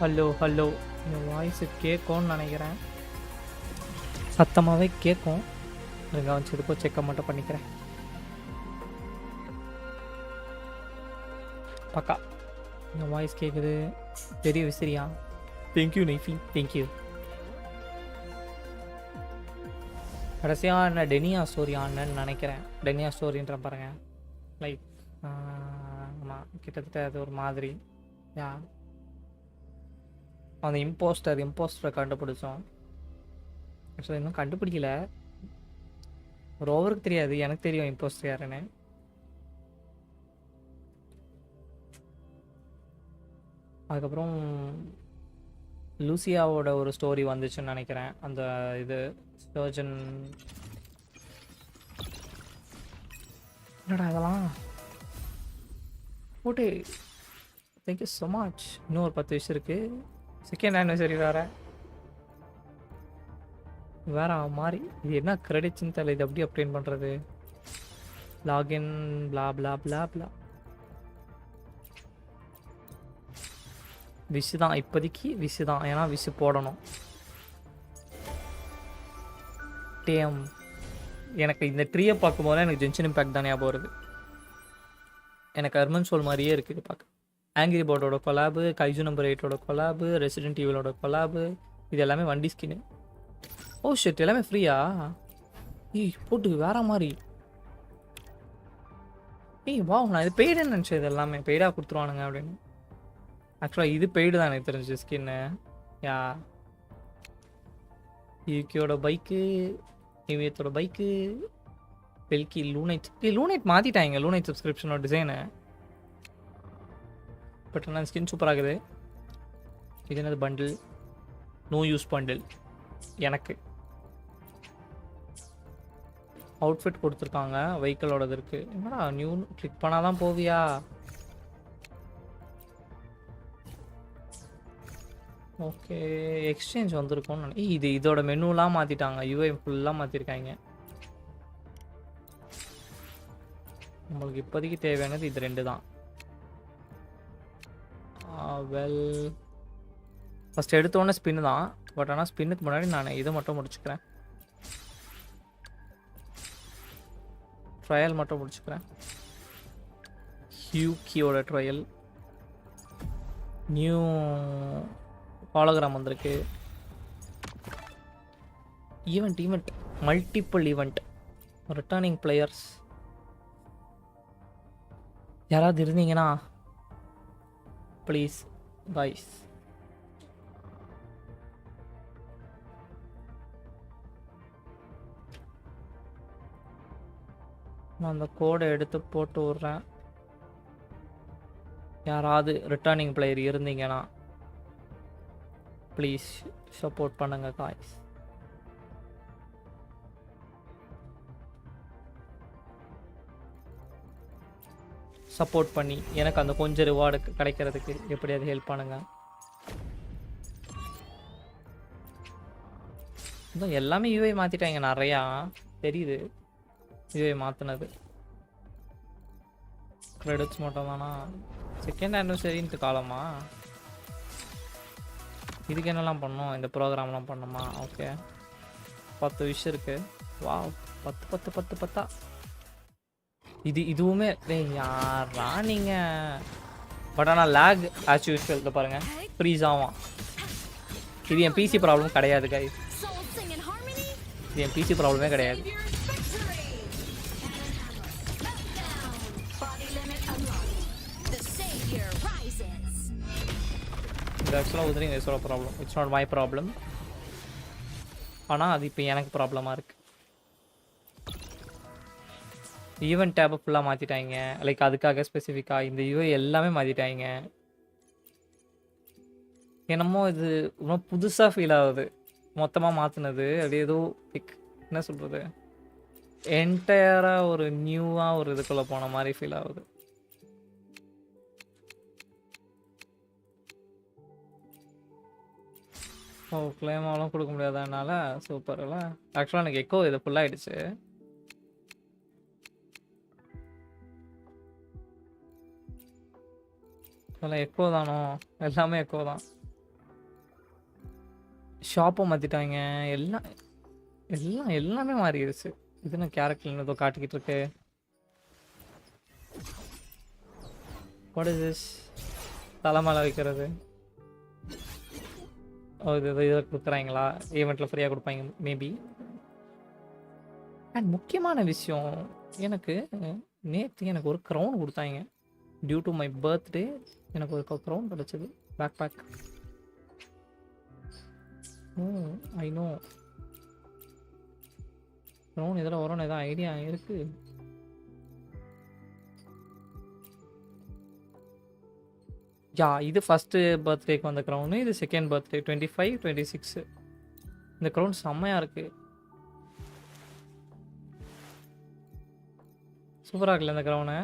Hello hello. என் voice கேட்கும்னு நினைக்கிறேன். சத்தமாகவே கேட்கும். இருங்க வச்சதுக்கோ செக்கப் மட்டும் பண்ணிக்கிறேன். பக்கா என் வாய்ஸ் கேட்குது. பெரிய விசிறியா? Thank you நைஃபி, thank you. கடைசியாக என்ன டெனியா ஸ்டோரி ஆனன்னு நினைக்கிறேன். டெனியா ஸ்டோரின்ற பாருங்க. லைக் ஆமாம், கிட்டத்தட்ட அது ஒரு மாதிரி. யா, அந்த இம்போஸ்டரை கண்டுபிடிச்சோம். ஆக்சுவலாக இன்னும் கண்டுபிடிக்கல. ஒரு ஓவருக்கு தெரியாது, எனக்கு தெரியும் இம்போஸ்டர் யாருன்னு. அதுக்கப்புறம் லூசியாவோட ஒரு ஸ்டோரி வந்துச்சுன்னு நினைக்கிறேன். அந்த இது சர்ஜன் என்னடா இதெல்லாம் போட்டு. Thank you so much. இன்னும் ஒரு 10 விஷயம் இருக்குது. செகண்ட் ஆனிவர்சரி வேற மாதிரி. இது என்ன கிரெடிட்ஸ்ன்னு தெரியல. இது எப்படி அப்டேட் பண்ணுறது? லாகின் பிளா பிளா பிளா பிளா. விஷ் தான் இப்போதைக்கு, விஷ் தான். ஏன்னா விஷ் போடணும். டேம், எனக்கு இந்த ட்ரீயை பார்க்கும்போது எனக்கு ஜென்ஷன் இம்பேக்ட் தான் ஞாபகம் வருது. எனக்கு அர்மன் சோல் மாதிரியே இருக்குது பார்க்க. ஆங்கிரி போர்டோட கொலாபு, கைஜு நம்பர் 8ஓட கொலாபு, ரெசிடென்ட் ஈவிலோட கொலாபு, இது எல்லாமே வண்டி ஸ்கின்னு. ஓ ஷிட், எல்லாமே ஃப்ரீயா? ஏய் போட்டு வேற மாதிரி. ஏய் வா, நான் இது பெய்டுன்னு நினச்சேன். இது எல்லாமே பெய்டாக கொடுத்துருவானுங்க அப்படின்னு. ஆக்சுவலாக இது பெய்டு தான் எனக்கு தெரிஞ்சு ஸ்கின்னு. யா, யூகியோட பைக்கு, நிவியத்தோட பைக்கு, பெல்கி, லூனைட். லூனைட் மாற்றிட்டாங்க. லூனைட் சப்ஸ்கிரிப்ஷனோட டிசைனு. பட் ஆனால் ஸ்கின் சூப்பராக இருக்குது. இது என்னது பண்டில்? No use bundle. எனக்கு அவுட்ஃபிட் கொடுத்துருக்காங்க. வெஹிக்கிளோடது இருக்குது. என்னடா நியூ கிளிக் பண்ணால் தான் போவியா? ஓகே, எக்ஸ்சேஞ்ச் வந்திருக்கோன்னு இது இதோட மெனுலாம் மாற்றிட்டாங்க. யூஐ ஃபுல்லாக மாற்றிருக்காங்க. நம்மளுக்கு இப்போதைக்கு தேவையானது இது 2 தான். வெல், ஃபஸ்ட் எடுத்தோடனே ஸ்பின்னு தான். பட் ஆனால் ஸ்பின்னுக்கு முன்னாடி நான் இதை மட்டும் முடிச்சுக்கிறேன். ட்ரையல் மட்டும் முடிச்சுக்கிறேன். ஹியூகியோட ட்ரையல். நியூ ஹாலோகிராம் வந்திருக்கு. Event multiple event, returning players யாராவது இருந்தீங்கன்னா ப்ளீஸ் கைஸ். நான் அந்த கோடை எடுத்து போட்டு விட்றேன். யாராவது ரிட்டர்னிங் பிளேயர் இருந்தீங்கன்னா ப்ளீஸ் சப்போர்ட் பண்ணுங்க காய்ஸ். சப்போர்ட் பண்ணி எனக்கு அந்த கொஞ்சம் ரிவார்டு கிடைக்கிறதுக்கு எப்படியாவது ஹெல்ப் பண்ணுங்க. இன்னும் எல்லாமே யூஐ மாற்றிட்டாங்க. நிறையா தெரியுது யூஐ மாற்றினது. கிரெடிட்ஸ் மட்டும் தானா? செகண்ட் ஆனிவர்சரின்ட்டு காலமா? இதுக்கு என்னெல்லாம் பண்ணோம்? இந்த ப்ரோக்ராம்லாம் பண்ணோமா? ஓகே, 10 விஷயம் இருக்குது. வா, 10 இதுவுமே யாரா நீங்கள்? பட் ஆனால் லேக் ஆஸ் யூஸ்வல். இதை பாருங்கள், ஃப்ரீஸ் ஆகும். இது என் பிசி ப்ராப்ளம் கிடையாது கைஸ். இது என் பிசி ப்ராப்ளமே கிடையாது. இது ஆக்சுவலாக Wuthering Waves problem. It's not my problem. ஆனால் அது இப்போ எனக்கு ப்ராப்ளமாக இருக்குது. ஈவெண்ட் டேப்பை ஃபுல்லாக மாற்றிட்டாங்க. லைக் அதுக்காக ஸ்பெசிஃபிக்காக இந்த யூஐ எல்லாமே மாற்றிட்டாங்க. என்னமோ இது ரொம்ப புதுசாக ஃபீல் ஆகுது. மொத்தமாக மாற்றினது அது ஏதோ லைக் என்ன சொல்கிறது, என்டையராக ஒரு நியூவாக ஒரு இதுக்குள்ளே போன மாதிரி ஃபீல் ஆகுது. ஓ, கிளைமாலும் கொடுக்க முடியாதனால சூப்பர் இல்லை. ஆக்சுவலாக எனக்கு எக்கோ இது ஃபுல்லாகிடுச்சு. அதெல்லாம் எக்கோ தானோ? எல்லாமே எக்கோ தான். ஷாப்பை மாற்றிட்டாங்க. எல்லாம் எல்லாமே மாறிடுச்சு. இது நான் கேரக்டர் ஏதோ காட்டிக்கிட்டு இருக்கு. What is this? தலைமலை வைக்கிறது. ஓ, இது இதை கொடுக்குறாங்களா? ஈவெண்ட்டில் ஃப்ரீயாக கொடுப்பாங்க மேபி. அண்ட் முக்கியமான விஷயம், எனக்கு நேற்று எனக்கு ஒரு க்ரௌன் கொடுத்தாங்க. டியூ டு மை பர்த்டே எனக்கு ஒரு க்ரௌன் கிடச்சிது. Backpack. Oh, I know. Crown இதில் வரும்னு எதாவது ஐடியா இருக்குது? யா, இது ஃபஸ்ட்டு பர்த்டேக்கு வந்த க்ரௌனு. இது செகண்ட் பர்த்டே 25, 26. இந்த க்ரௌன் செம்மையாக இருக்குது. சூப்பராக இருக்குல்ல இந்த க்ரௌனு?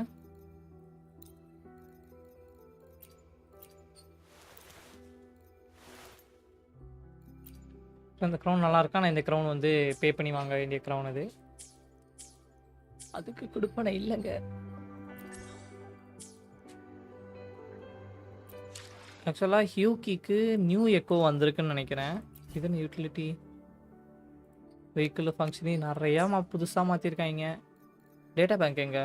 இந்த க்ரௌன் நல்லா இருக்கா? நான் இந்த க்ரௌன் வந்து பே பண்ணி வாங்க வேண்டிய க்ரௌன் இது. அதுக்கு கொடுப்பனை இல்லைங்க. ஆக்சுவலாக ஹியூக்கிக்கு நியூ எக்கோ வந்திருக்குன்னு நினைக்கிறேன். இதுன்னு யூட்டிலிட்டி வெஹிக்கிள் ஃபங்க்ஷனி நிறையா புதுசாக மாற்றிருக்காங்க. டேட்டா பேங்க் எங்க?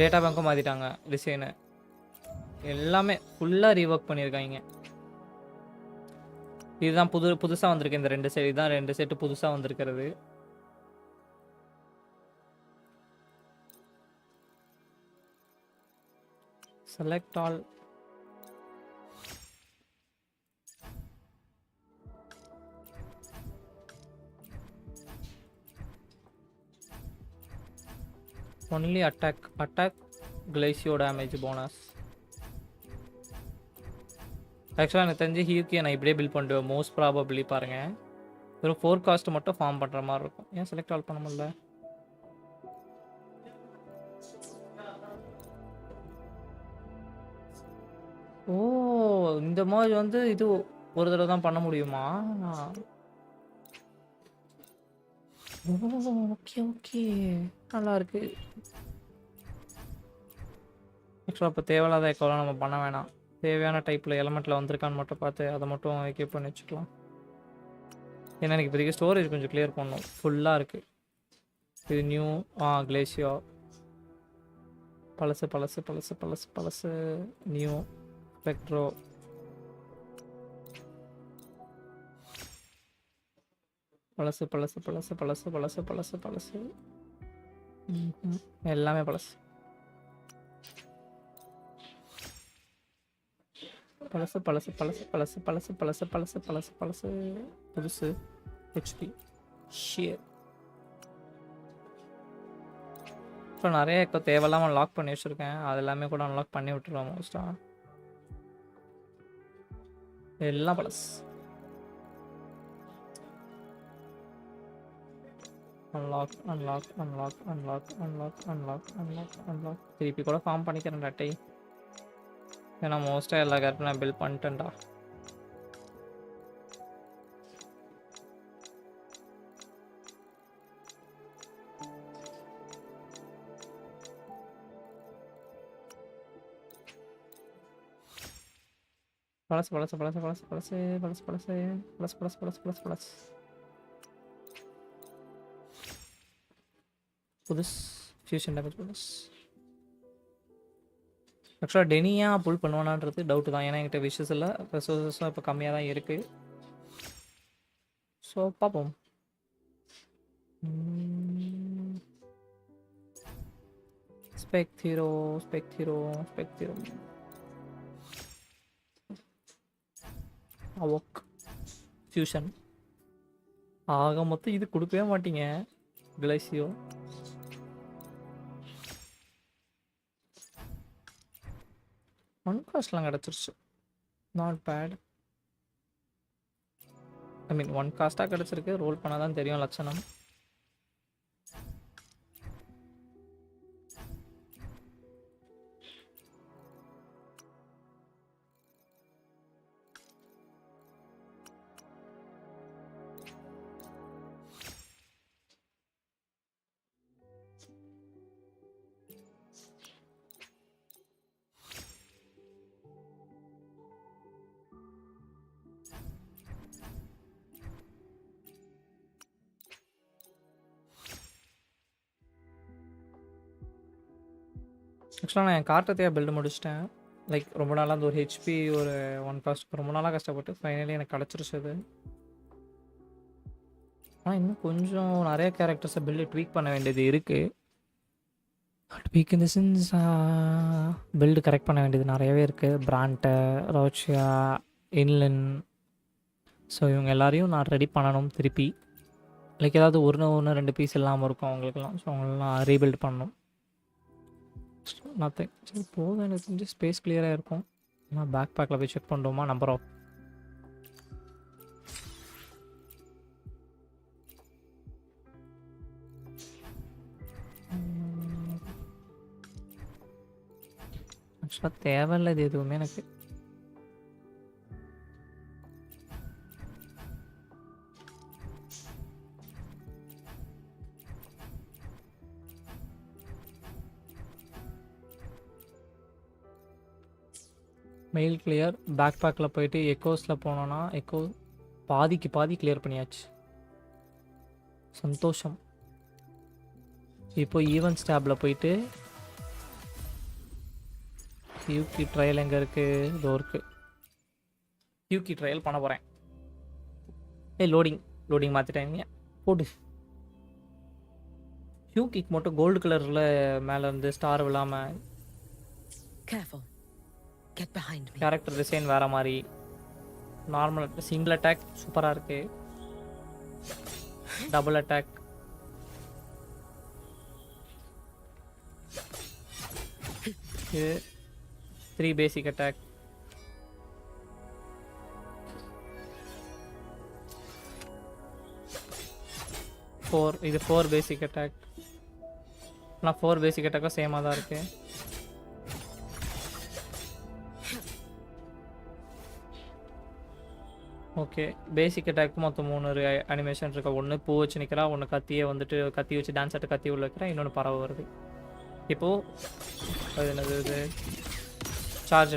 டேட்டா பேங்க்கும் மாற்றிட்டாங்க. டிசைனு எல்லாமே ஃபுல்லாக ரீஒர்க் பண்ணியிருக்காங்க. இதுதான் புதுசாக வந்திருக்கு. இந்த 2 செட் தான் 2 செட்டு புதுசாக வந்திருக்கிறது. Select all. Only attack Glacio damage bonus. ஆக்சுவலாக எனக்கு தெரிஞ்சு ஹியூக்கியை நான் இப்படியே பில் பண்ணுவேன் மோஸ்ட் ப்ராபப்ளி. பாருங்கள், ஒரு ஃபோர்காஸ்ட் மட்டும் ஃபார்ம் பண்ணுற மாதிரி இருக்கும். ஏன் செலக்ட் ஆல் பண்ண முடியல? ஓ, இந்த மாதிரி வந்து இது ஒரு தடவை தான் பண்ண முடியுமா? ஓகே ஓகே, நல்லா இருக்கு. ஆக்சுவலாக இப்போ தேவையில்லாத எக்கோலாம் நம்ம பண்ண வேணாம். தேவையான டைப்பில் எலமெண்ட்டில் வந்திருக்கான்னு மட்டும் பார்த்து அதை மட்டும் எக்யூப் பண்ணி வச்சுக்கலாம். ஏன்னா எனக்கு இப்போதைக்கு ஸ்டோரேஜ் கொஞ்சம் கிளியர் பண்ணணும். ஃபுல்லாக இருக்குது. இது நியூ கிளேசியோ. பழசு பழசு பழசு பழசு பழசு. New spectro. பழசு பழசு பழசு பழசு பழசு பழசு பழசு. எல்லாமே பழசு. பழசு பழசு பழசு பழசு பழசு பழசு பழசு பழசு பழசு புதுசு. HP shear. ஸோ நிறைய இப்போ தேவையில்லாமல் லாக் பண்ணி வச்சுருக்கேன். அது எல்லாமே கூட அன்லாக் பண்ணி விட்டுருவோம் மோஸ்ட்டாக. எல்லாம் பழசு. Unlock unlock unlock unlock unlock unlock unlock unlock. திருப்பி கூட ஃபார்ம் பண்ணிக்கிறேன் டட்டை. ஏன்னா மோஸ்ட்டாக எல்லா கேரக்டரும் நான் பில் பண்ணிட்டேன்டா. பழசு பழசு பழசு பழசு பழசு பழசு பழசு பழசு பழசு பழசு பழசு பழசு. புதுசு ஃபியூஷன் டேமேஜ் புதுசு. ஆக்சுவலாக டெனியா புல் பண்ணுவானான்றது டவுட்டு தான். ஏன்னா என்கிட்ட விஷஸ் இல்லை, ரிசோர்ஸஸும் இப்போ கம்மியாக தான் இருக்குது. ஸோ பார்ப்போம். Spectro Spectro Spectro Havoc Fusion. ஆக மொத்தம் இது கொடுக்கவே மாட்டீங்க கிளேசியோ. ஒன் காஸ்ட்லாம் கிடச்சிருச்சு. Not bad. I mean one காஸ்ட்டாக கிடச்சிருக்கு. ரோல் பண்ணால் தான் தெரியும் லட்சணம். ஆக்சுவலாக நான் என் கார்ட்டத்தையாக பில்டு முடிச்சிட்டேன். லைக் ரொம்ப நாளாக அந்த ஒரு ஹெச்பி ஒரு 1 காஸ்ட் ரொம்ப நாளாக கஷ்டப்பட்டு ஃபைனலி எனக்கு கிடச்சிருச்சு அது. ஆனால் இன்னும் கொஞ்சம் நிறைய கேரக்டர்ஸை பில்டு ட்வீக் பண்ண வேண்டியது இருக்குது. ட்வீக் இந்த சென்ஸ் பில்டு கரெக்ட் பண்ண வேண்டியது நிறையவே இருக்குது. பிராண்ட்டை, ரோச்சியா, இன்லின், ஸோ இவங்க எல்லாரையும் நான் ரெடி பண்ணணும் திருப்பி. லைக் ஏதாவது ஒன்று 2 பீஸ் இல்லாமல் இருக்கும் அவங்களுக்குலாம். ஸோ அவங்களெலாம் ரீபில்ட் பண்ணணும். நத்திங். சரி போதும், எனக்கு தெரிஞ்சு ஸ்பேஸ் கிளியராக இருக்கும். நான் பேக் பேக்கில் போய் செக் பண்ணுறோமா நம்பர் ஆஃப். ஆக்சுவலாக தேவையில்லை இது எதுவுமே எனக்கு. Mail clear. பேக் பேக்கில் போயிட்டு எக்கோஸில் போனோன்னா எக்கோ பாதிக்கு பாதி கிளியர் பண்ணியாச்சு. சந்தோஷம். இப்போ ஈவென்ட் ஸ்டாபில் போயிட்டு ஹியூக்கி ட்ரையல் எங்கே இருக்குது? இதோ இருக்குது. ஹியூக்கி ட்ரையல் பண்ண போகிறேன். லோடிங் மாற்றிட்டாங்க. போடு. ஹியூக்கிக்கு மட்டும் கோல்டு கலரில் மேலே இருந்து ஸ்டார் விழாமல் கேரக்டர் டிசைன் வேறு மாதிரி. நார்மல் சிங்கிள் அட்டாக் சூப்பராக இருக்குது. டபுள் அட்டாக் இது 3 பேசிக் அட்டாக். இது 4 பேசிக் அட்டாக். ஆனால் 4 பேசிக் அட்டாக்கும் சேமாக தான் இருக்குது. ஓகே, பேசிக் அட்டாக்கு மொத்தம் 3 அனிமேஷன் இருக்கா. ஒன்று பூ வச்சு நிற்கிறா, ஒன்று கத்தியை வந்துட்டு கத்தி வச்சு டான்ஸ் ஆட்டு கத்தி உள்ள வைக்கிறா, இன்னொன்று பறவை வருது. இப்போது அது என்னது, இது சார்ஜ்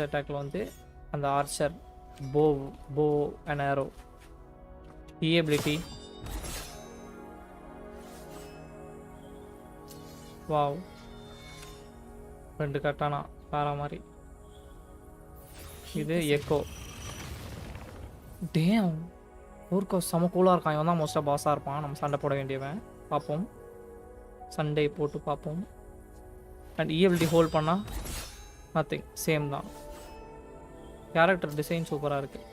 அட்டாக்கில் வந்து அந்த ஆர்ச்சர் போ அண்ட் ஏரோ எபிலிட்டி. வாவ், 2 கட்டானா வேற மாதிரி. இது எக்கோ. டேம், ஊருக்கு செம கூலாக இருக்கான். இவன் தான் மோஸ்ட்டாக பாஸாக இருப்பான். நம்ம சண்டை போட வேண்டியவன். பார்ப்போம், சண்டே போட்டு பார்ப்போம். அண்ட் இஎபிலிட்டி ஹோல்ட் பண்ணால் நத்திங், சேம் தான். கேரக்டர் டிசைன் சூப்பராக இருக்குது,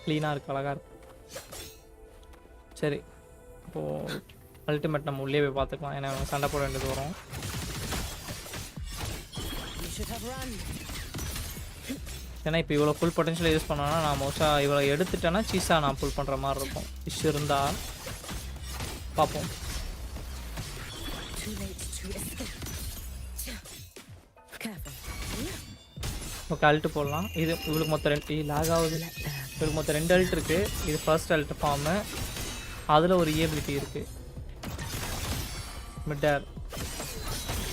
க்ளீனாக இருக்குது, அழகாக இருக்குது. சரி, இப்போது அல்டிமேட் நம்ம உள்ளே போய் பார்த்துக்கலாம். ஏன்னா சண்டை போட வேண்டியது வரும். ஏன்னா இப்போ இவ்வளோ ஃபுல் பொட்டன்ஷியல் யூஸ் பண்ணோன்னா நான் மோஸ்ட்டாக இவ்வளோ எடுத்துட்டேன்னா சீஸாக நான் ஃபுல் பண்ணுற மாதிரி இருக்கும். ஃபிஷ் இருந்தால் பார்ப்போம். ஓகே, அல்ட்டு போடலாம். இது இவளுக்கு மொத்தம் 2 லாக் ஆகுது. இவளுக்கு மொத்தம் 2 அல்ட் இருக்குது. இது ஃபர்ஸ்ட் அல்ட் ஃபார்மு. அதில் ஒரு ஏபிலிட்டி இருக்குது, மிட்டர்.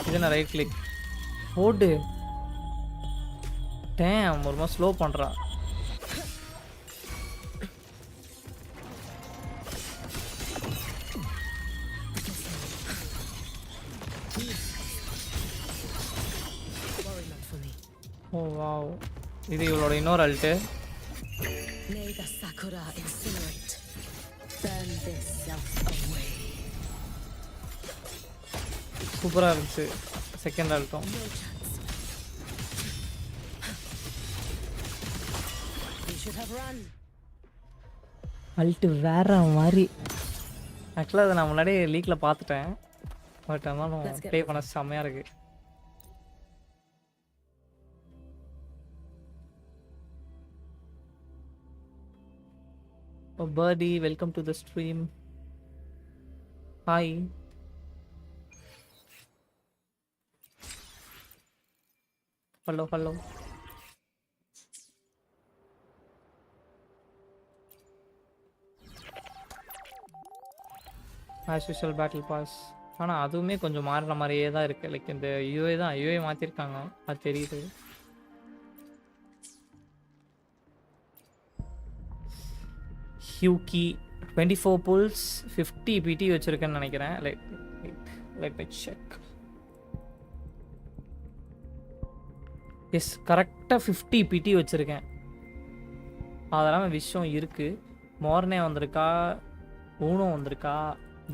இது நான் ரைட் கிளிக் போட்டு டேம் ஒரு மாதிரி ஸ்லோ பண்ணுறான். ஓ வாவ், இது இவளோட இன்னொரு அல்ட்டு. சூப்பராக இருந்துச்சு செகண்ட் அல்ட்டும். அல்ட்டு வேற மாதிரி. ஆக்சுவலாக அதை நான் முன்னாடியே லீக்கில் பார்த்துட்டேன். பட் ஆனாலும் ப்ளே பண்ண செம்மையாக இருக்குது. Oh, Birdie, welcome to the stream. Hi. Hello. As usual battle pass. ஆனால் அதுவுமே கொஞ்சம் மாறுற மாதிரியே தான் இருக்குது. லைக் இந்த யூஏ மாற்றிருக்காங்க, அது தெரியுது. ஹியூக்கி 24 pulls 50 பிடி வச்சுருக்கேன்னு நினைக்கிறேன். Like check. எஸ் கரெக்டாக 50 பிடி வச்சுருக்கேன். அதெல்லாம் விஷயம் இருக்குது. மோர்னே வந்திருக்கா, ஊனோ வந்திருக்கா.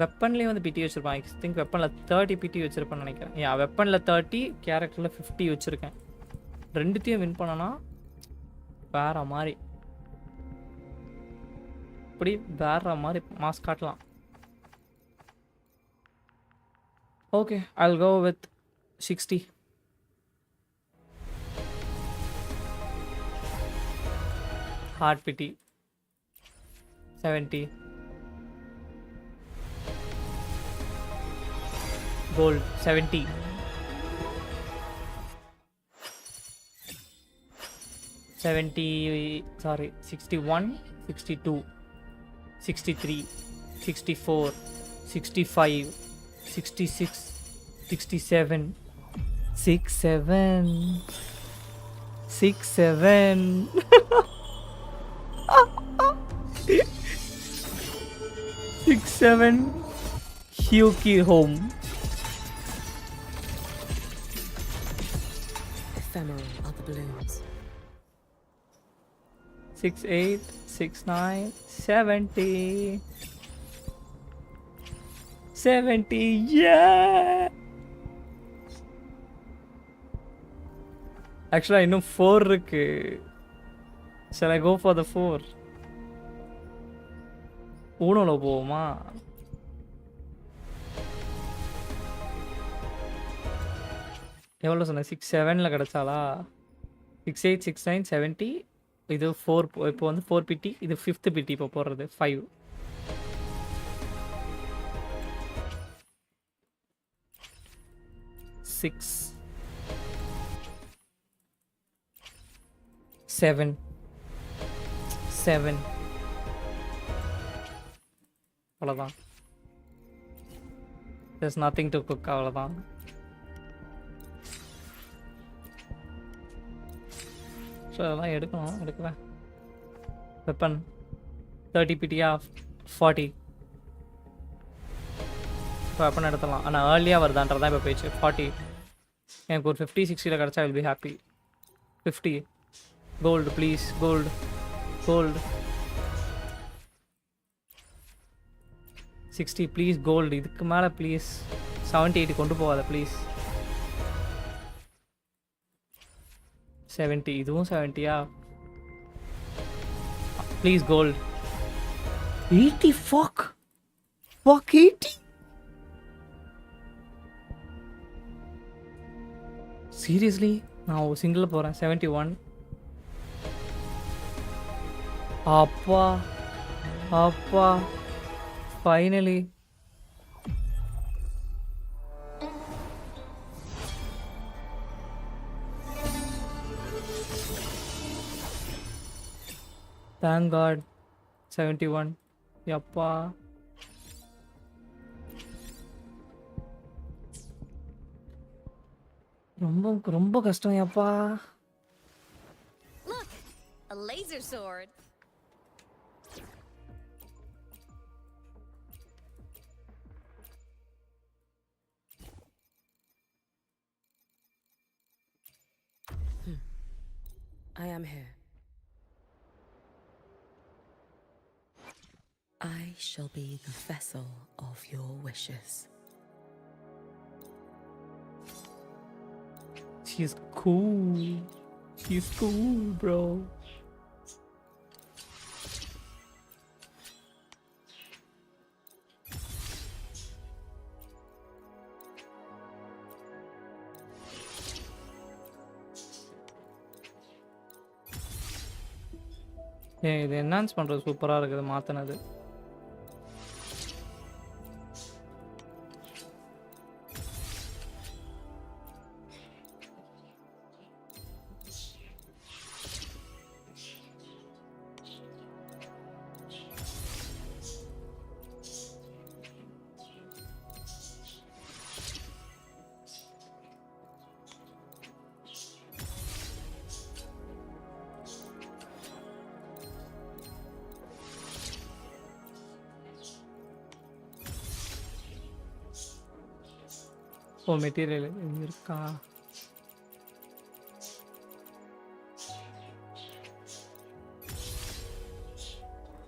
வெப்பன்லேயே வந்து பிடி வச்சுருப்பான். ஐ திங்க் வெப்பனில் 30 பிடி வச்சுருப்பேன்னு நினைக்கிறேன். வெப்பனில் 30, கேரக்டரில் 50 வச்சுருக்கேன். ரெண்டுத்தையும் வின் பண்ணனா வேற மாதிரி, இப்படி வேற மாதிரி மாஸ் காட்டலாம். Okay, I'll go with 60. Heart pity 70. Gold 70. 70, sorry, 61, 62, 63, 64, 65, 66, 67, 67, 67. 67. Hiyuki home. Ephemeral are the balloons. 68, 69, 70. 70, yeah! Actually, I know 4 இருக்கு. Shall I go for the 4? ஊனோல போவோமா? எவ்வளோ சொன்னேன்? 67ல் கிடச்சாலா? 68, 69, 70. இது 4. இப்போ வந்து 4 பிடி. இது 5th பிடி இப்போ போடுறது 5. 6, 7, 7. அவ்வளோதான். There's nothing to cook. அவ்வளோதான். ஸோ அதெல்லாம் எடுக்கலாம். வெப்பன் 30 பிடியா 40. இப்போ வெப்பன் எடுத்துடலாம். ஆனால் ஏர்லியாக வருதான்றதான் இப்போ போயிடுச்சு. 40. எனக்கு ஒரு 50, 60ல் கிடச்சா will be happy. 50. Gold please, gold. 60 please, gold. இதுக்கு மேலே ப்ளீஸ் 70, 80 கொண்டு போகாத ப்ளீஸ். 70. இதுவும் 70யா? Please gold. 80. fuck 80. சீரியஸ்லி நான் ஒரு சிங்கிள் போகிறேன். 71. அப்பா ஃபைனலி. Thank God. 71. யப்பா. ரொம்ப கஷ்டம் யப்பா. Look, a laser sword. I am here. I shall be the vessel of your wishes. She's cool. She's cool, bro. இது என்ஹான்ஸ் பண்ணுறது சூப்பராக இருக்குது மாற்றினது. ஓ மெட்டீரியல் இருக்கா?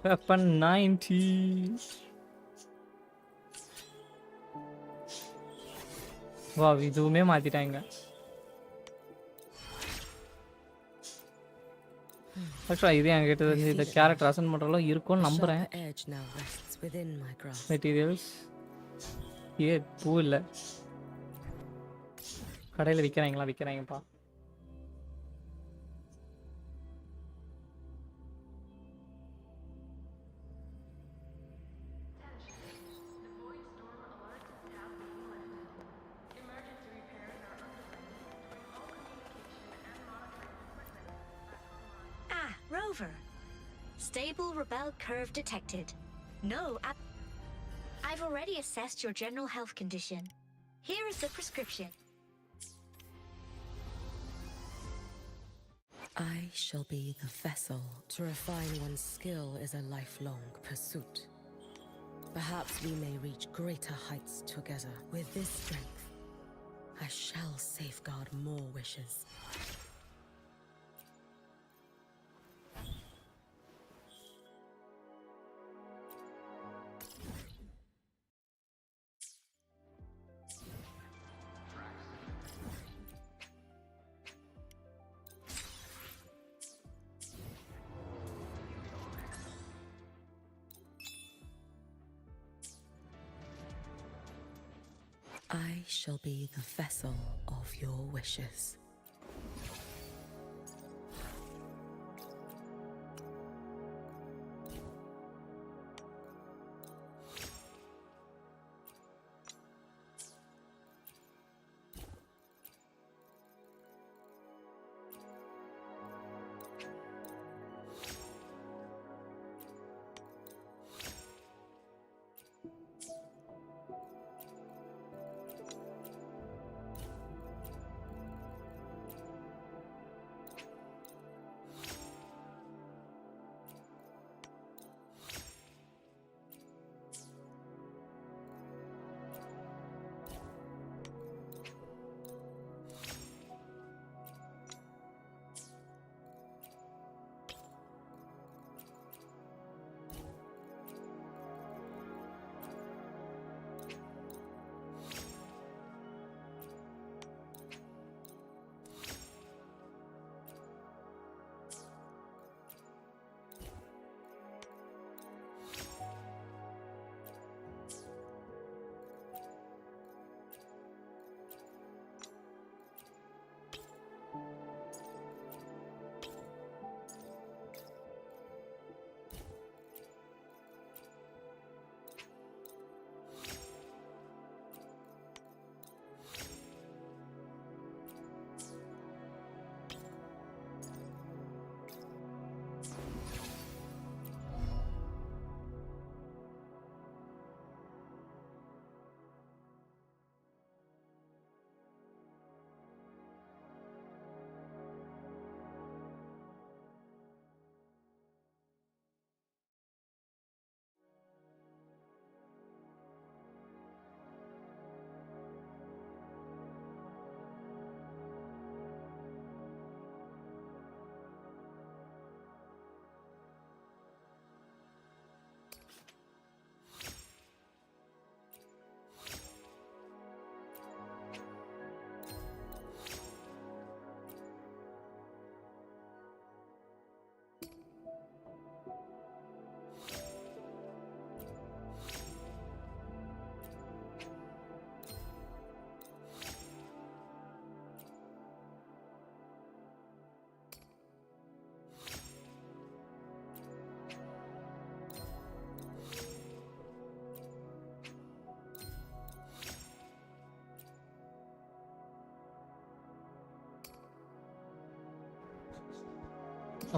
வெப்பன் 90. வா இதுவுமே மாத்திட்டாங்க. ஆக்சுவலாக இது என்கிட்ட தெரிஞ்சு இந்த கேரக்டர் அசன் பண்ணுறலாம் இருக்கும்னு நம்புகிறேன். மெட்டீரியல்ஸ் பூ இல்லை, கடையில் விற்கிறாங்கப்பா. Rover. Stable rebel curve detected. No, I've already assessed your general health condition. Here is the prescription. I shall be the vessel. To refine one's skill is a lifelong pursuit. Perhaps we may reach greater heights together. With this strength, I shall safeguard more wishes. I shall be the vessel of your wishes.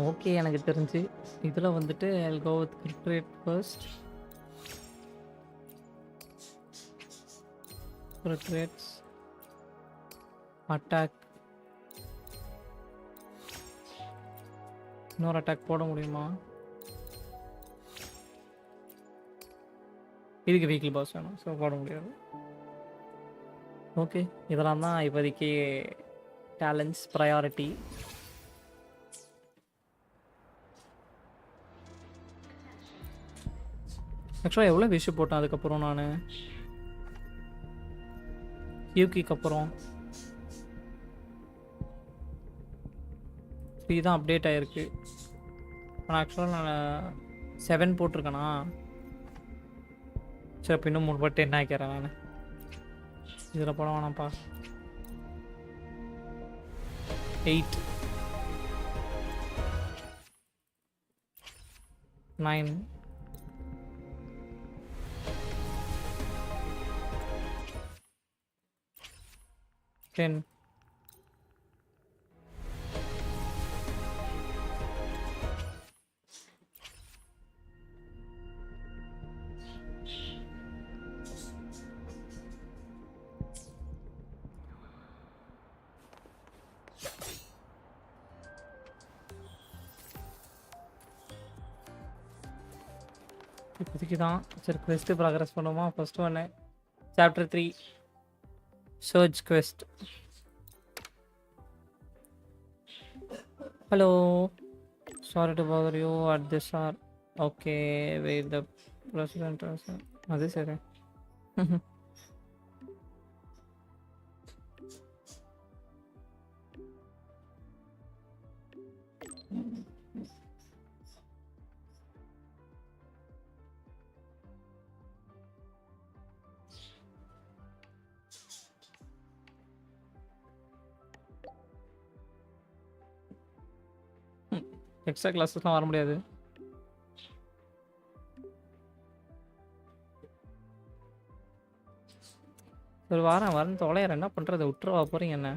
Okay, எனக்கு தெரிஞ்சு இதில் வந்துட்டு I'll go with crit first. Crit rates, attack, இன்னொரு attack போட முடியுமா? இதுக்கு weekly pass வேணும், so போட முடியாது. ஓகே, இதெல்லாம் தான் இப்போதைக்கு டேலண்ட்ஸ் ப்ரையாரிட்டி. ஆக்சுவலாக எவ்வளோ விஷயம் போட்டேன் அதுக்கப்புறம் நான் யூகிக்கு அப்புறம் 3 தான் அப்டேட் ஆகிருக்கு. ஆனால் ஆக்சுவலாக நான் 7 போட்டிருக்கேனா. சரி அப்போ இன்னும் 3 போட்டு என்ன ஆக்கிறேன் நான். இதில் போட வேணாம்ப்பா. 8 9 10 இப்போதைக்கு தான். சரி quest ப்ராக்ரஸ் பண்ணுவோமா. ஃபர்ஸ்ட் ஒன்று chapter 3 church quest. Hello, sorry to bother you at this hour. Okay wait the president. அது சரி. எக்ஸ்ட்ரா கிளாஸஸ்லாம் வர முடியாது. ஒரு வாரம் வரேன் தொலைகிறேன். என்ன பண்ணுறது, விட்டுருவா போகிறீங்க என்ன.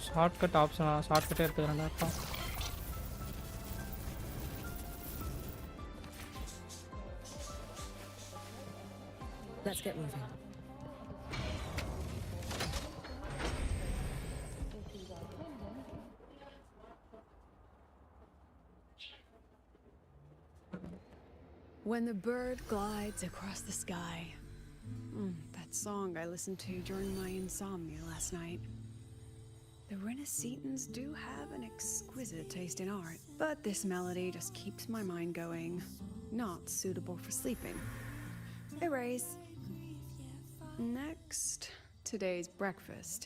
ஷார்ட்கட் ஆப்ஷனா, ஷார்ட்கட்டே எடுத்துக்கிறேன் அர்த்தம். Let's get moving. When the bird glides across the sky. That song I listened to during my insomnia last night. The Renaissance do have an exquisite taste in art, but this melody just keeps my mind going. Not suitable for sleeping. Erase. Next, today's breakfast.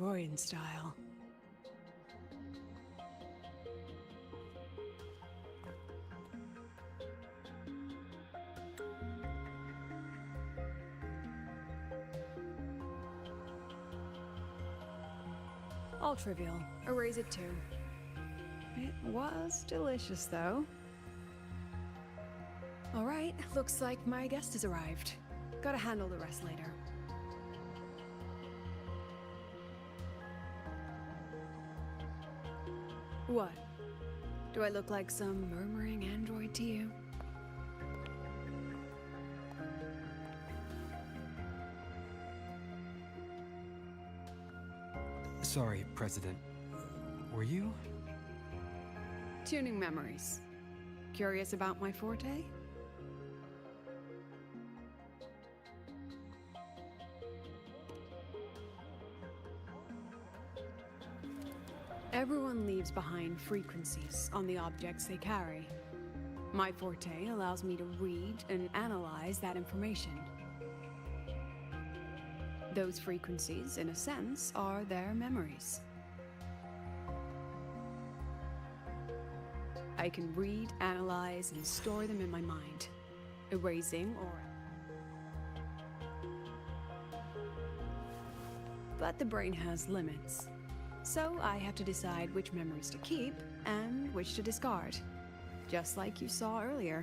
Royan style. All trivial. Erase it too. It was delicious though. Alright, looks like my guest has arrived. Gotta handle the rest later. What? Do I look like some murmuring android to you? Sorry, President. Were you? Tuning memories. Curious about my forte? Everyone leaves behind frequencies on the objects they carry. My forte allows me to read and analyze that information. Those frequencies, in a sense, are their memories. I can read, analyze, and store them in my mind, erasing or... But the brain has limits. So I have to decide which memories to keep and which to discard, just like you saw earlier.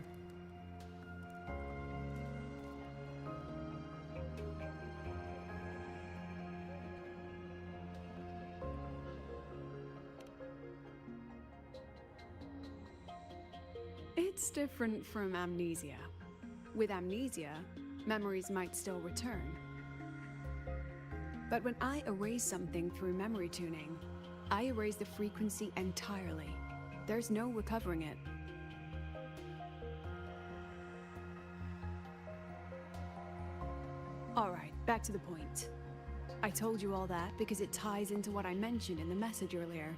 It's different from amnesia. With amnesia, memories might still return. But when I erase something through memory tuning, I erase the frequency entirely. There's no recovering it. Alright, back to the point. I told you all that because it ties into what I mentioned in the message earlier.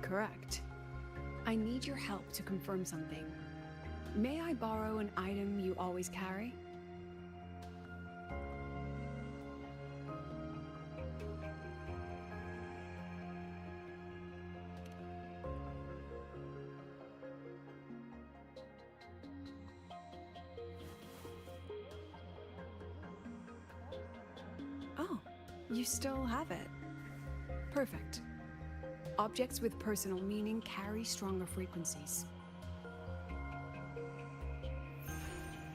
Correct. I need your help to confirm something. May I borrow an item you always carry? Oh, you still have it. Perfect. Objects with personal meaning carry stronger frequencies.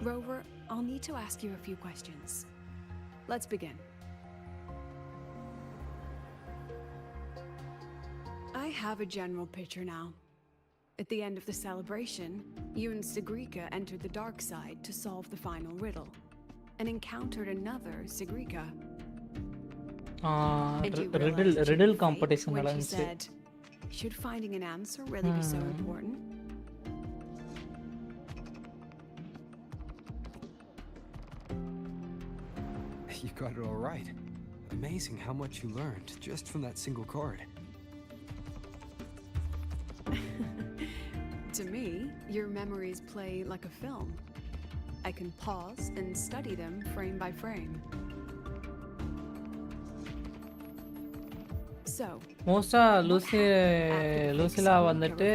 Rover, I'll need to ask you a few questions. Let's begin. I have a general picture now. At the end of the celebration, you and Segrika entered the dark side to solve the final riddle, and encountered another Segrika. And you realized you riddle were fake competition when she நடந்துச்சு. said, should finding an answer really be so important? You got it all right. Amazing how much you learned just from that single card. To me, your memories play like a film. I can pause and study them frame by frame. So, மோஸ்டா லூசிலா வந்துட்டு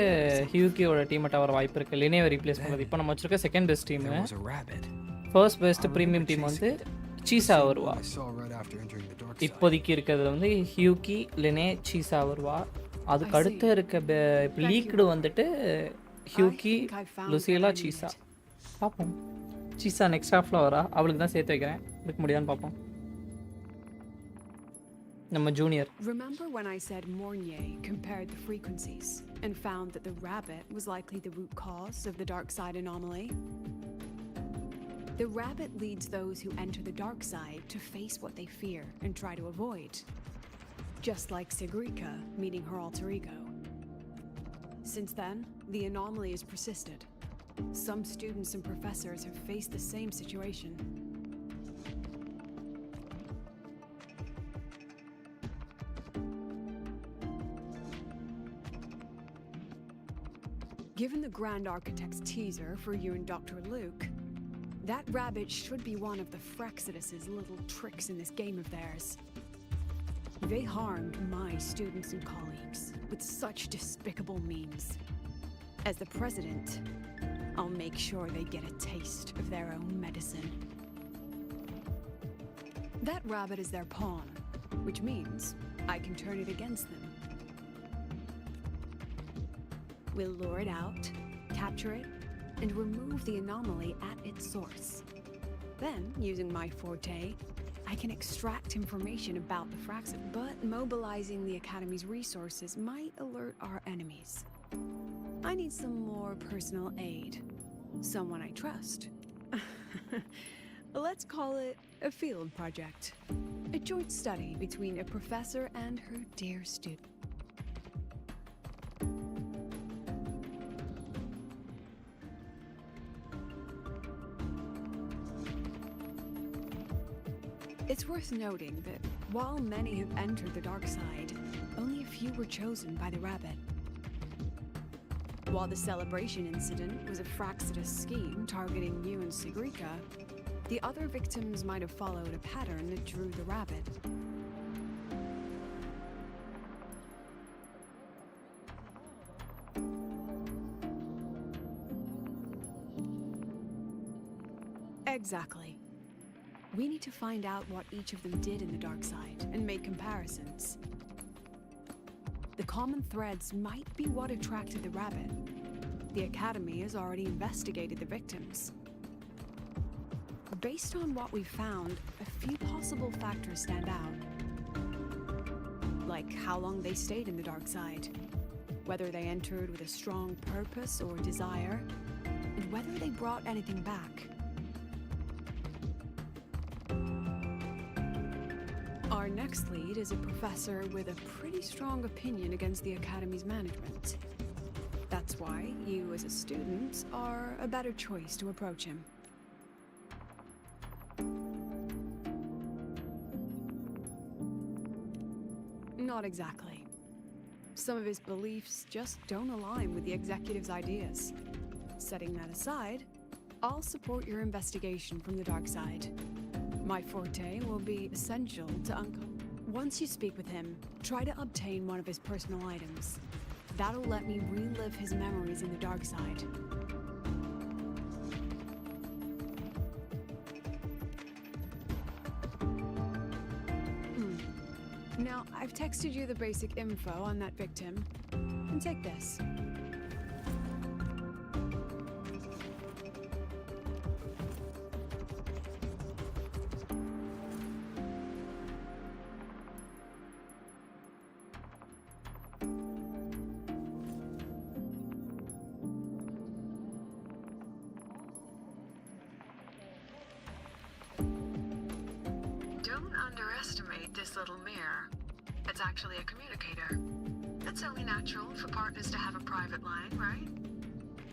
ஹியூகியோட demat ஆகிற வாய்ப்பு இருக்கு. லினேவை replace பண்ணுறது. இப்போ நம்ம வச்சிருக்க second best team. There was a rabbit. First best premium team வந்து சீசா வருவா. I saw right after entering the dark side. இப்போதைக்கு இருக்கிறதுல வந்து ஹியூகி, லினே, சீசா வருவா. அதுக்கு அடுத்து இருக்க லீக்டு வந்துட்டு ஹியூகி, லுசிலா, சீசா. பார்ப்போம். சீசா நெக்ஸ்ட் ஹாஃப்ல வரா. அவளுக்கு தான் சேர்த்து வைக்கிறேன். இருக்க முடியாதுன்னு பார்ப்போம். நம்ம junior. remember when I said Mornier compared the frequencies and found that the rabbit was likely the root cause of the dark side anomaly? The rabbit leads those who enter the dark side to face what they fear and try to avoid. Just like Segrika meeting her alter ego. Since then, the anomaly has persisted. Some students and professors have faced the same situation. Given the Grand Architect's teaser for you and Dr. Luke, that rabbit should be one of the Frexidus's little tricks in this game of theirs. They harmed my students and colleagues with such despicable means. As the president, I'll make sure they get a taste of their own medicine. That rabbit is their pawn, which means I can turn it against them. We'll lure it out, capture it, and remove the anomaly at its source. Then, using my forte, I can extract information about the Fraxid, but mobilizing the Academy's resources might alert our enemies. I need some more personal aid. Someone I trust. Let's call it a field project. A joint study between a professor and her dear student. It's worth noting that while many have entered the dark side, only a few were chosen by the rabbit. While the celebration incident was a Fraxidus scheme targeting you and Segrika, the other victims might have followed a pattern that drew the rabbit. Exactly. We need to find out what each of them did in the dark side and make comparisons. The common threads might be what attracted the rabbit. The Academy has already investigated the victims. Based on what we found, a few possible factors stand out. Like how long they stayed in the dark side, whether they entered with a strong purpose or desire, and whether they brought anything back. Our next lead is a professor with a pretty strong opinion against the Academy's management. That's That's why you, as a student, are a better choice to approach him. Not exactly. Some of his beliefs just don't align with the executive's ideas. Setting that aside, I'll support your investigation from the dark side. My forte will be essential to uncover. Once you speak with him, try to obtain one of his personal items. That'll let me relive his memories in the dark side. Now, I've texted you the basic info on that victim. And take this. Don't underestimate this little mirror. It's actually a communicator. It's only natural for partners to have a private line, right?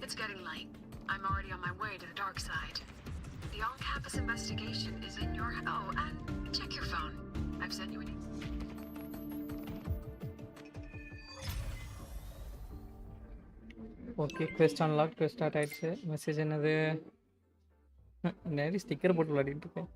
It's getting late. I'm already on my way to the dark side. The on-campus investigation is in your... Oh, and check your phone. I've sent you an... okay quest unlock quest start ஆயிடுச்சு. Message என்னது? நேரி sticker போட்டு விளையாடிட்டு இருக்கேன்.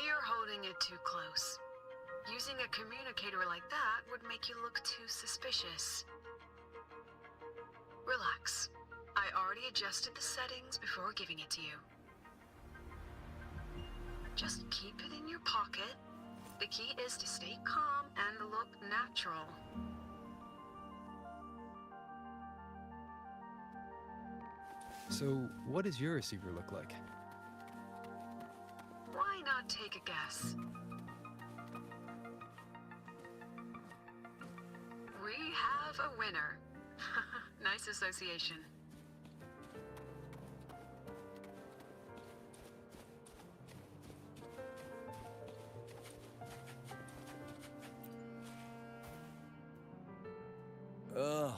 You're holding it too close. Using a communicator like that would make you look too suspicious. Relax. I already adjusted the settings before giving it to you. Just keep it in your pocket. The key is to stay calm and look natural. So, what does your receiver look like? Why not take a guess? We have a winner. Nice association. Ugh,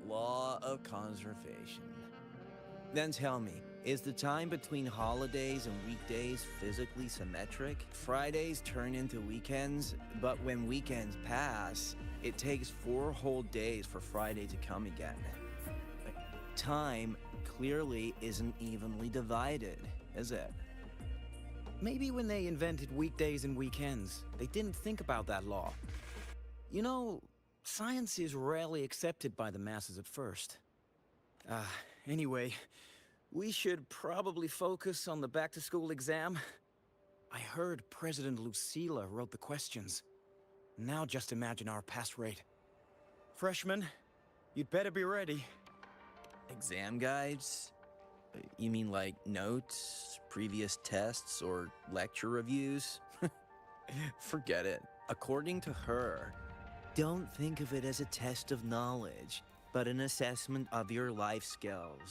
law of conservation. Then tell me, is the time between holidays and weekdays physically symmetric? Fridays turn into weekends, but when weekends pass, it takes 4 whole days for Friday to come again. Time clearly isn't evenly divided, is it? Maybe when they invented weekdays and weekends, they didn't think about that law. You know, science is rarely accepted by the masses at first. Anyway, we should probably focus on the back-to-school exam. I heard President Lucilla wrote the questions. Now just imagine our pass rate. Freshmen, you'd better be ready. Exam guides? You mean like notes, previous tests, or lecture reviews? Forget it. According to her, don't think of it as a test of knowledge, but an assessment of your life skills.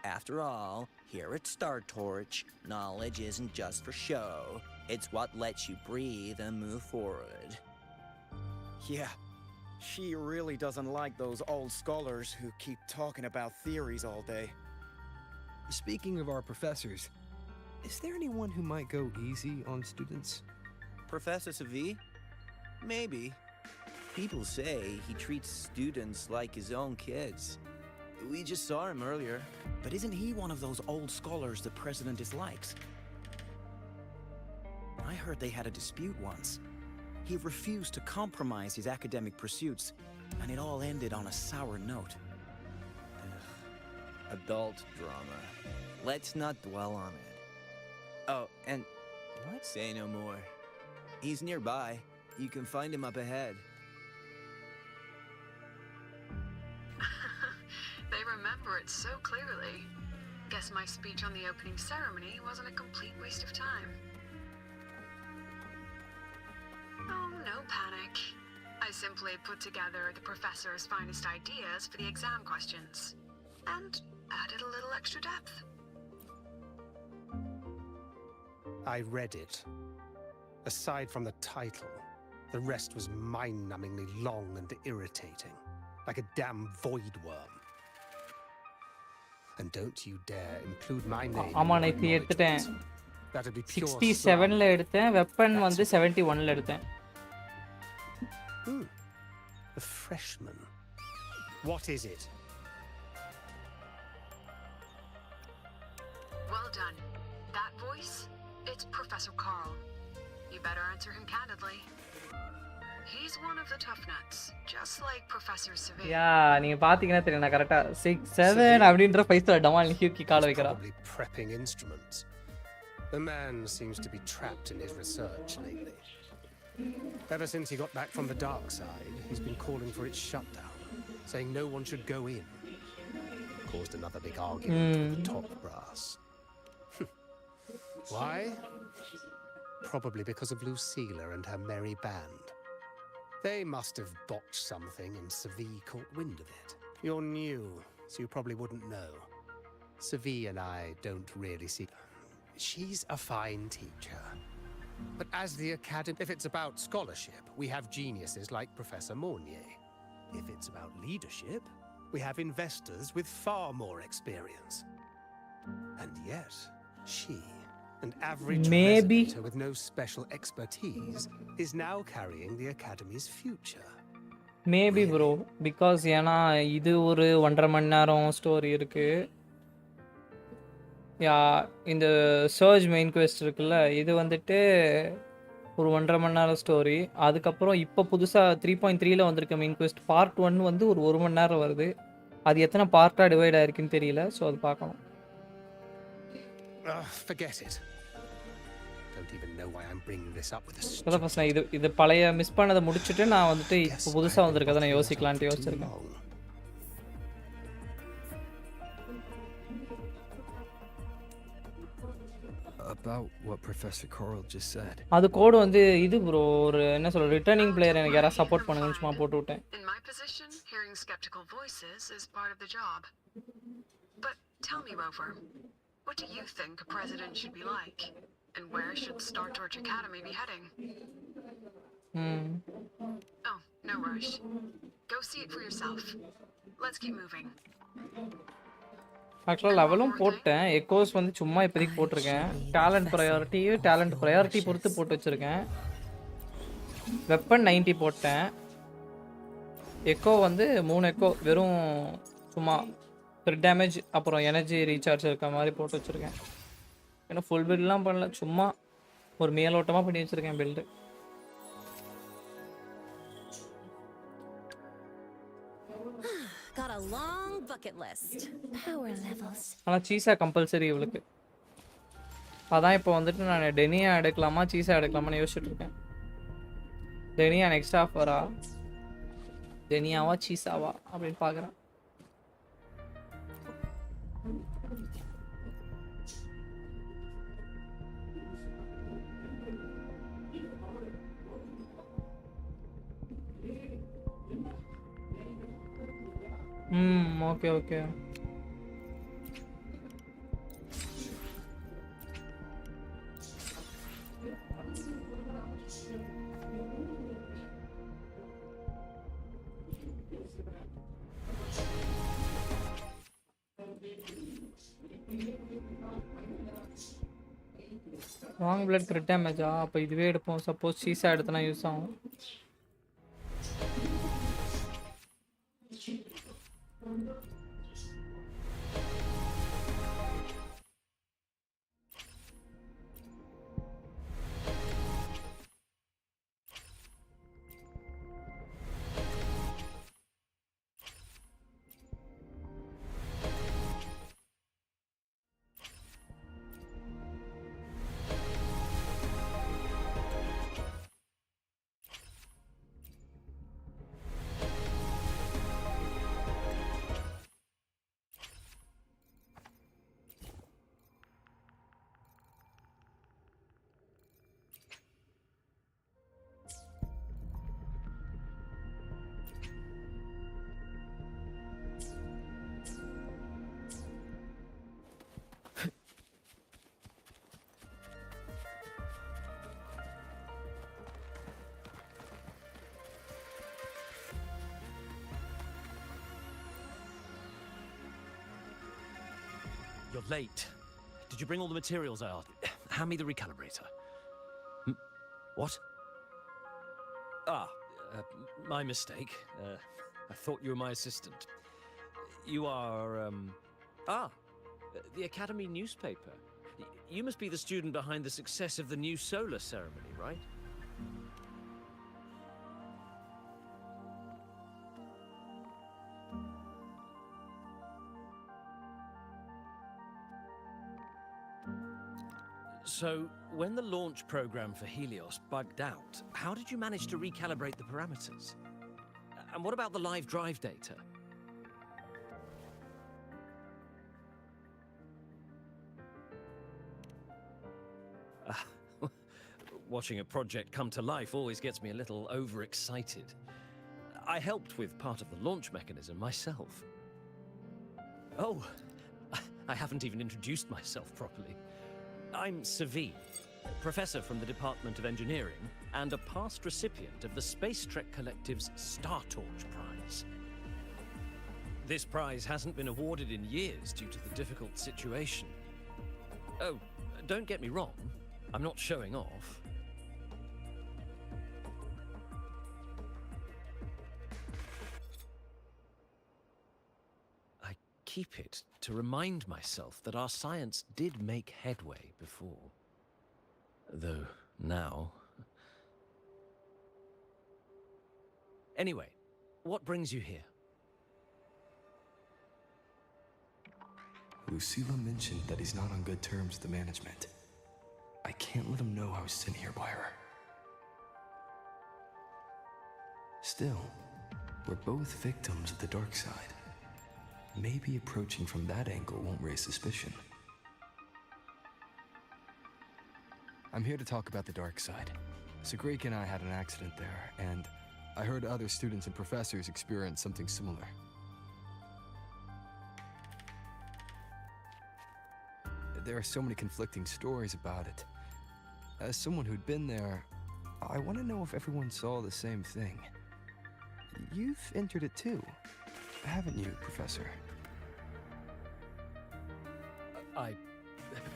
After all, here at Star Torch, knowledge isn't just for show. It's what lets you breathe and move forward. Yeah, she really doesn't like those old scholars who keep talking about theories all day. Speaking of our professors, Is there anyone who might go easy on students? Professor Segue? Maybe. People say he treats students like his own kids. We just saw him earlier. But isn't he one of those old scholars the president dislikes? I heard they had a dispute once. He refused to compromise his academic pursuits, and it all ended on a sour note. Adult drama. Let's not dwell on it. Oh, and what? Say no more. He's nearby. You can find him up ahead. They remember it so clearly. Guess my speech on the opening ceremony wasn't a complete waste of time. Oh, no panic. I simply put together the professor's finest ideas for the exam questions. And added a little extra depth. I read it. Aside from the title, the rest was mind-numbingly long and irritating, like a damn void worm. And don't you dare include my name. ஆமா நான் இப்ப எடுத்துட்டேன். That'd be pure 67ல எடுத்தேன். Weapon வந்து 71ல எடுத்தேன். The freshman. What is it? Well done. That voice? It's Professor Carl. You better answer him candidly. He's one of the tough nuts, just like Professor Segue. நீங்க பாத்தீங்கன்னா தெரியும் நான் கரெக்ட்டா 67 அப்படின்ற ஃபைஸ்ல டமால் ஹியூக்கி கால வைக்கறா. Probably prepping instruments. The man seems to be trapped in his research lately. Ever since he got back from the dark side, he's been calling for its shutdown, saying no one should go in. Caused another big argument with the top brass. Why? Probably because of Lucilla and her merry band. They must have botched something and Segue caught wind of it. You're new, so you probably wouldn't know. Segue and I don't really see... She's a fine teacher. But as the academy, if it's about scholarship, we have geniuses like Professor Mornier. If it's about leadership, we have investors with far more experience. And yet, she, an average resident with no special expertise, is now carrying the academy's future. Maybe bro, because ஏனா இது ஒரு 1.5 மணி நேரம் story இருக்கு. இந்த surge main quest இருக்குல்ல, இது வந்துட்டு ஒரு 1.5 மணி நேரம் ஸ்டோரி. அதுக்கப்புறம் இப்போ புதுசாக 3.3ல வந்திருக்க மெயின் குவெஸ்ட் பார்ட் 1 வந்து ஒரு 1 மணி நேரம் வருது. அது எத்தனை பார்ட்டாக டிவைட் ஆயிருக்குன்னு தெரியல, ஸோ அது பார்க்கணும். Forget it. Don't even know why I'm bringing this up with a அதான் ஃபர்ஸ்ட் நான் இது பழைய மிஸ் பண்ணதை முடிச்சுட்டு நான் வந்துட்டு இப்போ புதுசாக வந்திருக்கதை நான் யோசிக்கலான்ட்டு யோசிச்சிருக்கேன். About what Professor Carl just said. அது கோட் வந்து இது ப்ரோ, ஒரு என்ன சொல்ற ரிட்டர்னிங் பிளேயர் எனக்கு யாராவது சப்போர்ட் பண்ணுங்கன்னு சும்மா போட்டு விட்டேன். In my position, hearing skeptical voices is part of the job. But tell me, Rover, what do you think a president should be like? And where should Star Torch Academy be heading? Oh, no rush. Go see it for yourself. Let's keep moving. ஆக்சுவலாக லெவலும் போட்டேன். Eggoz வந்து சும்மா இப்போதைக்கு போட்டிருக்கேன். Talent priority பொறுத்து போட்டு வச்சுருக்கேன். Weapon 90 போட்டேன். எக்கோ வந்து 3 எக்கோ வெறும் சும்மா கிரிட் டேமேஜ் அப்புறம் எனர்ஜி ரீசார்ஜ் இருக்க மாதிரி போட்டு வச்சுருக்கேன். ஏன்னா ஃபுல் பில்டெலாம் பண்ணல, சும்மா ஒரு மேலோட்டமாக பண்ணி வச்சுருக்கேன் build. Got a long bucket list. Power levels. ஆனால் சீஸா கம்பல்சரி இவளுக்கு. அதான் இப்போ வந்துட்டு நான் டெனியா எடுக்கலாமா சீஸா எடுக்கலாமான்னு யோசிச்சுட்டு இருக்கேன். டெனியா நெக்ஸ்ட் ஆஃபரா, டெனியாவா சீஸாவா அப்படின்னு பார்க்குறேன். Okay okay. Strong blood crit டேமேஜா? அப்போ இதுவே எடுப்போம். சப்போஸ் சீஸா எடுத்தனா யூஸ் ஆகும். You're late. Did you bring all the materials I asked? Hand me the recalibrator. What? My mistake. I thought you were my assistant. You are, the Academy newspaper. You must be the student behind the success of the new solar ceremony, right? So, when the launch program for Helios bugged out, how did you manage to recalibrate the parameters? And what about the live drive data? Watching a project come to life always gets me a little overexcited. I helped with part of the launch mechanism myself. Oh, I haven't even introduced myself properly. I'm Segue, professor from the Department of Engineering and a past recipient of the Space Trek Collective's Star Torch Prize. This prize hasn't been awarded in years due to the difficult situation. Oh, don't get me wrong, I'm not showing off. I keep it to remind myself that our science did make headway before. Though now... Anyway, what brings you here? Lucilla mentioned that he's not on good terms with the management. I can't let him know I was sent here by her. Still, we're both victims of the dark side. Maybe approaching from that angle won't raise suspicion. I'm here to talk about the dark side. Segue and I had an accident there, and I heard other students and professors experience something similar. There are so many conflicting stories about it. As someone who'd been there, I want to know if everyone saw the same thing. You've entered it too, haven't you, Professor?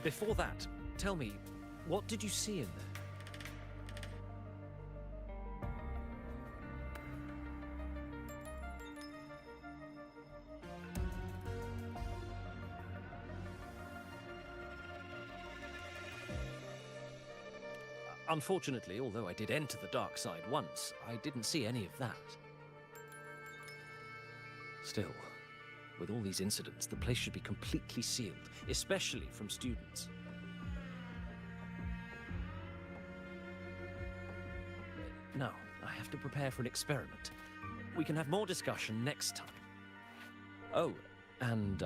Before that, tell me, what did you see in there? Unfortunately, although I did enter the dark side once, I didn't see any of that. Still, with all these incidents, the place should be completely sealed, especially from students. Now, I have to prepare for an experiment. We can have more discussion next time. Oh, and,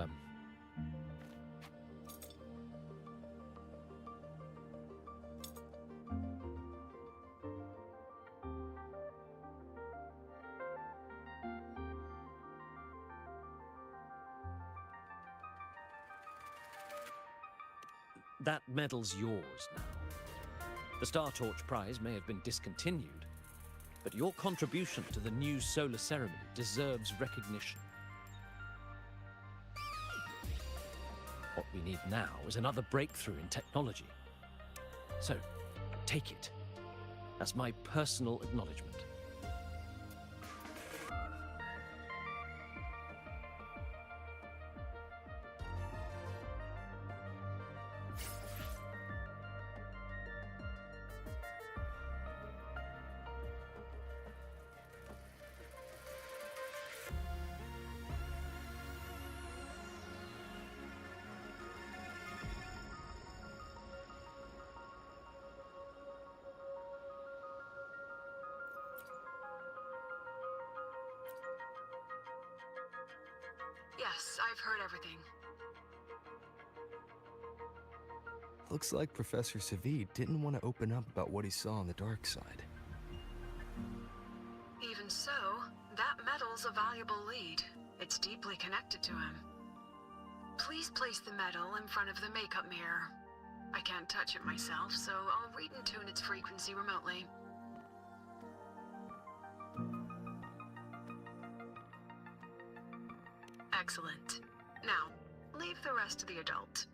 that medal's yours now. The Star Torch Prize may have been discontinued, but your contribution to the new solar ceremony deserves recognition. What we need now is another breakthrough in technology. So, take it. As my personal acknowledgement. Yes, I've heard everything. Looks like Professor Segue didn't want to open up about what he saw on the dark side. Even so, that medal's a valuable lead. It's deeply connected to him. Please place the medal in front of the makeup mirror. I can't touch it myself, so I'll read and tune its frequency remotely. Excellent. Now, leave the rest to the adult.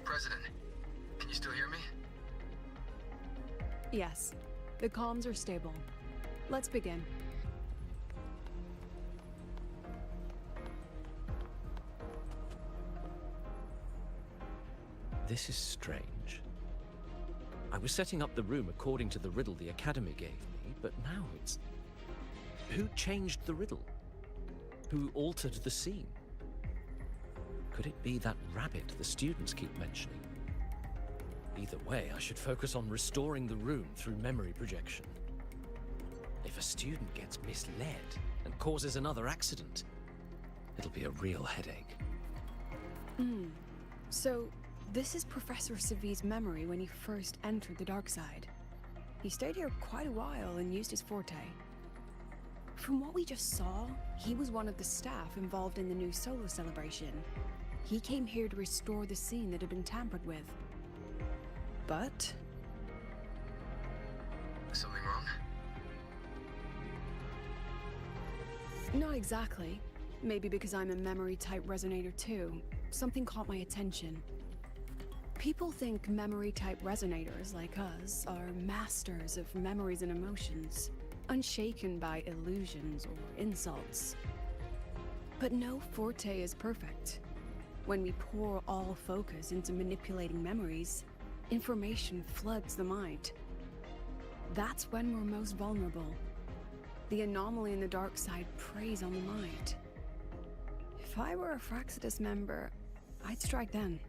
President, can you still hear me? Yes, the comms are stable. Let's begin. This is strange. I was setting up the room according to the riddle the Academy gave me, but now it's... Who changed the riddle? Who altered the scene? Could it be that rabbit the students keep mentioning? Either way, I should focus on restoring the room through memory projection. If a student gets misled and causes another accident, it'll be a real headache. So, this is Professor Segue's memory when he first entered the dark side. He stayed here quite a while and used his forte. From what we just saw, he was one of the staff involved in the new solo celebration. He came here to restore the scene that had been tampered with. But... Something wrong? not exactly. Maybe because I'm a memory-type resonator too. Something caught my attention. People think memory-type resonators like us are masters of memories and emotions, unshaken by illusions or insults. But no forte is perfect. When we pour all focus into manipulating memories, information floods the mind. That's when we're most vulnerable. The anomaly in the dark side preys on the mind. If I were a Fraxidus member, I'd strike then.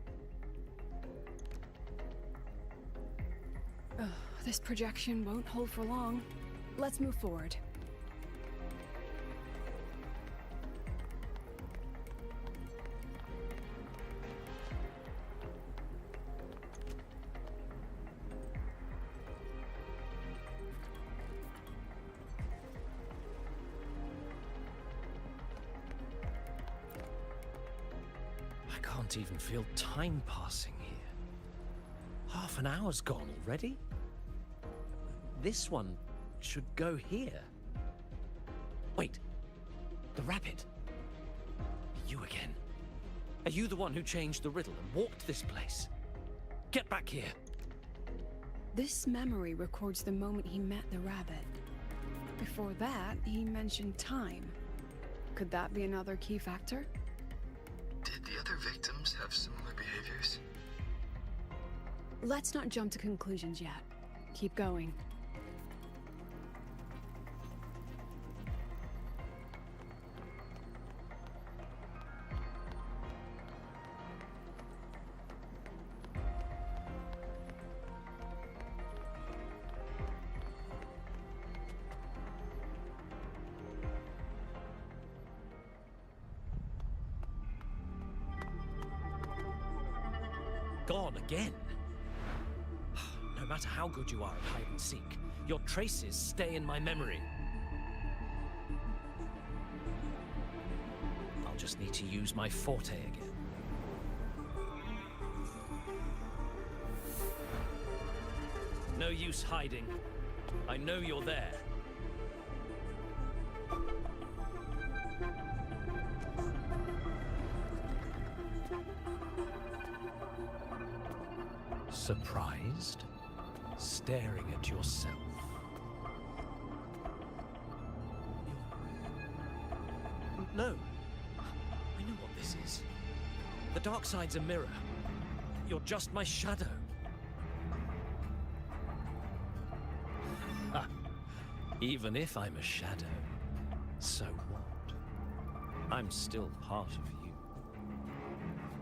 Ugh, this projection won't hold for long. Let's move forward. I can't even feel time passing here. Half an hour's gone already? This one should go here. Wait, the rabbit. You again. Are you the one who changed the riddle and walked this place? Get back here. This memory records the moment he met the rabbit. Before that, he mentioned time. Could that be another key factor? Did the other victims have similar behaviors? Let's not jump to conclusions yet. Keep going. gone again. No matter how good you are at hide and seek, your traces stay in my memory. I'll just need to use my forte again. No use hiding. I know you're there. Surprised? Staring at yourself. No. I know what this is. The dark side's a mirror. You're just my shadow. Ha. Even if I'm a shadow, so what? I'm still part of you.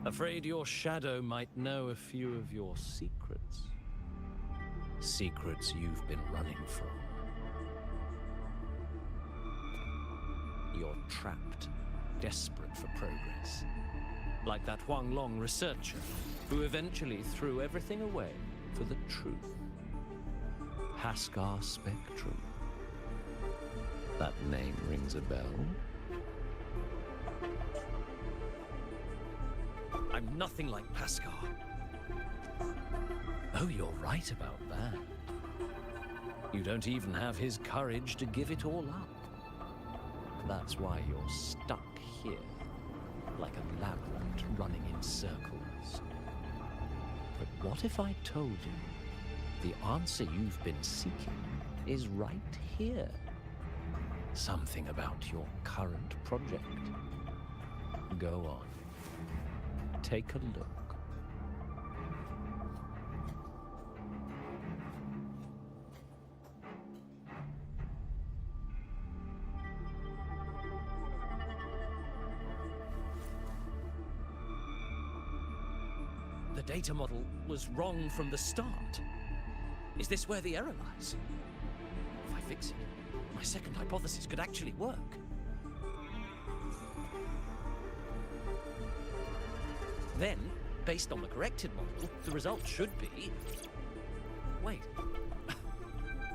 Afraid your shadow might know a few of your secrets. Secrets you've been running from. You're trapped, desperate for progress. Like that Huang Long researcher, who eventually threw everything away for the truth. Haskar Spectrum. That name rings a bell? I'm nothing like Paskar. Oh, you're right about that. You don't even have his courage to give it all up. That's why you're stuck here, like a labyrinth running in circles. But what if I told you the answer you've been seeking is right here? Something about your current project. Go on. Take a look. The data model was wrong from the start. Is this where the error lies? If I fix it, my second hypothesis could actually work. Then, based on the corrected model, the result should be... Wait.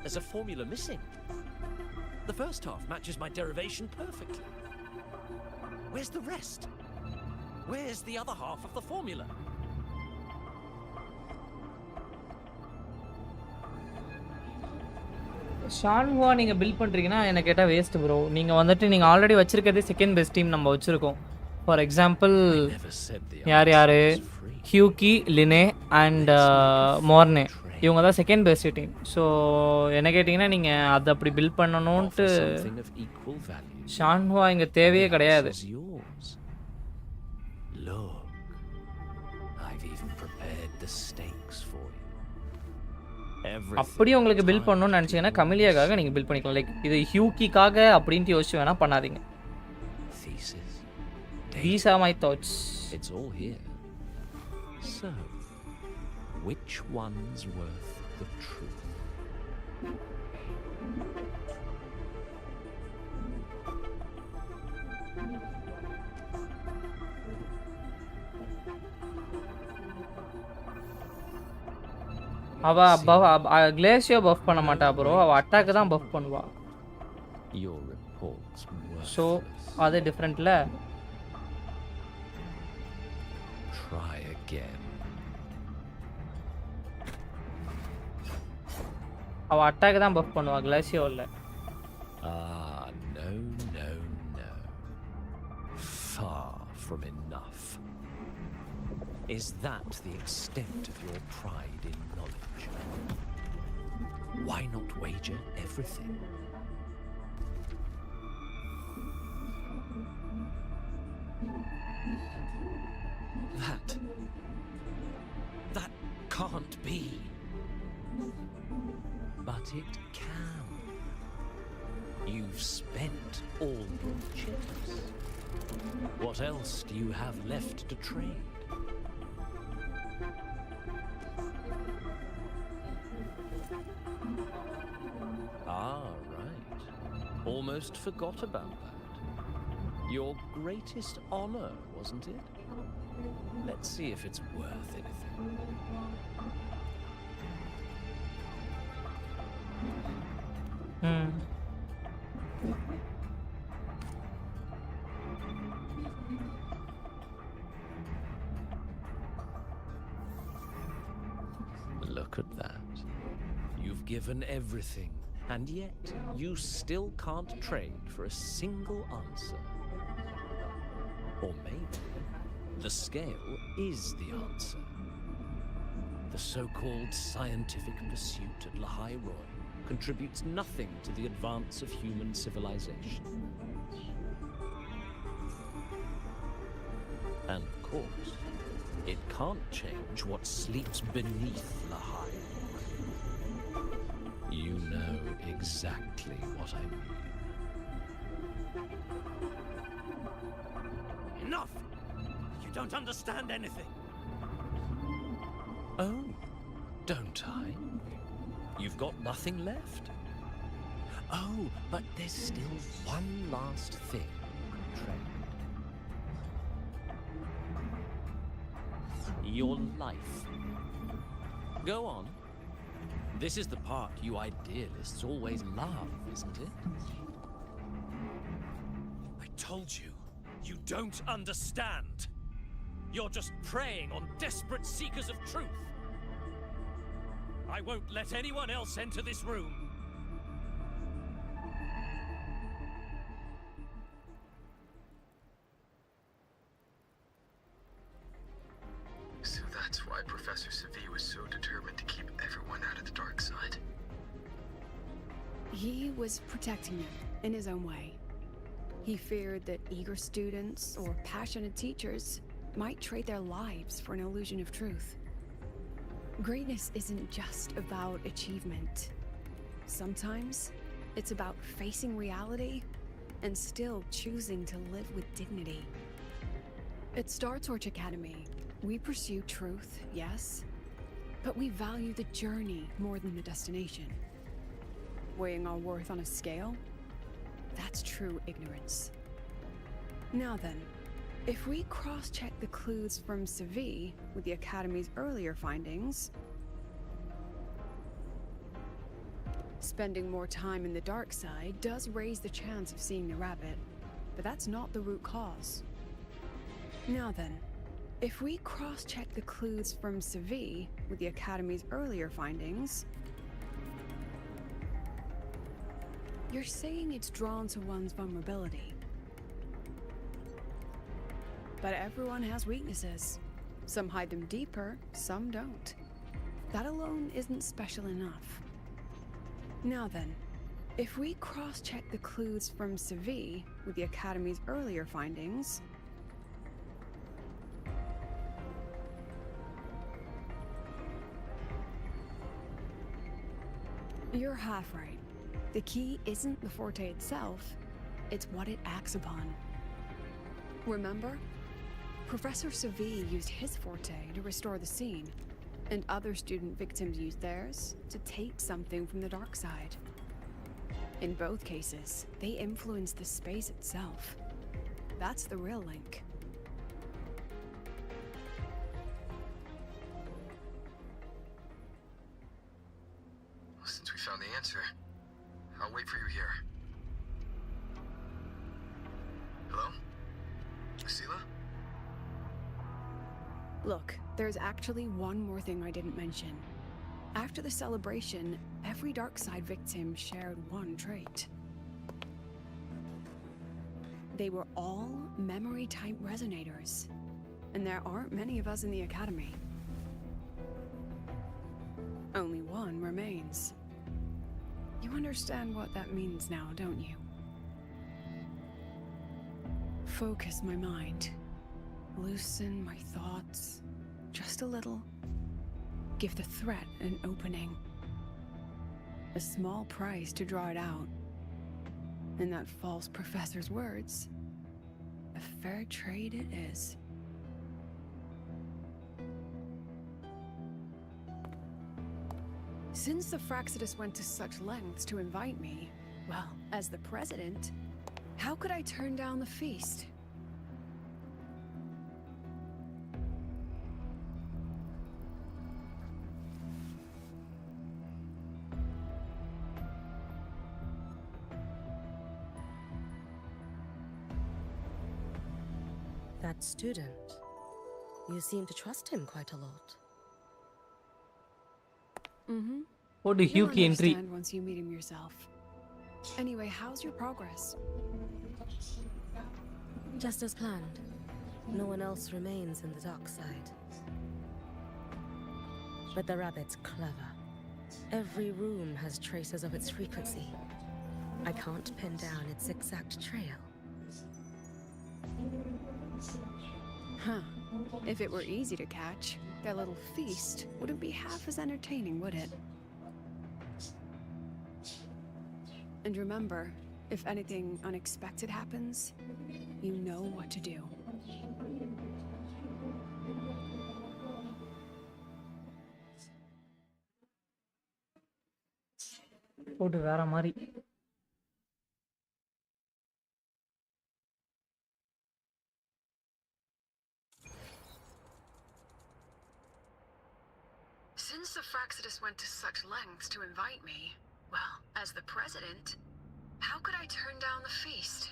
There's a formula missing. The first half matches my derivation perfectly. Where's the rest? Where's the other half of the formula? ஷான்ஹுவா நீங்கள் build பண்ணுறீங்கன்னா எனக்கு கேட்டால் waste bro. நீங்கள் வந்துட்டு நீங்கள் already வச்சுருக்கிறதே second best team நம்ம வச்சுருக்கோம். For example யார் ஹியூகி, லினே அண்ட் மோர்னே, இவங்க தான் செகண்ட் பெஸ்ட் டீம். ஸோ என்ன கேட்டிங்கன்னா நீங்கள் அதை அப்படி பில்ட் பண்ணணுன்ட்டு ஷான்ஹுவா இங்கே தேவையே கிடையாது. அப்படியே உங்களுக்கு பில்ட் பண்ணணும்னு நினச்சிங்கன்னா கமிலியாக்காக நீங்கள் பில்ட் பண்ணிக்கலாம். லைக் இது ஹியூகிக்காக அப்படின்ட்டு யோசிச்சு வேணால் பண்ணாதீங்க. These are my thoughts. It's all here. So, which one's worth the truth? அவள் கிளேஷியோ பஃப் பண்ண மாட்டா ப்ரோ, அவள் அட்டாக்கு தான் பஃப் பண்ணுவா. ஸோ அது டிஃப்ரெண்ட்டில். Try again. அவள் அட்டாக்கு தான் பஃப் பண்ணுவா, கிளேஷியோ இல்லை. No, no, no. Far from enough. Is that the extent of your pride in knowledge? Why not wager everything? That can't be. But it can. You've spent all your chips. What else do you have left to trade? Ah, right. Almost forgot about that. Your greatest honor, wasn't it? Let's see if it's worth anything. Look at that. You've given everything, and yet you still can't trade for a single answer. Or maybe the scale is the answer. The so-called scientific pursuit at Lahai Roy contributes nothing to the advance of human civilization. And of course, it can't change what sleeps beneath Lahai. You know exactly what I mean. Enough! You don't understand anything. Oh, don't I? You've got nothing left? Oh, but there's still one last thing to trade. Your life. Go on. This is the part you idealists always love, isn't it? I told you, you don't understand. You're just preying on desperate seekers of truth. I won't let anyone else enter this room. So that's why Professor Segue was so determined to keep everyone out of the dark side. He was protecting them in his own way. He feared that eager students or passionate teachers might trade their lives for an illusion of truth. Greatness isn't just about achievement. Sometimes it's about facing reality and still choosing to live with dignity. At Star Torch Academy, we pursue truth, yes, but we value the journey more than the destination. Weighing our worth on a scale? That's true ignorance. Now then, if we cross-check the clues from Segue with the Academy's earlier findings, spending more time in the dark side does raise the chance of seeing the rabbit, but that's not the root cause. Now then, if we cross-check the clues from Segue with the Academy's earlier findings, you're saying it's drawn to one's vulnerability. But everyone has weaknesses. Some hide them deeper, some don't. That alone isn't special enough. Now then, if we cross-check the clues from Segue with the Academy's earlier findings, you're half right. The key isn't the forte itself, it's what it acts upon. Remember? Professor Segue used his forte to restore the scene, and other student victims used theirs to take something from the dark side. In both cases, they influenced the space itself. That's the real link. Since we found the answer, I'll wait for you here. Hello? Sela? Look, there's actually one more thing I didn't mention. After the celebration, every Darkside victim shared one trait. They were all memory-type resonators, and there aren't many of us in the Academy. Only one remains. You understand what that means now, don't you? Focus my mind. Loosen my thoughts. Just a little. Give the threat an opening. A small price to draw it out. In that false professor's words, a fair trade it is. Since the Fraxidus went to such lengths to invite me, well, as the president, How could I turn down the feast? That student. You seem to trust him quite a lot. Mm-hmm. What do You'll Hiyuki entry? understand once you meet him yourself. Anyway, how's your progress? Just as planned. No one else remains in the dark side. But the rabbit's clever. Every room has traces of its frequency. I can't pin down its exact trail. Huh. If it were easy to catch, that little feast wouldn't be half as entertaining, would it? And remember, if anything unexpected happens, you know what to do. போட்டு வேற மாதிரி. Since the Fraxidus went to such lengths to invite me, well, as the president, how could I turn down the feast?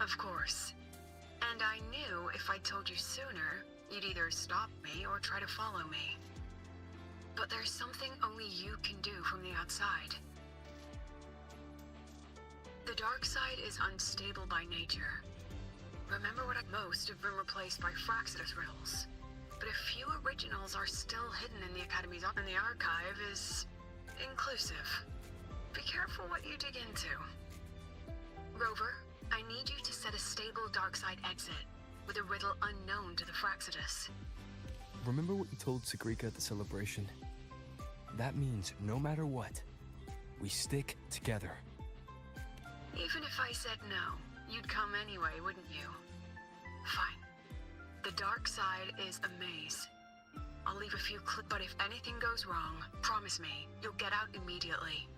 Of course. And I knew if I told you sooner, you'd either stop me or try to follow me. But there's something only you can do from the outside. The dark side is unstable by nature. Remember what most have been replaced by Fraxidus riddles. But a few originals are still hidden in the Academy's and the archive is inclusive. Be careful what you dig into. Rover, I need you to set a stable darkside exit with a riddle unknown to the Fraxidus. Remember what you told Segrika at the celebration? That means no matter what, we stick together. Even if I said no, you'd come anyway, wouldn't you? Fine. The dark side is a maze. I'll leave a few clips, but if anything goes wrong, promise me, you'll get out immediately.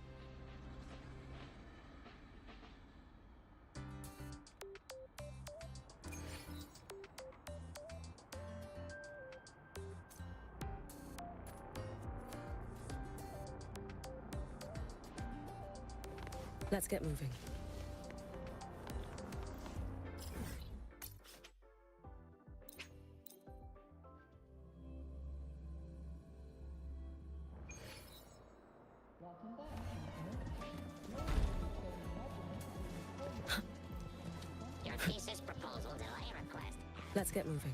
Let's get moving. Your thesis proposal delay request. Let's get moving.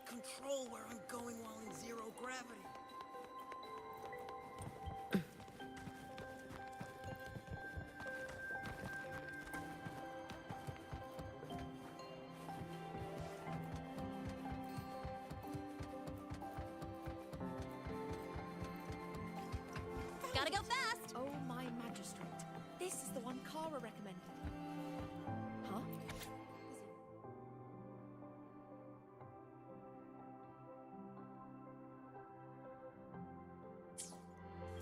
Control where I'm going while in zero gravity. Gotta go fast! Oh, my magistrate. This is the one Kara recommended. Huh?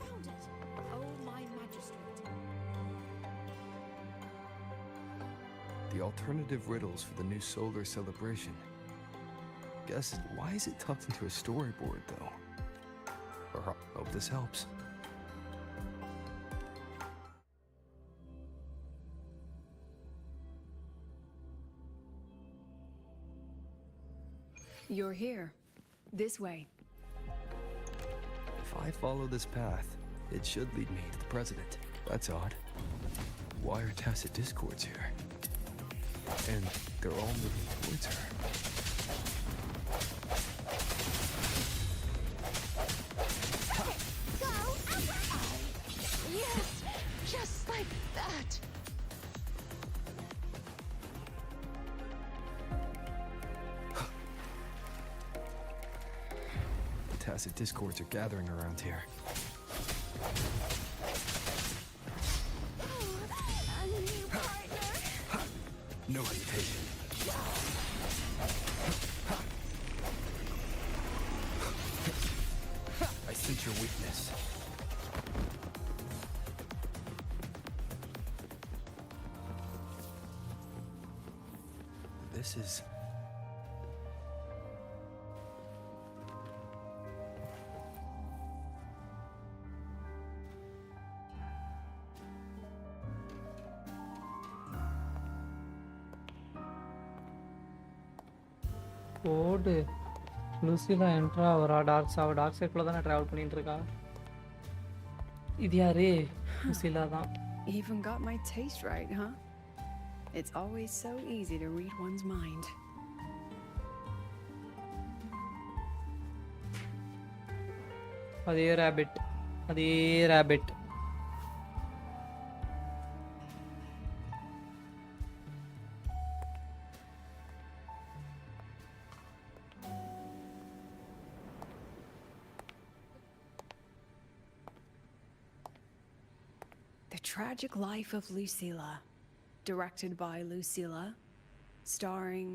Found it! Oh, my magistrate. The alternative riddles for the new solar celebration. Guess, why is it tucked into a storyboard, though? Or hope this helps. You're here. This way. If I follow this path, it should lead me to the president. That's odd. Why are tacit discords here? And they're all moving towards her. Go away! Yes, just like that. The tacit discords are gathering around here. And a new partner. No hesitation. I sense your weakness. This is... ஓடு லூசிலா என்ட்ரா வரா dark சைட்குள்ள தானே travel பண்ணிட்டு இருக்கா. இது யாரு? லூசிலா தான். Even got my taste right, huh? It's always so easy to read one's mind. அதே rabbit. The Tragic Life of Lucilla. Directed by Lucilla. Starring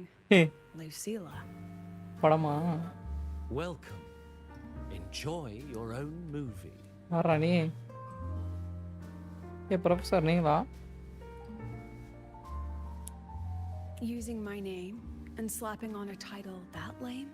Lucilla. படமா? Welcome. Enjoy your own movie. ஆறா நீ? Professor நீங்களா? Using my name and slapping on a title that lame?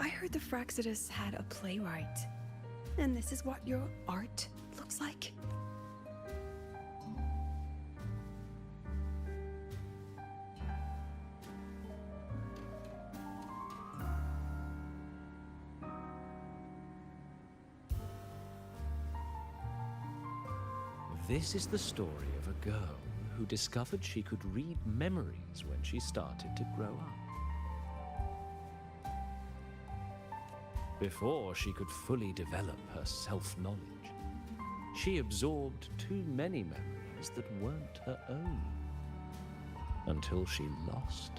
I heard the Fraxidus had a playwright. And this is what your art looks like? This is the story of a girl who discovered she could read memories when she started to grow up. Before she could fully develop her self-knowledge, she absorbed too many memories that weren't her own, until she lost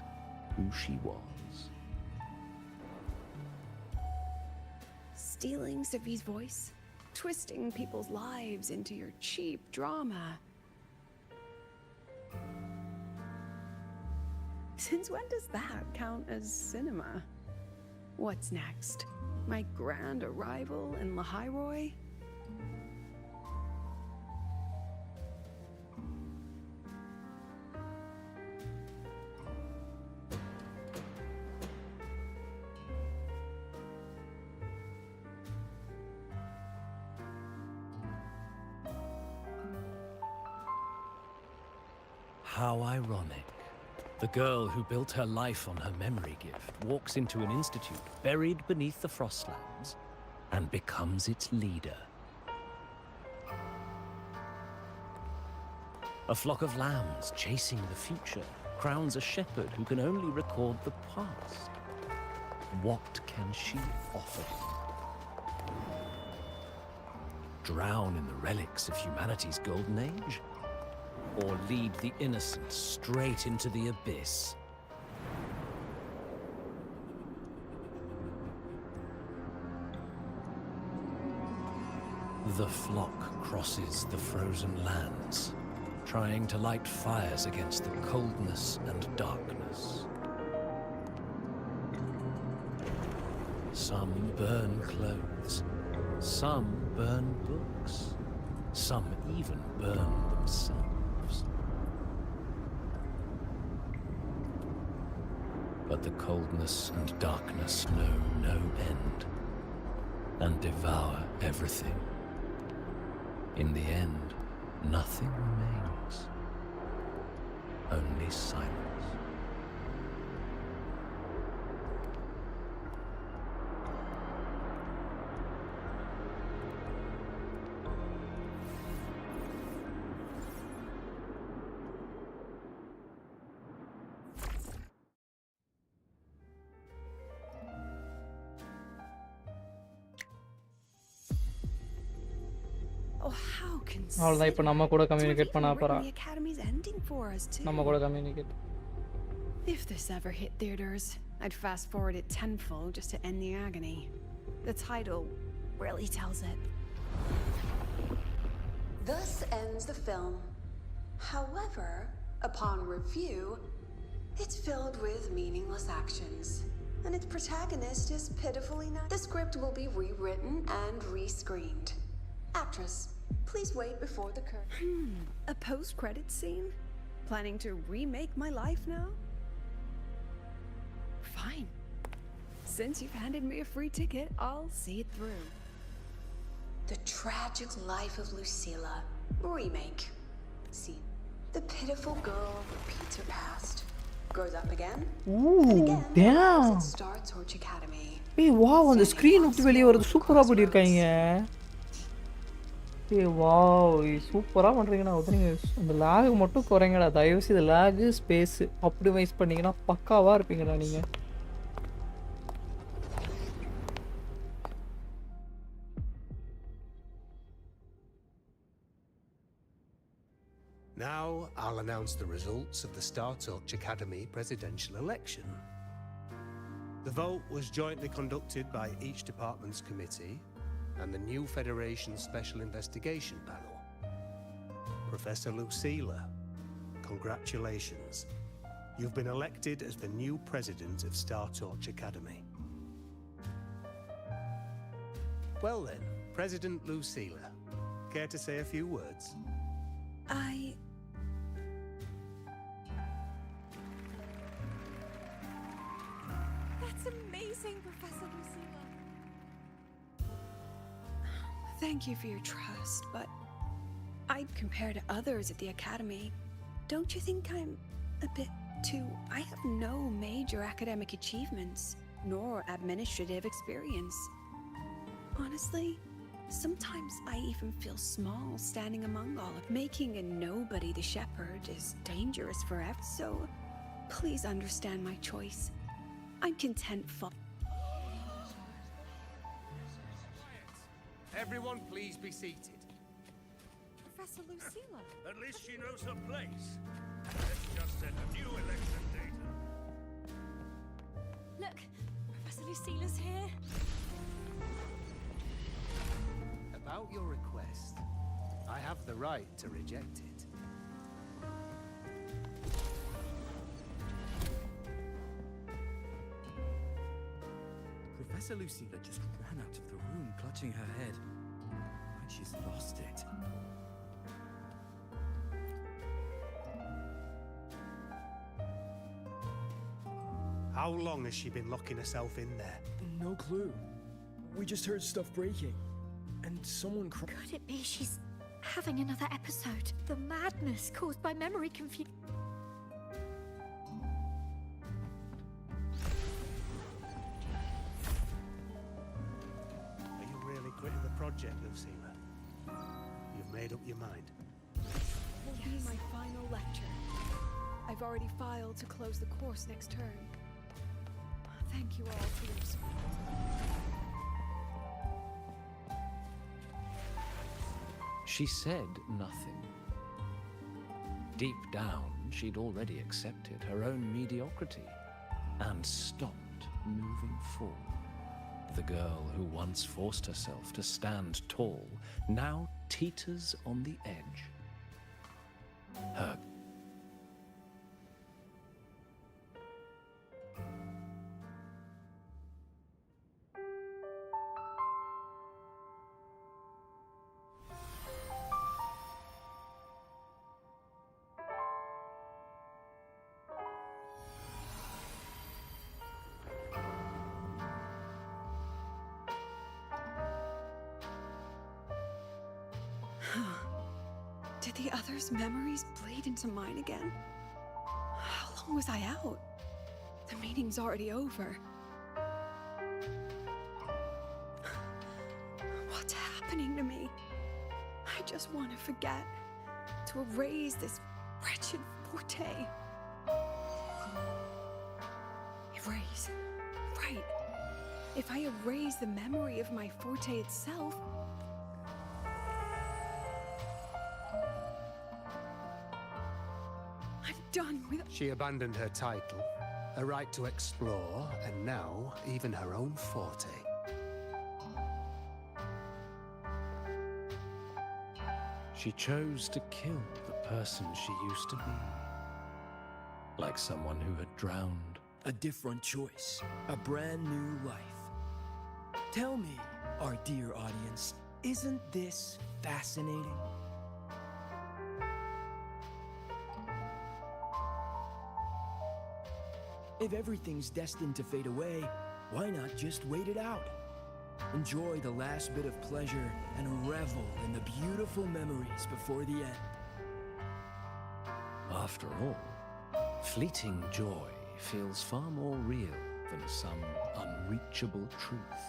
who she was. Stealing Savi's voice? Twisting people's lives into your cheap drama. Since when does that count as cinema? What's next? My grand arrival in Lahiroy? How ironic. The girl who built her life on her memory gift walks into an institute buried beneath the Frostlands and becomes its leader. A flock of lambs chasing the future crowns a shepherd who can only record the past. What can she offer? Drown in the relics of humanity's golden age? Or lead the innocent straight into the abyss? The flock crosses the frozen lands, trying to light fires against the coldness and darkness. Some burn clothes, some burn books, some even burn themselves. But the coldness and darkness know no end and devour everything. In the end, nothing remains, only silence. Oh, how அவ்வளோதான் இப்போ நம்ம கூட communicate பண்ண போகிறா the Academy's ending for us too. நம்ம கூட communicate If this ever hit theaters, I'd fast forward it tenfold just to end the agony. The title really tells it. Thus ends the film. However, upon review, it's filled with meaningless actions. And its protagonist is pitifully not. The script will be rewritten and rescreened. Actress, please wait before the curtain. A post-credit scene? Planning to remake my life now? Fine. Since you've handed me a free ticket, I'll see it through. The Tragic Life of Lucilla. Remake. See, the pitiful girl repeats her past. Grows up again. And again, damn. it starts Torch Academy. ஏய் wow அந்த screen விட்டு வெளியே வரது சூப்பராக பண்ணியிருக்காங்க ஏய் wow சூப்பராக பண்ணுறீங்கண்ணா ஒத்துறீங்க அந்த லேகு மட்டும் குறைங்கடா தயவுசெய்து இந்த லேகு ஸ்பேஸு ஆப்டிமைஸ் பண்ணிங்கன்னா பக்காவாக இருப்பீங்கடா நீங்கள் Now I'll announce the results of the Star Torch Academy presidential election. The vote was jointly conducted by each department's committee and the new Federation Special Investigation Panel. Professor Lucilla, congratulations. You've been elected as the new president of Star Torch Academy. Well then, President Lucilla, care to say a few words? That's amazing, Professor Lucilla. Thank you for your trust, but compared to others at the Academy, don't you think I'm a bit too... I have no major academic achievements, nor administrative experience. Honestly, sometimes I even feel small standing among all of making a nobody the shepherd is dangerous forever. So, please understand my choice. I'm content for... Everyone please be seated. Professor Lucilla. At least she knows her place. Let's just set a new election date. Look, Professor Lucilla's here. About your request, I have the right to reject it. Professor Lucilla just ran out of the room, clutching her head. Like she's lost it. How long has she been locking herself in there? No clue. We just heard stuff breaking. And someone Could it be she's having another episode? The madness caused by memory confusion. Are you really quitting the project, Lucilla? You've made up your mind? Will be my final lecture. I've already filed to close the course next term. Thank you all for your support. She said nothing. Deep down, she'd already accepted her own mediocrity and stopped moving forward. The girl who once forced herself to stand tall now teeters on the edge. Her Did the others' memories bleed into mine again? How long was I out? The meeting's already over. What's happening to me? I just want to forget. To erase this wretched forte. Erase. Right. If I erase the memory of my forte itself, done with. She abandoned her title, her right to explore, and now even her own forte. She chose to kill the person she used to be. Like someone who had drowned. A different choice, a brand new life. Tell me, our dear audience, isn't this fascinating? If everything's destined to fade away, why not just wait it out? Enjoy the last bit of pleasure and revel in the beautiful memories before the end. After all, fleeting joy feels far more real than some unreachable truth.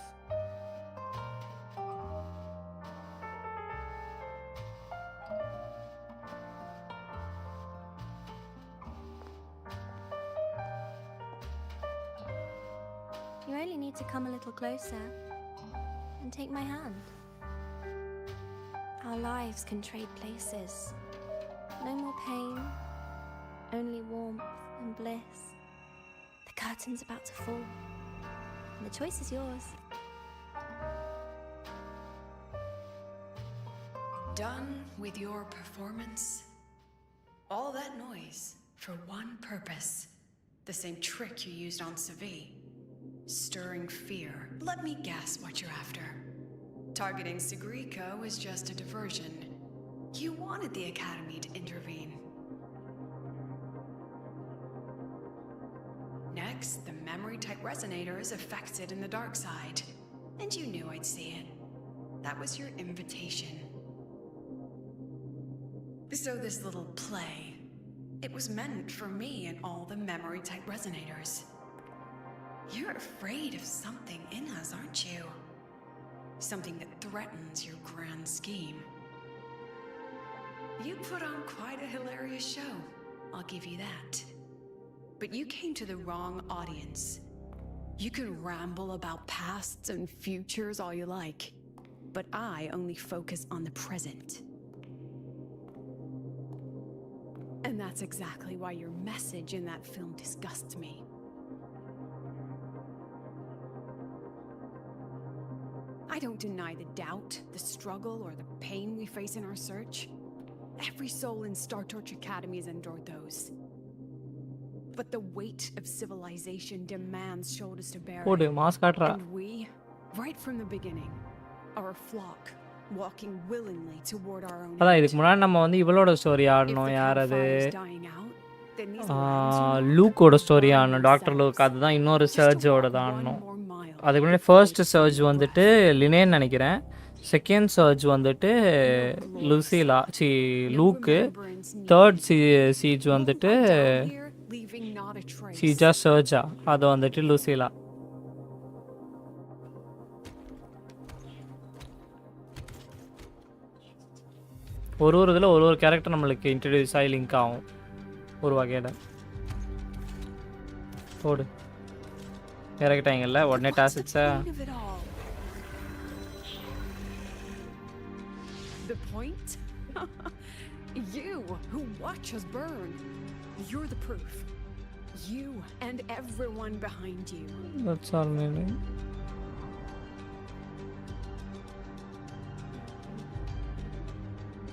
You only need to come a little closer and take my hand. Our lives can trade places. No more pain, only warmth and bliss. The curtain's about to fall, and the choice is yours. Done with your performance? All that noise for one purpose. The same trick you used on Segue. Stirring fear. Let me guess what you're after. Targeting Segriko was just a diversion. You wanted the Academy to intervene. Next, the memory-type resonator is affected in the dark side. And you knew I'd see it. That was your invitation. So this little play, it was meant for me and all the memory-type resonators. You're afraid of something in us, aren't you? Something that threatens your grand scheme. You put on quite a hilarious show, I'll give you that. But you came to the wrong audience. You can ramble about pasts and futures all you like, but I only focus on the present. And that's exactly why your message in that film disgusts me. I don't deny the doubt, the struggle, or the pain we face in our search. Every soul in Star Torch Academy has endured those. But the weight of civilization demands shoulders to bear போடு it. Mass காட்றா. And we, right from the beginning, are a flock, walking willingly toward our own அதான் end. இதுக்கு முன்னாடி நம்ம வந்து இவளோட story If ஆடணும். the யார் அது? campfire is dying out, then these lines will not லூக்கோட ஸ்டோரி ஆடணும். Doctor Luke. அதுதான் இன்னொரு சர்ஜோட தான் ஆடணும். அதுக்கு முன்னாடி ஃபர்ஸ்ட் சர்ஜ் வந்துட்டு லினேன்னு நினைக்கிறேன். செகண்ட் சர்ஜ் வந்துட்டு லுசிலா லூக்கு. தேர்ட் சீஜ் வந்துட்டு சீஜா சர்ஜா. அது வந்துட்டு லுசிலா. ஒரு இதில் ஒரு கேரக்டர் நம்மளுக்கு இன்ட்ரடியூஸ் ஆகி லிங்க் ஆகும் ஒரு வகையில். போடு இறக்கிட்டாங்கல்ல உடனே டாசிச்சா. The point? You who watch us burn. You're the proof. You and everyone behind you. That's all, maybe.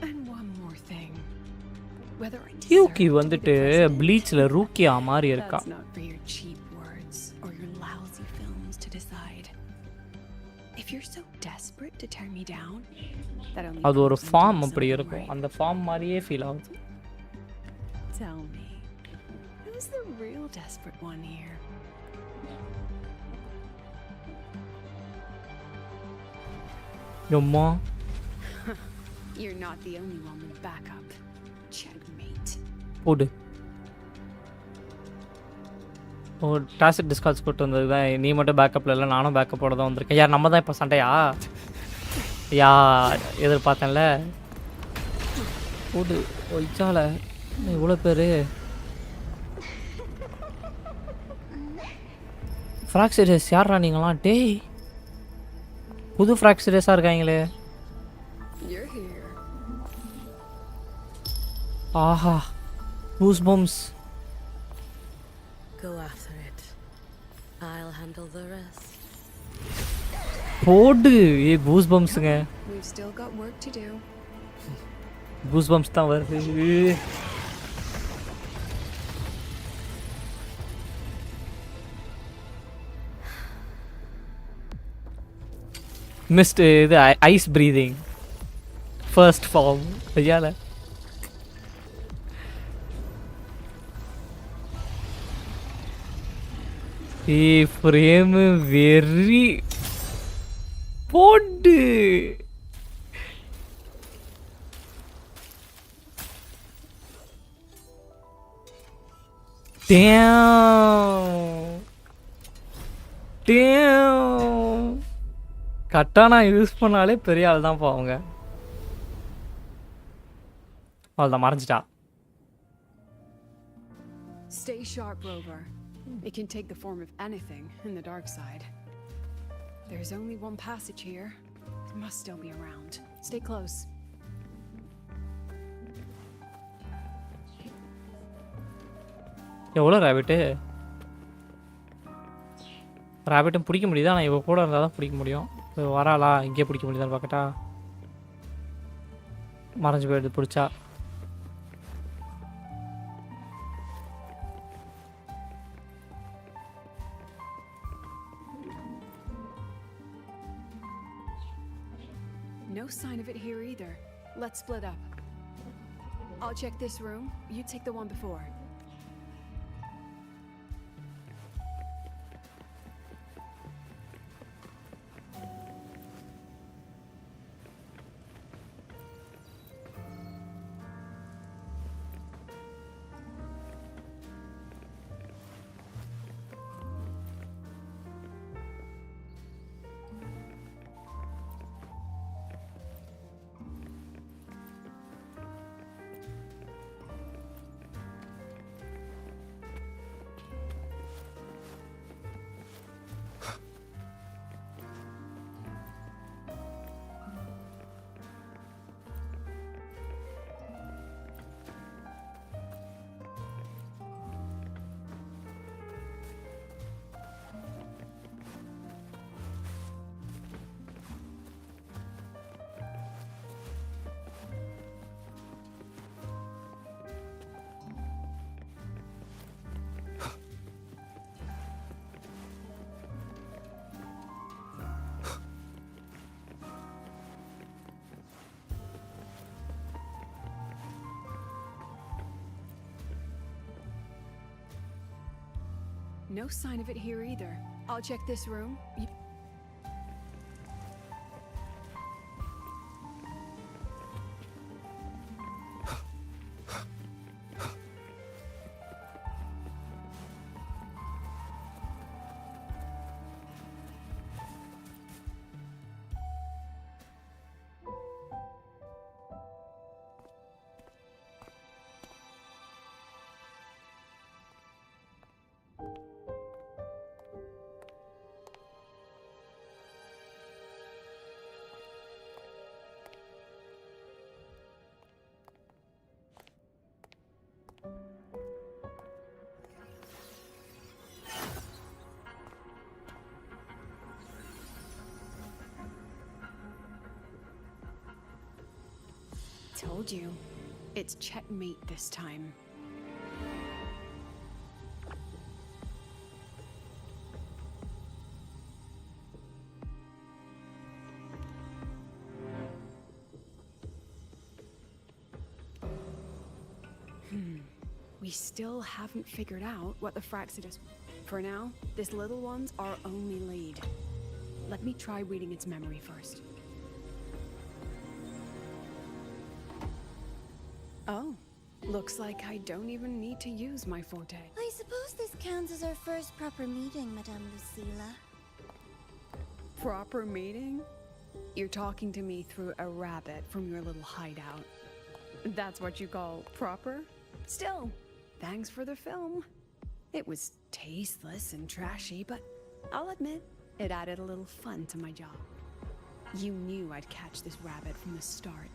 And one more thing. Whether I Hughie deserve to be வந்துட்டு the president, ப்ளீச்ல Rukhiya மாதிரி இருக்கா. that's not for your cheap words or your lousy films to decide. If you're so desperate to tear me down, that only அது ஒரு proves I'm form doing அப்படி something இருக்கும். right. அந்த form மாதிரியே feel ஆகுது. Tell me, who's the real desperate one here? எம்மா You're not the only one with backup. Checkmate. போடு. ஓ டாசிக் டிஸ்கால்ஸ் போட்டு வந்தது தான். நீ மட்டும் பேக்கப்பில் இல்லை, நானும் பேக்கப்போட தான் வந்திருக்கேன். யார் நம்ம தான் இப்போ சண்டையா? யா எதிர்பார்த்தேன்ல. போடு ஒய்ச்சால இவ்வளோ பேர். ஃப்ராக்சரஸ் யாரா நீங்களாம்? டேய் புது ஃப்ராக்சரஸாக இருக்காங்களே. You're here. ஆஹா goose bumps. Go after it. I'll handle the rest. போடு. ஏ கூஸ் பம்ஸுங்க. We've still got work to do. Goose bumps தான் வருது. மிஸ்ட் இது ஐஸ் ப்ரீதிங் ஃபர்ஸ்ட் ஃபார்ம் ஐயால. ஏ ஃப்ரேம் வெரி போடு. கட்டானா யூஸ் பண்ணாலே பெரிய ஆள் தான் போவாங்க. அவ்வளோதான் மறைஞ்சிட்டா. Stay sharp, Rover. It can take the form of anything in the dark side. There's only one passage here. It must still be around. Stay close. எவ்வளோ ரேபிட்டு? ரேபிட்டும் பிடிக்க முடியுது, ஆனால் இவ கூட இருந்தால் தான் பிடிக்க முடியும். வராளா? இங்கே பிடிக்க முடியுதான்னு பார்க்கட்டா. மறைஞ்சு போயிடுது பிடிச்சா. No sign of it here either. Let's split up. I'll check this room. You take the one before. No sign of it here either. I'll check this room. told you. It's checkmate this time. We still haven't figured out what the Fraxidus... For now, this little one's our only lead. Let me try reading its memory first. Oh, looks like I don't even need to use my forte. I suppose this counts as our first proper meeting, Madame Lucilla. Proper meeting? You're talking to me through a rabbit from your little hideout. That's what you call proper? Still, thanks for the film. It was tasteless and trashy, but I'll admit, it added a little fun to my job. You knew I'd catch this rabbit from the start.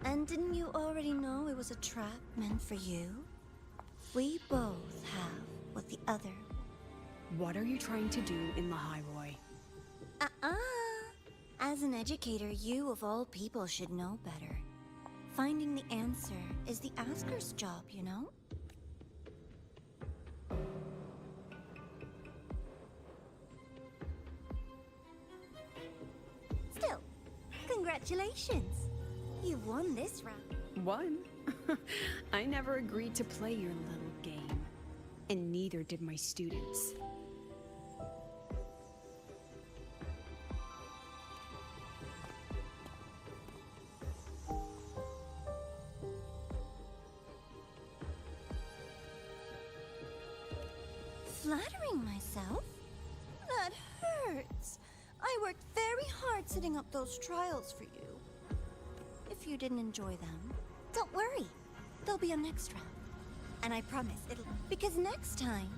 And didn't you already know it was a trap meant for you? We both have what the other... What are you trying to do in Lahairoi? As an educator, you of all people should know better. Finding the answer is the asker's job, you know? Still, congratulations! You've won this round. Won? I never agreed to play your little game. And neither did my students. Flattering myself? That hurts. I worked very hard setting up those trials for you. If you didn't enjoy them, don't worry. There'll be a next round. And I promise it'll... Because next time,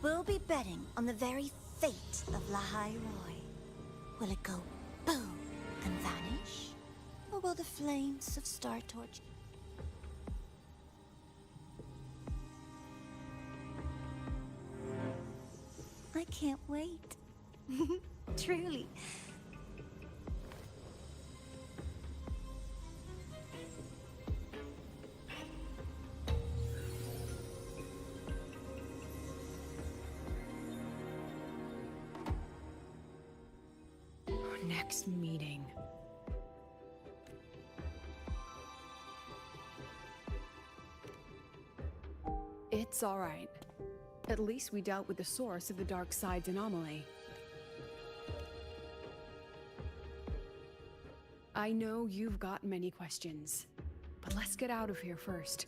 we'll be betting on the very fate of Lahairoi. Will it go boom and vanish? Or will the flames of Star Torch... I can't wait. Truly. Next meeting. It's all right. At least we dealt with the source of the dark side's anomaly. I know you've got many questions, but let's get out of here first.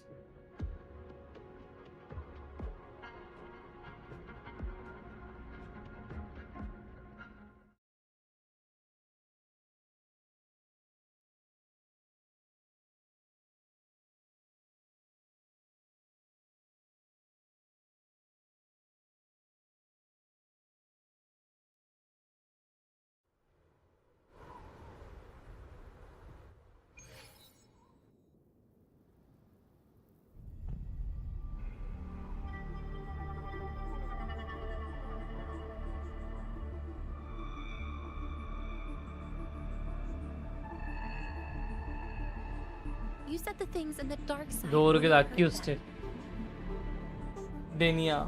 You said the things in the dark side. Door is accused. Denia.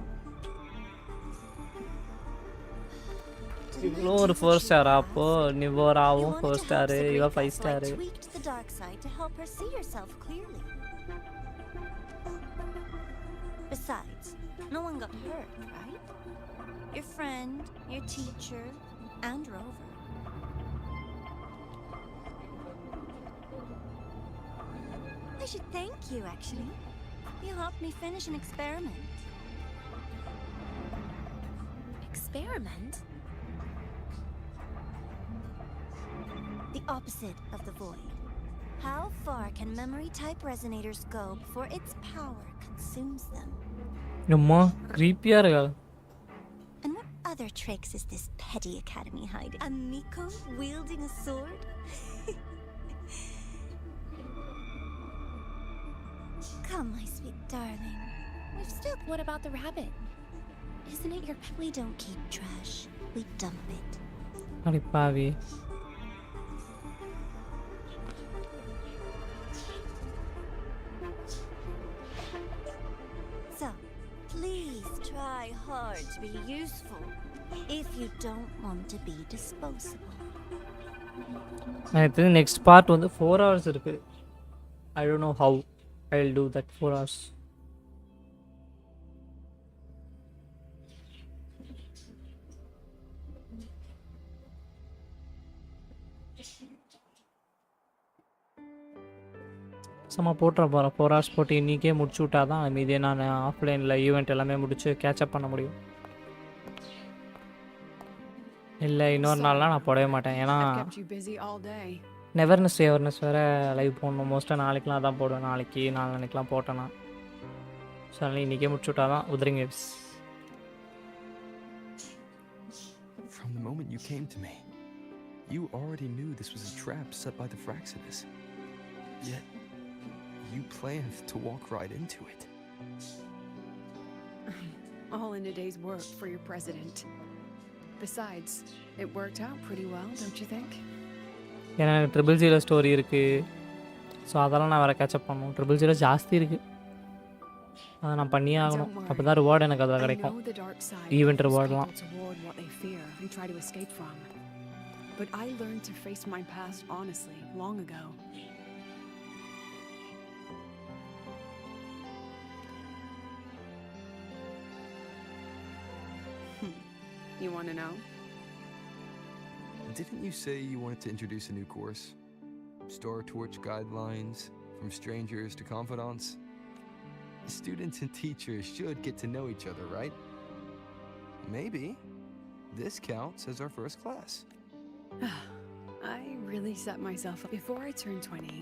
Ignore 4-star appo Nivoravum 4-star you are 5-star. I tweaked the dark side to help her see herself clearly. Besides, no one got hurt, right? Your friend, your teacher, and Rover. I should thank you, actually. You helped me finish an experiment. Experiment? The opposite of the void. How far can memory-type resonators go before its power consumes them? Yamma, creepier girl. And what other tricks is this petty academy hiding? A Miko wielding a sword? Come, my sweet darling. We've still... What about the rabbit? Isn't it your pet? We don't keep trash. We dump it. Aripavi. try hard to be useful if you don't want to be disposable. எனக்கு தெரிஞ்ச next part வந்து 4 hours இருக்கு. I don't know how I'll do that 4 hours. சும்மா போட்டுற போகிறேன் 4 hours போட்டு இன்றைக்கே முடிச்சு விட்டா தான் மீதியே நான் ஆஃப்லைனில் ஈவெண்ட் எல்லாமே முடிச்சு கேட்சப் பண்ண முடியும். இல்லை இன்னொரு நாள்லாம் நான் போடவே மாட்டேன். ஏன்னா Kept you busy all day. நெவர்னஸ் எவர்னஸ் வேறு லைவ் போடணும். மோஸ்ட்டாக நாளைக்கெலாம் தான் போடுவேன். நாளைக்கு நாளைக்கெலாம் போட்டேன்னா ஸோ அதனால் இன்றைக்கே முடிச்சு விட்டா தான் Wuthering Waves. From the moment you came to me, you already knew this was a trap set by the Fraxinus. Yet, you planned to walk right into it. All in a day's work for your president. Besides, it worked out pretty well, don't you think? ஏன்னா triple 0 story இருக்குது. So அதெல்லாம் நான் வேறு catch-up பண்ணணும். Triple 0 ஜாஸ்தி இருக்குது. அதை நான் பண்ணியே ஆகணும். அப்போ தான் ரிவார்டு எனக்கு அதில் கிடைக்கும். Event ரிவார்ட்லாம். But I learned to face my past honestly long ago. You want to know? Didn't you say you wanted to introduce a new course? Star Torch guidelines, from strangers to confidants? Students and teachers should get to know each other, right? Maybe this counts as our first class. I really set myself up. Before I turned 20,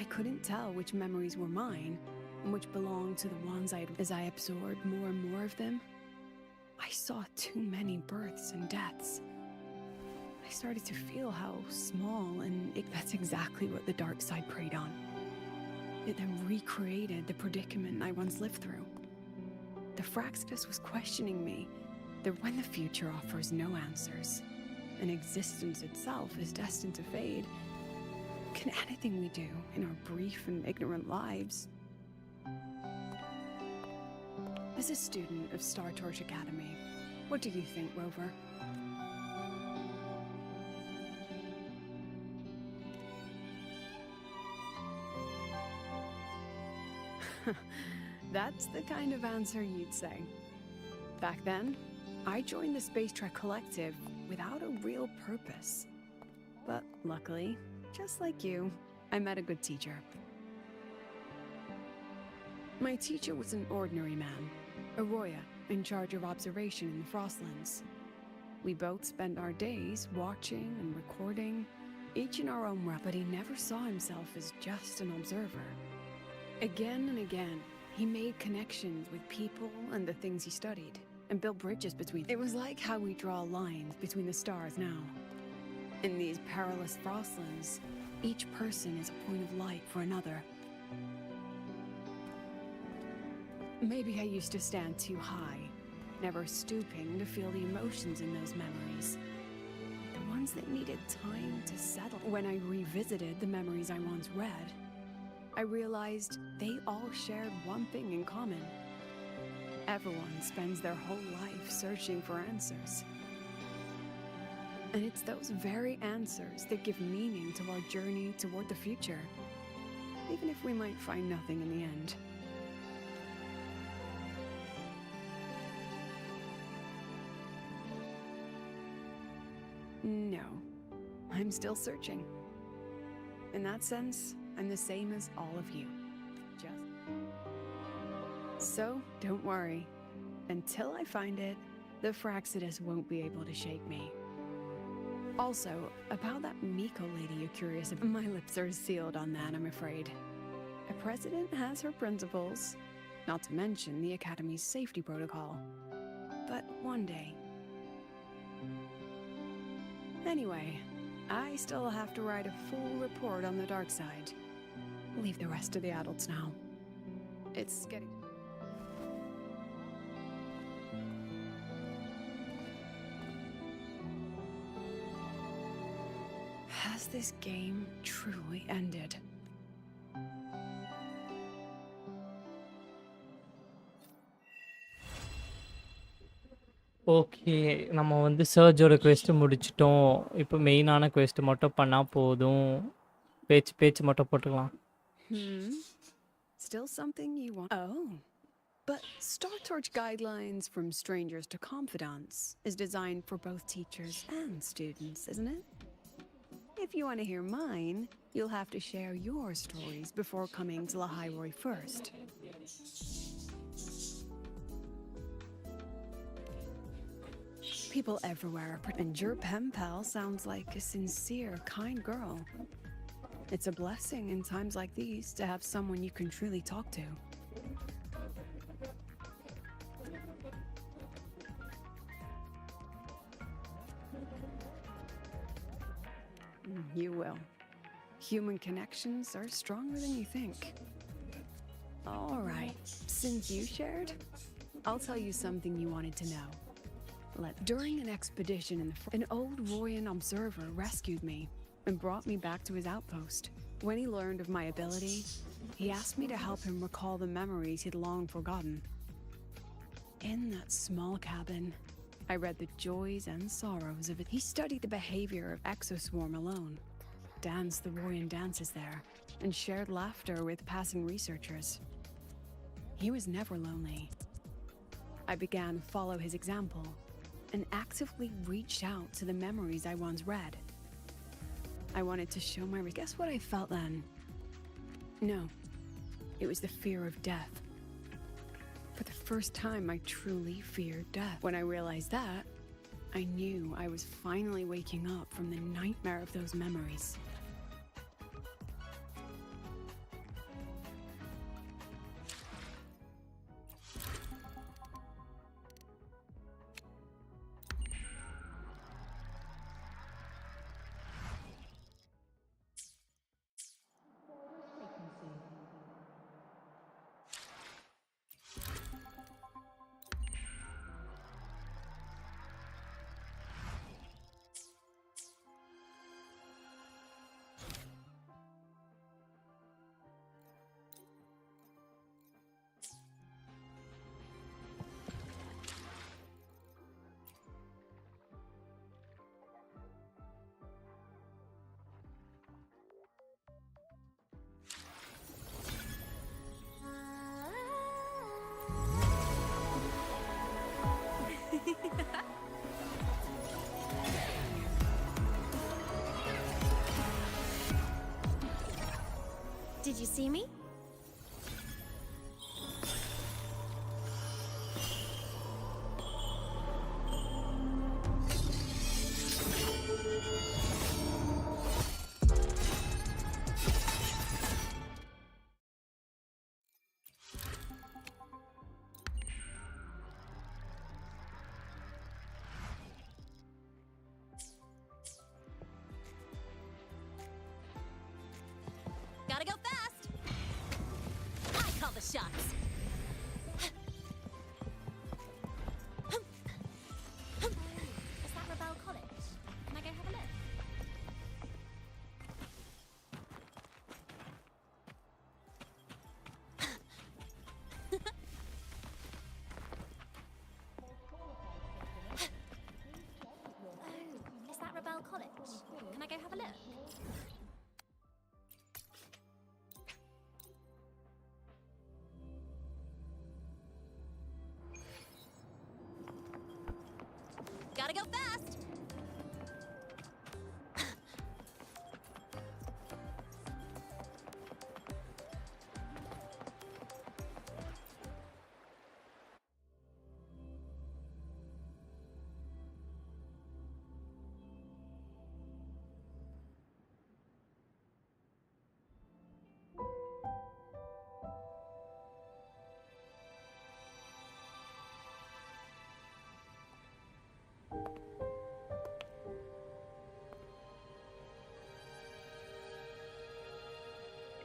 I couldn't tell which memories were mine and which belonged to the ones as I absorbed more and more of them. I saw too many births and deaths. I started to feel how small, and that's exactly what the dark side preyed on. It then recreated the predicament I once lived through. The Fraxinus was questioning me that when the future offers no answers, and existence itself is destined to fade, can anything we do in our brief and ignorant lives? As a student of Star Torch Academy, what do you think, Rover? That's the kind of answer you'd say. Back then, I joined the Space Trek Collective without a real purpose. But luckily, just like you, I met a good teacher. My teacher was an ordinary man, Arroya, in charge of observation in the Frostlands. We both spent our days watching and recording, each in our own way, but he never saw himself as just an observer. Again and again, he made connections with people and the things he studied, and built bridges between. It was like how we draw lines between the stars now. In these perilous Frostlands, each person is a point of light for another. Maybe I used to stand too high, never stooping to feel the emotions in those memories. The ones that needed time to settle. When I revisited the memories I once read, I realized they all shared one thing in common. Everyone spends their whole life searching for answers. And it's those very answers that give meaning to our journey toward the future, even if we might find nothing in the end. No, I'm still searching. In that sense, I'm the same as all of you. So, don't worry. Until I find it, the Fraxinus won't be able to shake me. Also, about that Miko lady you're curious about, my lips are sealed on that, I'm afraid. A president has her principles, not to mention the Academy's safety protocol. But one day. Anyway, I still have to write a full report on the dark side. Leave the rest to the adults now. It's getting... Has this game truly ended? Okay. நம்ம வந்து சர்ஜோட quest முடிச்சுட்டோம். இப்போ மெயினான quest மட்டும் பண்ணா போதும். பேச்சு பேச்சு மட்டும் போட்டுக்கலாம். Still something you want? Oh. But Star Torch Guidelines from Strangers to Confidants is designed for both teachers and students, isn't it? If you want to hear mine, you'll have to share your stories before coming to Lahairoi first. People everywhere, and your pen pal sounds like a sincere, kind girl. It's a blessing in times like these to have someone you can truly talk to. You will. Human connections are stronger than you think. All right, since you shared, I'll tell you something you wanted to know. During an expedition an old Royan observer rescued me and brought me back to his outpost. When he learned of my ability, he asked me to help him recall the memories he'd long forgotten. In that small cabin, I read the joys and sorrows of it. He studied the behavior of Exoswarm alone, danced the Royan dances there, and shared laughter with passing researchers. He was never lonely. I began to follow his example and actively reached out to the memories I once read. I wanted to show my... Guess what I felt then? No, it was the fear of death. For the first time, I truly feared death. When I realized that, I knew I was finally waking up from the nightmare of those memories. Did you see me? Gotta go fast! I call the shots! Is that Rebel College? Can I go have a look? Oh, is that Rebel College? Can I go have a look? Gotta go fast!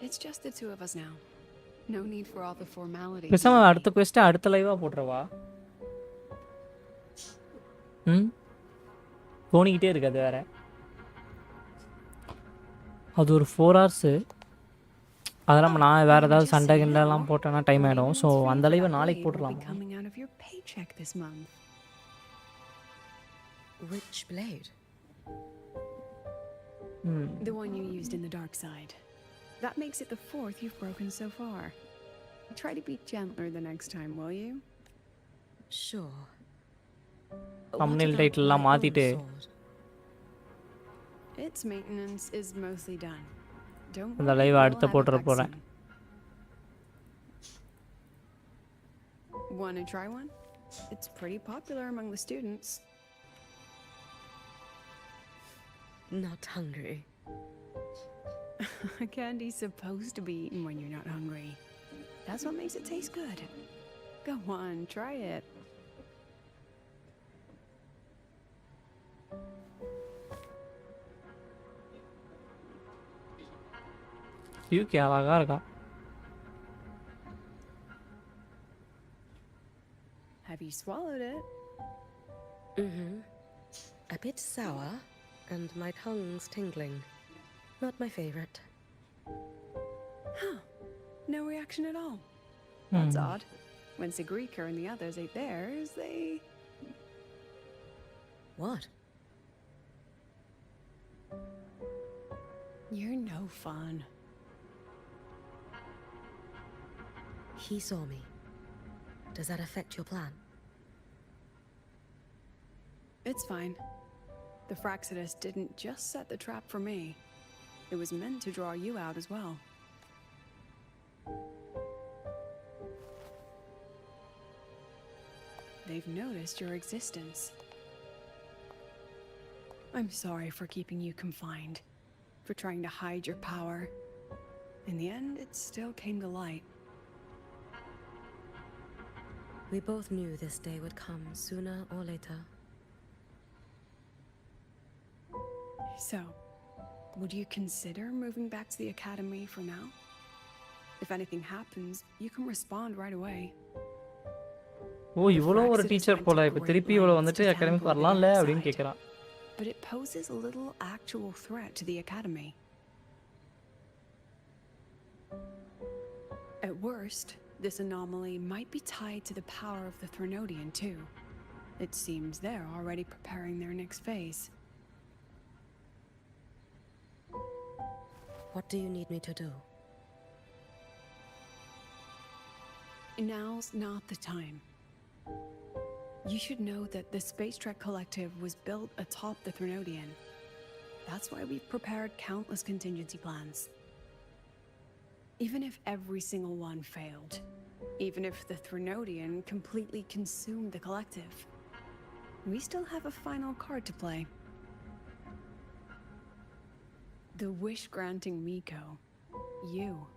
It's just the two of us now. No need for all the formalities. பேசாம அடுத்த quest அடுத்த லைவா போட்டுறவா? தோணிக்கிட்டே இருக்கு அது வேற. அது ஒரு 4 hours. அதெல்லாம் நான் வேற ஏதாவது சண்டை கிண்டெல்லாம் போட்டேன்னா டைம் ஆகிடும். ஸோ அந்த லைவை நாளைக்கு போட்டுடலாம். Which blade? The one you used in the dark side. That makes it the 4th you've broken so far. Try to be gentler the next time, will you? Sure. thumbnail title எல்லாம் மாத்திட்டு Its maintenance is mostly done. Don't இந்த worry, live we'll அடுத்து have it போட்டுற back போறேன். soon. Wanna try one? It's pretty popular among the students. Not hungry. Candy's supposed to be eaten when you're not hungry. That's what makes it taste good. Go on, try it. Hiyuki அழகா இருக்கா. Have you swallowed it? Mm-hmm. A bit sour, and my tongue's tingling. Not my favorite. Huh. No reaction at all. That's odd. When Segue and the others ate theirs, they... What? You're no fun. He saw me. Does that affect your plan? It's fine. The Fraxidus didn't just set the trap for me. It was meant to draw you out as well. They've noticed your existence. I'm sorry for keeping you confined, for trying to hide your power. In the end, it still came to light. We both knew this day would come sooner or later. So, would you consider moving back to the academy for now? If anything happens, you can respond right away. ஓ இவ்வளோ ஒரு teacher போல இப்போ திருப்பி இவ்வளோ வந்துட்டு அகாடமிக்கு வரலாம்ல அப்படின்னு கேட்குறான். But it poses a little actual threat to the academy. At worst, this anomaly might be tied to the power of the Threnodian too. It seems they're already preparing their next phase. What do you need me to do? Now's not the time. You should know that the Space Trek Collective was built atop the Threnodian. That's why we've prepared countless contingency plans. Even if every single one failed, even if the Threnodian completely consumed the Collective, we still have a final card to play. The wish-granting Miko. You.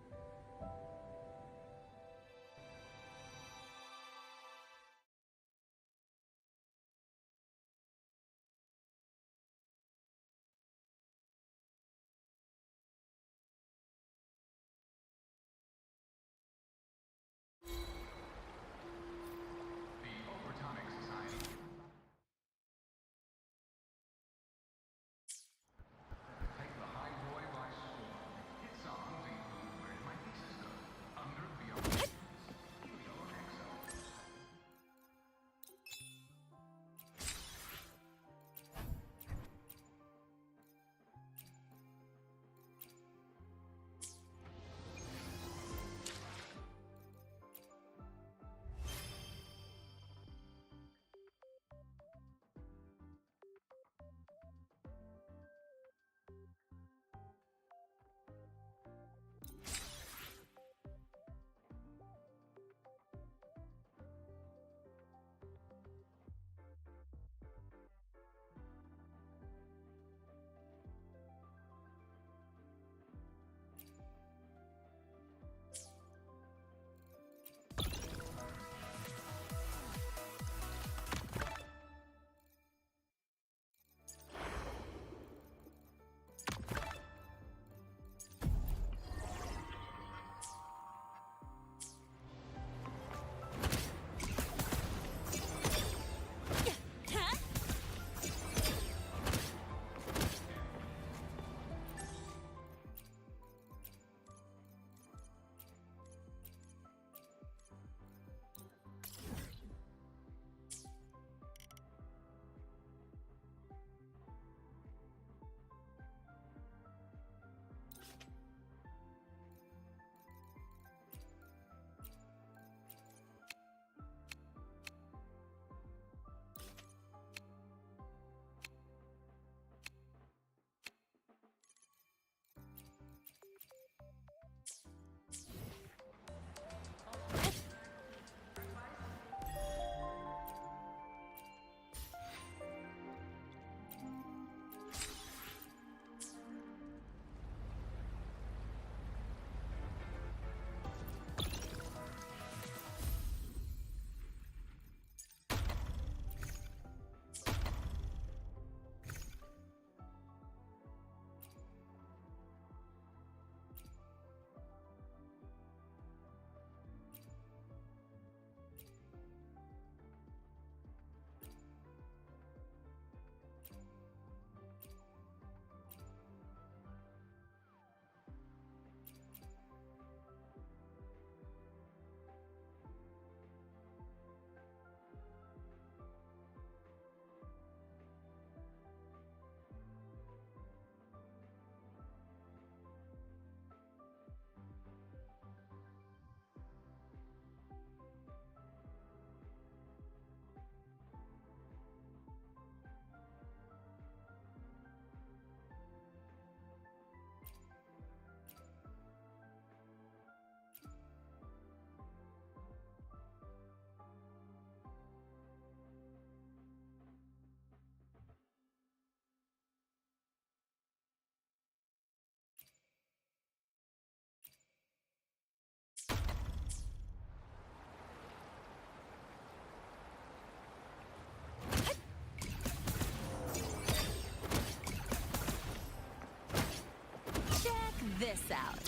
this out.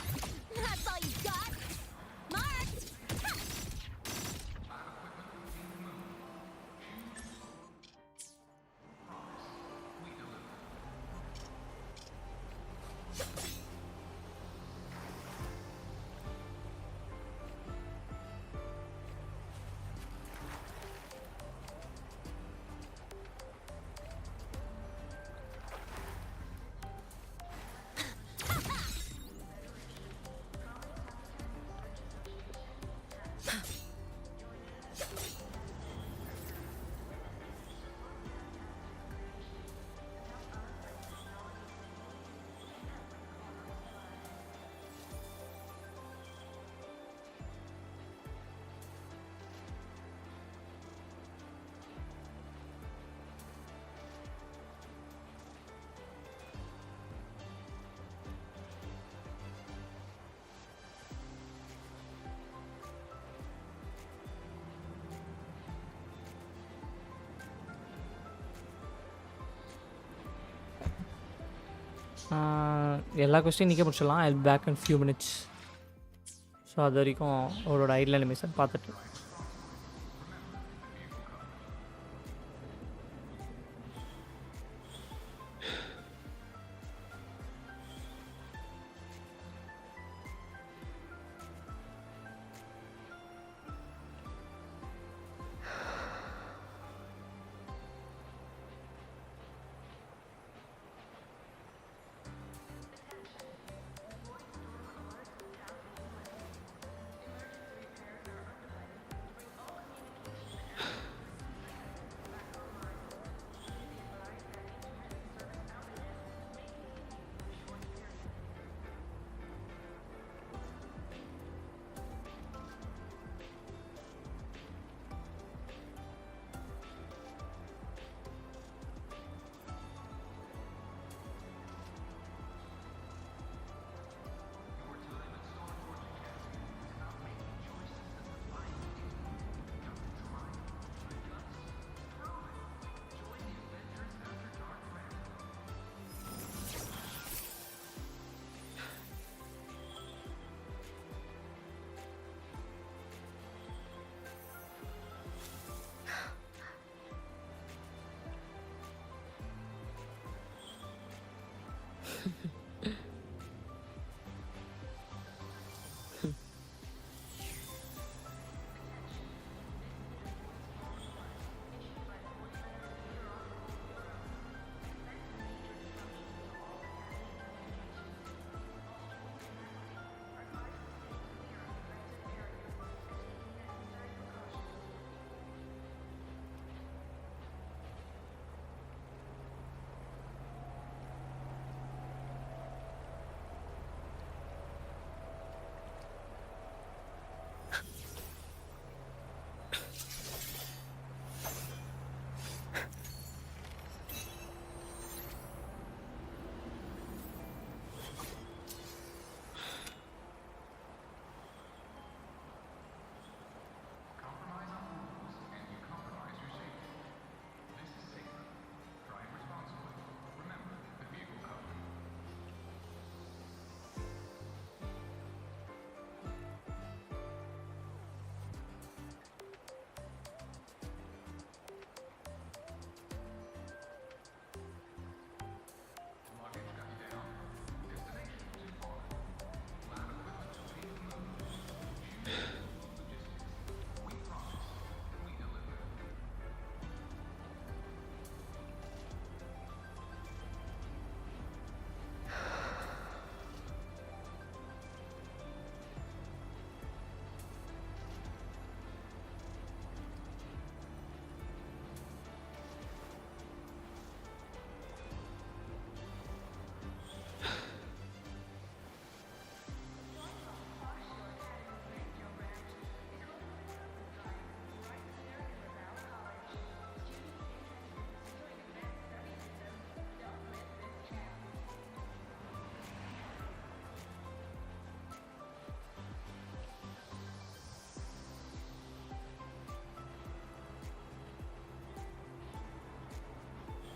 That's all you got? Marked! எல்லா question இன்றைக்கே முடிச்சிடலாம். I back in few minutes. So அது வரைக்கும் அவரோட idle animation பார்த்துட்டு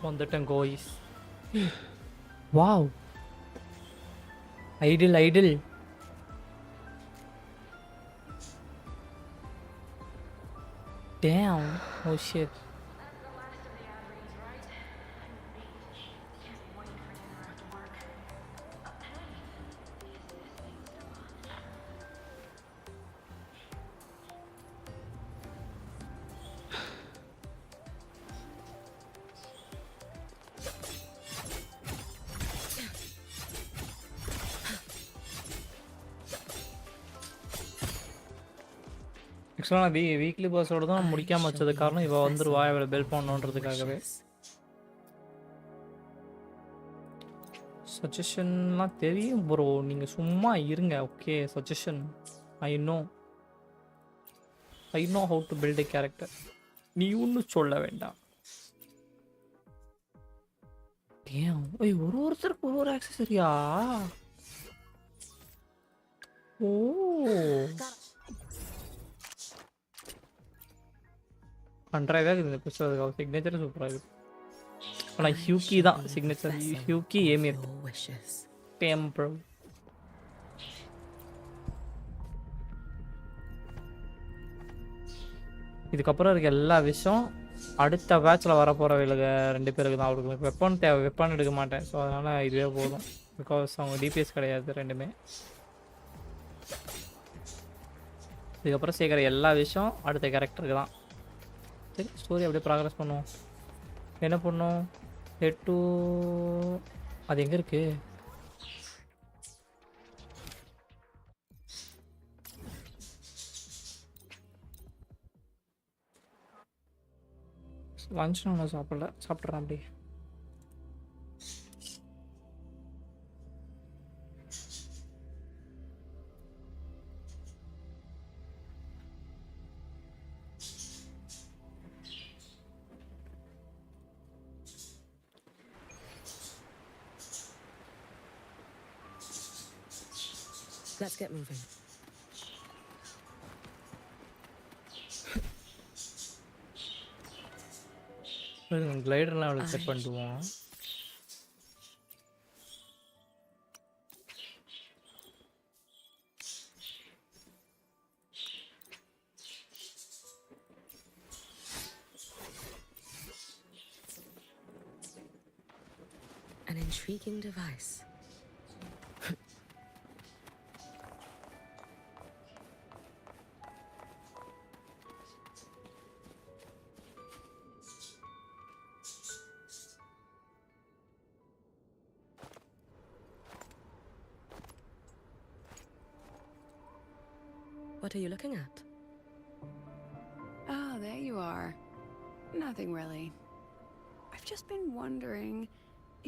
வந்துட்டேன் கோயிஸ். Wow, Idle. Damn. Oh shit. ஆக்சுவலாக நான் வீக்லி பாஸோட தான் முடிக்காமல் வச்சது காரணம் இவள் வந்துருவா இவளை பெல் பண்ணணுன்றதுக்காகவே. சஜஷன்லாம் தெரியும் ப்ரோ, நீங்கள் சும்மா இருங்க. Okay suggestion I know how to build a character. நீ ஒன்றும் சொல்ல வேண்டாம். ஒருத்தருக்கு ஒரு ஆக்சஸரியா? ஓ கண்ட்ராக இருக்குது இந்த புதுசாக சிக்னேச்சர் சூப்பராக இருக்குது. ஆனால் ஹியூக்கி தான் சிக்னேச்சர். ஹியூக்கி ஏமியர் டேம் ப்ரோ. இதுக்கப்புறம் இருக்க எல்லா விஷயம் அடுத்த பேட்சில் வரப்போகிறவங்களுக்கு 2 பேருக்கு தான். அவங்களுக்கு வெப்பன் தேவை, வெப்பன் எடுக்க மாட்டேன். ஸோ அதனால் இதுவே போதும். பிகாஸ் அவங்க டிபிஎஸ் கிடையாது ரெண்டுமே. இதுக்கப்புறம் சேர்க்குற எல்லா விஷயம் அடுத்த கேரக்டருக்கு தான். சரி ஸ்டோரி அப்படியே ப்ராக்ரஸ் பண்ணுவோம். என்ன பண்ணும் ஹெட் டு அது எங்கே இருக்கு? லஞ்ச் நான் சாப்பிட்றேன் அப்படி. Let's get moving. கிளைடர்லாம் அவளுக்கு செட் பண்ணிடுவோம். An intriguing device. What are you looking at? Oh, there you are. Nothing really. I've just been wondering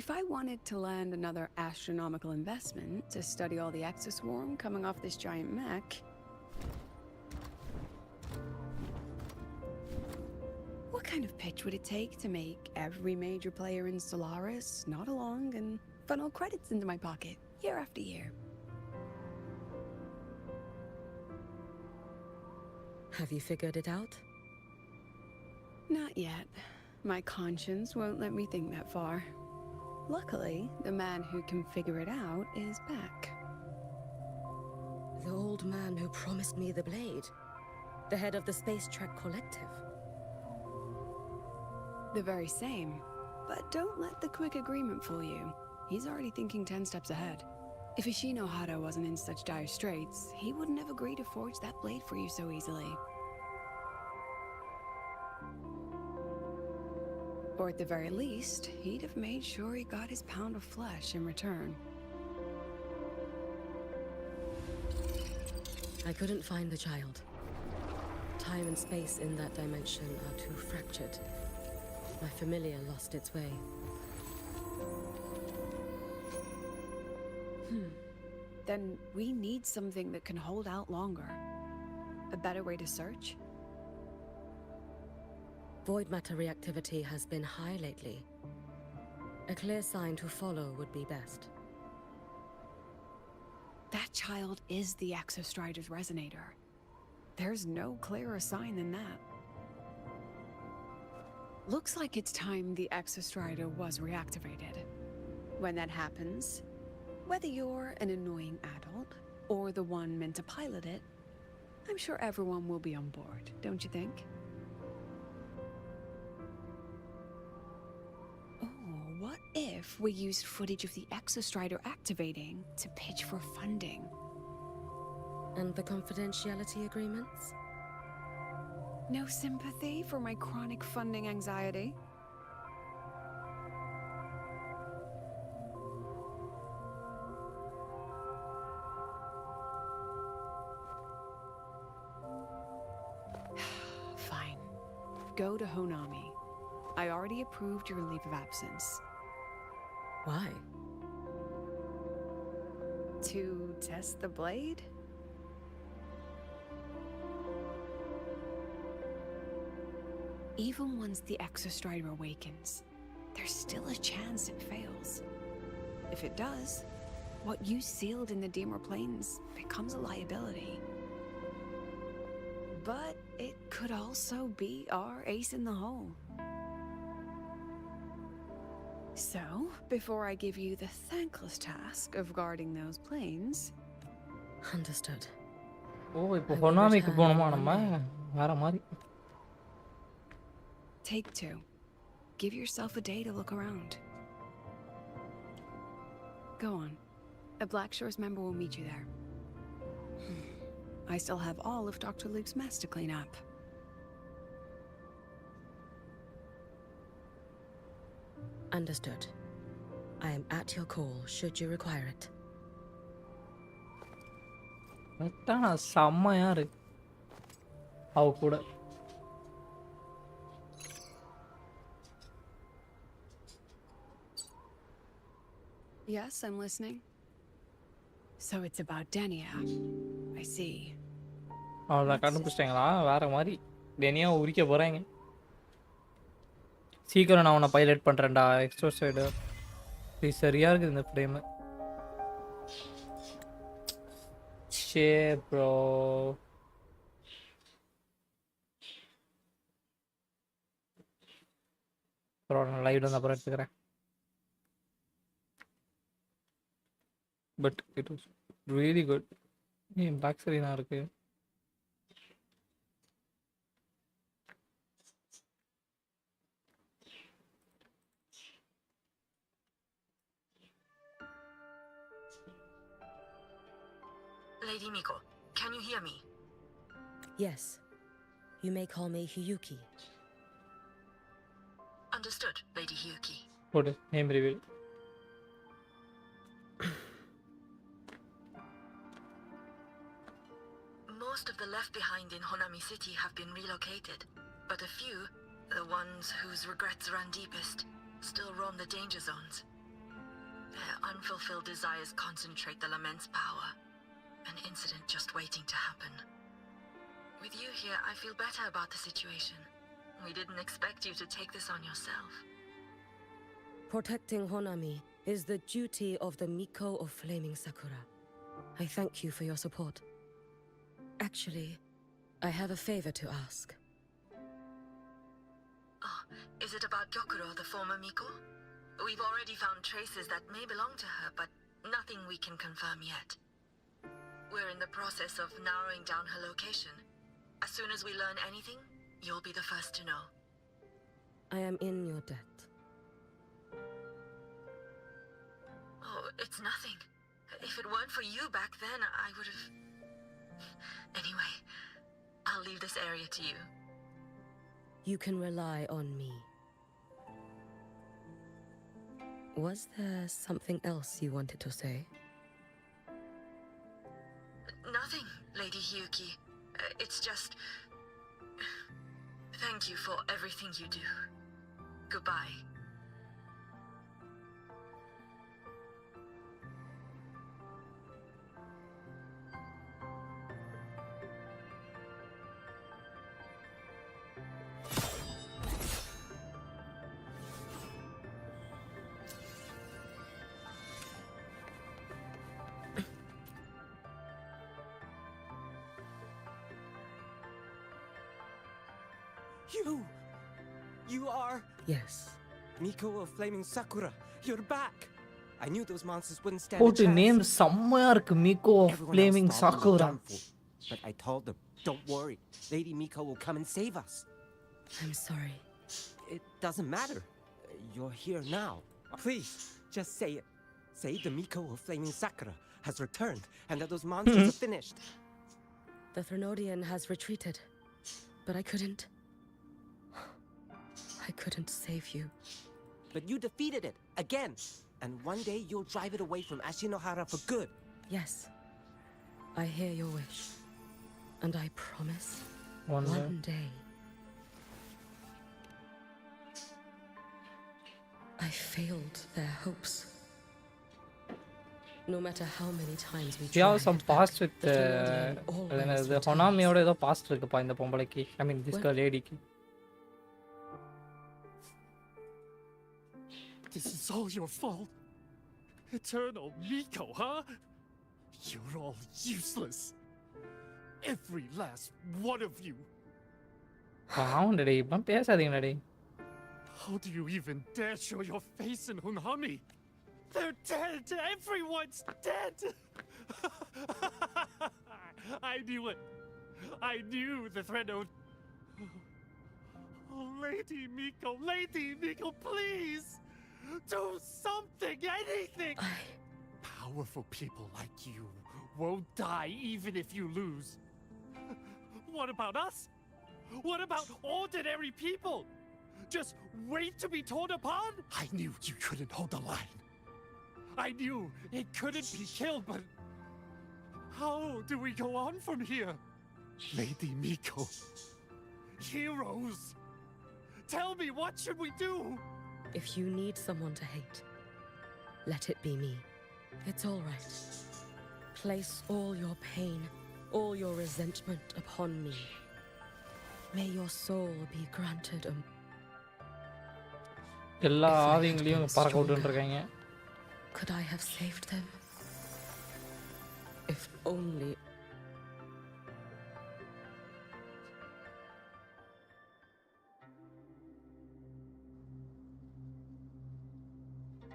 if I wanted to land another astronomical investment to study all the exoswarm coming off this giant mech. What kind of pitch would it take to make every major player in Solaris nod along and funnel credits into my pocket year after year? Have you figured it out? Not yet. My conscience won't let me think that far. Luckily, the man who can figure it out is back. The old man who promised me the blade. The head of the Space Trek Collective. The very same. But don't let the quick agreement fool you. He's already thinking 10 steps ahead. If Ishino Hada wasn't in such dire straits, he wouldn't have agreed to forge that blade for you so easily. Or at the very least, he'd have made sure he got his pound of flesh in return. I couldn't find the child. Time and space in that dimension are too fractured. My familiar lost its way. Then we need something that can hold out longer. A better way to search? Void matter reactivity has been high lately. A clear sign to follow would be best. That child is the Exostrider's resonator. There's no clearer sign than that. Looks like it's time the Exostrider was reactivated. When that happens, Whether you're an annoying adult or the one meant to pilot it, I'm sure everyone will be on board, don't you think? Oh, what if we used footage of the Exostrider activating to pitch for funding? And the confidentiality agreements? No sympathy for my chronic funding anxiety? Fine. Go to Honami. I already approved your leave of absence. Why? To test the blade? Even once the Exostrider awakens, there's still a chance it fails. If it does, what you sealed in the Dimmer Plains becomes a liability. But it could also be our ace in the hole. So, before I give you the thankless task of guarding those planes... Understood. Oh, இப்போ ஹொனாமிக்கு போணுமா நம்ம வேற மாதிரி. Take 2. Give yourself a day to look around. Go on. A Black Shores member will meet you there. I still have all of Dr. Luke's mess to clean up. Understood. I am at your call should you require it. அட்டானா செம்மையா இருக்கு அவ கூட. Yes, I'm listening. So it's about Denia. I see. அவ்வளோதான் கண்டுபிடிச்சிட்டாங்களா வேற மாதிரி டெனியா உரிக்க போகிறாங்க. சீக்கிரம் நான் உன்னை பைலட் பண்ணுறேன்டா எக்ஸ்ட்ரா சைடு. இது சரியாக இருக்குது இந்த ஃப்ரேமு. ஷே ப்ரோ ப்ரோ நான் லைவ் வந்து அப்புறம் எடுத்துக்கிறேன். But it was really good. ஏன் பேக் சரி தான் இருக்குது. Lady Miko, can you hear me? Yes. You may call me Hiyuki. Understood, Lady Hiyuki. What is name reveal? Most of the left behind in Honami City have been relocated, but a few, the ones whose regrets run deepest, still roam the danger zones. Their unfulfilled desires concentrate the lamente's power. An incident just waiting to happen. With you here, I feel better about the situation. We didn't expect you to take this on yourself. Protecting Honami is the duty of the Miko of Flaming Sakura. I thank you for your support. Actually, I have a favor to ask. Oh, is it about Gyokuro, the former Miko? We've already found traces that may belong to her, but nothing we can confirm yet. We're in the process of narrowing down her location. As soon as we learn anything, you'll be the first to know. I am in your debt. Oh, it's nothing. If it weren't for you back then, I would have... Anyway, I'll leave this area to you. You can rely on me. Was there something else you wanted to say? Nothing, Lady Hiyuki. It's just... Thank you for everything you do. Goodbye. You are... Yes. Miko of Flaming Sakura. You're back. I knew those monsters wouldn't stand a போட்டு chance. Name செம்மையா இருக்கு me go Everyone else flaming thought we were Sakura done for. But I told them, don't worry. Lady Miko will come and save us. I'm sorry. It doesn't matter. You're here now. Please, just say it. Say the Miko of Flaming Sakura has returned and that those monsters are finished. The Threnodian has retreated, but I couldn't. I couldn't save you. But you defeated it, again. And one day you'll drive it away from Ashinohara for good. Yes, I hear your wish. And I promise, One day, I failed their hopes. No matter how many times we we have tried, some past with the Threnodian always the returns. ஹொனாமியோட ஏதோ past இருக்குப்பா இந்த பொம்பளைக்கு I mean this லேடிக்கு This is all your fault. Eternal Miko, huh? You're all useless. Every last one of you. பாவம் டேய் இப்ப பேசாதீங்க டேய் How do you even dare show your face in Hunhami? They're dead! Everyone's dead! I knew it. I knew the threat of... Oh, Lady Miko, please! Do something, anything! Powerful people like you won't die even if you lose. What about us? What about ordinary people? Just wait to be torn apart? I knew you couldn't hold the line. I knew it couldn't be killed, but how do we go on from here? Lady Miko, heroes, tell me, what should we do? If you need someone to hate, let it be me. It's all right. Place all your pain, all your resentment upon me. May your soul be granted a... எல்லா ஆவிங்களையும் பறக்க விட்டுட்டு இருக்காங்க Could I have saved them? If only...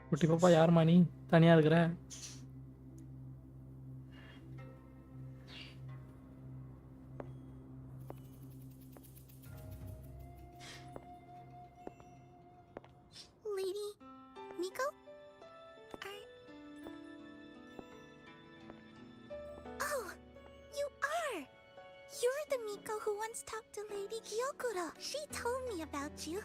குட்டி பாப்பா யாருமா நீ தனியா இருக்கிற Lady Miko? Oh, you are! You're the Miko who once talked to Lady Gyokuro. She told me about you.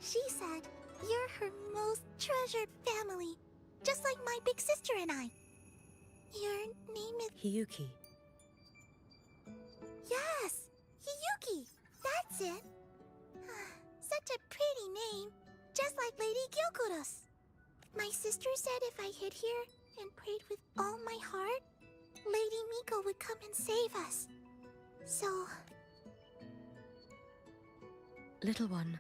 She said you're her most treasured family, just like my big sister and I. Your name is... Hiyuki. Yes! Hiyuki! That's it! Such a pretty name, just like Lady Gyokuro's. My sister said if I hid here and prayed with all my heart, Lady Miko would come and save us. So... Little one,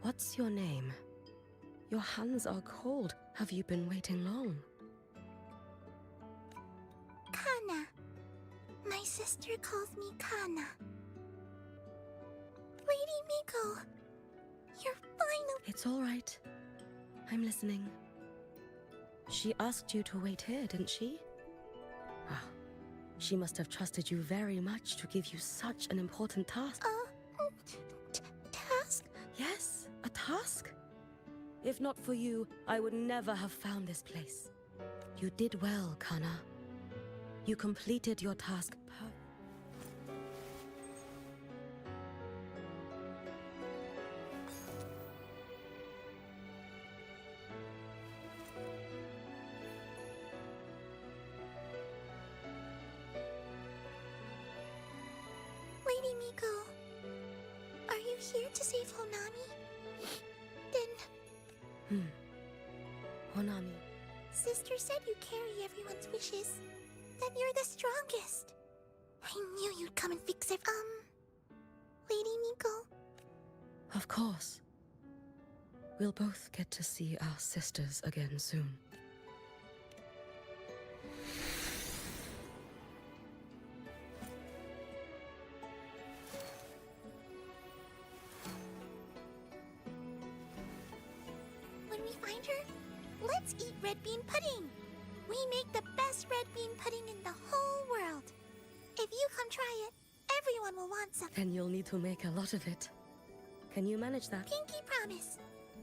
what's your name? Your hands are cold. Have you been waiting long? Kana. My sister calls me Kana. Lady Miko, you're finally... It's all right. I'm listening. She asked you to wait here, didn't she? Wow. She must have trusted you very much to give you such an important task. Task? Yes, a task. If not for you, I would never have found this place. You did well, Kana. You completed your task Lady Miko, are you here to save Honami? Then... Honami. Sister said you carry everyone's wishes. That you're the strongest. I knew you'd come and fix it. Lady Miko? Of course. We'll both get to see our sisters again soon. When we find her, Let's eat red bean pudding. We make the best red bean pudding in the whole world. If you come try it, everyone will want some. Then you'll need to make a lot of it. Can you manage that? Pinky promise.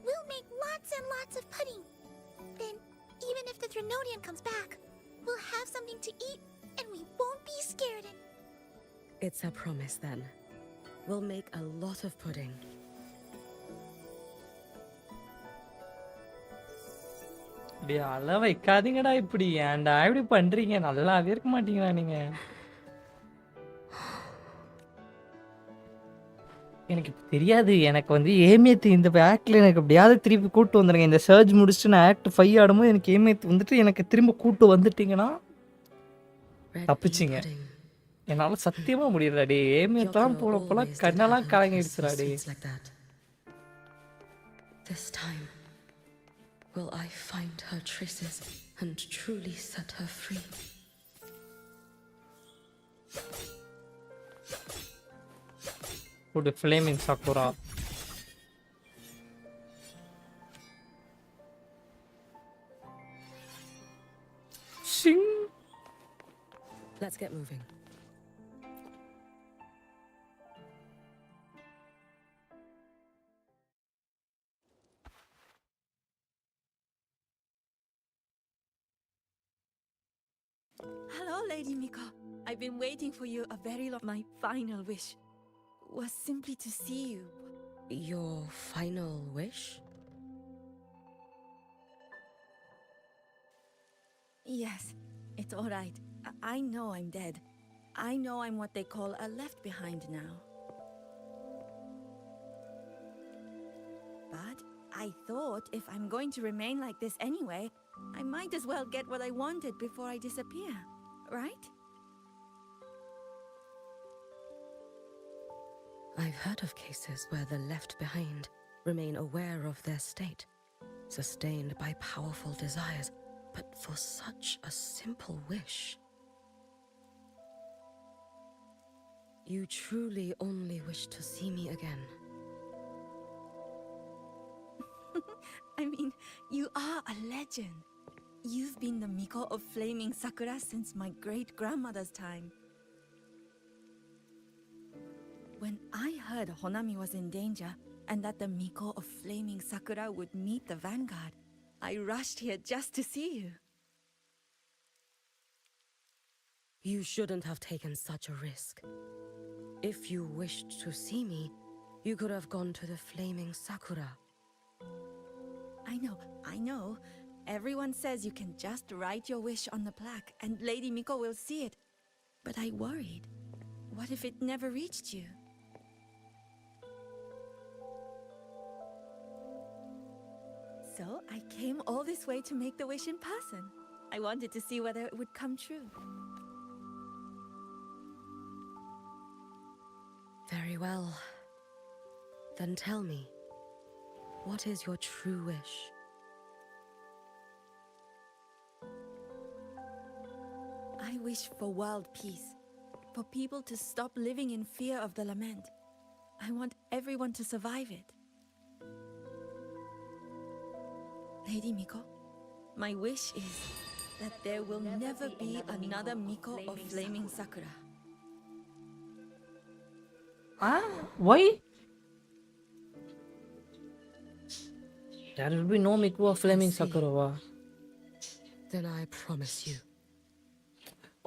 We'll make lots and lots of pudding. Then, even if the Drenodian comes back, we'll have something to eat and we won't be scared. It's a promise then. We'll make a lot of pudding. டேய் அழ வைக்காதீங்கடா இப்படி. ஏன்டா இப்படி பண்றீங்க? நல்லாவே இருக்க மாட்டீங்களா நீங்க? எனக்கு இப்ப தெரியாது. எனக்கு வந்து ஏமியத்து இந்த ஆக்ட்ல எனக்கு எப்படியாவது திருப்பி கூட்டு வந்துருங்க. இந்த சர்ஜ் முடிச்சுட்டு நான் ஆக்ட் 5 ஆடும்போது எனக்கு ஏமியத்து வந்துட்டு எனக்கு திரும்ப கூட்டு வந்துட்டீங்கன்னா தப்பிச்சிங்க. என்னால சத்தியமா முடியல டே. ஏமியத்தான் போலப்போலாம் கண்ணெல்லாம் கலங்கிடுச்சுடா டே. This time, will I find her traces and truly set her free? Put a flaming Sakura. Sing. Let's get moving. Hello, Lady Miko. I've been waiting for you a very long. My final wish was simply to see you. Your final wish? Yes, it's all right. I know I'm dead. I know I'm what they call a left behind now. But I thought if I'm going to remain like this anyway, I might as well get what I wanted before I disappear, right? I've heard of cases where the left behind remain aware of their state, sustained by powerful desires, but for such a simple wish. You truly only wish to see me again. I mean, you are a legend. You've been the Miko of Flaming Sakura since my great-grandmother's time. When I heard Honami was in danger and that the Miko of Flaming Sakura would meet the vanguard, I rushed here just to see you. You shouldn't have taken such a risk. If you wished to see me, you could have gone to the Flaming Sakura. I know. Everyone says you can just write your wish on the plaque and Lady Miko will see it. But I worried. What if it never reached you? So I came all this way to make the wish in person. I wanted to see whether it would come true. Very well. Then tell me, what is your true wish? I wish for world peace, for people to stop living in fear of the lament. I want everyone to survive it. Lady Miko, my wish is that there will never be another Miko of Flaming Sakura. Why? There will be no Miko of Flaming Sakura. Then I promise you.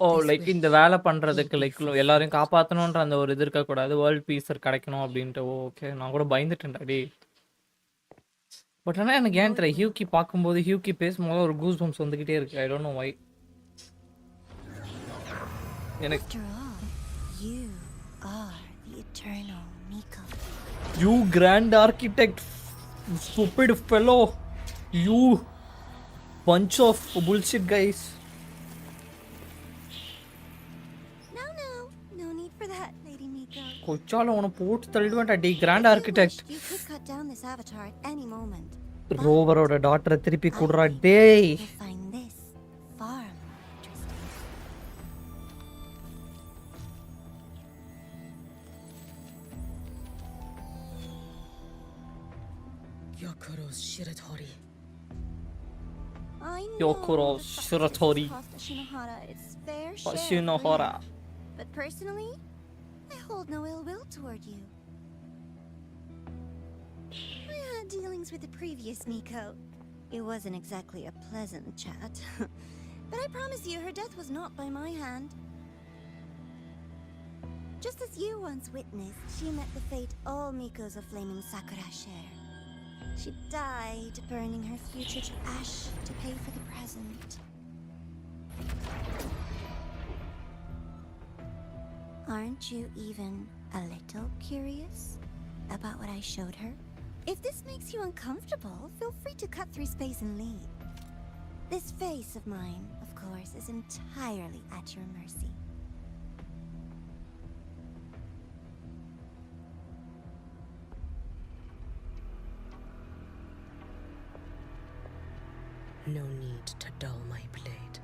Oh like இந்த வேலை பண்ணுறதுக்கு like எல்லாரையும் காப்பாற்றணுன்ற அந்த ஒரு இது இருக்கக்கூடாது, world piece கிடைக்கணும் அப்படின்ட்டு. ஓகே, நான் கூட பயந்துட்டேன்டா டே. பட் ஆனால் எனக்கு ஏன் தெரியல, ஹியூக்கி பார்க்கும்போது ஹியூக்கி பேசும்போது ஒரு கூஸ் பம்ப்ஸ் வந்துக்கிட்டே இருக்கு. I don't know why. எனக்கு You are the eternal Miko. You grand architect, stupid fellow. You bunch of bullshit guys. No need for that, Lady Miko. கொச்சால உன போட்டு தள்ளிடுவேன்டா டே grand architect. You could cut down this avatar at any moment. ரோவரோட டாட்டரை திருப்பி குடுறா டேய். I find this far more interesting. Yakuro's Shiratori. I know Yokuro the success Shiratori. cost Ashinohara its fair share of Ashinohara. blame. But personally, I hold no ill will toward you. I had dealings with the previous Miko. It wasn't exactly a pleasant chat. But I promise you, her death was not by my hand. Just as you once witnessed, she met the fate all Mikos of Flaming Sakura share. She died, burning her future to ash to pay for the present. Aren't you even a little curious about what I showed her? If this makes you uncomfortable, feel free to cut through space and leave. This face of mine, of course, is entirely at your mercy. No need to dull my blade.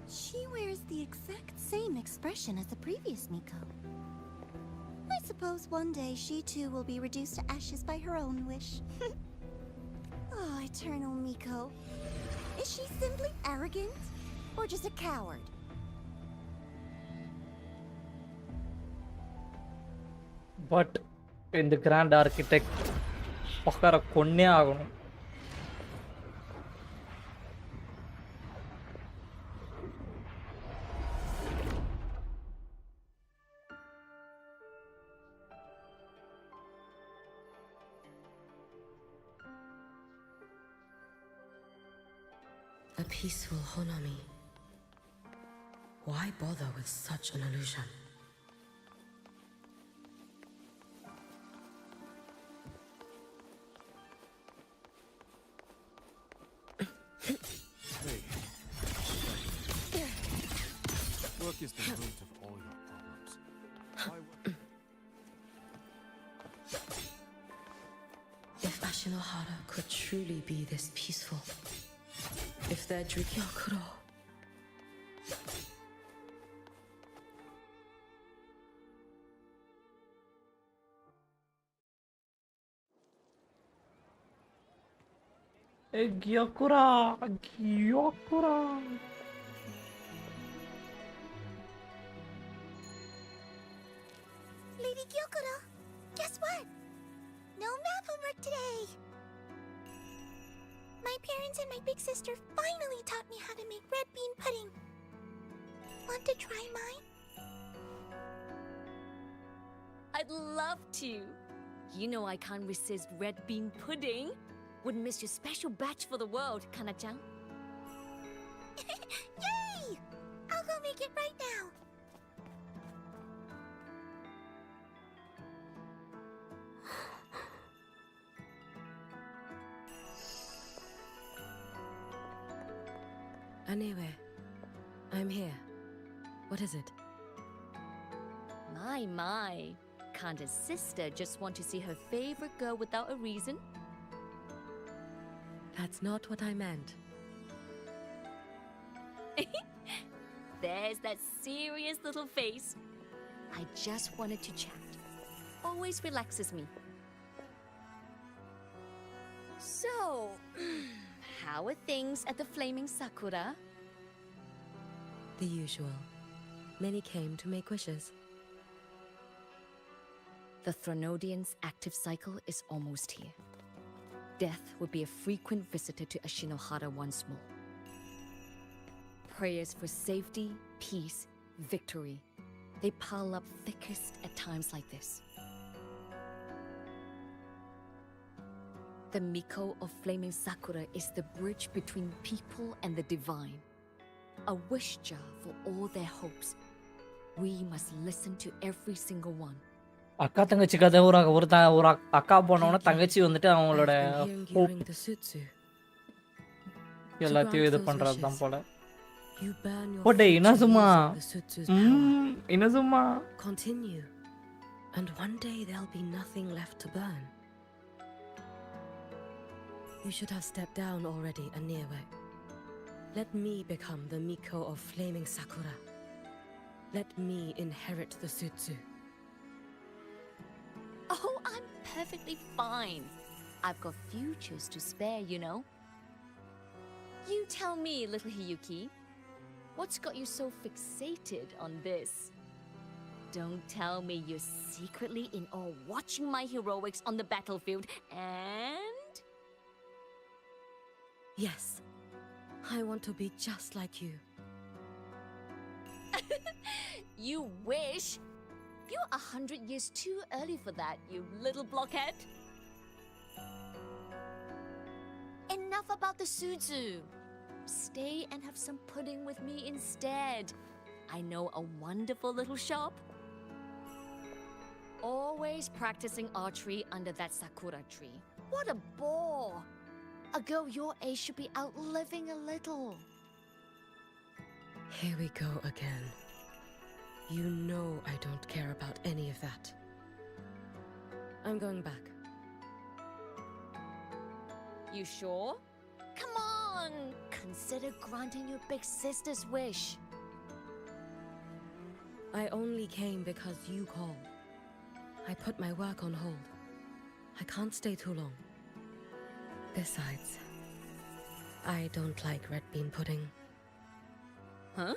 She wears the exact same expression as the previous Miko. I suppose one day she too will be reduced to ashes by her own wish. Oh, Eternal Miko. Is she simply arrogant? Or just a coward? But in the Grand Architect, Pakara konne agonu. A peaceful Honami. Why bother with such an illusion? Work is the root of all your problems. If Ashinohara could truly be this peaceful, if their Gyokuro. Gyokura! Gyokura! Lady Gyokuro, guess what? No math homework today! My parents and my big sister finally taught me how to make red bean pudding. Want to try mine? I'd love to. You know I can't resist red bean pudding. Wouldn't miss your special batch for the world, Kana-chan. Yay! I'll go make it right now. Anyway, I'm here. What is it? My. Can't a sister just want to see her favorite girl without a reason? That's not what I meant. There's that serious little face. I just wanted to chat. Always relaxes me. So, how are things at the Flaming Sakura? The usual. Many came to make wishes. The Thronodian's active cycle is almost here. Death will be a frequent visitor to Ashinohara once more. Prayers for safety, peace, victory. They pile up thickest at times like this. The Miko of Flaming Sakura is the bridge between people and the divine. A wish jar for all their hopes. We must listen to every single one. அக்கா தங்கச்சி கதை ஒரு அக்கா போனவொன்னே தங்கச்சி வந்துட்டு அவங்களோட எல்லாத்தையும் இது பண்றது தான் போல. போட்டே இனசுமா இனசுமா. Continue, and one day there'll be nothing left to burn. You should have stepped down already, Aniwe. Let me become the Miko of Flaming Sakura. Let me inherit the Sutsu. perfectly fine. I've got futures to spare, you know. You tell me, little Hiyuki, what's got you so fixated on this? Don't tell me you're secretly in awe watching my heroics on the battlefield and... Yes, I want to be just like you. You wish? You're 100 years too early for that, you little blockhead. Enough about the Suzu. Stay and have some pudding with me instead. I know a wonderful little shop. Always practicing archery under that sakura tree. What a bore! A girl your age should be out living a little. Here we go again. You know I don't care about any of that. I'm going back. You sure? Come on! Consider granting your big sister's wish. I only came because you called. I put my work on hold. I can't stay too long. Besides, I don't like red bean pudding. Huh?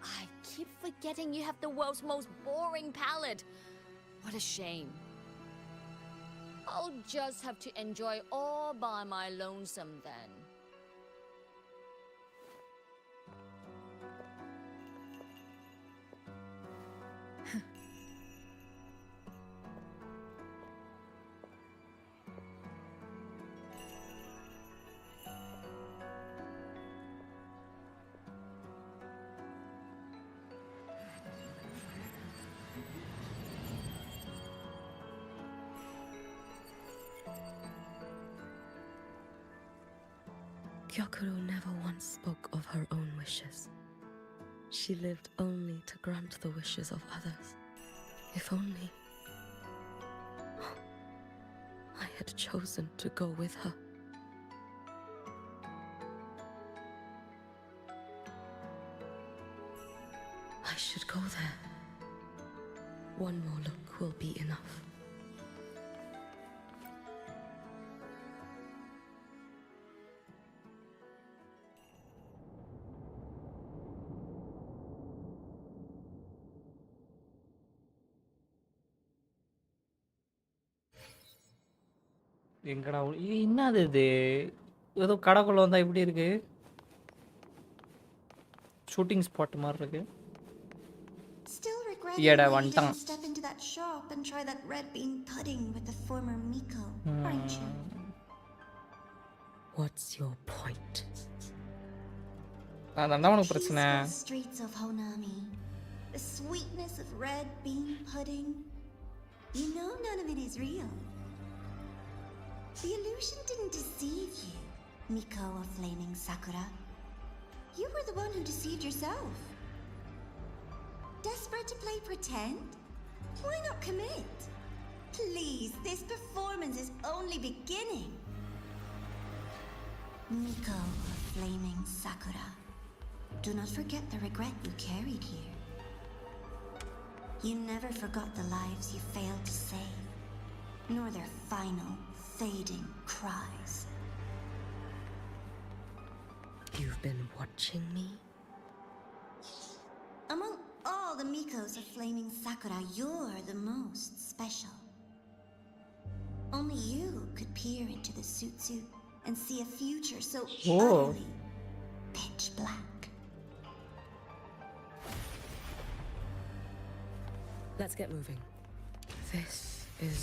I keep forgetting you have the world's most boring palate. What a shame. I'll just have to enjoy all by my lonesome then. Gyokuro never once spoke of her own wishes. She lived only to grant the wishes of others. If only I had chosen to go with her. I should go there. One more look will be enough. எங்கடா என்னது இது? ஏதோ கடைக்குள்ள வந்தா இப்படி இருக்கு? Shooting spot மாதிரி இருக்கு. Still regretting Yeah, why one you tongue. didn't step into that shop and try that red bean pudding with the former Miko, aren't you? What's your point? அதான் உனக்கு பிரச்சனை. Peaceful streets of Honami, the sweetness of red bean pudding. You know none of it is real. The illusion didn't deceive you, Miko of Flaming Sakura. You were the one who deceived yourself. Desperate to play pretend? Why not commit? Please, this performance is only beginning. Miko of Flaming Sakura, do not forget the regret you carried here. You never forgot the lives you failed to save, nor their final, fading cries. You've been watching me? Among all the Mikos of Flaming Sakura, you're the most special. Only you could peer into the Sutsu and see a future so utterly pitch black. Let's get moving. This is...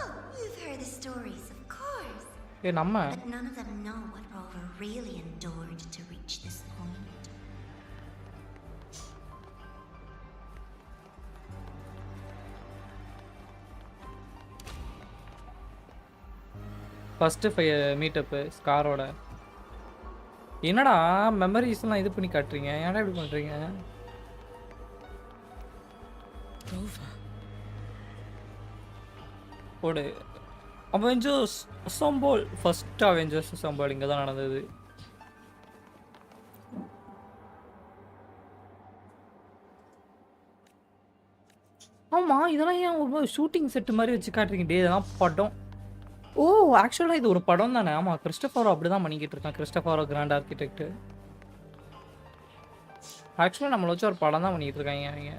Oh, you've heard the stories, of course. ஏ நம்ம But none of them know what Rover really endured to reach this point. First meetup ஸ்காரோட. என்னடா மெமரிஸ்லாம் இது பண்ணி காட்டுறீங்க? ஏன்டா இப்படி பண்றீங்க? போடு. Avengers assemble. First Avengers assemble இங்கே தான் நடந்தது. ஆமா இதெல்லாம் ஏன் ஒரு ஷூட்டிங் செட் மாதிரி வச்சு காட்டுறீங்க? டேய் இதெல்லாம் படம். ஓ! ஆக்சுவலா இது ஒரு படம் தானே. ஆமா கிறிஸ்டோபரோ அப்படிதான் பண்ணிக்கிட்டு இருக்கான். கிறிஸ்டோபரோ கிராண்ட் ஆர்கிடெக்ட். ஆக்சுவலா நம்மள வச்சு ஒரு படம் தான் பண்ணிட்டு இருக்காங்க அவங்க.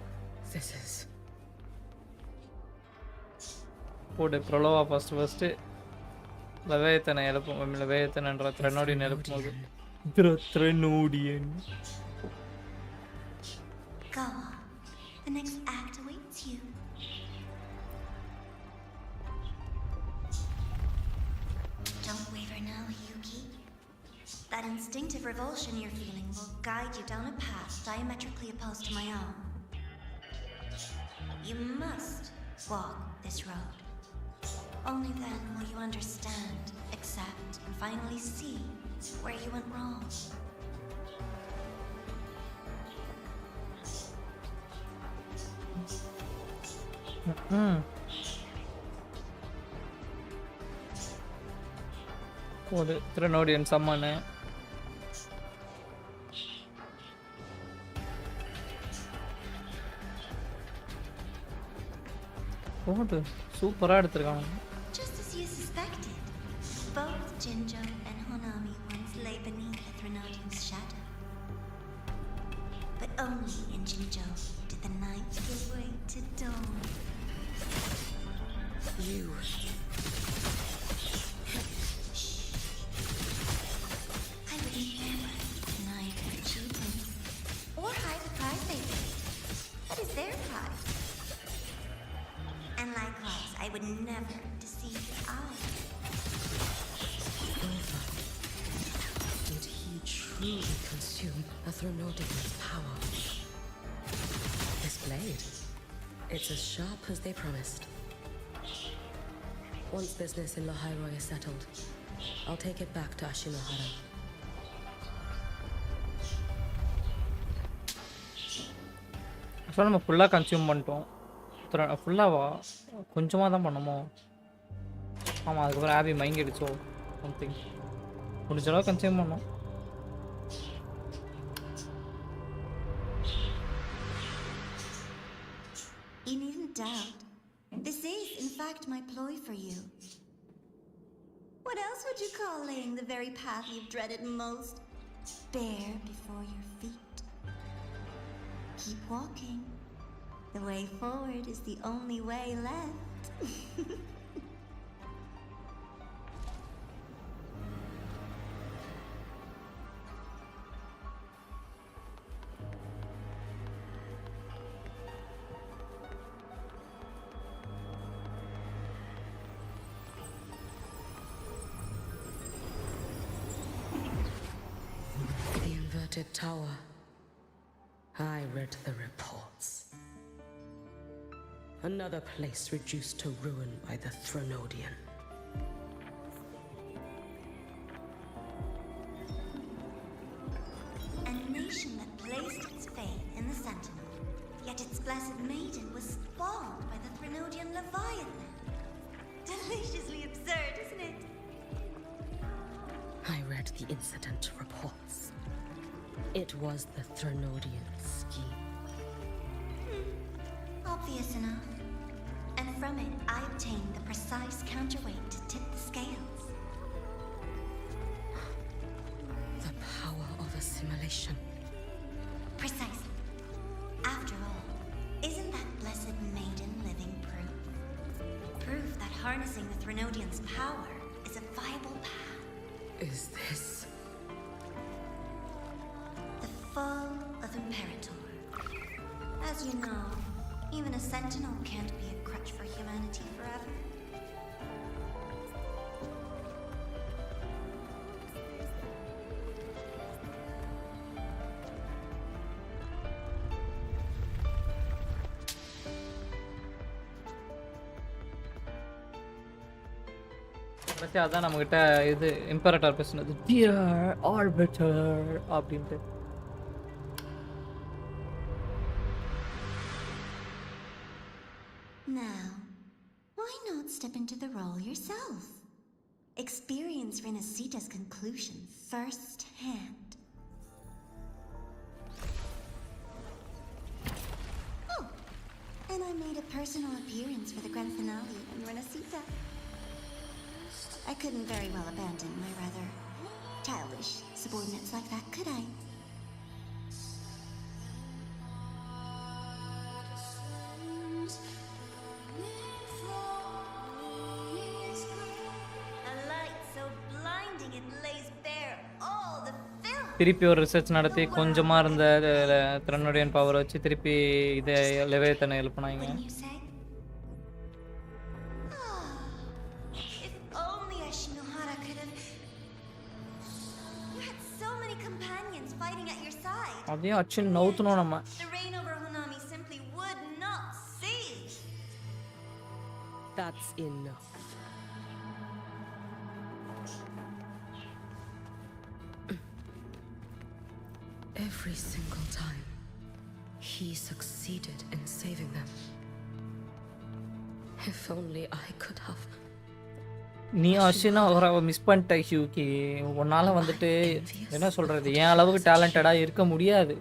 போடு ப்ரோலோவா ஃபர்ஸ்ட் லவேத்தனை எழுப்பும். லவேத்தனன்ற த்ரெனோடியன் எழுப்பும்போது த்ரெனோடியன். Go on. The next act awaits you. Don't waver now, Hiyuki. That instinctive revulsion you're feeling will guide you down a path diametrically opposed to my own. You must walk this road. Only then will you understand, accept, and finally see where you went wrong. ஒரு த்ரெனோடியன் summon. போடு சூப்பரா எடுத்துருக்காங்க. Just as you suspected, both Jinjo and Honami once lay beneath the Threnodian's shadow. But only in Jinjo did the night give way to dawn. You. I would never deny their achievements or hide the pride they take. That is their pride. And likewise, I would never deceive your eyes. Did he truly consume a Threnodian's power? This blade, it's as sharp as they promised. Once business in Lahairoi is settled, I'll take it back to Ashinohara. ஆக்சுவலாக நம்ம ஃபுல்லாக consume பண்ணிட்டோம். ஃபுல்லாவா கொஞ்சமாக தான் பண்ணமோ? ஆமாம் அதுக்கப்புறம் ஆபி மயங்கிடுச்சோ something. முடிஞ்ச அளவு கன்சியூம் பண்ணோம். You needn't doubt. This is, in fact, my ploy for you. What else would you call laying the very path you've dreaded most bare before your feet? Keep walking. The way forward is the only way left. The inverted tower. I read the reports. Another place reduced to ruin by the Threnodian. A nation that placed its faith in the Sentinel, yet its blessed maiden was spawned by the Threnodian Leviathan. Deliciously absurd, isn't it? I read the incident reports. It was the Threnodian scheme. Obvious enough. And from it, I obtained the precise counterweight to tip the scales. The power of assimilation. Precisely. After all, isn't that blessed maiden living proof? Proof that harnessing the Threnodian's power is a viable path. Is this the fall of Imperator? As you know, even a sentinel can't be a crutch for humanity forever. கடைசி அதான் நம்மகிட்ட இது இம்பரட்டர் பேசுனது dear orbiter அப்படின்ட்டு. Now, why not step into the role yourself? Experience Renacita's conclusion firsthand. Oh, And I made a personal appearance for the grand finale in Renacita. I couldn't very well abandon my rather childish subordinates like that, could I? A light so blinding it lays bare all the film. திருப்பி ஒரு research நடத்தி கொஞ்சமா இருந்த த்ரெனோடியன் power வச்சு திருப்பி இதை லெவியத்தானை எழுப்புனாங்க. If only Ashinohara could have. You had so many companions fighting at your side. அதையும் அச்சு நவுத்தணும் நம்ம. The reign over Honami simply would not cease. That's enough. Every single time, he succeeded in saving them. If only I could have. நீ அஷினா ஒரு miss பண்ணிட்ட Hughie. உன்னால வந்துட்டு என்ன சொல்றது, என் அளவுக்கு டேலண்டடாக இருக்க முடியாது.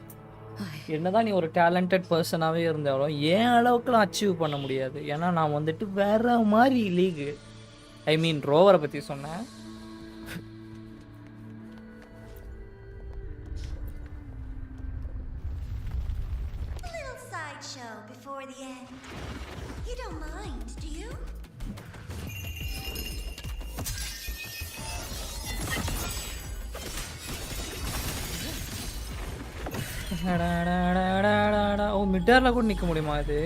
என்னதான் நீ ஒரு டேலண்டட் பர்சனாகவே இருந்தாலும் என் அளவுக்குலாம் அச்சீவ் பண்ண முடியாது. ஏன்னா நான் வந்துட்டு வேற மாதிரி லீகு. ஐ மீன் ரோவரை பற்றி சொன்னேன். A little sideshow before the end. You don't mind, do you? ஓ மிட்டரில் கூட நிற்க முடியுமா இது?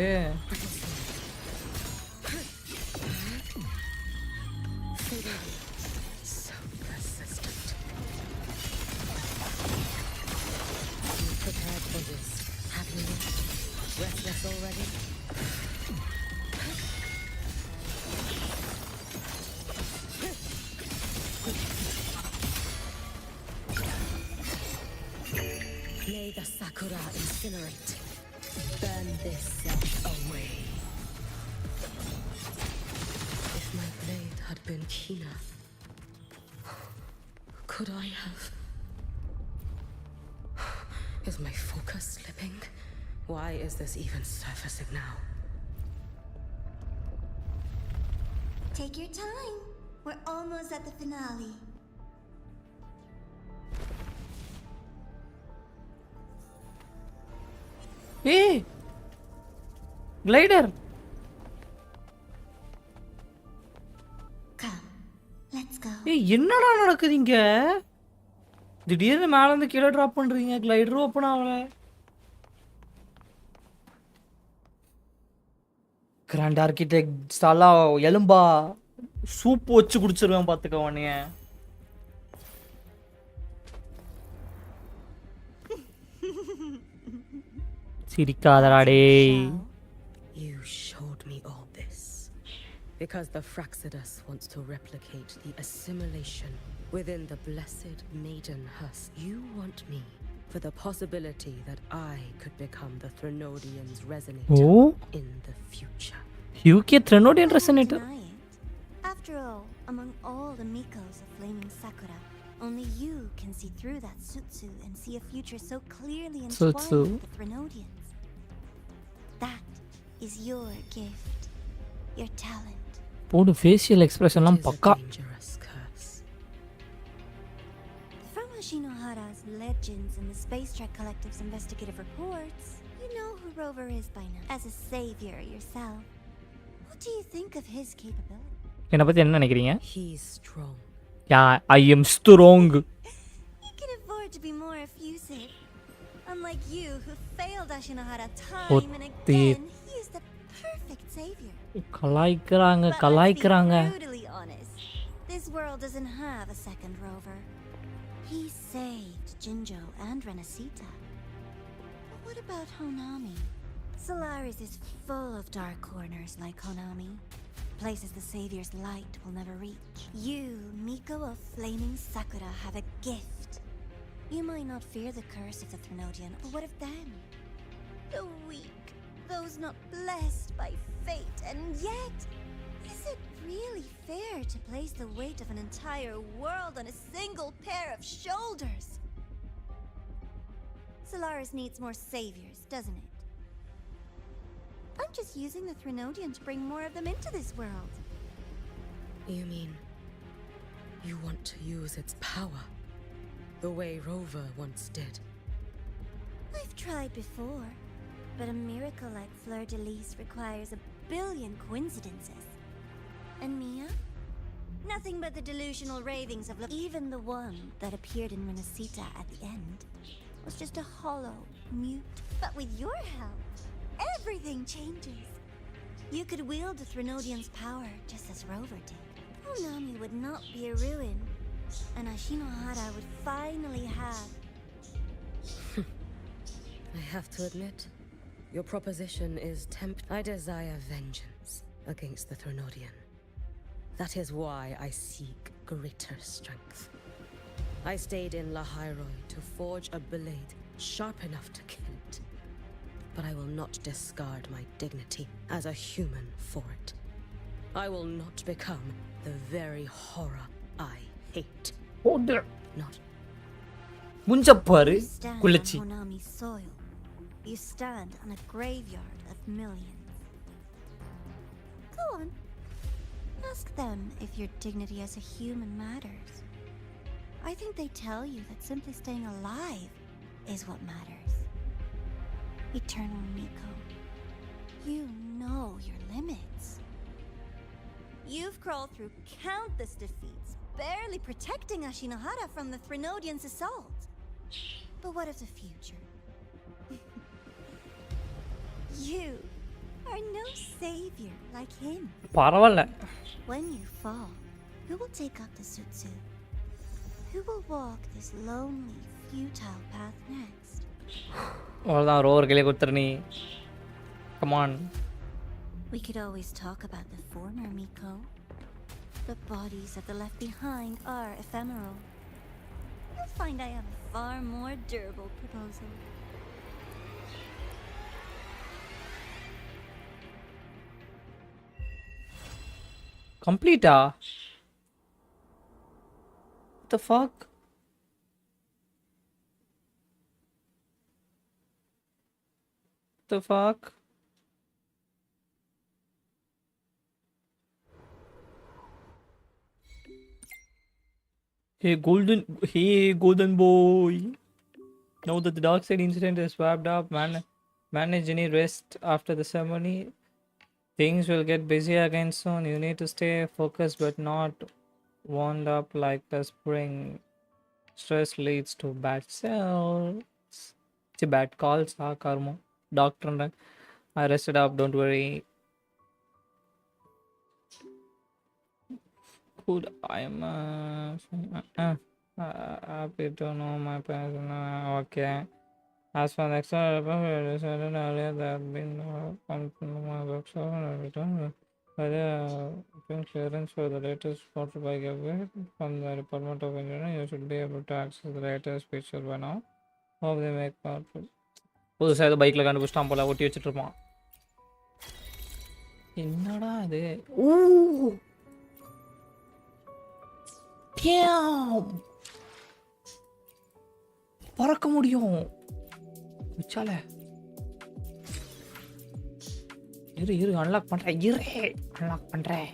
May the Sakura incinerate. Burn this self away. If my blade had been keener, could I have? Is my focus slipping? Why is this even surfacing now? Take your time. We're almost at the finale. ஏய் glider. ஏய் என்னடா நடக்குது இங்க? திடீர்னு மேல இருந்து கீழே drop பண்றீங்க. கிளைடர் ஓபன் ஆகல. கிராண்ட் ஆர்கிடெக்ட் ஸ்டாலா எலும்பா சூப் வச்சு குடிச்சிருவேன் பாத்துக்க உன்னைய. சிரிக்காதடா டேய். You showed me all this because the Fraxidus wants to replicate the assimilation within the blessed maiden husk. You want me for the possibility that I could become the Threnodian's resonator in the future. Hiyuki Threnodian resonator. After all, among all the Mikos of Flaming Sakura, only you can see through that Sutsu and see a future so clearly entwined with the Threnodians. That is your gift, your talent. போடு facial எக்ஸ்பிரஷன்லாம் பக்கா. From Ashinohara's legends and the Space Trek Collective's investigative reports, you know who Rover is by now. As a savior yourself, what do you think of his capability? என்ன பத்தி என்ன நினைக்கிறீங்க? He's strong. Yeah, I am strong. He can afford to be more effusive. Unlike you, who failed Ashinohara time and again, he is the perfect savior. கலாய்க்கறாங்க. Brutally honest, this world doesn't have a second Rover. He saved Jinjo and Renacita. But what about Honami? Solaris is full of dark corners like Honami. Places the Savior's light will never reach. You, Miko of Flaming Sakura, have a gift. You might not fear the curse of the Threnodian, but what of them? The weak, those not blessed by fate, and yet, is it really fair to place the weight of an entire world on a single pair of shoulders? Solaris needs more saviors, doesn't it? I'm just using the Threnodian to bring more of them into this world. You mean you want to use its power the way Rover once did? I've tried before, but a miracle like Fleur-de-Lis requires a billion coincidences. And Mia? Nothing but the delusional ravings of even the one that appeared in Renacita at the end was just a hollow, mute. But with your help, everything changes. You could wield the Threnodian's power just as Rover did. Honami would not be a ruin, and Ashinohara would finally have... I have to admit, your proposition is I desire vengeance against the Threnodian. That is why I seek greater strength. I stayed in Lahairoi to forge a blade sharp enough to kill it. But I will not discard my dignity as a human for it. I will not become the very horror I hate. Order. Not. Munjaparu, You stand on Kulachi. Honami's soil. You stand on a graveyard of millions. Go on. Ask them if your dignity as a human matters. I think they tell you that simply staying alive is what matters. Eternal Miko, you know your limits. You've crawled through countless defeats, barely protecting Ashinohara from the Threnodian's assault. But what of the future? You are no savior like him. பரவாயில்ல. When you fall, who will take up the Sutsu? Who will walk this lonely, futile path next? அவ்வளோதான் rover கையிலே கொடுத்துரு நீ. Come on. We could always talk about the former Miko. The bodies of the left behind are ephemeral. You'll find I have a far more durable proposal. Complete What the fuck? The fuck? Hey golden boy. Now that the dark side incident is wrapped up, manage any rest after the ceremony. Things will get busy again soon. You need to stay focused but not wound up like the spring. Stress leads to bad cells. It's a bad calls, karma. Doctor, I rested up, don't worry. Good, I'm happy to know my parents. Okay. As for the extra I said earlier that been come to my workshop and return clearance for the latest photo by giveaway from the Department of Engineering. You should be able to access the latest picture by now. Hope they make powerful. புதுசாக ஏதோ பைக்கில் கண்டுபிடிச்சிட்டான் போல ஒட்டி வச்சுட்டு இருப்பான். என்னடா இது? ஊ பியாம் பறக்க முடியும் வச்சால. இரு அன்லாக் பண்றேன். அன்லாக் பண்றேன்.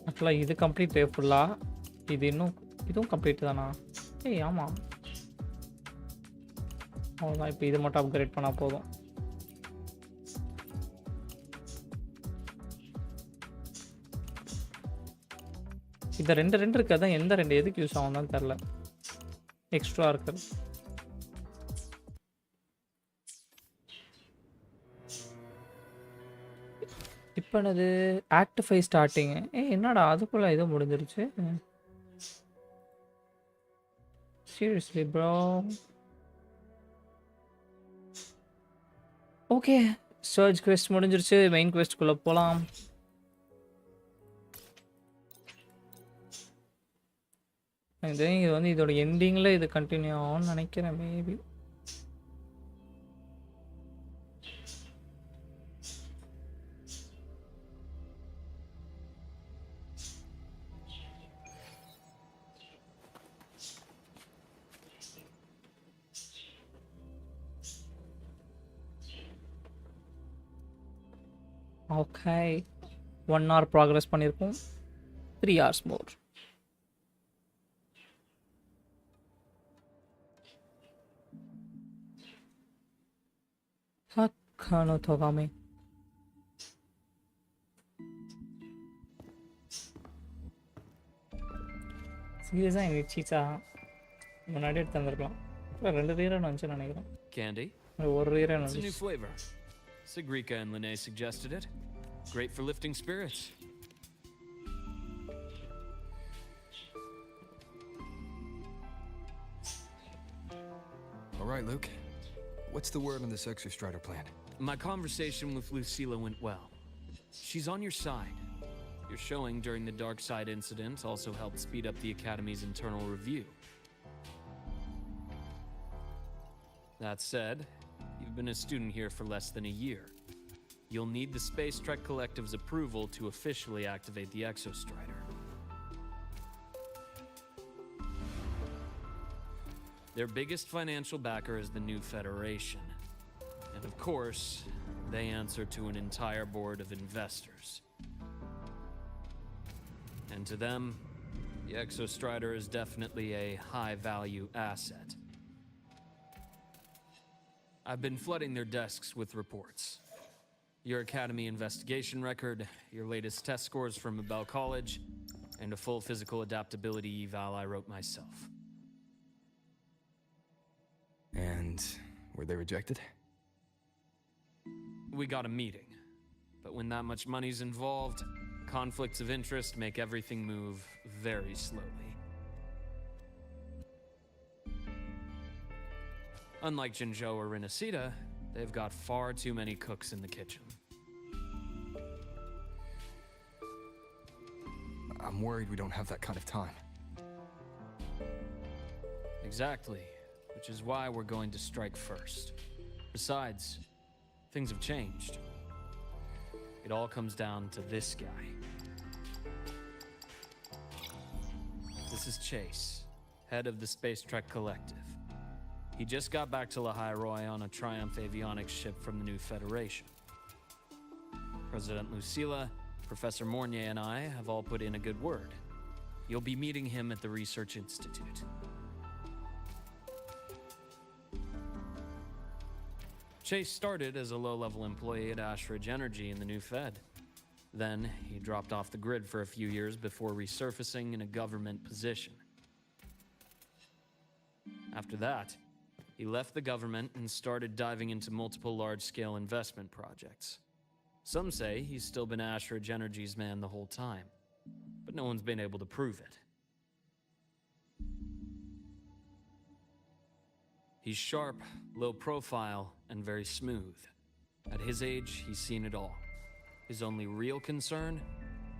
ஆக்சுவலாக இது கம்ப்ளீட் ஃபுல்லாக. இது இதுவும் கம்ப்ளீட் தானா? ஏய் ஆமாம். அவ்வளோதான். இப்போ இது மட்டும் அப்கிரேட் பண்ணால் போதும். இந்த ரெண்டு இருக்கு. அதான் எந்த ரெண்டு எதுக்கு யூஸ் ஆகும் தான் தெரில. எக்ஸ்ட்ரா இருக்குது. இப்போ என்னது ஆக்ட் 5 ஸ்டார்டிங்கு. என்னடா அதுக்குள்ள ஏதோ முடிஞ்சிருச்சு. Seriously bro. Okay church quest முடிஞ்சிருச்சு. மெயின் குவெஸ்ட்குள்ளே போகலாம். இது வந்து இதோட எண்டிங்கில் இது கண்டினியூ ஆகும்னு நினைக்கிறேன் மேபி. ஓகே 1 hour ப்ராக்ரஸ் பண்ணியிருக்கோம் 3 hours more ஹக்கானோ தோகாமே சீரியஸாக எங்கள் சீச்சா முன்னாடி எடுத்து தந்திருக்கலாம் அப்புறம் 2 ரீரன் வந்துச்சு நினைக்கிறேன் Candy? ஒரு ரீரன் It's a new வந்துச்சு flavor. Sigrika and Lene suggested it. Great for lifting spirits. All right, Luke. What's the word on this Exostrider plan? My conversation with Lucilla went well. She's on your side. Your showing during the Dark Side incident also helped speed up the Academy's internal review. That said, you've been a student here for less than a year. You'll need the Space Trek Collective's approval to officially activate the Exostrider. Their biggest financial backer is the new Federation. And of course, they answer to an entire board of investors. And to them, the Exostrider is definitely a high-value asset. I've been flooding their desks with reports. Your Academy investigation record, your latest test scores from Abel College, and a full physical adaptability eval I wrote myself. And were they rejected? We got a meeting. But when that much money's involved, conflicts of interest make everything move very slowly. Unlike Jinzhou or Rinasita, they've got far too many cooks in the kitchen. I'm worried we don't have that kind of time. Exactly, which is why we're going to strike first. Besides, things have changed. It all comes down to this guy. This is Chase, head of the Space Trek Collective. He just got back to Lahai Roi on a Triumph avionics ship from the new Federation. President Lucilla, Professor Mornier, and I have all put in a good word. You'll be meeting him at the Research Institute. Chase started as a low-level employee at Ashridge Energy in the new Fed. Then, he dropped off the grid for a few years before resurfacing in a government position. After that, he left the government and started diving into multiple large-scale investment projects. Some say he's still been Ashridge Energy's man the whole time, but no one's been able to prove it. He's sharp, low profile, and very smooth. At his age, he's seen it all. His only real concern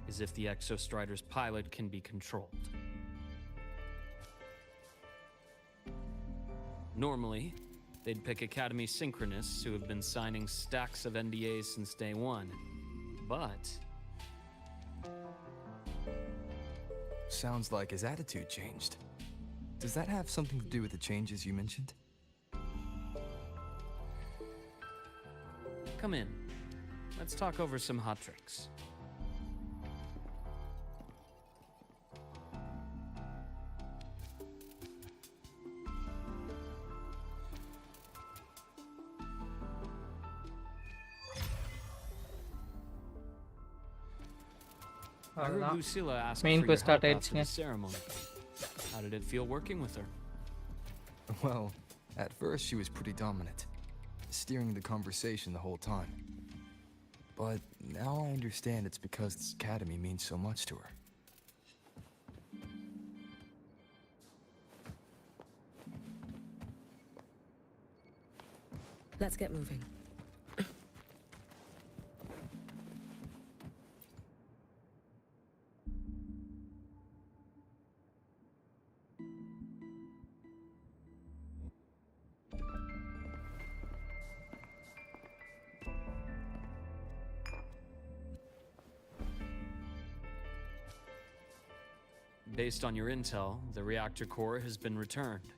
is if the Exostrider's pilot can be controlled. Normally, they'd pick Academy synchronists who have been signing stacks of NDAs since day one. But Sounds like his attitude changed. Does that have something to do with the changes you mentioned? come in. Let's talk over some hot tricks. I heard Lucilla ask Main for your quest help started, after the ceremony. How did it feel working with her? Well, at first she was pretty dominant, steering the conversation the whole time. But now I understand it's because this academy means so much to her. Let's get moving. Based on your intel, the reactor core has been returned.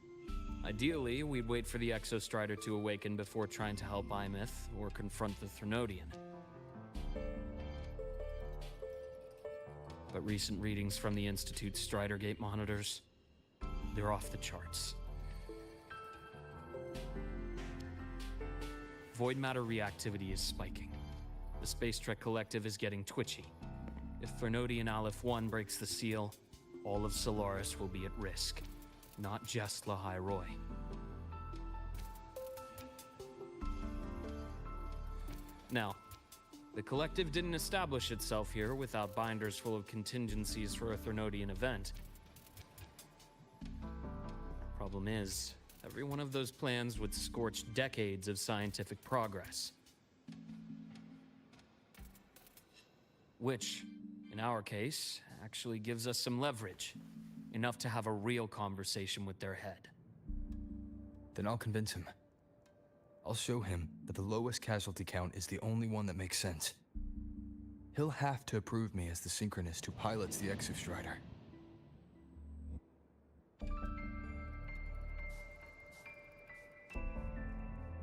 Ideally, we'd wait for the Exostrider to awaken before trying to help Imith or confront the Threnodian. but recent readings from the Institute's Strider Gate monitors, they're off the charts. Void matter reactivity is spiking. The Space Trek Collective is getting twitchy. If Fernodian Aleph 1 breaks the seal, all of Solaris will be at risk, not just Lahai Roy. Now, the Collective didn't establish itself here without binders full of contingencies for a Fernodian event. Problem is, every one of those plans would scorch decades of scientific progress. Which, in our case, actually gives us some leverage. Enough to have a real conversation with their head. Then I'll convince him. I'll show him that the lowest casualty count is the only one that makes sense. He'll have to approve me as the synchronist who pilots the Exostrider.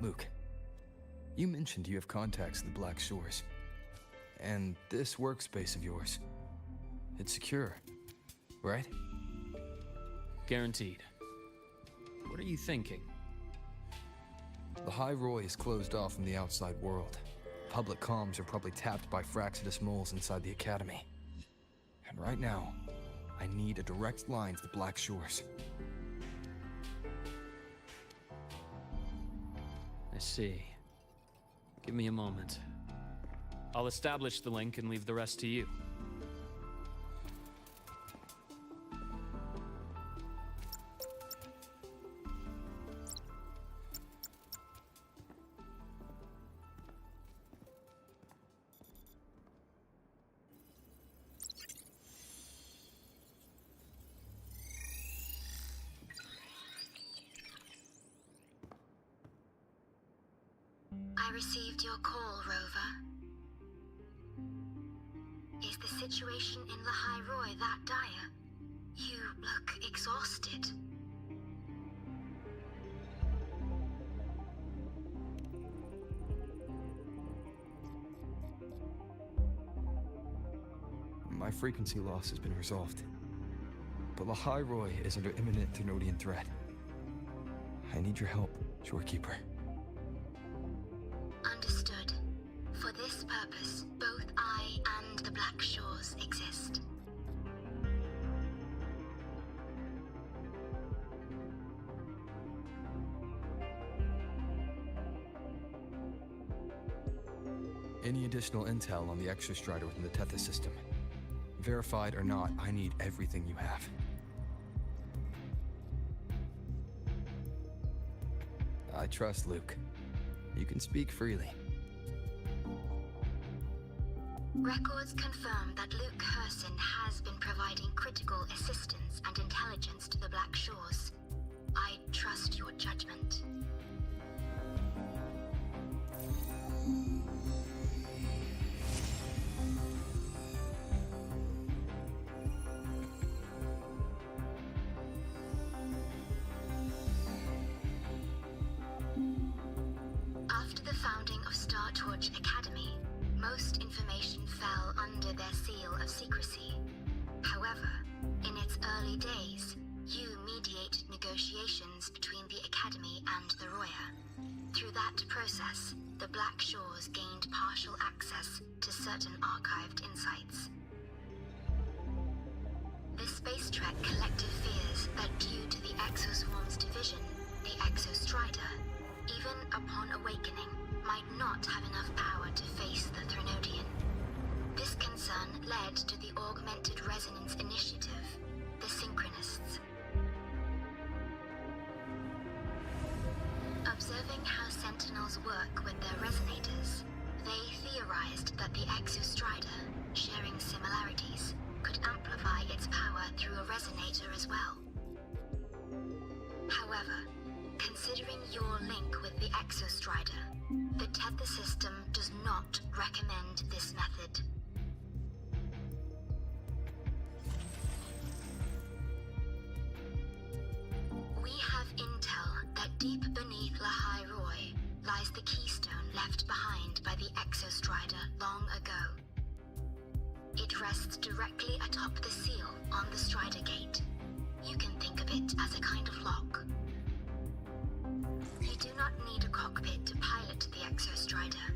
Luke, you mentioned you have contacts in the Black Shores. And this workspace of yours, it's secure, right? Guaranteed. What are you thinking? The High Roy is closed off from the outside world. Public comms are probably tapped by Fraxidus moles inside the Academy. And right now, I need a direct line to the Black Shores. I see. Give me a moment. I'll establish the link and leave the rest to you. I received your call, Rover. Is the situation in Lahai Roy that dire? You look exhausted. My frequency loss has been resolved. But Lahai Roy is under imminent Thenodian threat. I need your help, Shorekeeper. Understood. For this purpose, both I and the Black Shores exist. Any additional intel on the Exostrider within the Tethys system? Verified or not, I need everything you have. I trust Luke. You can speak freely. Records confirm that Luke Herson has been providing critical assistance and intelligence to the Black Shores. I trust your judgment. After the founding of Star Torch Academy, most information fell under their seal of secrecy. However, in its early days, you mediated negotiations between the Academy and the Roya. Through that process, the Black Shores gained partial access to certain archived insights. The Space Trek Collective fears that due to the Exoswarm's division, the Exostrider, even upon awakening, might not have enough power to face the Threnodian. This concern led to the Augmented Resonance Initiative, the Synchronists. Observing how Sentinels work with their resonators, they theorized that the Exostrider, sharing similarities, could amplify its power through a resonator as well. However, considering your link with the Exostrider, the Tether system does not recommend this method. We have intel that deep beneath Lahai Roy lies the keystone left behind by the Exostrider long ago. It rests directly atop the seal on the Strider Gate. You can think of it as a kind of lock. You do not need a cockpit to pilot the Exostrider.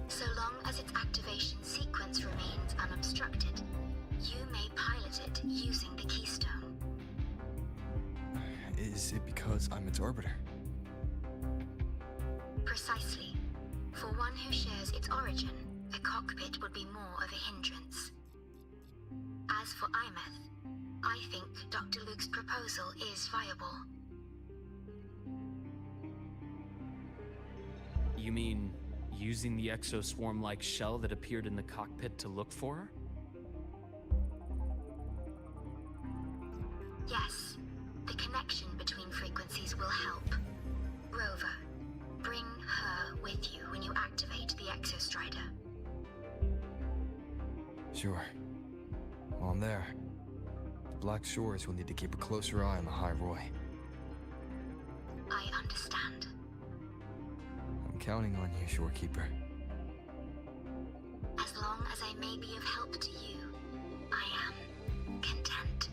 So long as its activation sequence remains unobstructed, you may pilot it using the keystone. Is it because I'm its orbiter? Precisely. For one who shares its origin, a cockpit would be more of a hindrance. As for Imeth, I think Dr. Luke's proposal is viable. You mean using the exoswarm-like shell that appeared in the cockpit to look for her? Yes, the connection between frequencies will help. Rover, bring her with you when you activate the Exostrider. Sure. While I'm there, the Black Shores will need to keep a closer eye on the High Roy. I understand. I'm counting on you, Shorekeeper. As long as I may be of help to you, I am content.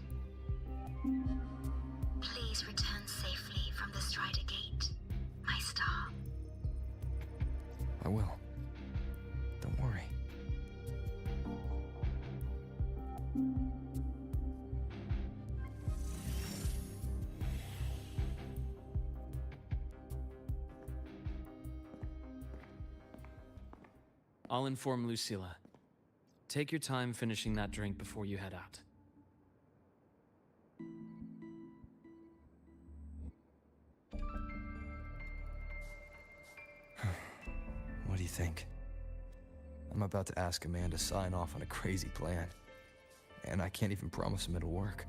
Please return safely from the Strider Gate, my star. I will. Don't worry. I'll inform Lucilla. Take your time finishing that drink before you head out. What do you think? I'm about to ask a man to sign off on a crazy plan, and I can't even promise him it'll work.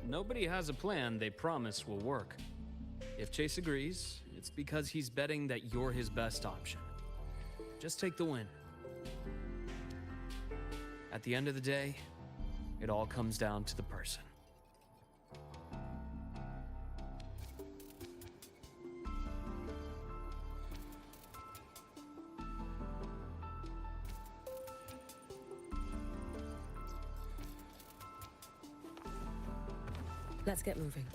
Nobody has a plan they promise will work. If Chase agrees, it's because he's betting that you're his best option. Just take the win. At the end of the day, it all comes down to the person. Let's get moving.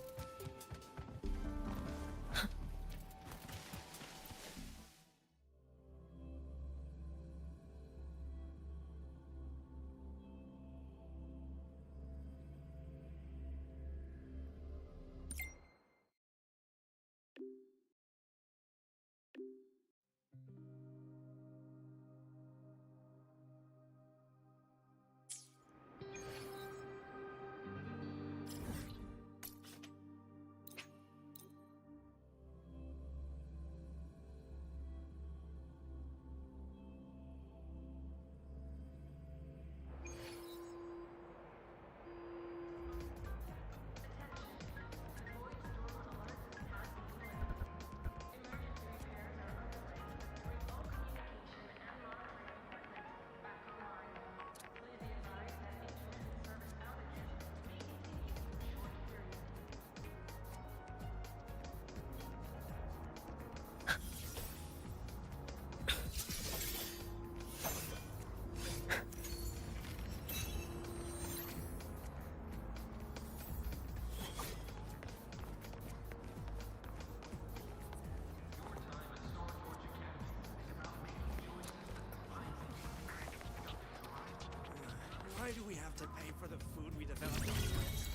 Why do we have to pay for the food we develop ourselves?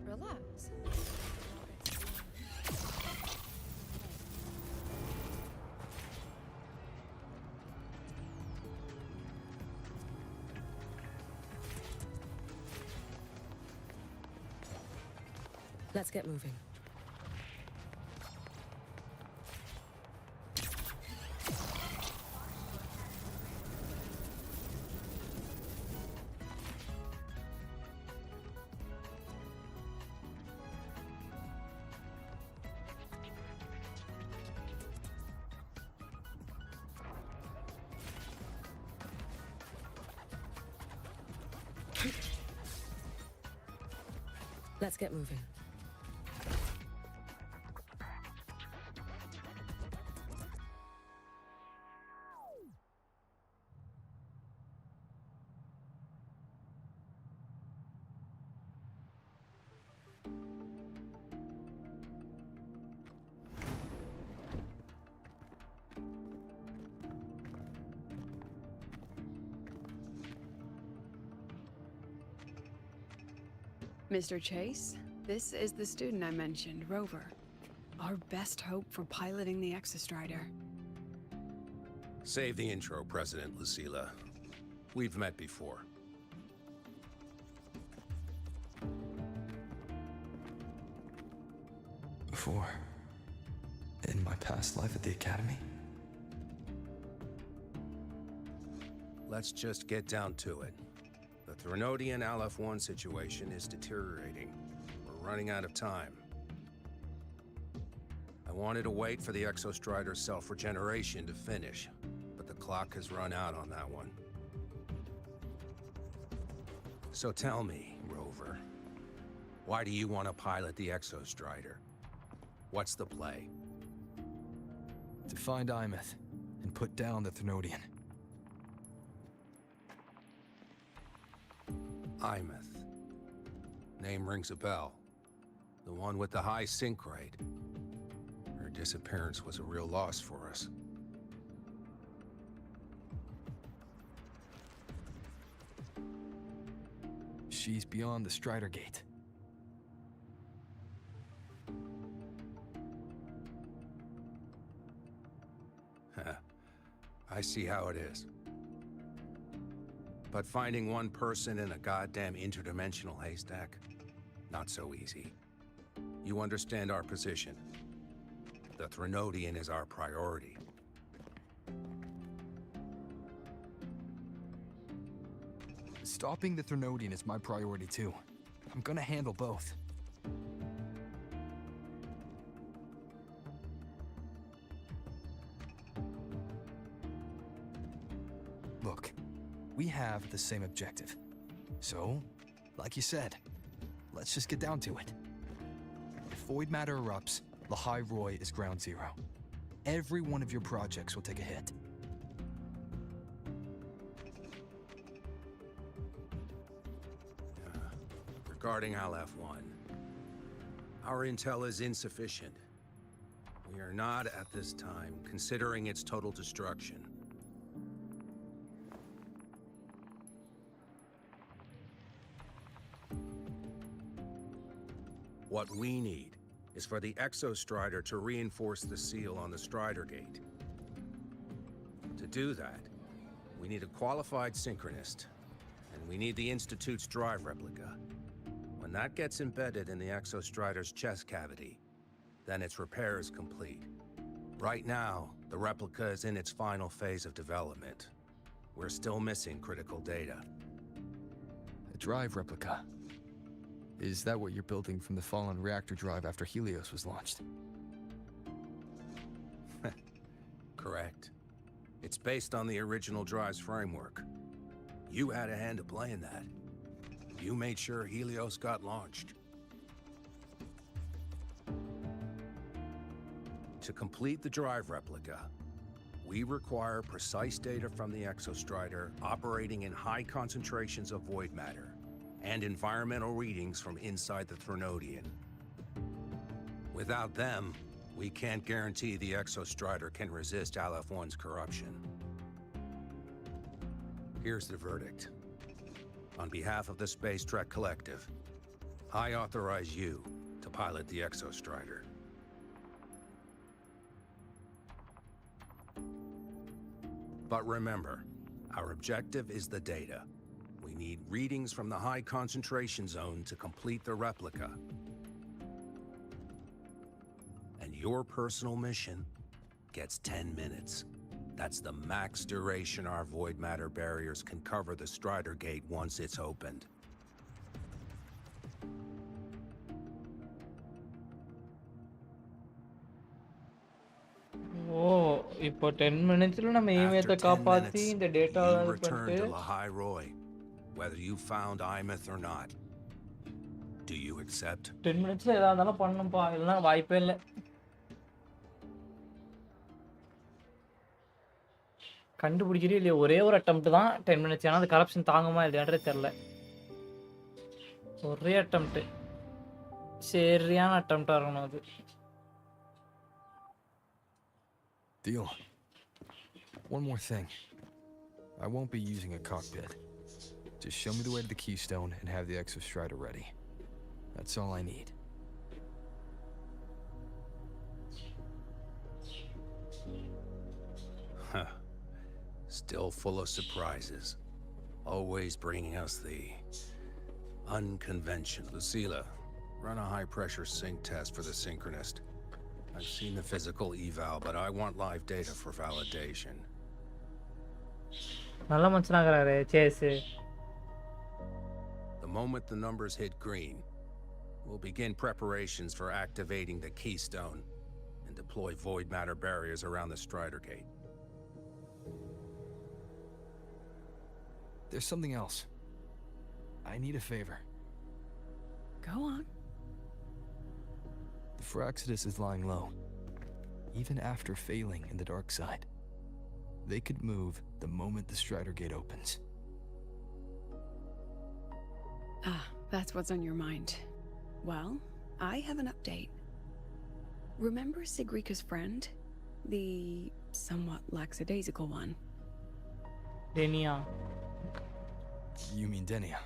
Relax. Let's get moving. Let's get moving. Mr. Chase, this is the student I mentioned, Rover. Our best hope for piloting the Exostrider. Save the intro, President Lucila. We've met before. Before? In my past life at the Academy? Let's just get down to it. The Threnodian Aleph-1 situation is deteriorating. We're running out of time. I wanted to wait for the Exostrider's self-regeneration to finish, but the clock has run out on that one. So tell me, Rover, why do you want to pilot the Exostrider? What's the play? To find Imeth and put down the Threnodian. Imeth. Name rings a bell. The one with the high sync rate. Her disappearance was a real loss for us. She's beyond the Strider Gate. I see how it is. But finding one person in a goddamn interdimensional haystack? Not so easy. You understand our position. The Threnodian is our priority. Stopping the Threnodian is my priority too. I'm gonna handle both. Look, we have the same objective. So, like you said, let's just get down to it. If void matter erupts, Lahai Roy is ground zero. Every one of your projects will take a hit. Regarding Aleph-1, our intel is insufficient. We are not, at this time, considering its total destruction. What we need is for the Exostrider to reinforce the seal on the Strider Gate. To do that, we need a qualified synchronist, and we need the Institute's drive replica. When that gets embedded in the Exostrider's chest cavity, then its repair is complete. Right now, the replica is in its final phase of development. We're still missing critical data. A drive replica. Is that what you're building from the fallen reactor drive after Helios was launched? Correct. It's based on the original drive's framework. You had a hand to play in that. You made sure Helios got launched. To complete the drive replica, we require precise data from the Exostrider operating in high concentrations of void matter, and environmental readings from inside the Threnodian. Without them, we can't guarantee the Exostrider can resist Aleph-1's corruption. Here's the verdict. On behalf of the Space Trek Collective, I authorize you to pilot the Exostrider. But remember, our objective is the data. We need readings from the high concentration zone to complete the replica. And your personal mission gets 10 minutes. That's the max duration our void matter barriers can cover the Strider Gate once it's opened. ஓ இப்போ 10 மினிட்ஸ்ல நம்ம ஈமேத்தை After 10 காப்பாத்தி minutes, இந்த data you இது return பண்ணிட்டு to Lahai Roy, whether you found Imeth or not. Do you accept? 10 minutesல ஏதா இருந்தாலும் பண்ணணும்பா, இல்லைன்னா வாய்ப்பே இல்லை. கண்டுபிடிக்கிறே இல்லையா, ஒரே ஒரு அட்டம்ப்ட் தான் 10 மினிட்ஸ். ஏன்னா அது கரப்ஷன் தாங்குமா இல்லையான்றே தெரில. ஒரே அட்டம்ப்ட், சரியான அட்டம்ப்டாக இருக்கணும் அது. Deal. One more thing. I won't be using a cockpit. Just show me the way to the Keystone and have the Exostrider ready. That's all I need. Huh. Still full of surprises. Always bringing us the unconventional. Lucila, run a high-pressure sync test for the Synchronist. I've seen the physical eval, but I want live data for validation. நல்ல மனுஷனாகிறாரு chase. The moment the numbers hit green, we'll begin preparations for activating the Keystone and deploy void matter barriers around the Strider Gate. There's something else. I need a favor. Go on. The Phyrexidus is lying low. Even after failing in the dark side, they could move the moment the Strider Gate opens. Ah, that's what's on your mind. Well, I have an update. Remember Sigrika's friend? The somewhat lackadaisical one? Denia. You mean Denia?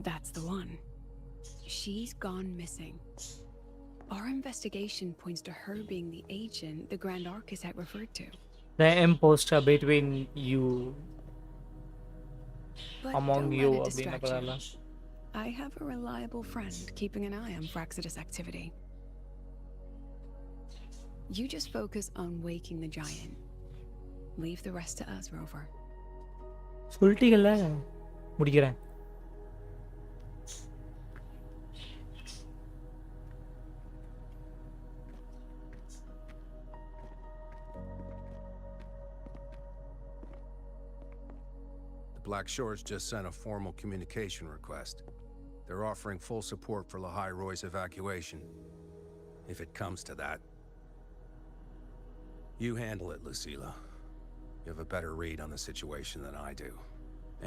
That's the one. She's gone missing. Our investigation points to her being the agent the Grand Architect referred to. The imposter between you. But Among don't you. let it distract you. I have a reliable friend keeping an eye on Phyrexidus activity. You just focus on waking the giant. Leave the rest to us, Rover. சொல்லிட்டீங்கல்ல, முடிக்கிறேன். Black Shores just sent a formal communication request. They're offering full support for Lahai Roy's evacuation. If it comes to that. You handle it, Lucila. You have a better read on the situation than I do.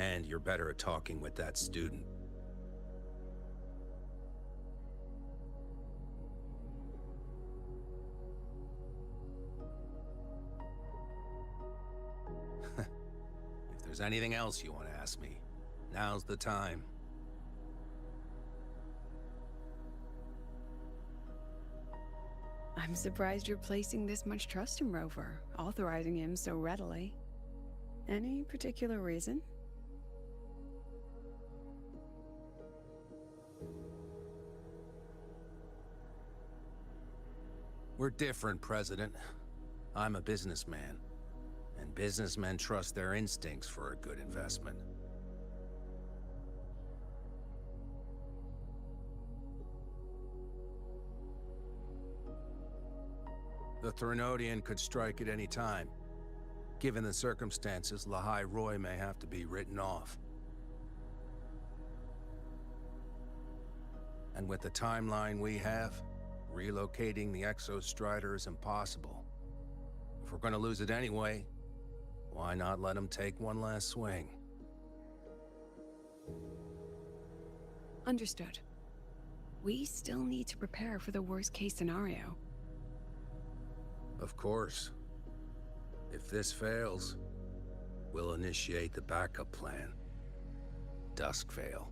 And you're better at talking with that student. If there's anything else you want to ask me, now's the time. I'm surprised you're placing this much trust in Rover, authorizing him so readily. Any particular reason? We're different, President. I'm a businessman, and businessmen trust their instincts for a good investment. The Threnodian could strike at any time. Given the circumstances, Lahai Roy may have to be written off. And with the timeline we have, relocating the Exostrider is impossible. If we're gonna lose it anyway, why not let him take one last swing? Understood. We still need to prepare for the worst-case scenario. Of course. If this fails, we'll initiate the backup plan. Duskvale.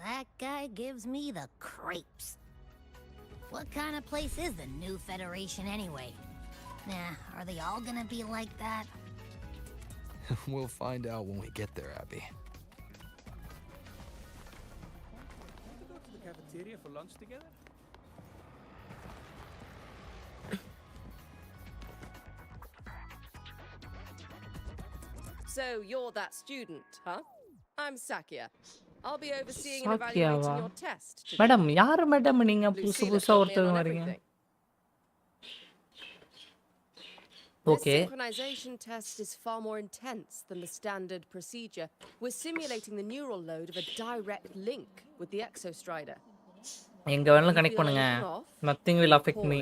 That guy gives me the creeps. What kind of place is the new Federation anyway? Nah, are they all gonna be like that? We'll find out when we get there, Abby. Want to go to the cafeteria for lunch together? So you're that student, huh? I'm Sakia. I'll be overseeing and சாக்கியாவா evaluating your test today. Madam யார் madam நீங்க புதுசு Lucilla புதுசா filled me in ஒருத்தர் on வரீங்க everything. This okay synchronization test is far more intense than the standard procedure. We're simulating the neural load of a direct link with the exostrider. எங்க வேணாலும் connect பண்ணுங்க nothing will affect me.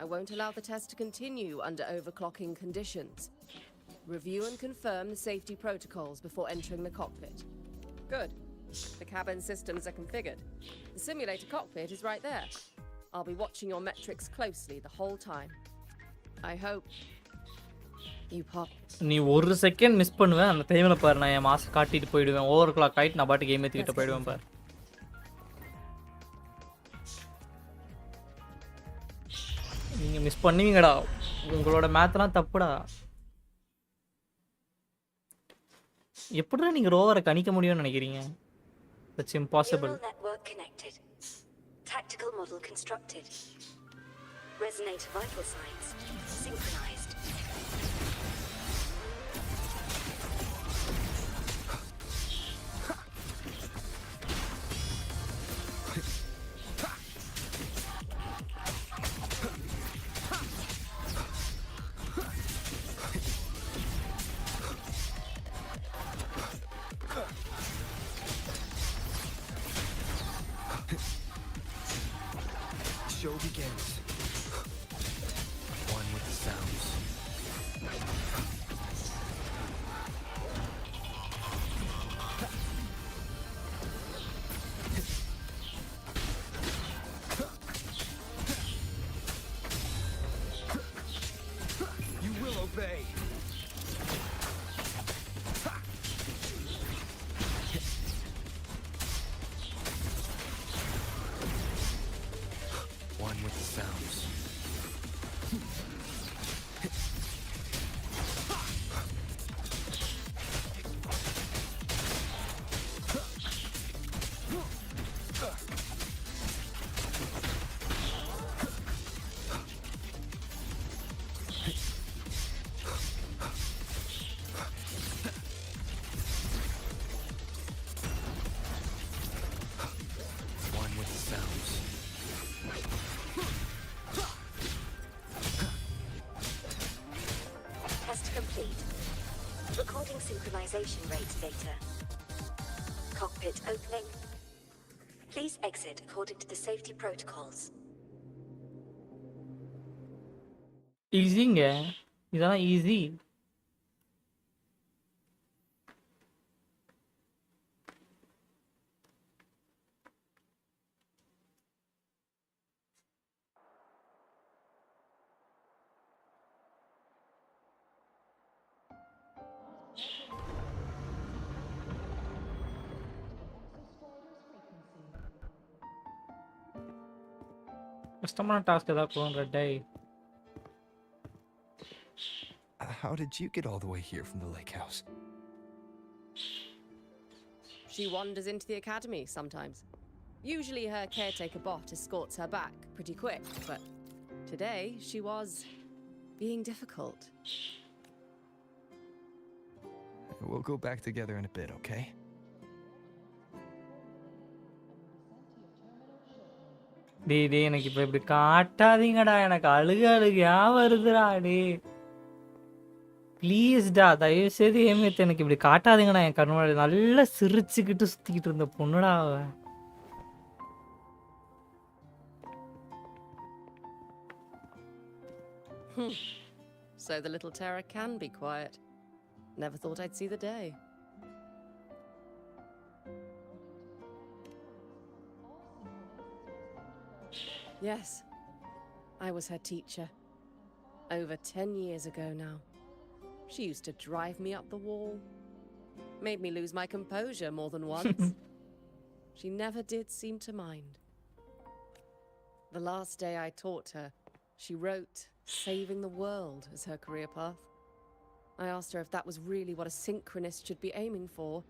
I won't allow the test to continue under overclocking conditions. Review and confirm the safety protocols before entering the cockpit. Good. The cabin systems are configured. The simulator cockpit is right there. I'll be watching your metrics closely the whole time. I hope you pop. நீ ஒரு second miss பண்ணுவேன் அந்த டைம்ல பாரு நான் என் mass காட்டிட்டு போயிடுவேன் over clock ஆயிட்டு நான் பாட்டு கேம் ஏத்திட்டு போயிடுவேன் பாரு நீங்க மிஸ் பண்ணுவீங்கடா உங்களோட மேத்லாம் தப்புடா எப்படிடா நீங்க ரோவரை கணிக்க முடியும்னு நினைக்கிறீங்க That's impossible. Neural network connected. Tactical model constructed. Resonator vital signs synchronized. Show begins. One with the sounds. You will obey. One with the sounds. One with the sounds. Test complete. Recording synchronization rate data. Cockpit opening. Please exit according to the safety protocols. ஈஸிங்க இதெல்லாம் easy கஷ்டமான task ஏதாவது கொடுங்க டே How did you get all the way here from the lake house? She wanders into the academy sometimes. Usually her caretaker bot escorts her back pretty quick, but today she was being difficult. We'll go back together in a bit, okay? டேய் எனக்கு இப்போ இப்படி காட்டாதீங்கடா எனக்கு அழுகையா வருதுடா டே ப்ளீஸ்டா தயவு செய்து ஏமித்து எனக்கு இப்படி காட்டாதீங்கடா என் கண்ணோட நல்லா சிரிச்சுக்கிட்டு சுத்திக்கிட்டு இருந்த பொண்ணுடா அவ So the little terror can be quiet. Never thought I'd see the day. Yes, I was her teacher. Over 10 years ago now. She used to drive me up the wall. Made me lose my composure more than once. She never did seem to mind. The last day I taught her, she wrote saving the world as her career path. I asked her if that was really what a synchronist should be aiming for,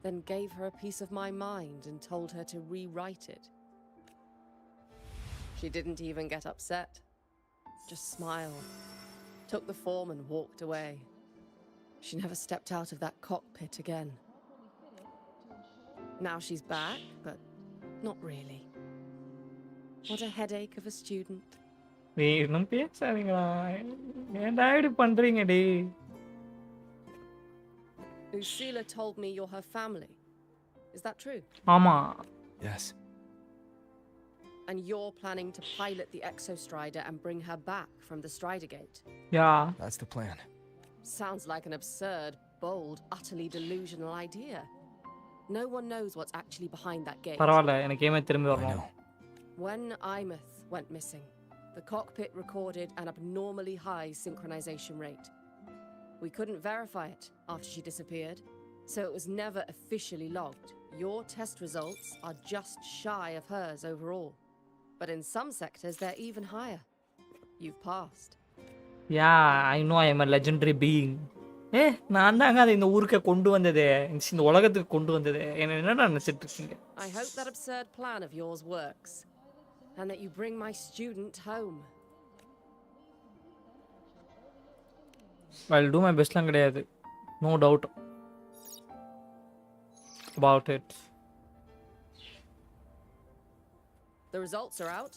then gave her a piece of my mind and told her to rewrite it. She didn't even get upset, just smiled, took the form and walked away. She never stepped out of that cockpit again. Now she's back, but not really. What a headache of a student. டேய் இன்னும் பேசாதீங்களா? ஏன்டா இப்படி பண்றீங்க டேய்? Usila told me you're her family. Is that true? ஆமா. Yes. And you're planning to pilot the Exostrider and bring her back from the Strider Gate? Yeah. That's the plan. Sounds like an absurd, bold, utterly delusional idea. No one knows what's actually behind that gate. பரவாயில்லை எனக்கு ஏமே திரும்பி வரணும். When Imeth went missing, the cockpit recorded an abnormally high synchronization rate. We couldn't verify it after she disappeared, so it was never officially logged. Your test results are just shy of hers overall. But in some sectors, they're even higher. You've passed. Yeah, I know I am a legendary being. நான் தாங்க அதை இந்த ஊருக்கு கொண்டு வந்ததே, இந்த உலகத்துக்கு கொண்டு வந்ததே. என்னடா நினைச்சிட்டு இருக்கீங்க? I hope that absurd plan of yours works, and that you bring my student home. I'll do my best lang கிடையாது. No doubt about it. The results are out,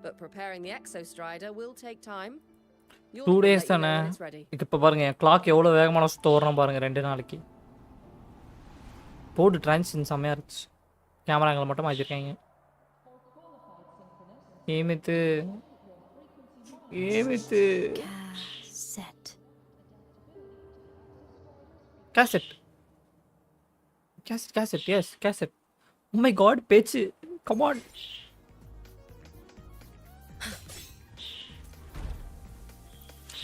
but preparing the Exostrider will take time. 2 days தானே. இப்போ பாருங்க என் clock எவ்வளோ வேகமான சுத்த ஓடுறோம் பாருங்க 2 நாளைக்கு. போர்டு டிரான்சிஷன் செம்மையாக இருந்துச்சு. கேமராங்களை மட்டும் மாற்றிருக்காங்க. ஏமித்து cassette, yes, cassette. Oh my god, பேச்சு, come on.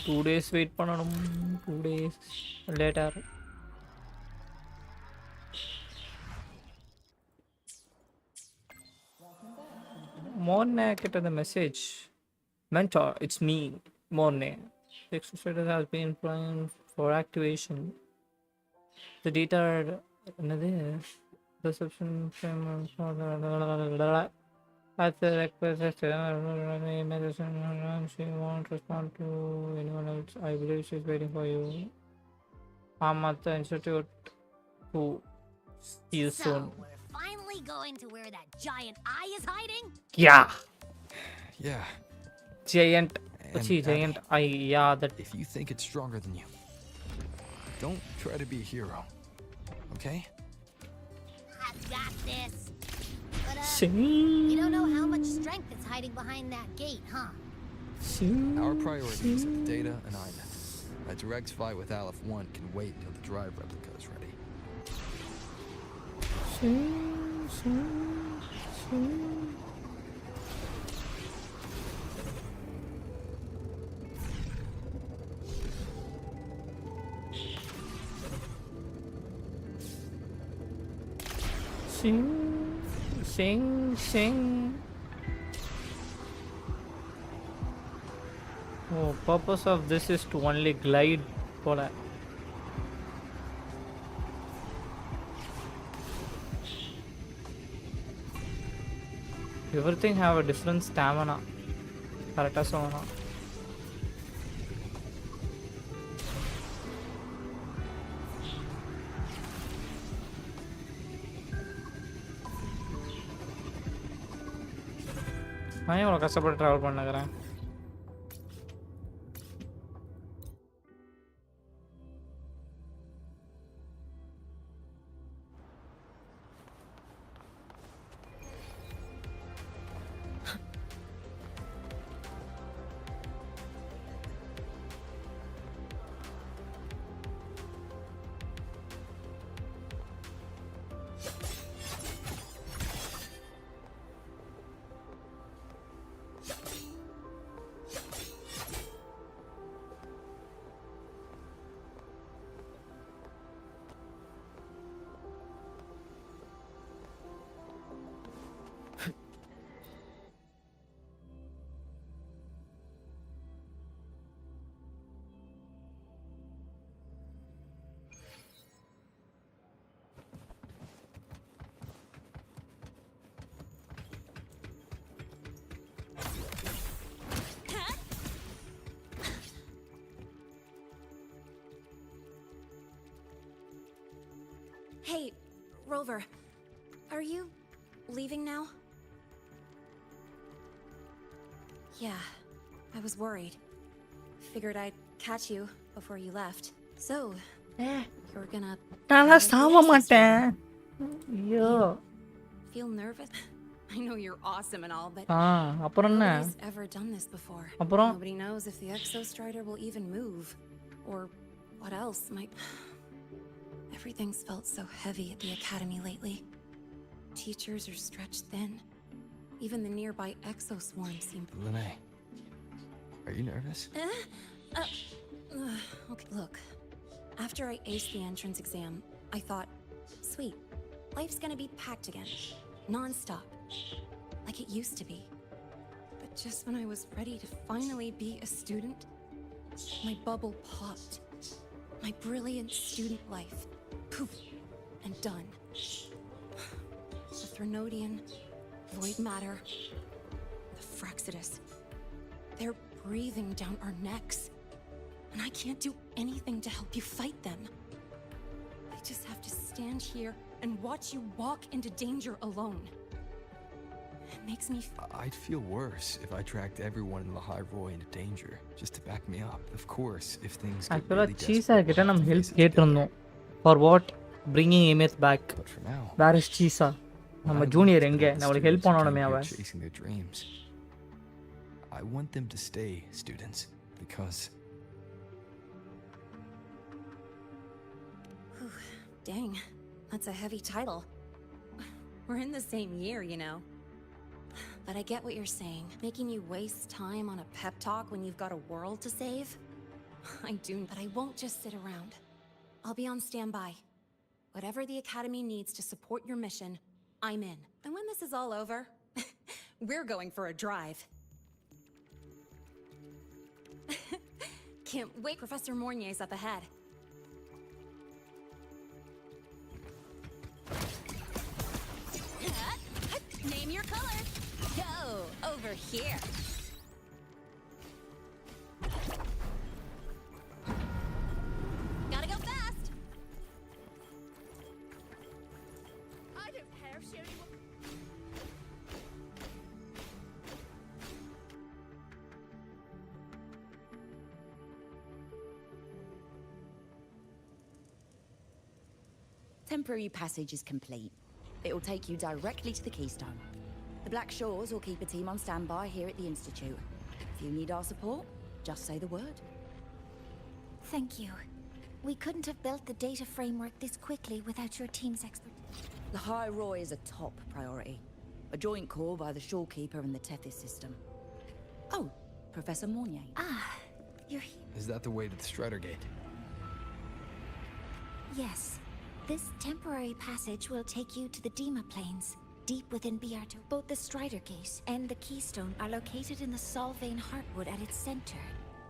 Two days wait பண்ணணும். 2 days later. Morne get the message. Mentor, it's me, Morne. The Exostrider has been planned for activation. The data reception frame at the request she won't respond to anyone else. I believe she's waiting for you. I'm at the institute to see you soon. We're finally going to where that giant eye is hiding? Yeah. And Giant eye, yeah, that. If you think it's stronger than you, don't try to be a hero, okay? I've got this. But, Sing. you don't know how much strength is hiding behind that gate, huh? Our priority is the data and Imeth. A direct fight with Aleph 1 can wait until the drive replica is ready. Sing. Oh, purpose of this is to only glide போல. Everything have a different stamina. கரெக்டாக சொல்லணும். நான் இவ்வளோ கஷ்டப்பட்டு travel பண்ணுகிறேன். Hey, Rover. Are you leaving now? Yeah, I was worried. Figured I'd catch you before you left. So, you're gonna நான் சாவ மாட்டேன். ஐயோ. feel nervous? I know you're awesome and all, but அப்புறம் என்ன? nobody's ever done this before. அப்புறம் Nobody knows if the Exo Strider will even move, or what else might. Everything's felt so heavy at the academy lately. Teachers are stretched thin. Even the nearby Exo swarm seem. Lene, are you nervous? Okay, look. After I aced the entrance exam, I thought, sweet, life's gonna be packed again, non-stop, like it used to be. But just when I was ready to finally be a student, my bubble popped. My brilliant student life, poof, and done. The Threnodian, void matter, the Fraxidus, they're breathing down our necks. And I can't do anything to help you fight them. I just have to stand here and watch you walk into danger alone. It makes me I'd feel worse if I tracked everyone in the High Roy into danger, just to back me up. Of course, if things get really Cheesa கிட்ட நம்ம help கேட்டிருந்தோம். For what? Bringing Emeth back. But for now, Where is Cheesa? நம்ம junior எங்க? நம்மளுக்கு help பண்ணணுமே அவ. Chasing their dreams. I want them to stay students because Dang, that's a heavy title. We're in the same year, you know. But I get what you're saying. Making you waste time on a pep talk when you've got a world to save? I do, but I won't just sit around. I'll be on standby. Whatever the Academy needs to support your mission, I'm in. And when this is all over, we're going for a drive. Can't wait. Professor Mornier's up ahead. Name your color. Go over here. Gotta go fast. I don't care if she only. Temporary passage is complete. It will take you directly to the Keystone. The Black Shores will keep a team on standby here at the Institute. If you need our support, just say the word. Thank you. We couldn't have built the data framework this quickly without your team's expertise. The High Roy is a top priority. A joint call by the Shorekeeper and the Tethys system. Oh, Professor Mornier. Ah, you're here. Is that the way to the Strider Gate? Yes. This temporary passage will take you to the Dima Plains, deep within Biarto. Both the Strider Gate and the Keystone are located in the Solvane Heartwood at its center.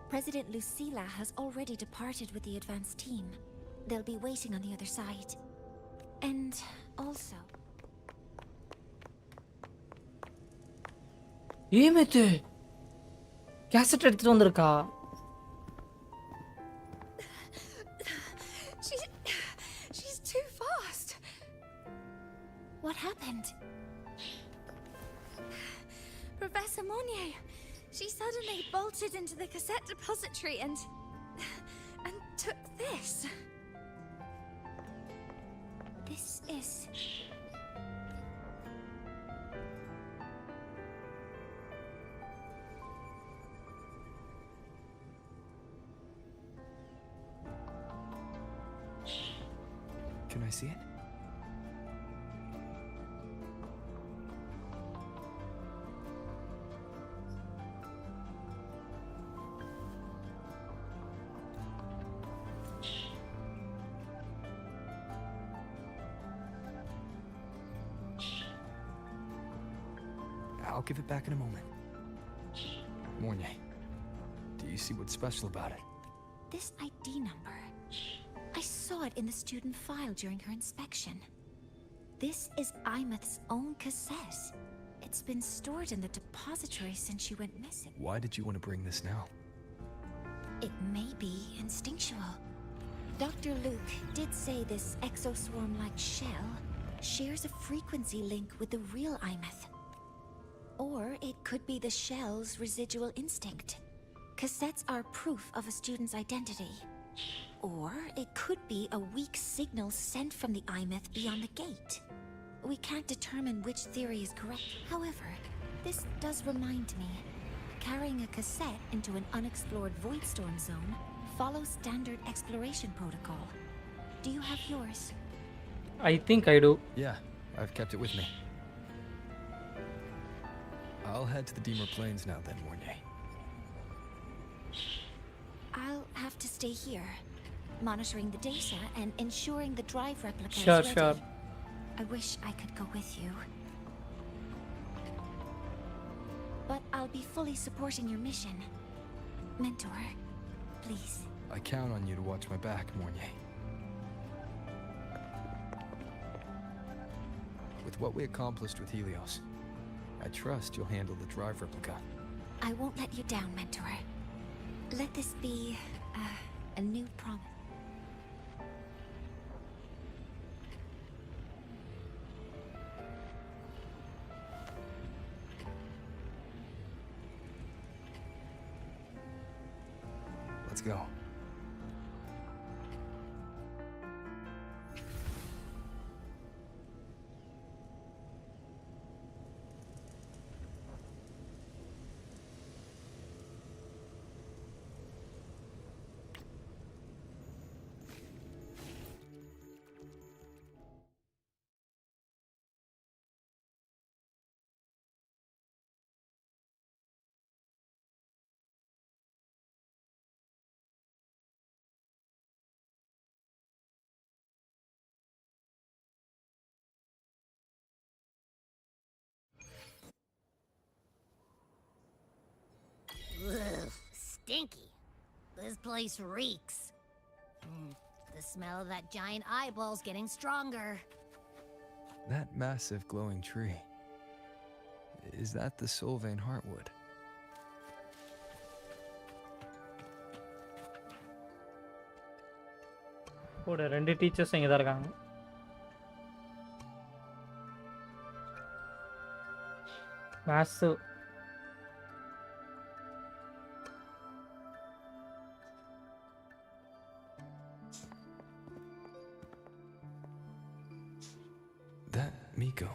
President Lucilla has already departed with the advanced team. They'll be waiting on the other side. And also... ஏமேத்து cassette எடுத்துட்டு வந்திருக்கா. She's too fast. What happened? Professor Monnier, she suddenly bolted into the cassette depository and took this. This is... Can I see it? I'll give it back in a moment. Mornier, do you see what's special about it? This ID number. I saw it in the student file during her inspection. This is Imeth's own cassette. It's been stored in the depository since she went missing. Why did you want to bring this now? It may be instinctual. Dr. Luke did say this exoswarm-like shell shares a frequency link with the real Imeth. Or it could be the shell's residual instinct. Cassettes are proof of a student's identity. Or it could be a weak signal sent from the Imeth beyond the gate. We can't determine which theory is correct. However, this does remind me. Carrying a cassette into an unexplored Voidstorm zone follows standard exploration protocol. Do you have yours? I think I do. Yeah, I've kept it with me. I'll head to the Deemer Plains now then, Mornay. I'll have to stay here, monitoring the data and ensuring the drive replica Sure, is ready. sure. I wish I could go with you. But I'll be fully supporting your mission. Mentor, please. I count on you to watch my back, Mornay. With what we accomplished with Helios, I trust you'll handle the drive replica. I won't let you down, Mentor. Let this be a new promise. Let's go. Ugh, stinky. This place reeks. The smell of that giant eyeball's getting stronger. That massive glowing tree. Is that the Solvane Heartwood? கூட ரெண்டு teachers இங்கே தான் இருக்காங்க. Massive. That Miko.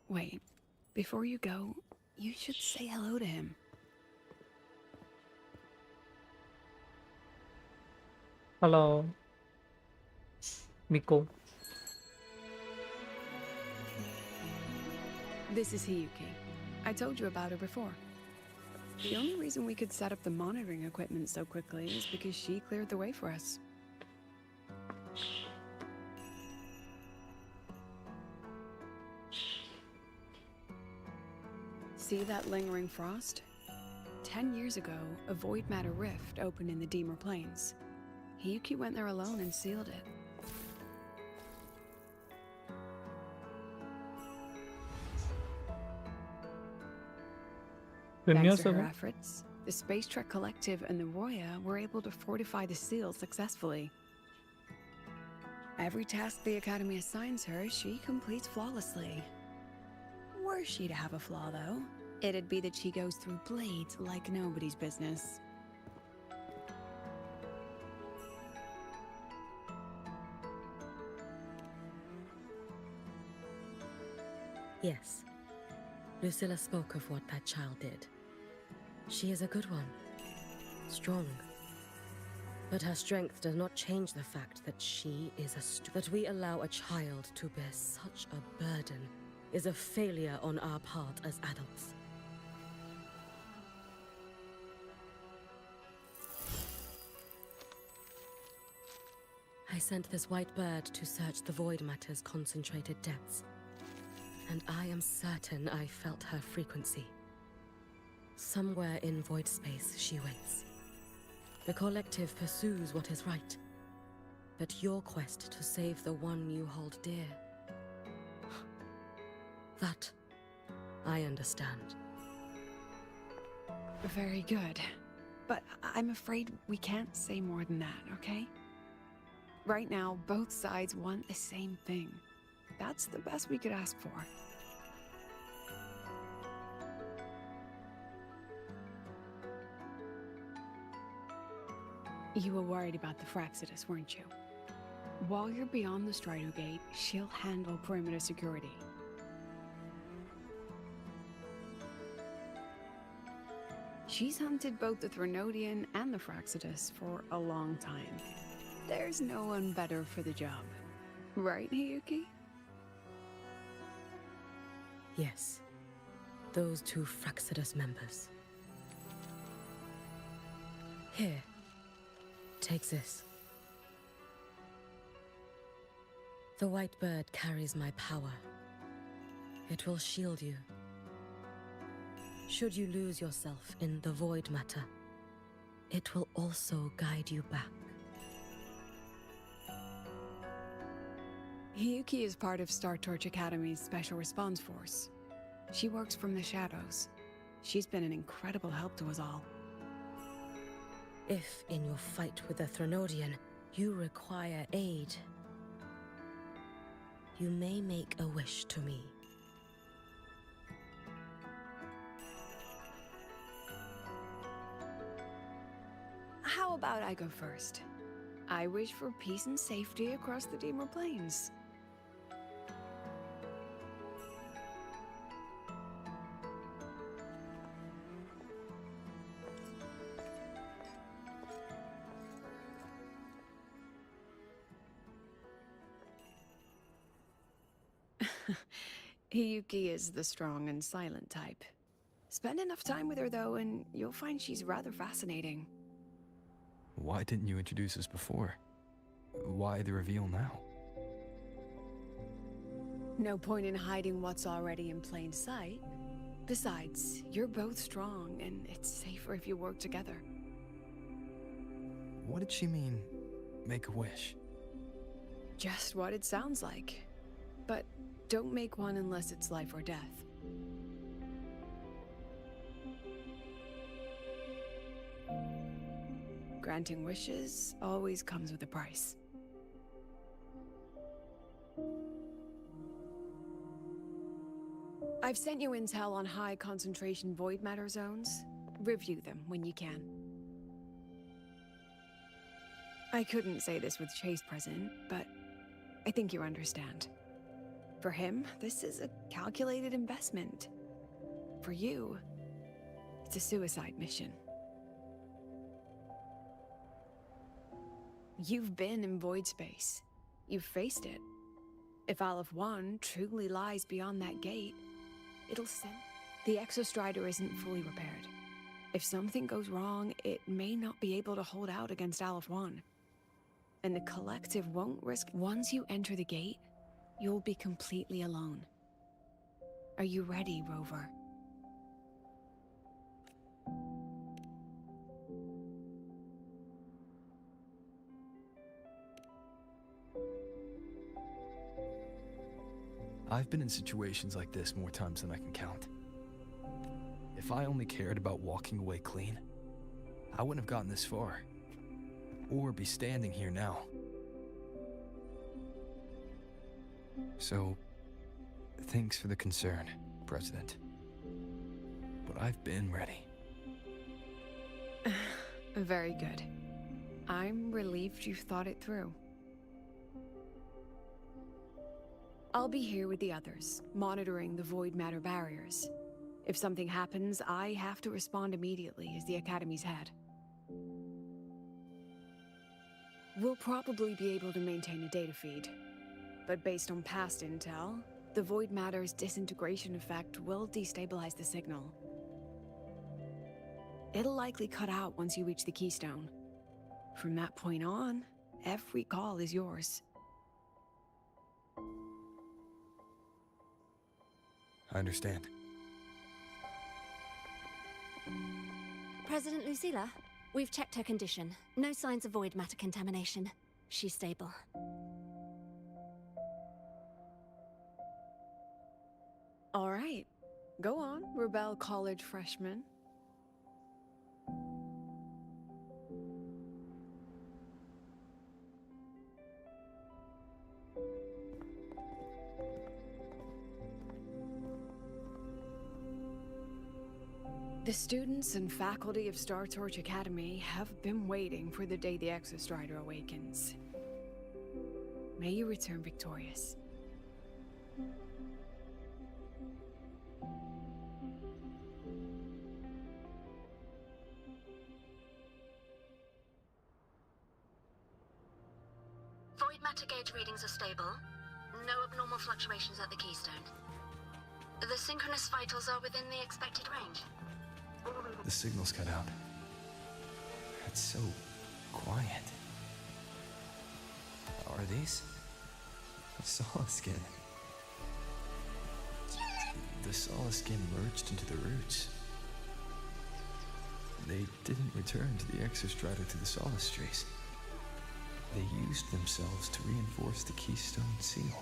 Wait, before you go, you should say hello to him. Hello. Miko. This is Hiyuki. I told you about her before. The only reason we could set up the monitoring equipment so quickly is because she cleared the way for us. See that lingering frost? 10 years ago, a void matter rift opened in the Deemer Plains. Hiyuki went there alone and sealed it. Thanks to her efforts, the Space Trek Collective and the Roya were able to fortify the seal successfully. Every task the Academy assigns her, she completes flawlessly. Were she to have a flaw, though, it'd be that she goes through blades like nobody's business. Yes. Lucilla spoke of what that child did. She is a good one. Strong. But her strength does not change the fact that she is that we allow a child to bear such a burden is a failure on our part as adults. I sent this white bird to search the void matter's concentrated depths, and I am certain I felt her frequency. Somewhere in void space she waits. The collective pursues what is right, but your quest to save the one you hold dear, that I understand. Very good. But I'm afraid we can't say more than that, okay? Right now, both sides want the same thing. That's the best we could ask for. You were worried about the Fraxidus, weren't you? While you're beyond the Strider Gate, she'll handle perimeter security. She's hunted both the Threnodian and the Fraxidus for a long time. There's no one better for the job. Right, Hiyuki? Yes, those two Fraxidus members. Here, take this. The white bird carries my power. It will shield you. Should you lose yourself in the void matter, it will also guide you back. Hiyuki is part of Star Torch Academy's Special Response Force. She works from the shadows. She's been an incredible help to us all. If, in your fight with the Threnodian, you require aid, you may make a wish to me. How about I go first? I wish for peace and safety across the Deemer Plains. Hiyuki is the strong and silent type. Spend enough time with her, though, and you'll find she's rather fascinating. Why didn't you introduce us before? Why the reveal now? No point in hiding what's already in plain sight. Besides, you're both strong, and it's safer if you work together. What did she mean, make a wish? Just what it sounds like. But don't make one unless it's life or death. Granting wishes always comes with a price. I've sent you intel on high concentration void matter zones. Review them when you can. I couldn't say this with Chase present, but I think you understand. For him, this is a calculated investment. For you, it's a suicide mission. You've been in void space. You've faced it. If Aleph 1 truly lies beyond that gate, it'll send... The Exostrider isn't fully repaired. If something goes wrong, it may not be able to hold out against Aleph 1. And the Collective won't risk... Once you enter the gate, you'll be completely alone. Are you ready, Rover? I've been in situations like this more times than I can count. If I only cared about walking away clean, I wouldn't have gotten this far. Or be standing here now. So, thanks for the concern, President. But I've been ready. Very good. I'm relieved you've thought it through. I'll be here with the others, monitoring the void matter barriers. If something happens, I have to respond immediately as the Academy's head. We'll probably be able to maintain a data feed, but based on past intel, the void matter's disintegration effect will destabilize the signal. It'll likely cut out once you reach the keystone. From that point on, Every call is yours. I understand. President Lucilla, we've checked her condition. No signs of void matter contamination. She's stable. All right. Go on, Rebel College freshman. The students and faculty of Star Torch Academy have been waiting for the day the Exostrider awakens. May you return victorious. Void matter gauge readings are stable. No abnormal fluctuations at the keystone. The synchronous vitals are within the expected range. The signal's cut out. It's so quiet. Are these? Solid skin. The solid skin merged into the roots. They didn't return to the Exostrider to the Solistries. They used themselves to reinforce the Keystone Seal.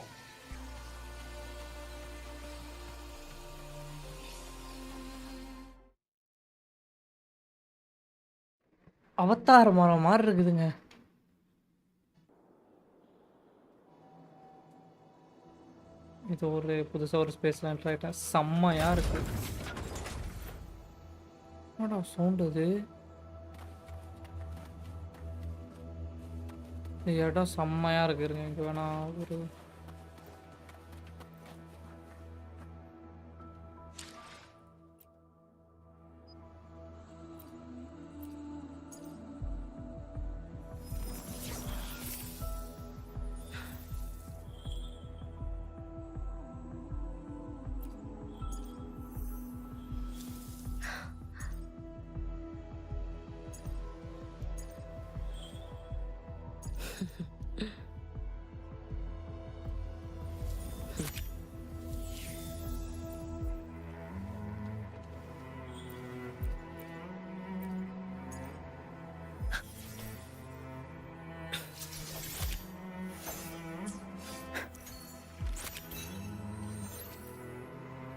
Avatar மரம் மாதிரி இருக்குதுங்க. இது ஒரு புதுசாக ஒரு ஸ்பேஸில் enter ஆகிட்டேன். செம்மையாக இருக்கு. என்னடா சவுண்டு இது? இந்த இடம் செம்மையாக இருக்குதுங்க. இங்கே வேணா ஒரு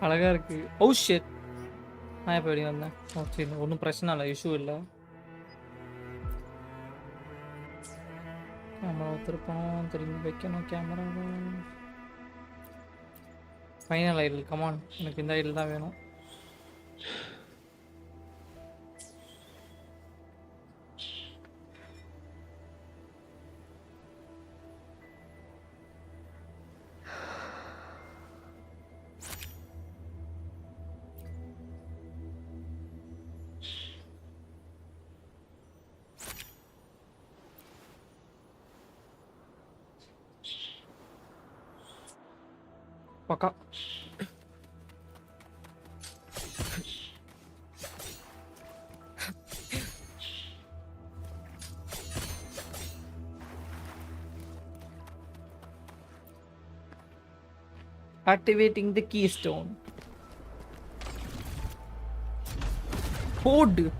அழகாக இருக்குது. ஓ ஷிட், நான் எப்போ வெளியே வந்தேன்? ஓ சரி, ஒன்றும் பிரச்சனை இல்லை, இஷ்யூ இல்லை. கேமரா வச்சுருப்போம், திரும்பி வைக்கணும் கேமராவை. ஃபைனல் ஐடில், கமான், எனக்கு இந்த ஐடில் தான் வேணும். பக்கா activating the keystone. Code.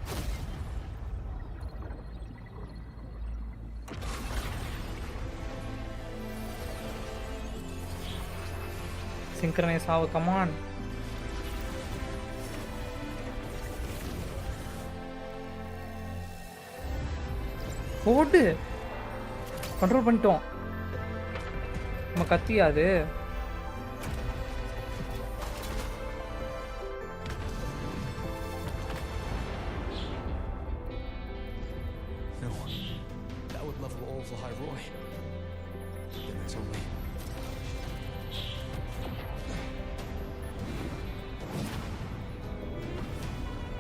Synchronize how, come on. Code. Control பண்ணிட்டோம். நம்ம கத்தியா அது?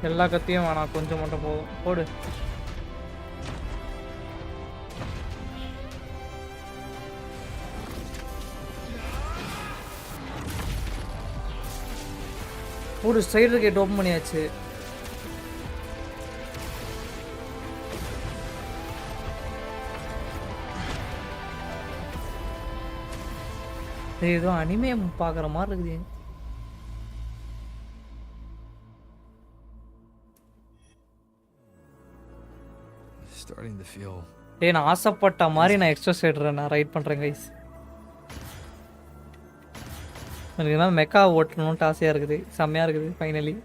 எல்லா கத்தியும் வேணாம், கொஞ்சம் மட்டும் போதும். போடு. ஒரு சைடு கேட் ஓப்பன் பண்ணியாச்சு. ஏதோ அனிமே பார்க்குற மாதிரி இருக்குது. Starting to feel. டேய் நான் ஆசைப்பட்ட மாதிரி நான் எக்ஸ்ட்ரா ஸ்லைடரை நான் ரைட் பண்ணுறேன் கைஸ். எனக்கு என்ன மெக்கா ஓட்டணும்னு ஆசையாக இருக்குது. செம்மையாக இருக்குது finally.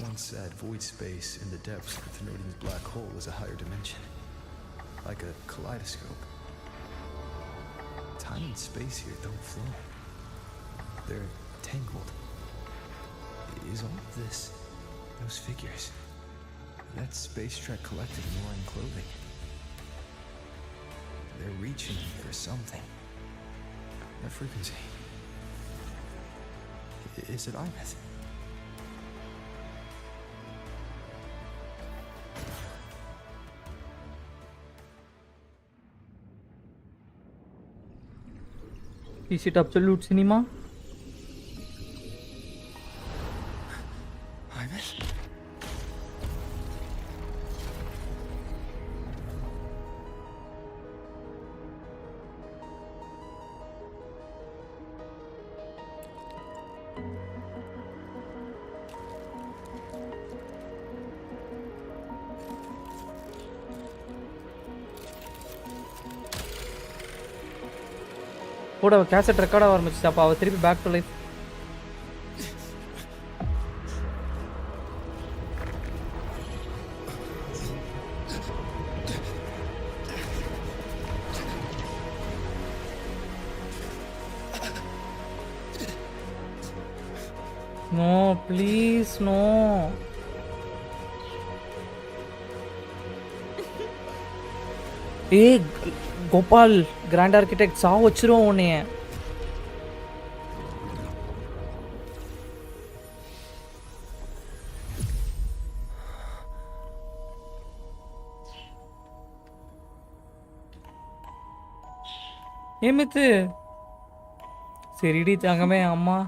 Once said void space in the depths of the Thenodian's black hole is a higher dimension, like a kaleidoscope. Time and space here don't flow. They're tangled. Is all of this, those figures, that Space Trek Collective in wearing clothing? They're reaching for something. That frequency. Is it Imeth? Is it absolute cinema? கூட cassette ரெக்கார்டாக ஆரம்பிச்சு. அப்போ அவள் திருப்பி back to life. No please no. ஏய் Gopal grand architect சா வச்சிருவோம் உன்னைய. ஏமித்து சரிடி தங்கமே அம்மா.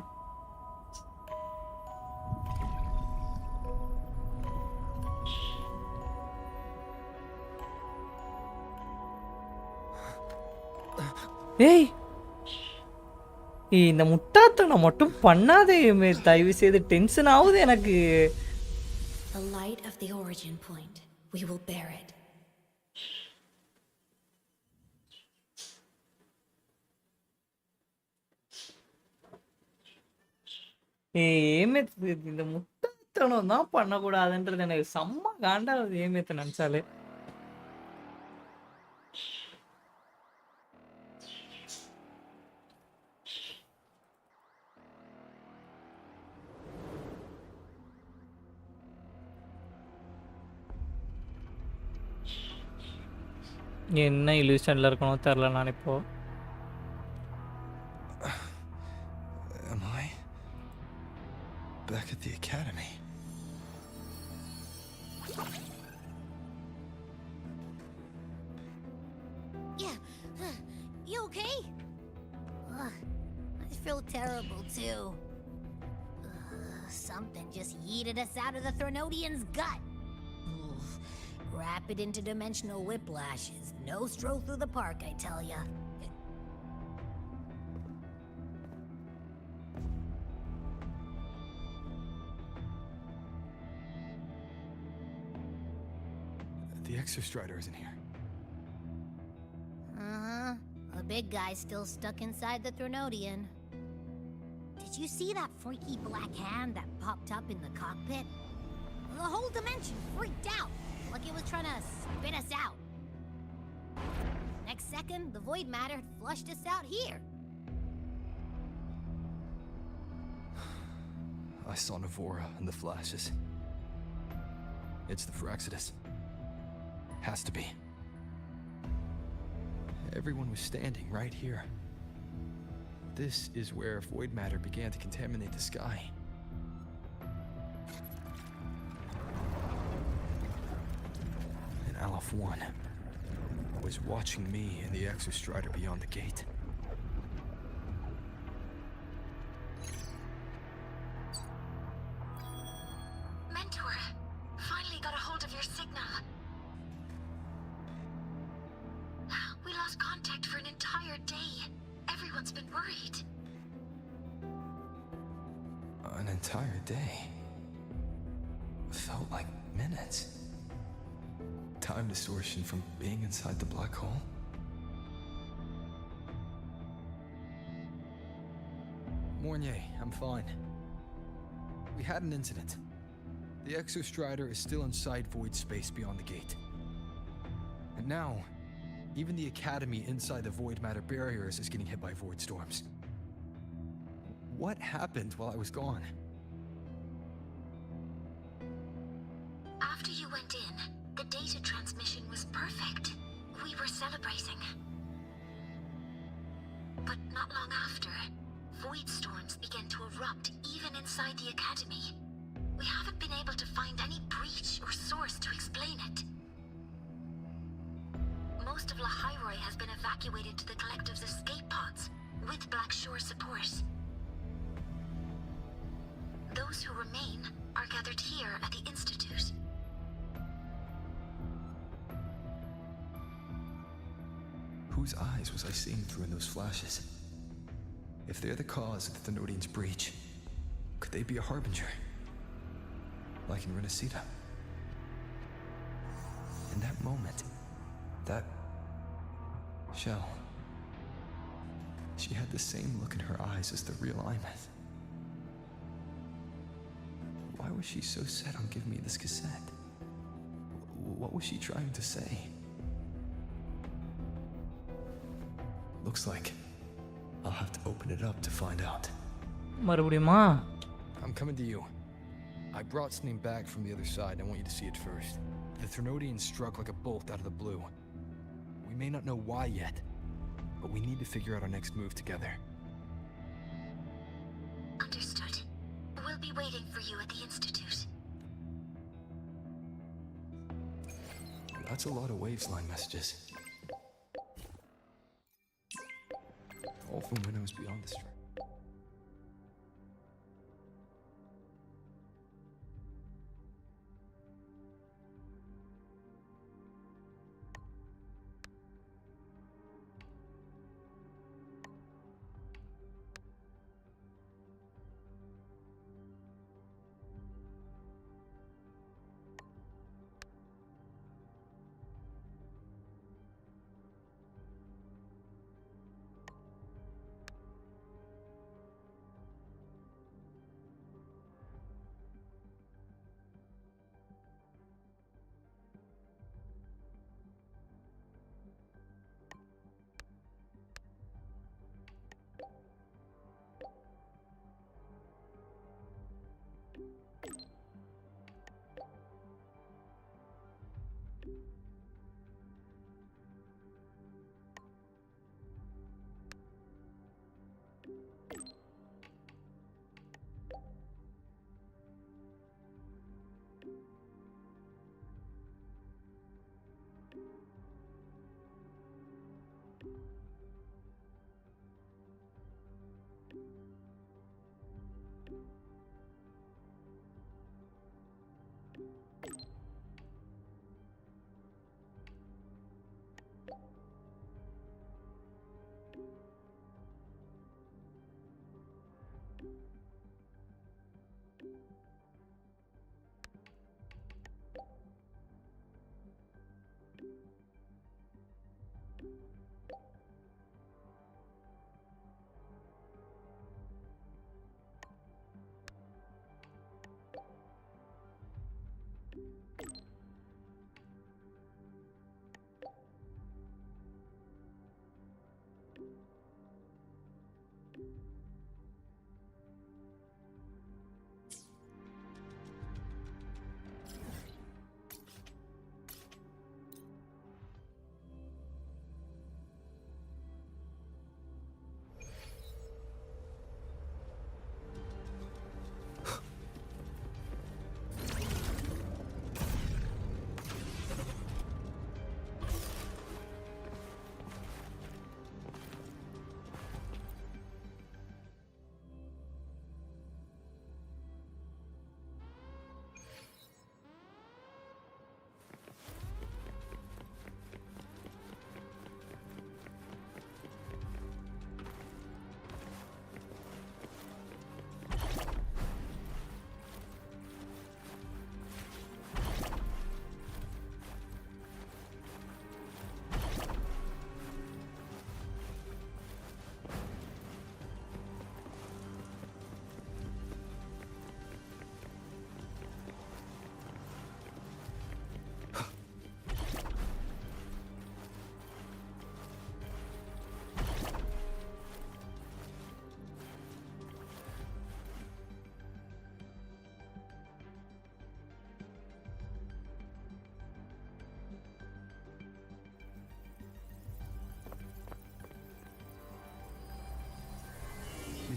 ஏய் இந்த முட்டாத்தனம் மட்டும் பண்ணாதே தயவு செய்து. டென்ஷன் ஆகுது எனக்கு. The light of the origin point. We will bear it. ஏமேத்து இந்த முட்டாத்தனம் தான் பண்ணக்கூடாதுன்றது எனக்கு செம்ம காண்டாவது. ஏமேத்து நினச்சாலே என்ன இல்யூஷனில் இருக்கணும் தெரில நான் இப்போ. Am I back at the academy? Yeah, you okay? I feel terrible too. Something just yeeted us out of the Thenodian's gut. Rapid interdimensional whiplashes. No stroll through the park, I tell ya. The Exostrider isn't here. Uh-huh. The big guy's still stuck inside the Thenodian. Did you see that freaky black hand that popped up in the cockpit? The whole dimension freaked out, like it was trying to spit us out. Next second, the void matter had flushed us out here. I saw Navora in the flashes. It's the Phyrexidus. Has to be. Everyone was standing right here. This is where void matter began to contaminate the sky. And Aleph 1 was watching me and the Exostrider beyond the gate. Mentor, finally got a hold of your signal. everyone's been worried. An entire day. Felt like minutes. Time distortion from being inside the black hole. Mornier, I'm fine. We had an incident. The Exostrider is still inside void space beyond the gate. And now, even the Academy inside the void matter barriers is getting hit by void storms. What happened while I was gone? After you went in, the data transmission was perfect. We were celebrating. But not long after, void storms began to erupt even inside the Academy. We haven't been able to find any breach or source to explain it. Most of Lahairoi has been evacuated to the Collective's escape pods, with Black Shore support. Those who remain are gathered here at the Institute. Whose eyes was I seeing through in those flashes? If they're the cause of the Thenodian's breach, could they be a harbinger? Like in Renacita? In that moment, that shell, she had the same look in her eyes as the real Imeth. Why was she so set on giving me this cassette? What was she trying to say? Looks like I'll have to open it up to find out. மறுபடியுமா? I'm coming to you. I brought something back from the other side. I want you to see it first. The Thenodian struck like a bolt out of the blue. We may not know why yet, but we need to figure out our next move together. Understood. We'll be waiting for you at the Institute. That's a lot of Waves-line messages. All from when I was beyond the strike.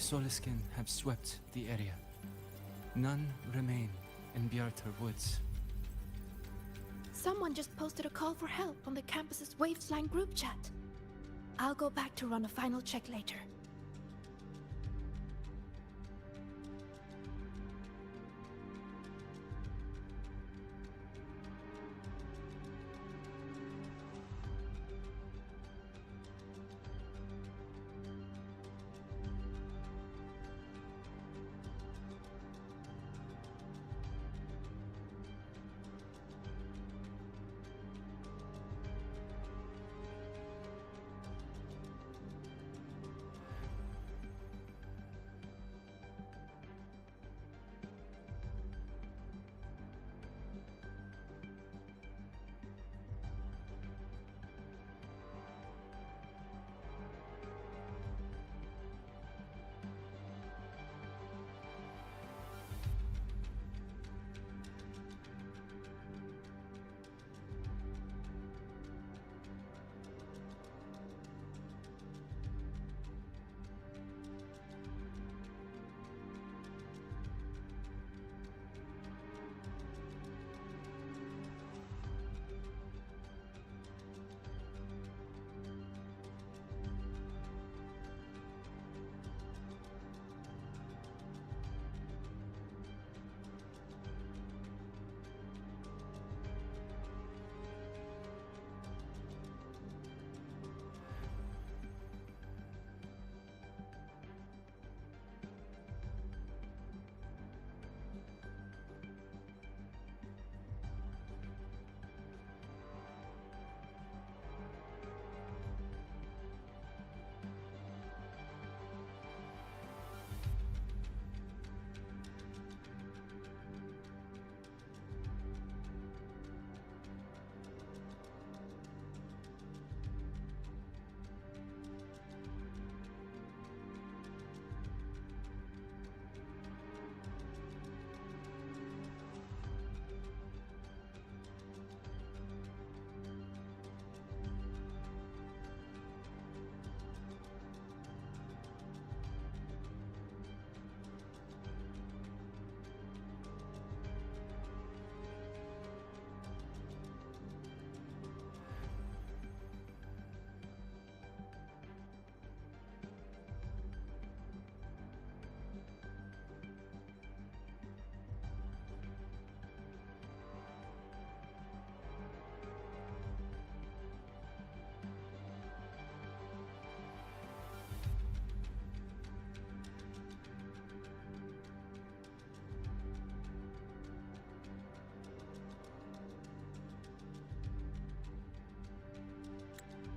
Soliskin have swept the area. None remain in Bjartar Woods. Someone just posted a call for help on the campus's Waveslang group chat. I'll go back to run a final check later.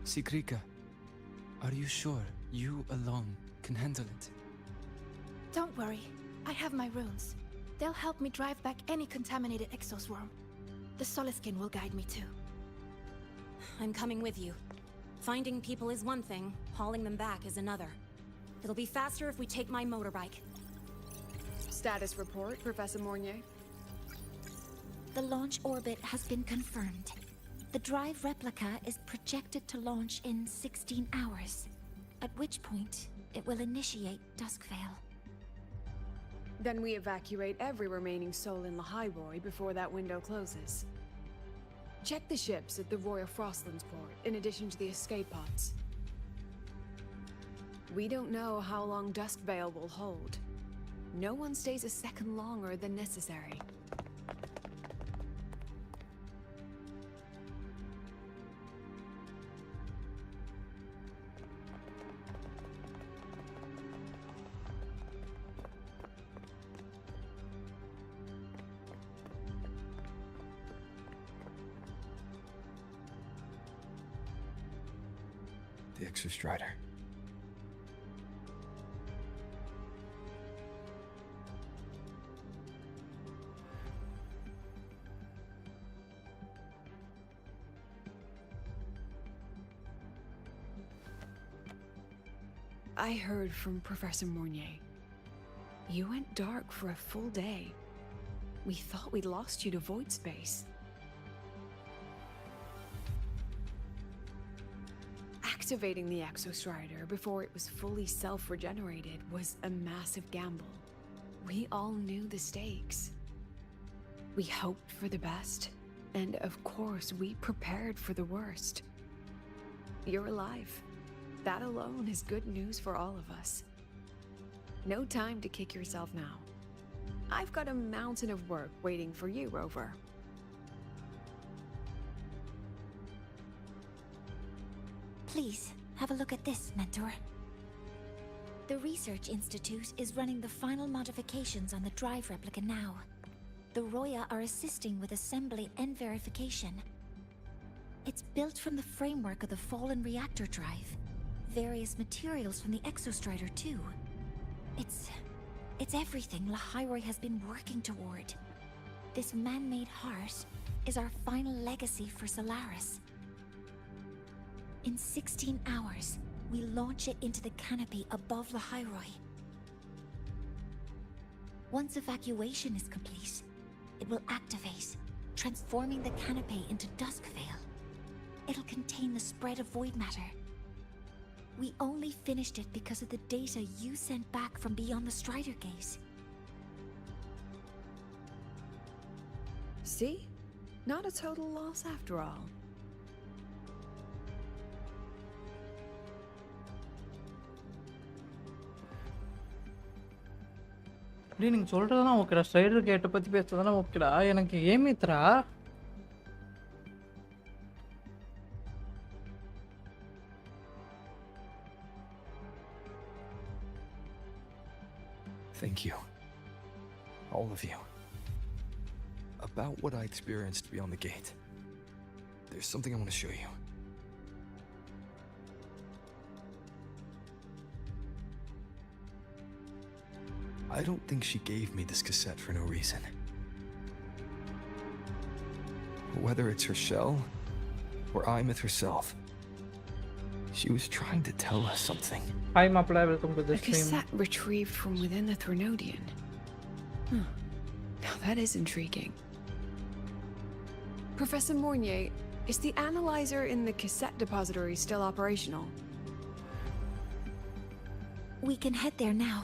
Sigrika, are you sure you alone can handle it? Don't worry, I have my runes. They'll help me drive back any contaminated exoswarm. The Soliskin will guide me too. I'm coming with you. Finding people is one thing, hauling them back is another. It'll be faster if we take my motorbike. Status report, Professor Mornier. The launch orbit has been confirmed. The drive replica is projected to launch in 16 hours, at which point it will initiate Duskvale. Then we evacuate every remaining soul in Lahaiboi before that window closes. Check the ships at the Royal Frostlands port, in addition to the escape pods. We don't know how long Duskvale will hold. No one stays a second longer than necessary. The Exostrider. I heard from Professor Mornier. You went dark for a full day. We thought we'd lost you to void space. Activating the Exostrider before it was fully self-regenerated was a massive gamble. We all knew the stakes. We hoped for the best, and of course we prepared for the worst. You're alive. That alone is good news for all of us. No time to kick yourself now. I've got a mountain of work waiting for you, Rover. Please, have a look at this, Mentor. The Research Institute is running the final modifications on the drive replica now. The Roya are assisting with assembly and verification. It's built from the framework of the fallen reactor drive. Various materials from the Exostrider, too. It's everything Lahairoi has been working toward. This man-made heart is our final legacy for Solaris. In 16 hours, we launch it into the canopy above Lahairoi. Once evacuation is complete, it will activate, transforming the canopy into Duskvale. It'll contain the spread of void matter. We only finished it because of the data you sent back from beyond the Strider Gate. See? Not a total loss after all. டேய் நீங்கள் சொல்கிறதெல்லாம் ஓகேடா, strider கேட்டை பற்றி பேசுறதெல்லாம் ஓகேடா. எனக்கு ஏமித்ரா Thank you. All of you. About what I experienced beyond the gate. There's something I want to show you. I don't think she gave me this cassette for no reason. Whether it's her shell, or Imeth herself, she was trying to tell us something. Hi Mapla, welcome to the A stream. cassette retrieved from within the Threnodian. Now that is intriguing. Professor Mornier, is the analyzer in the cassette depository still operational? We can head there now.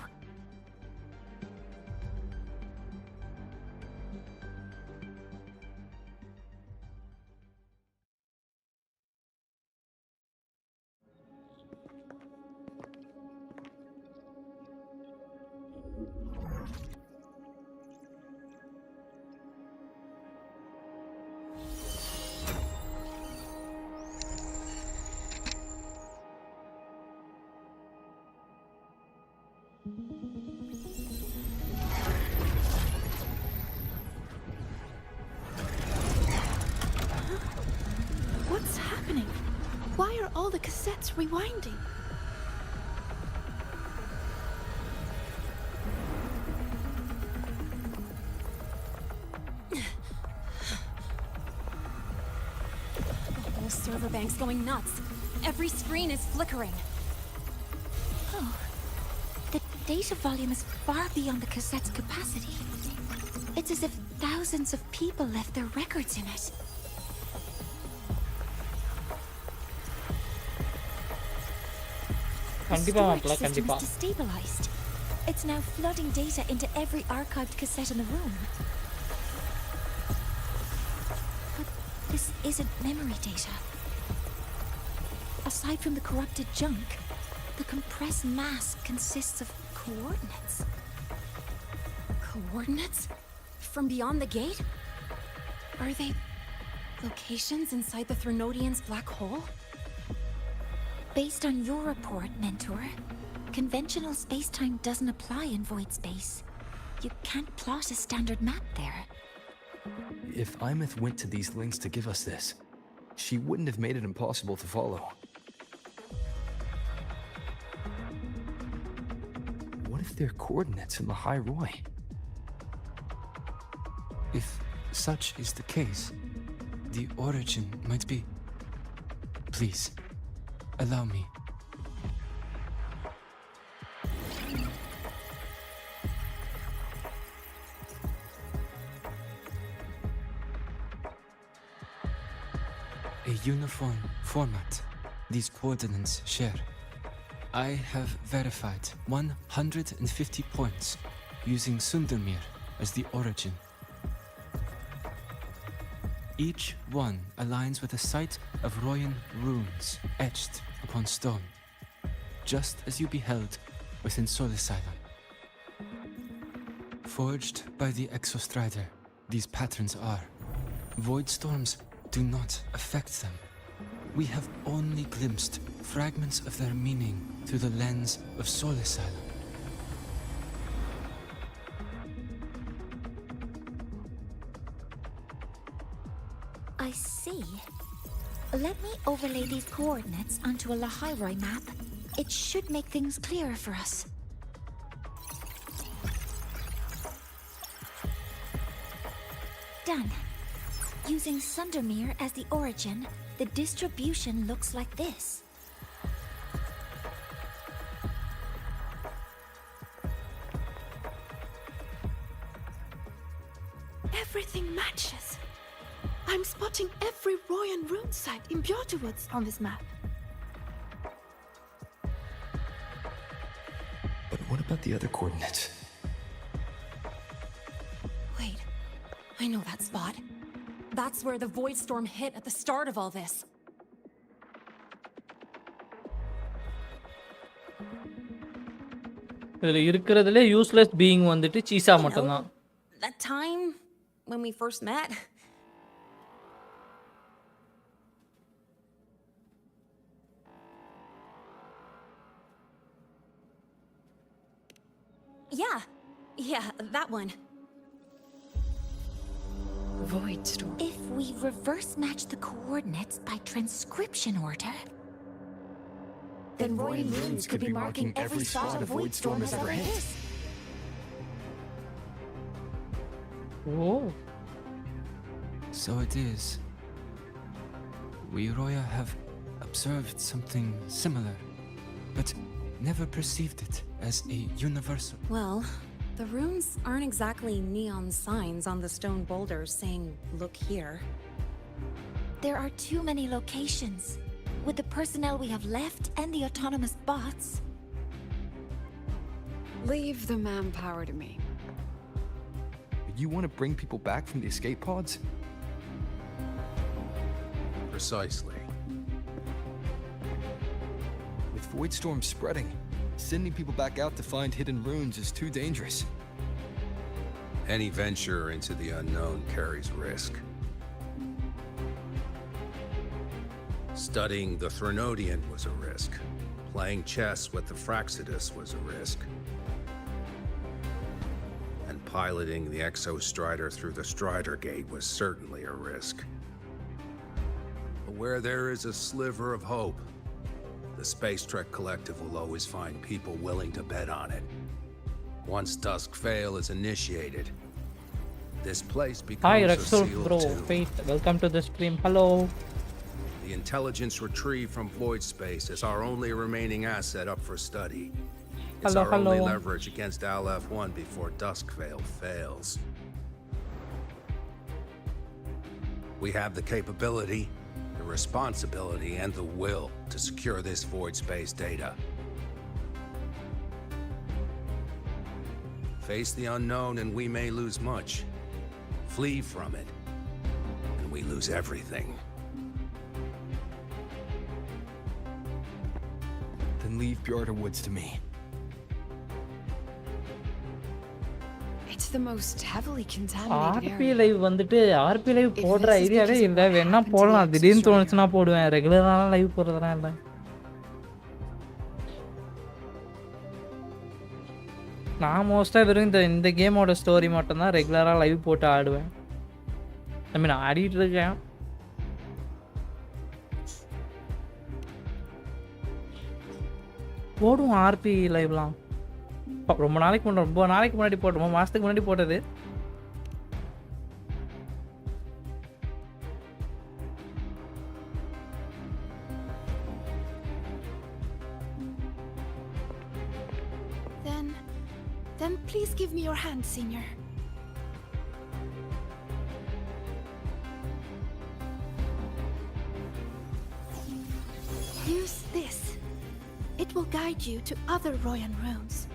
What's happening? Why are all the cassettes rewinding? The whole server bank's going nuts. Every screen is flickering. Oh, the data volume is far beyond the cassette's capacity. It's as if thousands of people left their records in it. The storage system is destabilized. It's now flooding data into every archived cassette in the room. But this isn't memory data. Aside from the corrupted junk, the compressed mass consists of coordinates. Coordinates? From beyond the gate? Are they locations inside the Threnodian's black hole? Based on your report, Mentor, conventional space-time doesn't apply in void space. You can't plot a standard map there. If Imeth went to these links to give us this, she wouldn't have made it impossible to follow. What if they're coordinates in Lahairoi? If such is the case, the origin might be... Please, allow me. A uniform format these coordinates share. I have verified 150 points using Sundermere as the origin. Each one aligns with a site of Royan runes etched upon stone, just as you beheld within Solisylon. Forged by the Exostrider, these patterns are. Void storms do not affect them. We have only glimpsed fragments of their meaning through the lens of Solisylon. I see. Let me overlay these coordinates onto a Lahairoi map. It should make things clearer for us. Done. Using Sundermere as the origin, the distribution looks like this. Everything matches. I'm spotting every Royan rune site in Bjortwoods on this map. But what about the other coordinates? Wait, I know that spot. That's where the void storm hit at the start of all this. இதுல இருக்கிறதுல useless being வந்துட்டு seesaw மட்டும்தான். That time when we first met. Yeah, that one. Void storm. If we reverse match the coordinates by transcription order, then Royan runes could be marking every spot a void storm has ever hit. Oh. So it is. We Roya have observed something similar, but never perceived it as a universal. Well, the runes aren't exactly neon signs on the stone boulders saying, "Look here." There are too many locations. With the personnel we have left and the autonomous bots. Leave the manpower to me. You want to bring people back from the escape pods? Precisely. With void storms spreading, sending people back out to find hidden runes is too dangerous. Any venture into the unknown carries risk. Studying the Threnodian was a risk. Playing chess with the Fraxidus was a risk. And piloting the Exostrider through the Strider Gate was certainly a risk. But where there is a sliver of hope, the Space Trek Collective will always find people willing to bet on it. Once Duskvale is initiated, this place Hi becomes a Rexel seal bro, too. Faith, welcome to the stream. Hello. The intelligence retrieved from void space is our only remaining asset up for study. It's our only leverage against Aleph-1 before Duskvale fails. We have the capability, the responsibility, and the will to secure this void space data. Face the unknown and we may lose much. Flee from it, and we lose everything. Then leave Bjortwoods to me. It's the most heavily contaminated RP area. Live வந்துட்டு RP live போடுற ஐடியாவே இல்லை. வேணா போடலாம், திடீர்னு தோணுச்சுன்னா போடுவேன். ரெகுலரான live போடுறதுலாம் இல்லை. நான் மோஸ்ட்டாக வெறும் இந்த கேமோட ஸ்டோரி மட்டும்தான் ரெகுலராக லைவ் போட்டு ஆடுவேன். ஐ மீன் ஆடிட்டு இருக்கேன். போடுவோம் ஆர்பி லைவ்லாம். ரொம்ப நாளைக்கு முன்னாடி போட்டோம், மாதத்துக்கு முன்னாடி போட்டது. Then please give me your hand, Senior. Use this. It will guide you to other Royan runes.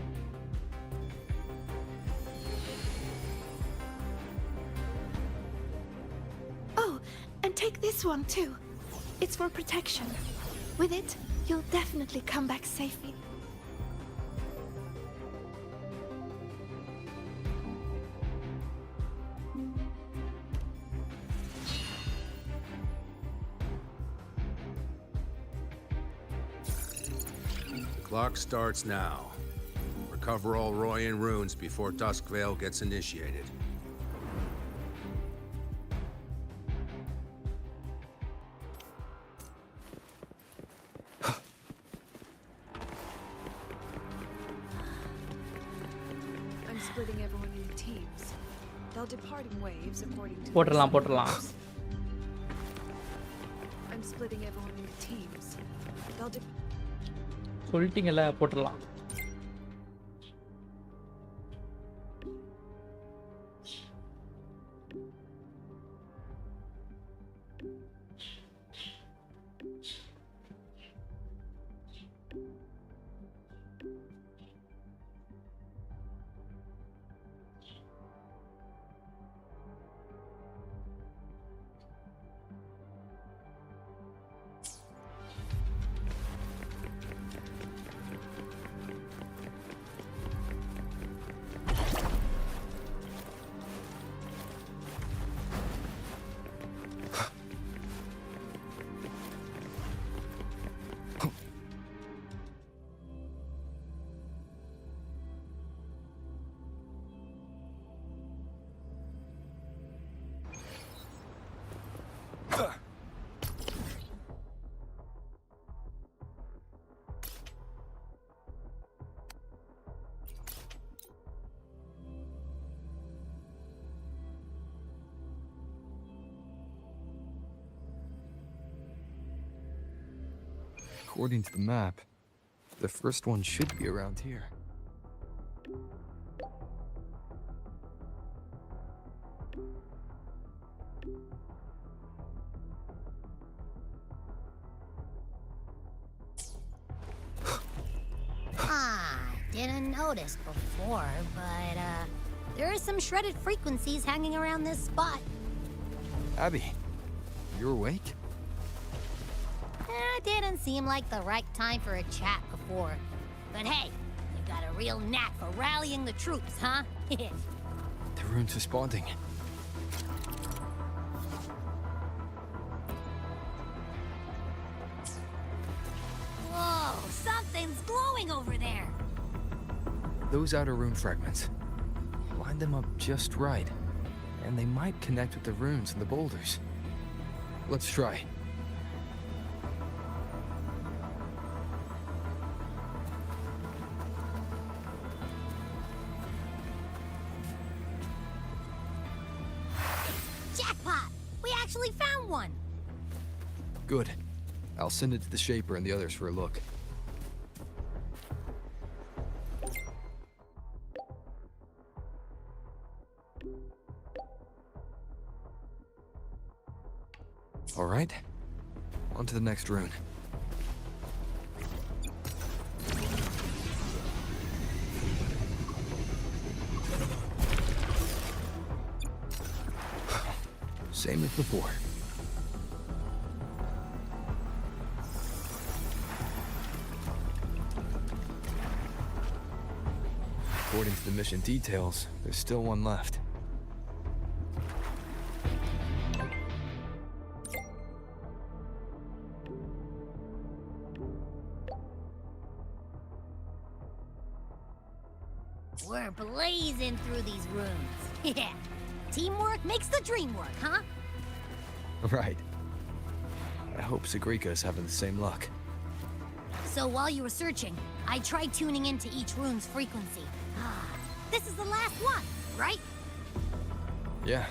Oh, and take this one too. It's for protection. With it, you'll definitely come back safely. Clock starts now. Recover all Royan runes before Duskvale gets initiated. I'm splitting everyone into teams. They'll depart in waves according to போட்டுடலாம் their போட்டுடலாம் I'm splitting everyone into teams. They'll சொல்லிட்டீங்கல்ல போட்டுடலாம் According to the map, the first one should be around here. Didn't notice before, but there are some shredded frequencies hanging around this spot. Abby, you're awake? Didn't seem like the right time for a chat before. But hey, you got a real knack for rallying the troops, huh? The rune's responding. Whoa, something's glowing over there. Those outer rune fragments. Line them up just right, and they might connect with the runes and the boulders. Let's try. Jackpot! We actually found one! Good. I'll send it to the Shaper and the others for a look. All right, on to the next rune. Same as before. According to the mission details, there's still one left. We're blazing through these rooms. Yeah. Teamwork makes the dream work, huh? Right. I hope Segrika's having the same luck. So while you were searching, I tried tuning into each rune's frequency. This is the last one, right? Yeah.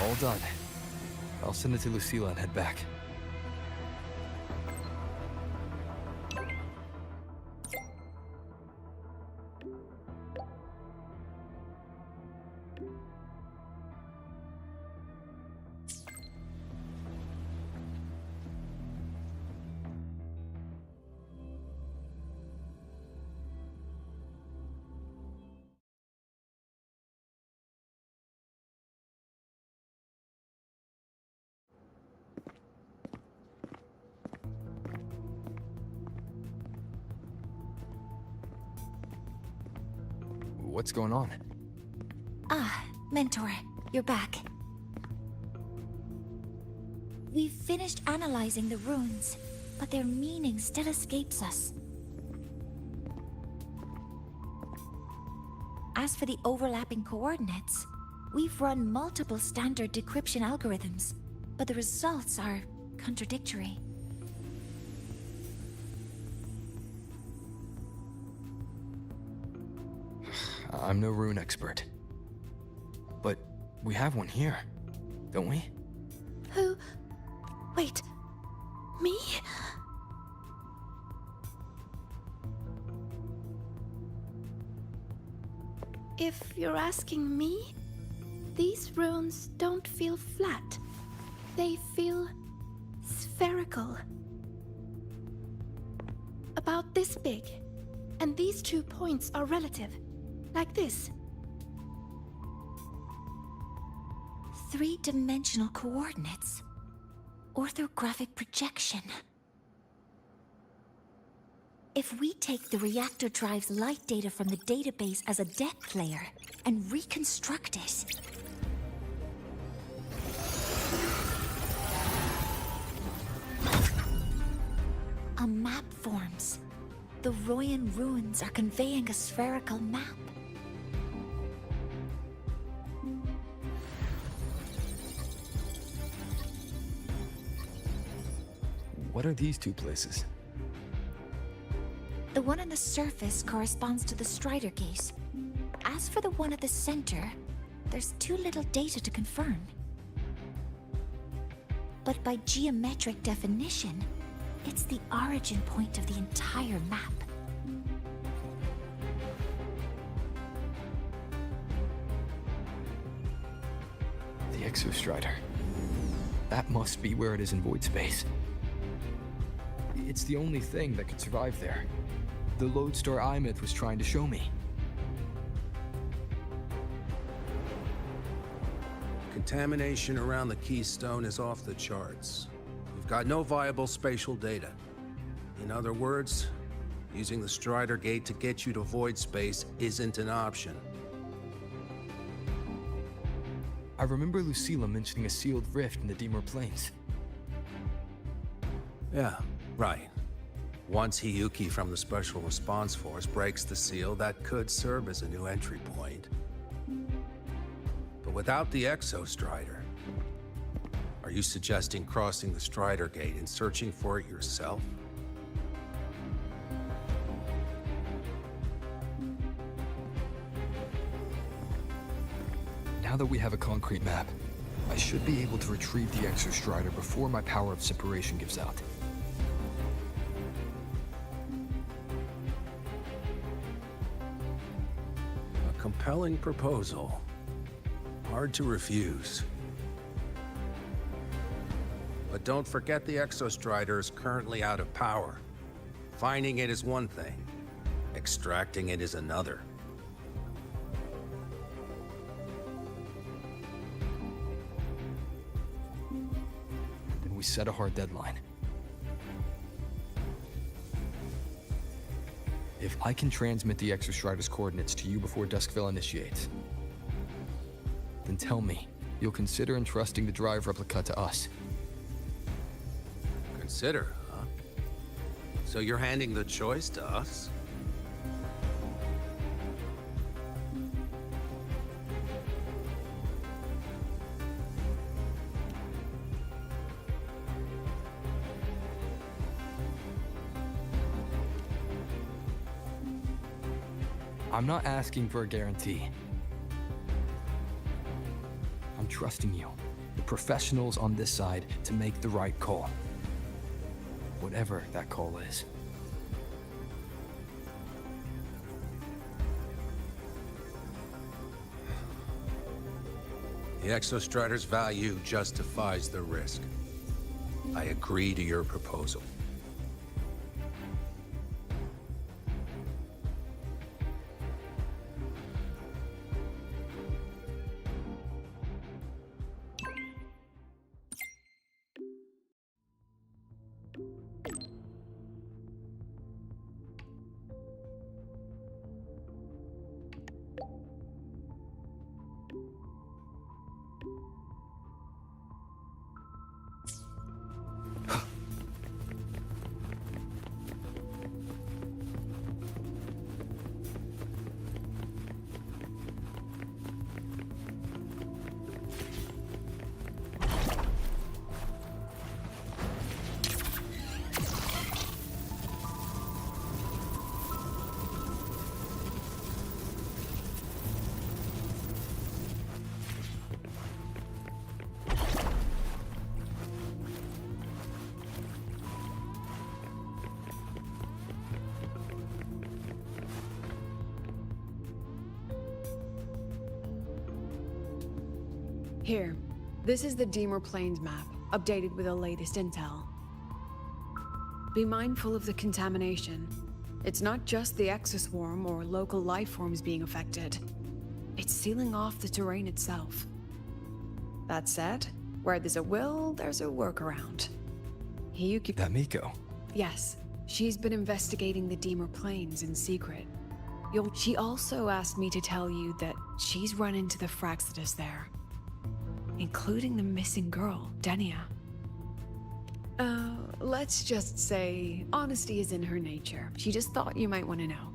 All done. I'll send it to Lucilla and head back. What's going on? Ah, Mentor, you're back. We've finished analyzing the runes, but their meaning still escapes us. As for the overlapping coordinates, we've run multiple standard decryption algorithms, but the results are contradictory. I'm no rune expert. But we have one here, don't we? Who? Wait. Me? If you're asking me, these runes don't feel flat. They feel spherical. About this big. And these 2 points are relative. Like this. 3-dimensional coordinates. Orthographic projection. If we take the reactor drive's light data from the database as a depth layer and reconstruct it, a map forms. The Royan ruins are conveying a spherical map. What are these 2 places? The one on the surface corresponds to the Strider Gate. As for the one at the center, there's too little data to confirm. But by geometric definition, it's the origin point of the entire map. The Exostrider. That must be where it is in void space. It's the only thing that could survive there. The Lodestar Imyth was trying to show me. Contamination around the keystone is off the charts. We've got no viable spatial data. In other words, using the Strider Gate to get you to void space isn't an option. I remember Lucilla mentioning a sealed rift in the Deemer Plains. Yeah, right. Once Hiyuki from the Special Response Force breaks the seal, that could serve as a new entry point. But without the Exostrider, are you suggesting crossing the Strider Gate and searching for it yourself? Now that we have a concrete map, I should be able to retrieve the Exostrider before my power of separation gives out. A compelling proposal. Hard to refuse. But don't forget the Exostrider is currently out of power. Finding it is one thing. Extracting it is another. Then we set a hard deadline. If I can transmit the Exostrider's coordinates to you before Duskville initiates, then tell me you'll consider entrusting the drive replica to us. Consider, huh? So you're handing the choice to us? I'm not asking for a guarantee. I'm trusting you, the professionals on this side, to make the right call. Whatever that call is. The Exostrider's value justifies the risk. I agree to your proposal. Here, this is the Deemer Plains map, updated with the latest intel. Be mindful of the contamination. It's not just the exoswarm or local life forms being affected. It's sealing off the terrain itself. That said, where there's a will, there's a workaround. Hiyuki... That Miko? Yes, she's been investigating the Deemer Plains in secret. She also asked me to tell you that she's run into the Fraxidus there, including the missing girl, Denia. Let's just say honesty is in her nature. She just thought you might want to know.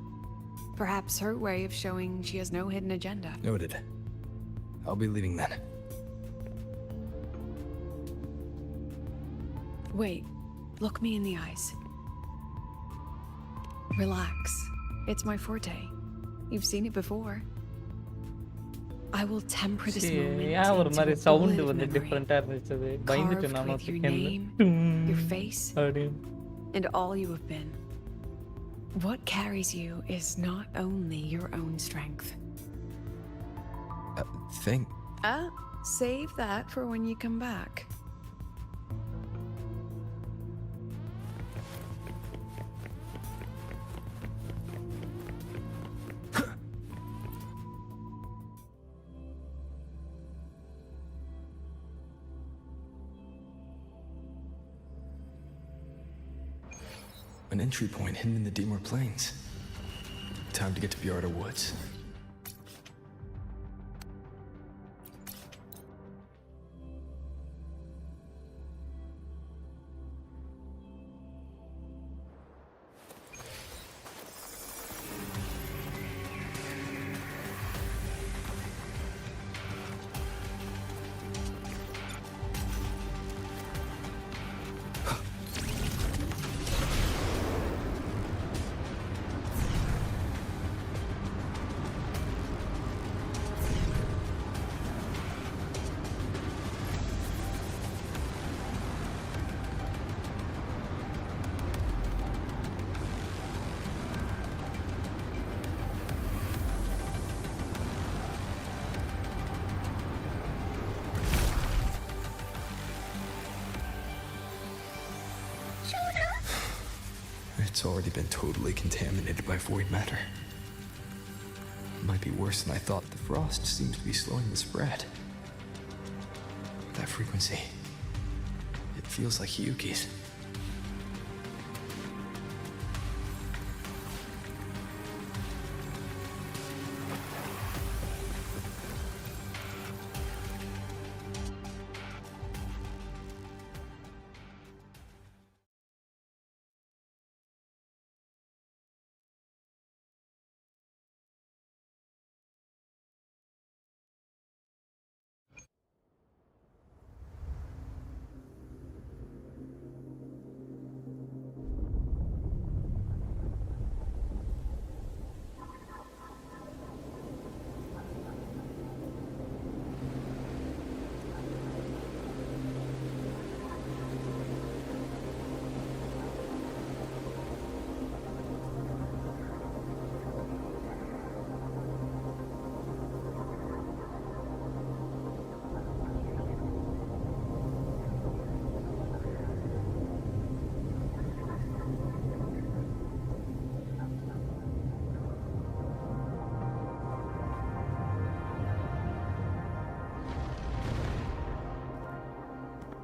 Perhaps her way of showing she has no hidden agenda. Noted. I'll be leaving then. Wait, look me in the eyes. Relax. It's my forte. You've seen it before. I will temper this moment ஏன் ஒரு மாதிரி sound into a வந்து bullet டிஃப்ரெண்டா இருந்துச்சு அது பயந்துட்டு carved நானும் with your second name, your face, அப்படின்னு and all you have been. What carries you is not only your own strength. Think. Save that for when you come back. An entry point hidden in the Deemer Plains. Time to get to Bjarta Woods. It's already been totally contaminated by void matter. Might be worse than I thought. The frost seems to be slowing the spread. That frequency, it feels like Hiyuki's.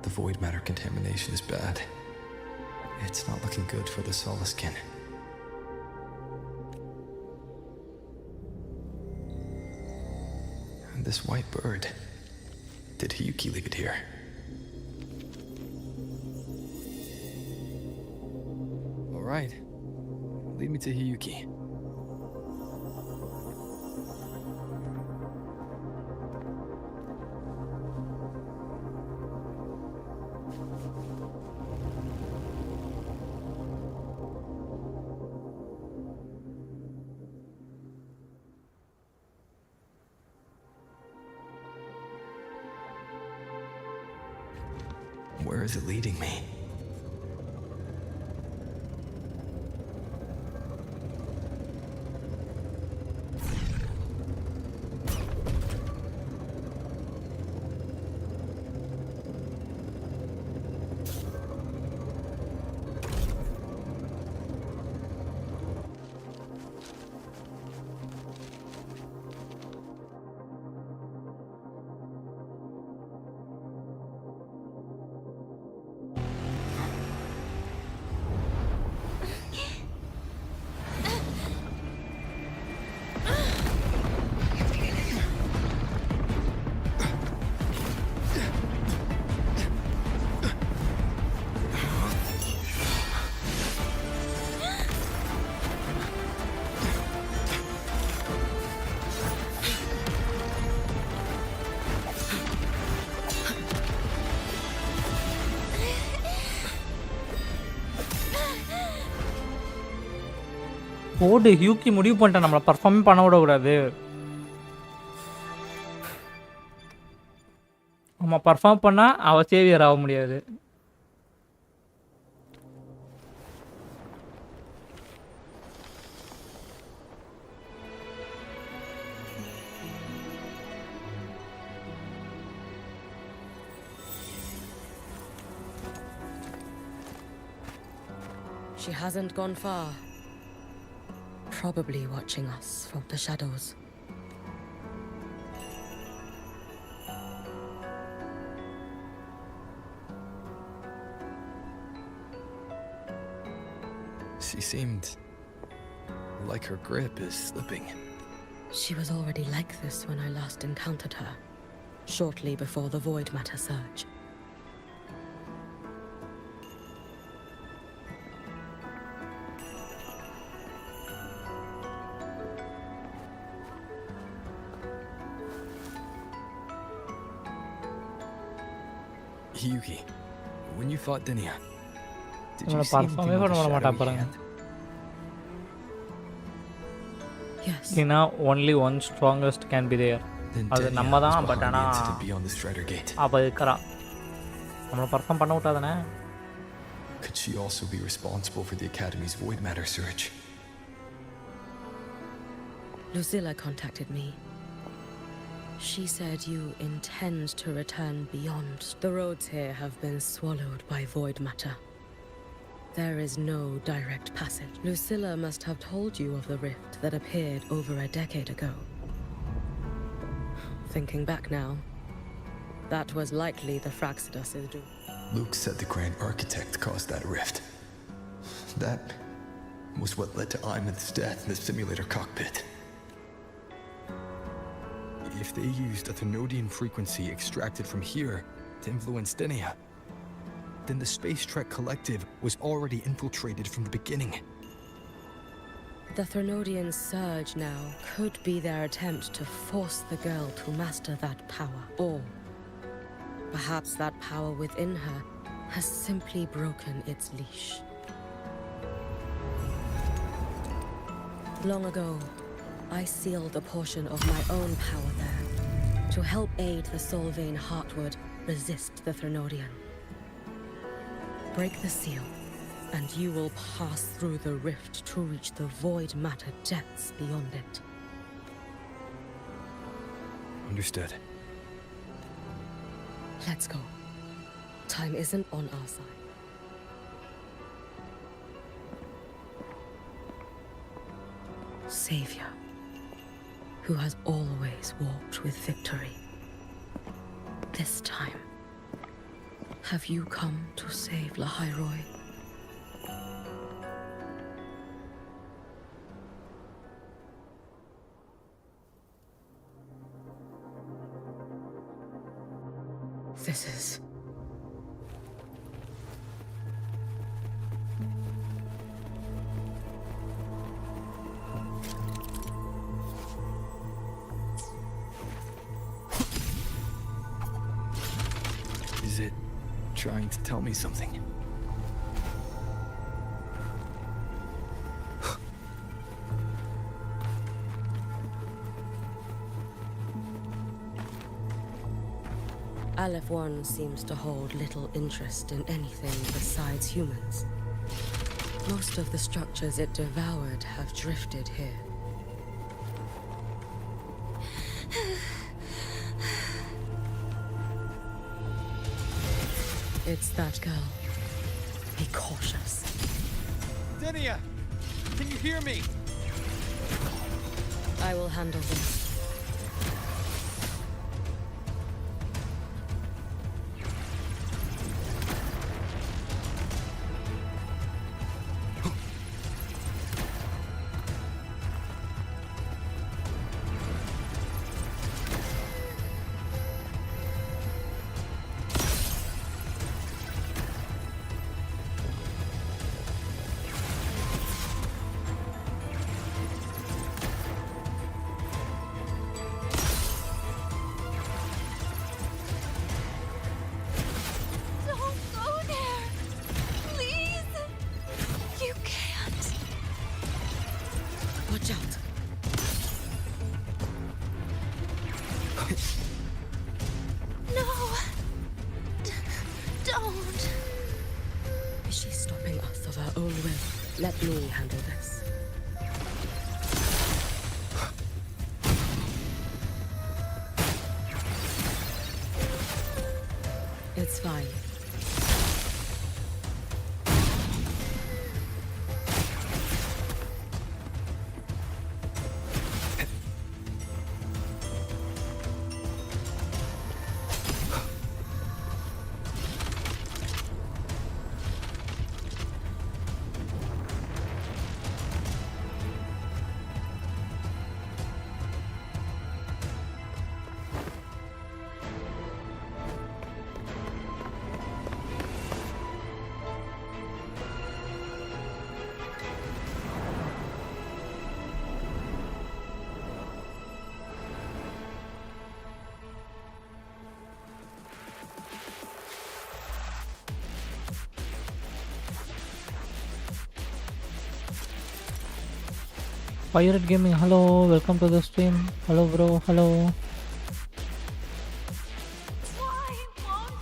The void matter contamination is bad. It's not looking good for the Solaskin. And this white bird. Did Hiyuki leave it here? All right. Lead me to Hiyuki. Where is it leading me? ஓடு ஹியூக்கி முடிவு பண்ணிட்டேன் நம்மளை பர்ஃபார்மே பண்ண விடக்கூடாது. நம்ம perform பண்ணால் அவள் Xavier ஆக முடியாது. She hasn't gone far. Probably watching us from the shadows. She seemed like her grip is slipping. She was already like this when I last encountered her, shortly before the void matter surge. Hiyuki, when you fought Denia, did you நம்மளை see பர்ஃபார்மே anything with பண்ண a விட மாட்டா shadowy பாருங்க. hand? Yes. ஏன்னா only one strongest can be there. Then அது Denia நம்ம was தான், but behind the ஆனால் incident beyond the Strider Gate. அவள் இருக்கிறா. நம்மளை பர்ஃபார்ம் பண்ண விட்டாதானே. Could she also be responsible for the Academy's void matter surge? Lucilla contacted me. She said you intend to return beyond. The roads here have been swallowed by void matter. There is no direct passage. Lucilla must have told you of the rift that appeared over a decade ago. Thinking back now, that was likely the Fraxidus' doom. Luke said the Grand Architect caused that rift. That was what led to Iman's death in the simulator cockpit. If they used a Thenodian frequency extracted from here to influence Denia, then the Space Trek Collective was already infiltrated from the beginning. The Thenodian surge now could be their attempt to force the girl to master that power. Or perhaps that power within her has simply broken its leash. Long ago, I sealed a portion of my own power there to help aid the Solvane Heartwood resist the Thenodian. Break the seal, and you will pass through the rift to reach the void matter depths beyond it. Understood. Let's go. Time isn't on our side. Savior, who has always walked with victory. This time, have you come to save Lahairoi? This is... Is it trying to tell me something? Aleph One seems to hold little interest in anything besides humans. Most of the structures it devoured have drifted here. It's that girl. Be cautious. Denia! Can you hear me? I will handle this. Let me handle this. It's fine. Pirate Gaming, hello, welcome to the stream. Hello bro, hello.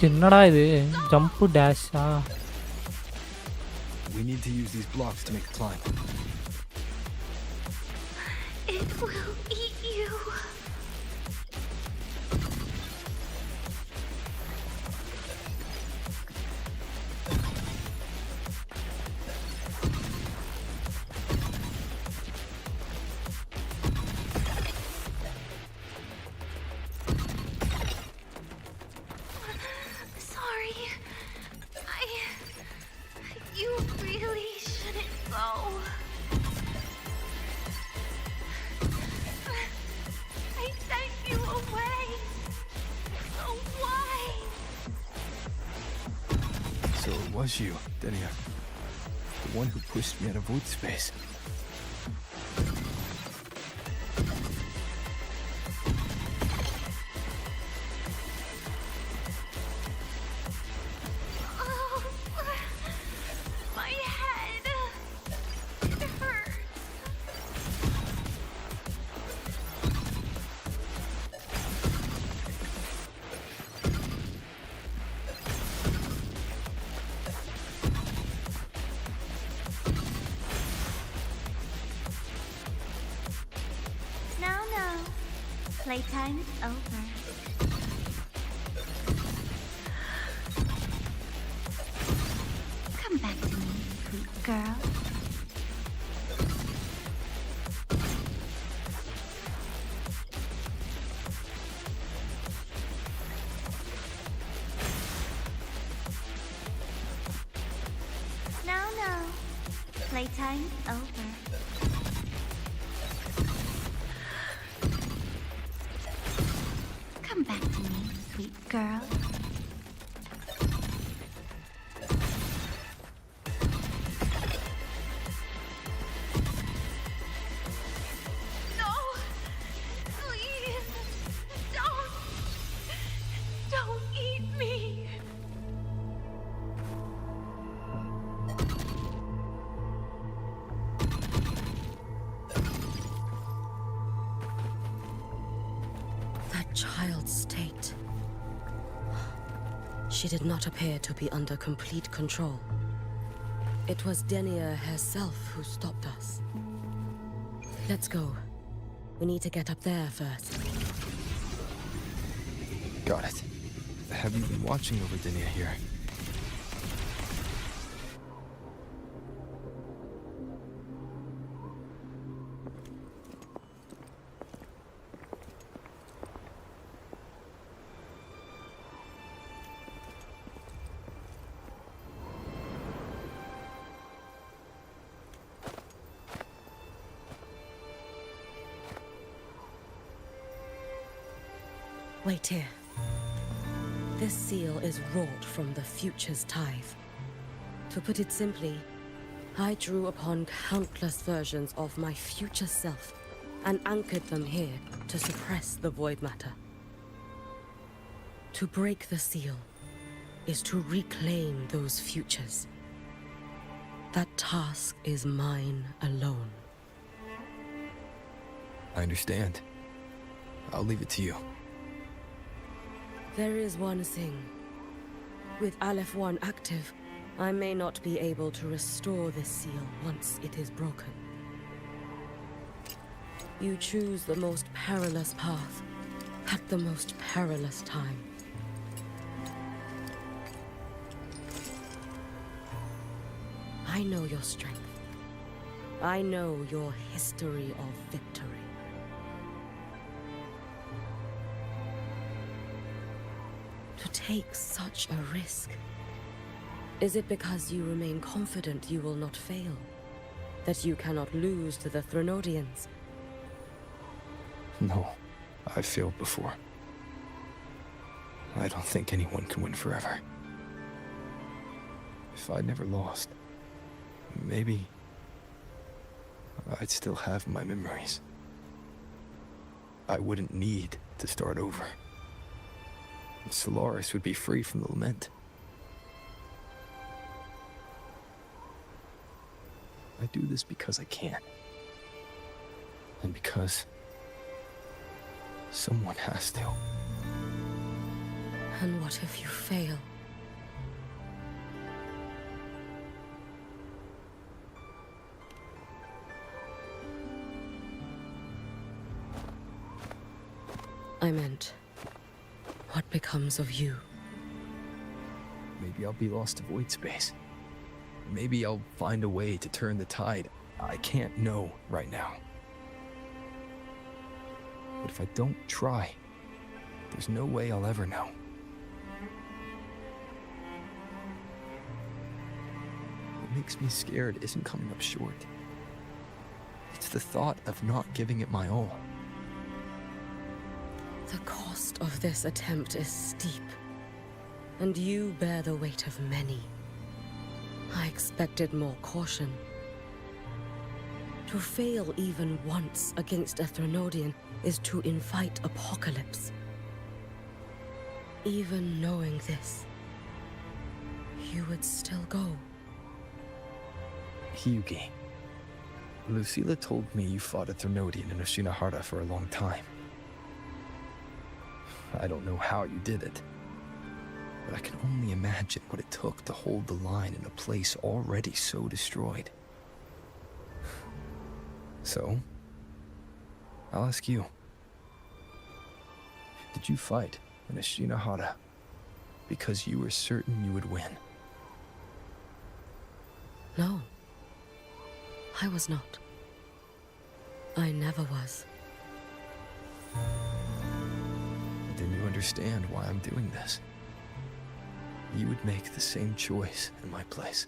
என்னடா இது jump டேஷா? We need to use these blocks to make a climb. It will eat you. Sorry. You really shouldn't go. I sent you away. So why? So it was you, Denia. The one who pushed me out of void space. Oh, my head. It hurts. No. Playtime is over. Come back to me, sweet girl. No. Playtime is over. Come back to me, sweet girl. No! Please! Don't eat me! That child's state. She did not appear to be under complete control. It was Denia herself who stopped us. Let's go. We need to get up there first. Got it. Have you been watching over Denia here? Wait here. This seal is wrought from the future's tithe. To put it simply, I drew upon countless versions of my future self and anchored them here to suppress the void matter. To break the seal is to reclaim those futures. That task is mine alone. I understand. I'll leave it to you. There is one thing. With Aleph 1 active, I may not be able to restore this seal once it is broken. You choose the most perilous path at the most perilous time. I know your strength. I know your history of victory. To take such a risk, is it because you remain confident you will not fail? That you cannot lose to the Threnodians? No, I've failed before. I don't think anyone can win forever. If I'd never lost, maybe I'd still have my memories. I wouldn't need to start over. Solaris would be free from the lament. I do this because I can. And because someone has to. And what if you fail? I meant, what becomes of you? Maybe I'll be lost to void space. Maybe I'll find a way to turn the tide. I can't know right now. But if I don't try, there's no way I'll ever know. What makes me scared isn't coming up short. It's the thought of not giving it my all. The cost of this attempt is steep, and you bear the weight of many. I expected more caution. To fail even once against a Threnodian is to invite apocalypse. Even knowing this, you would still go. Hiyuki, Lucilla told me you fought a Threnodian in Oshinahara for a long time. I don't know how you did it, but I can only imagine what it took to hold the line in a place already so destroyed. So, I'll ask you. Did you fight in Oshinahara because you were certain you would win? No, I was not. I never was. Then you understand why I'm doing this. You would make the same choice in my place.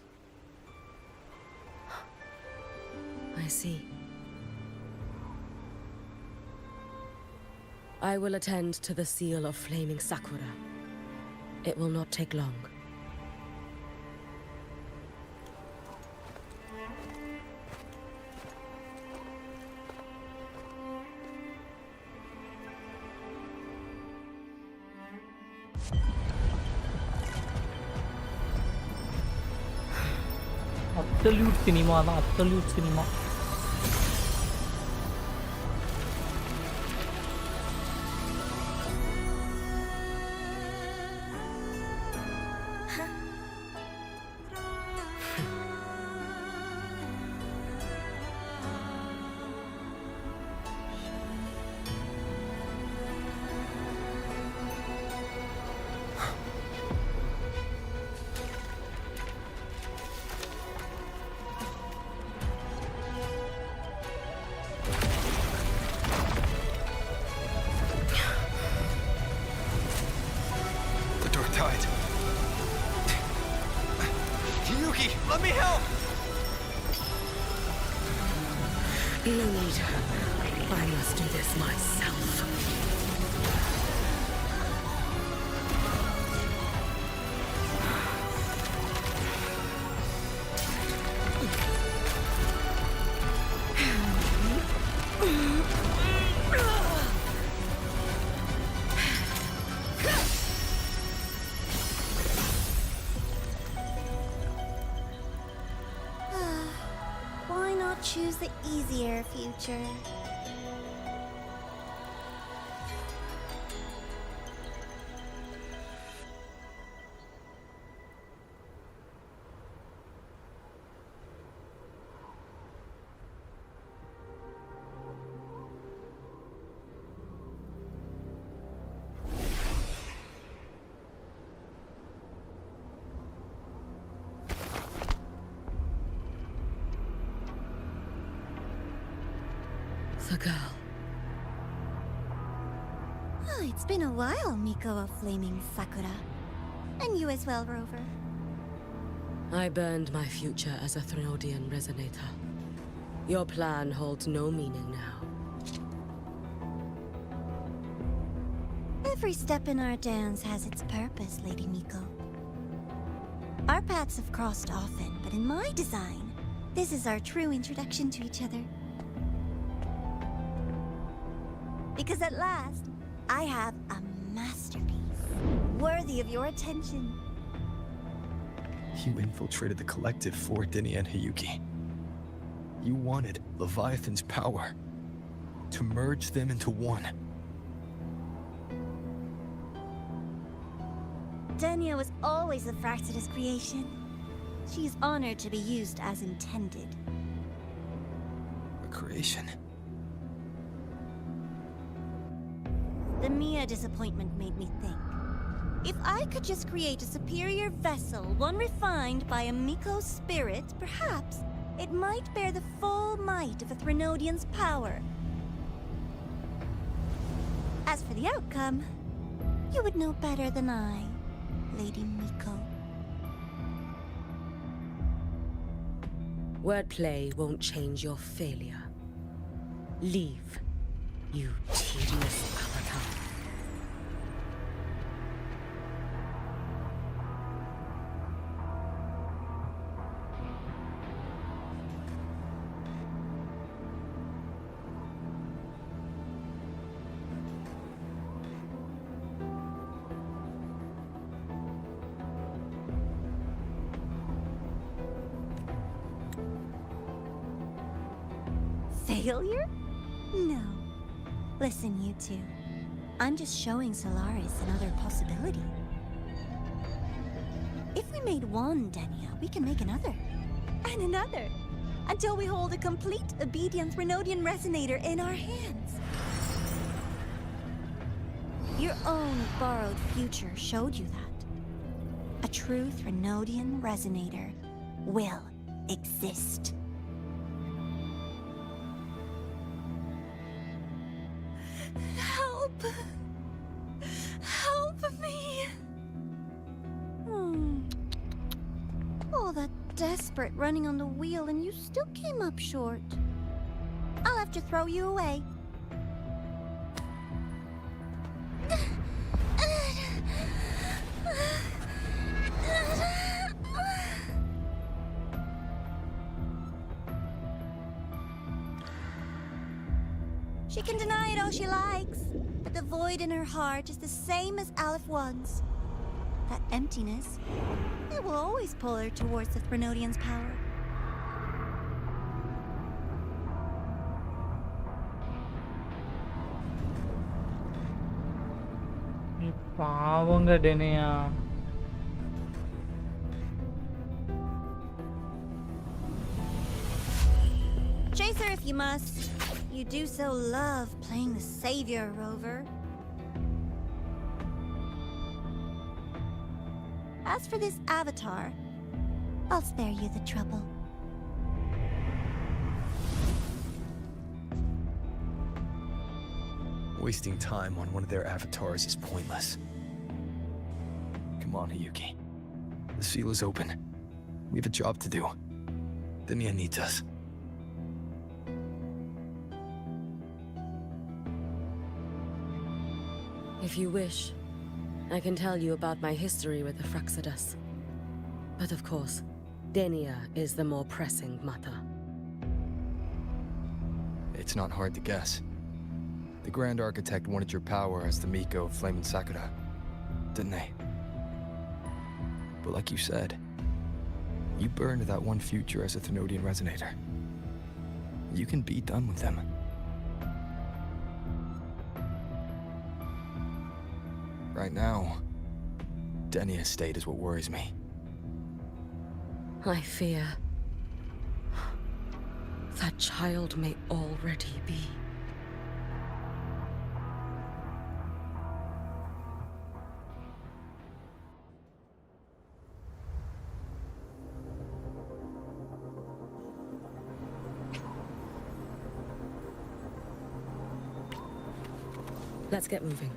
I see. I will attend to the seal of Flaming Sakura. It will not take long. Absolute cinema தான், absolute cinema. Hiyuki, let me help! No need. I must do this myself. Why not choose the easier future? The girl. Oh, it's been a while, Miko of Flaming Sakura. And you as well, Rover. I burned my future as a Threnodian resonator. Your plan holds no meaning now. Every step in our dance has its purpose, Lady Miko. Our paths have crossed often, but in my design, this is our true introduction to each other. Because at last, I have a masterpiece, worthy of your attention. You infiltrated the collective for Denia and Hiyuki. You wanted Leviathan's power to merge them into one. Denia was always the Fractidus creation. She is honored to be used as intended. A creation. The Mia disappointment made me think. If I could just create a superior vessel, one refined by a Miko spirit, perhaps it might bear the full might of a Threnodian's power. As for the outcome, you would know better than I, Lady Miko. Wordplay won't change your failure. Leave, you tedious avatar. Failure? No. Listen, you two. I'm just showing Solaris another possibility. If we made one Denia, we can make another. And another. Until we hold a complete obedient Threnodian resonator in our hands. Your own borrowed future showed you that. A true Threnodian resonator will exist. Help! Help me! All that desperate running on the wheel and you still came up short. I'll have to throw you away. She can deny it all she likes, but the void in her heart is the same as Aleph One's. That emptiness, it will always pull her towards the Threnodian's power. பாவங்க டெனியா. Chase her if you must. You do so love playing the savior, Rover. As for this avatar, I'll spare you the trouble. Wasting time on one of their avatars is pointless. Come on, Hiyuki. The seal is open. We have a job to do. Denia needs us. If you wish, I can tell you about my history with the Fractidus. But of course, Denia is the more pressing matter. It's not hard to guess. The Grand Architect wanted your power as the Miko of Flaming Sakura, didn't they? But like you said, you burned that one future as a Threnodian resonator. You can be done with them. Right now, Denia's state is what worries me. I fear that child may already be. Let's get moving.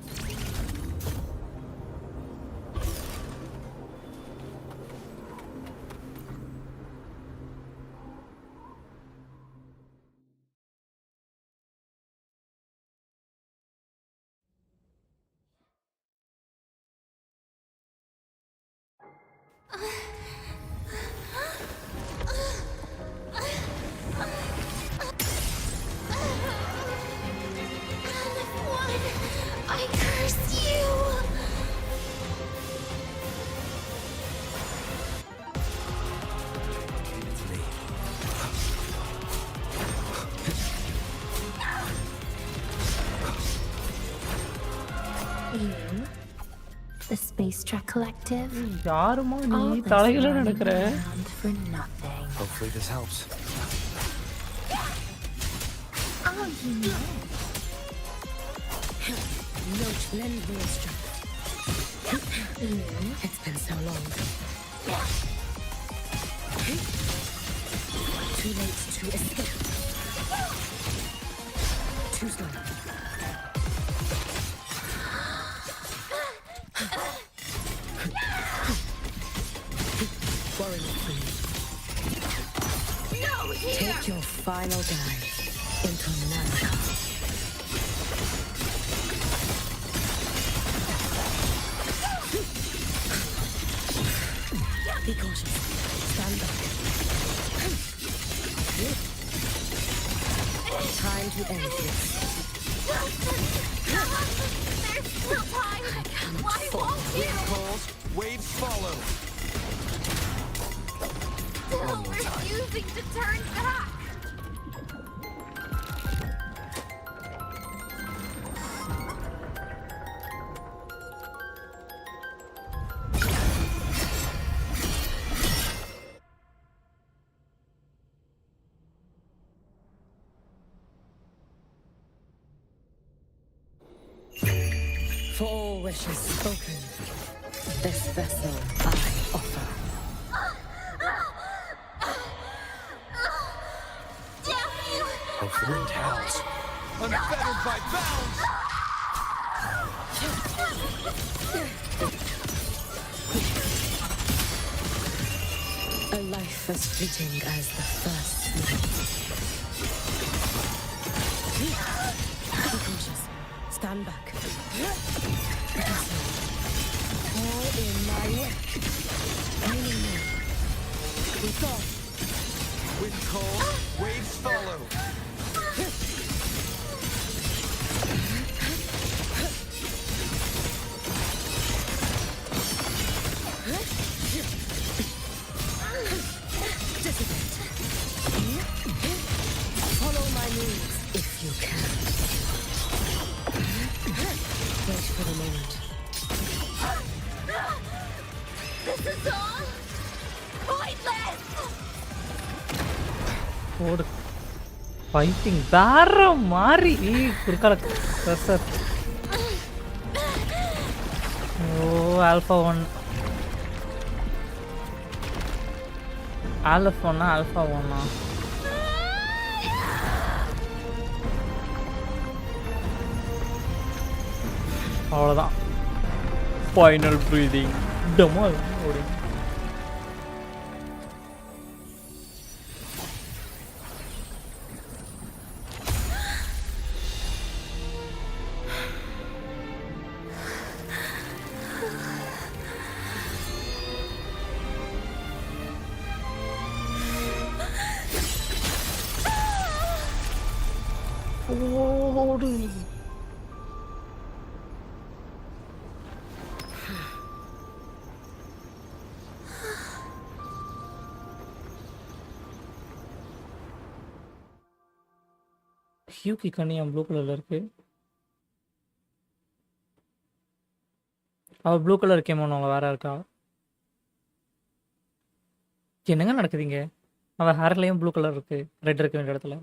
I curse you! You, the Space Trek Collective. யாருமா நீ All this தலையில running நடக்கிற? around for nothing. Hopefully this helps. Oh, you know. Note lend me a strength. It's been so long. Too late to escape. Too slow. Warrior free. No, here! Take your final dive into America. Be cautious. Stand back. Time to end this. There's still time! Why won't you? Calls, waves follow. Still refusing to turn back! For all wishes spoken, this vessel I offer. Damn you! Wuthering Towers. Unfettered by bounds! A life as fleeting as the first night. Be cautious. Stand back. All in my way. Raining men. With God. Wind calls, waves follow. Follow my moves if you can. Wait for the moment. This is all pointless! ஓடு fighting வேற மாதிரி குறுக்கால sir ஓ alpha 1 alpha 1 alpha 1 அவ்வளோதான் final breathing demo ஓடி ஓடு Hughie கனியா blue கலர்ல இருக்கு. அவ ப்ளூ கலர் கேமோனவங்க வேற இருக்கா? என்னங்க நடக்குதுங்க? அவ ஹேர்லயும் ப்ளூ கலர் இருக்கு, ரெட் இருக்கு வேண்டிய இடத்துல.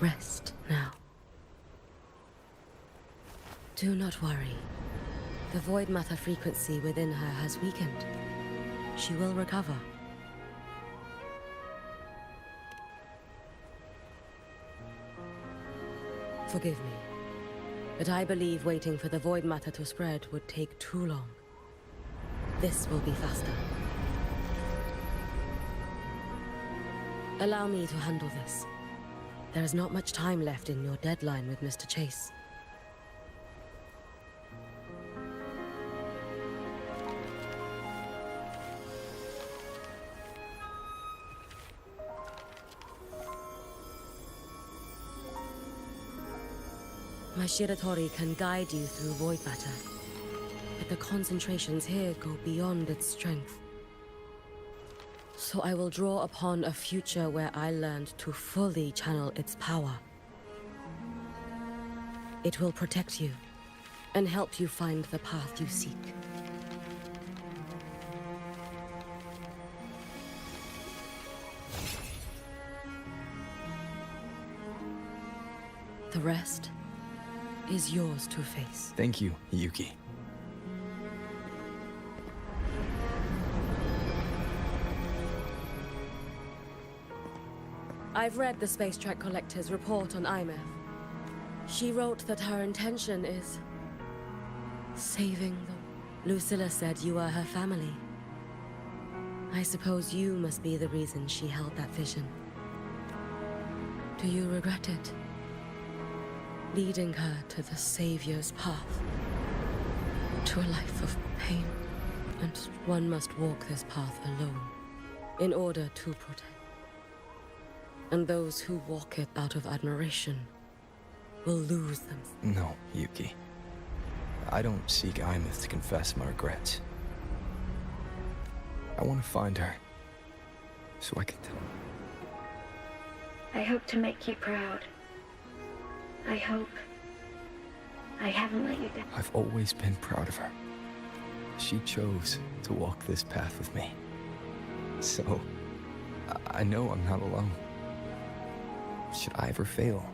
Rest now. Do Do not worry. The void matter frequency within her has weakened. She will recover. Forgive me, but I believe waiting for the void matter to spread would take too long. This will be faster. Allow me to handle this. There is not much time left in your deadline with Mr. Chase. My Shiratori can guide you through void matter, but the concentrations here go beyond its strength. So I will draw upon a future where I learned to fully channel its power. It will protect you and help you find the path you seek. The rest is yours to face. Thank you, Hiyuki. I've read the Space Track Collector's report on IMF. She wrote that her intention is saving them. Lucilla said you are her family. I suppose you must be the reason she held that vision. Do you regret it? Leading her to the Savior's path, to a life of pain. And one must walk this path alone in order to protect. And those who walk it out of admiration will lose them. No, Yuki. I don't seek Imeth to confess my regrets. I want to find her, so I can tell her. I hope to make you proud. I hope I haven't let you down. I've always been proud of her. She chose to walk this path with me. So, I know I'm not alone. Should I ever fail,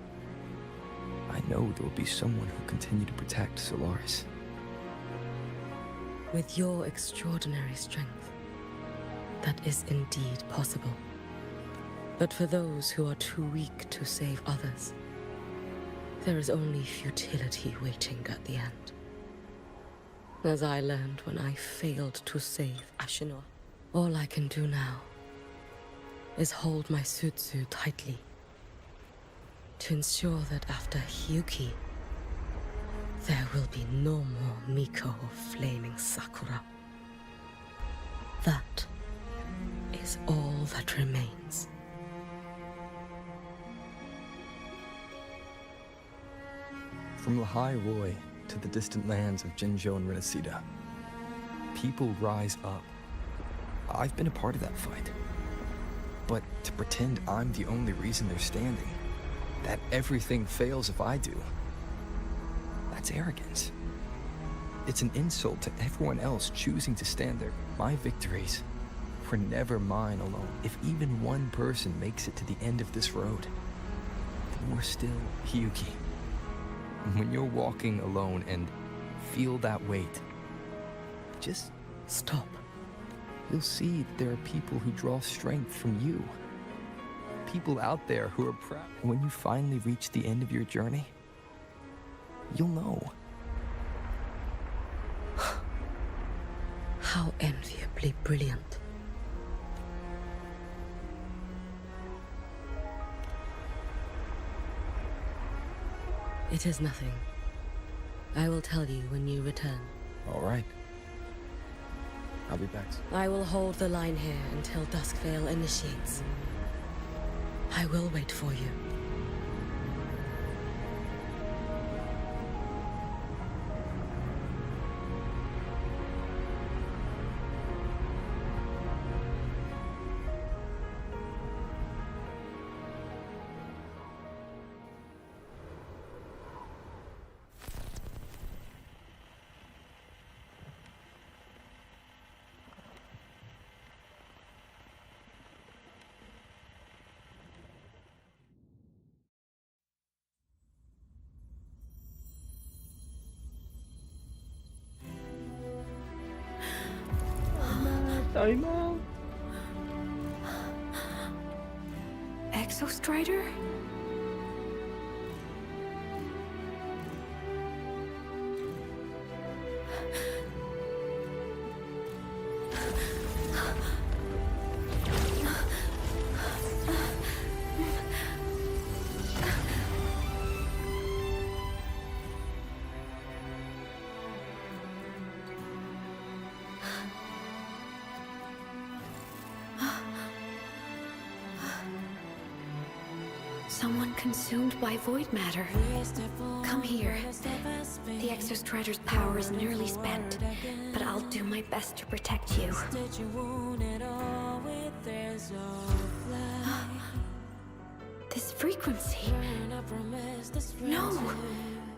I know there will be someone who'll continue to protect Solaris. With your extraordinary strength, that is indeed possible. But for those who are too weak to save others, there is only futility waiting at the end. As I learned when I failed to save Ashinor, all I can do now is hold my Sutsu tightly to ensure that after Hiyuki, there will be no more Miko of Flaming Sakura. That is all that remains. From Lahai Roy to the distant lands of Jinzhou and Renacida, people rise up. I've been a part of that fight. But to pretend I'm the only reason they're standing, that everything fails if I do, that's arrogance. It's an insult to everyone else choosing to stand there. My victories were never mine alone. If even one person makes it to the end of this road, then we're still Hiyuki. When you're walking alone and feel that weight, just stop. You'll see that there are people who draw strength from you. People out there who are proud. When you finally reach the end of your journey, you'll know. How enviably brilliant. It is nothing. I will tell you when you return. All right. I'll be back. I will hold the line here until Duskvale initiates. I will wait for you. I know. Exostrider? Someone consumed by void matter. Come here. The Exostrider's power is nearly spent, but I'll do my best to protect you. This frequency. No!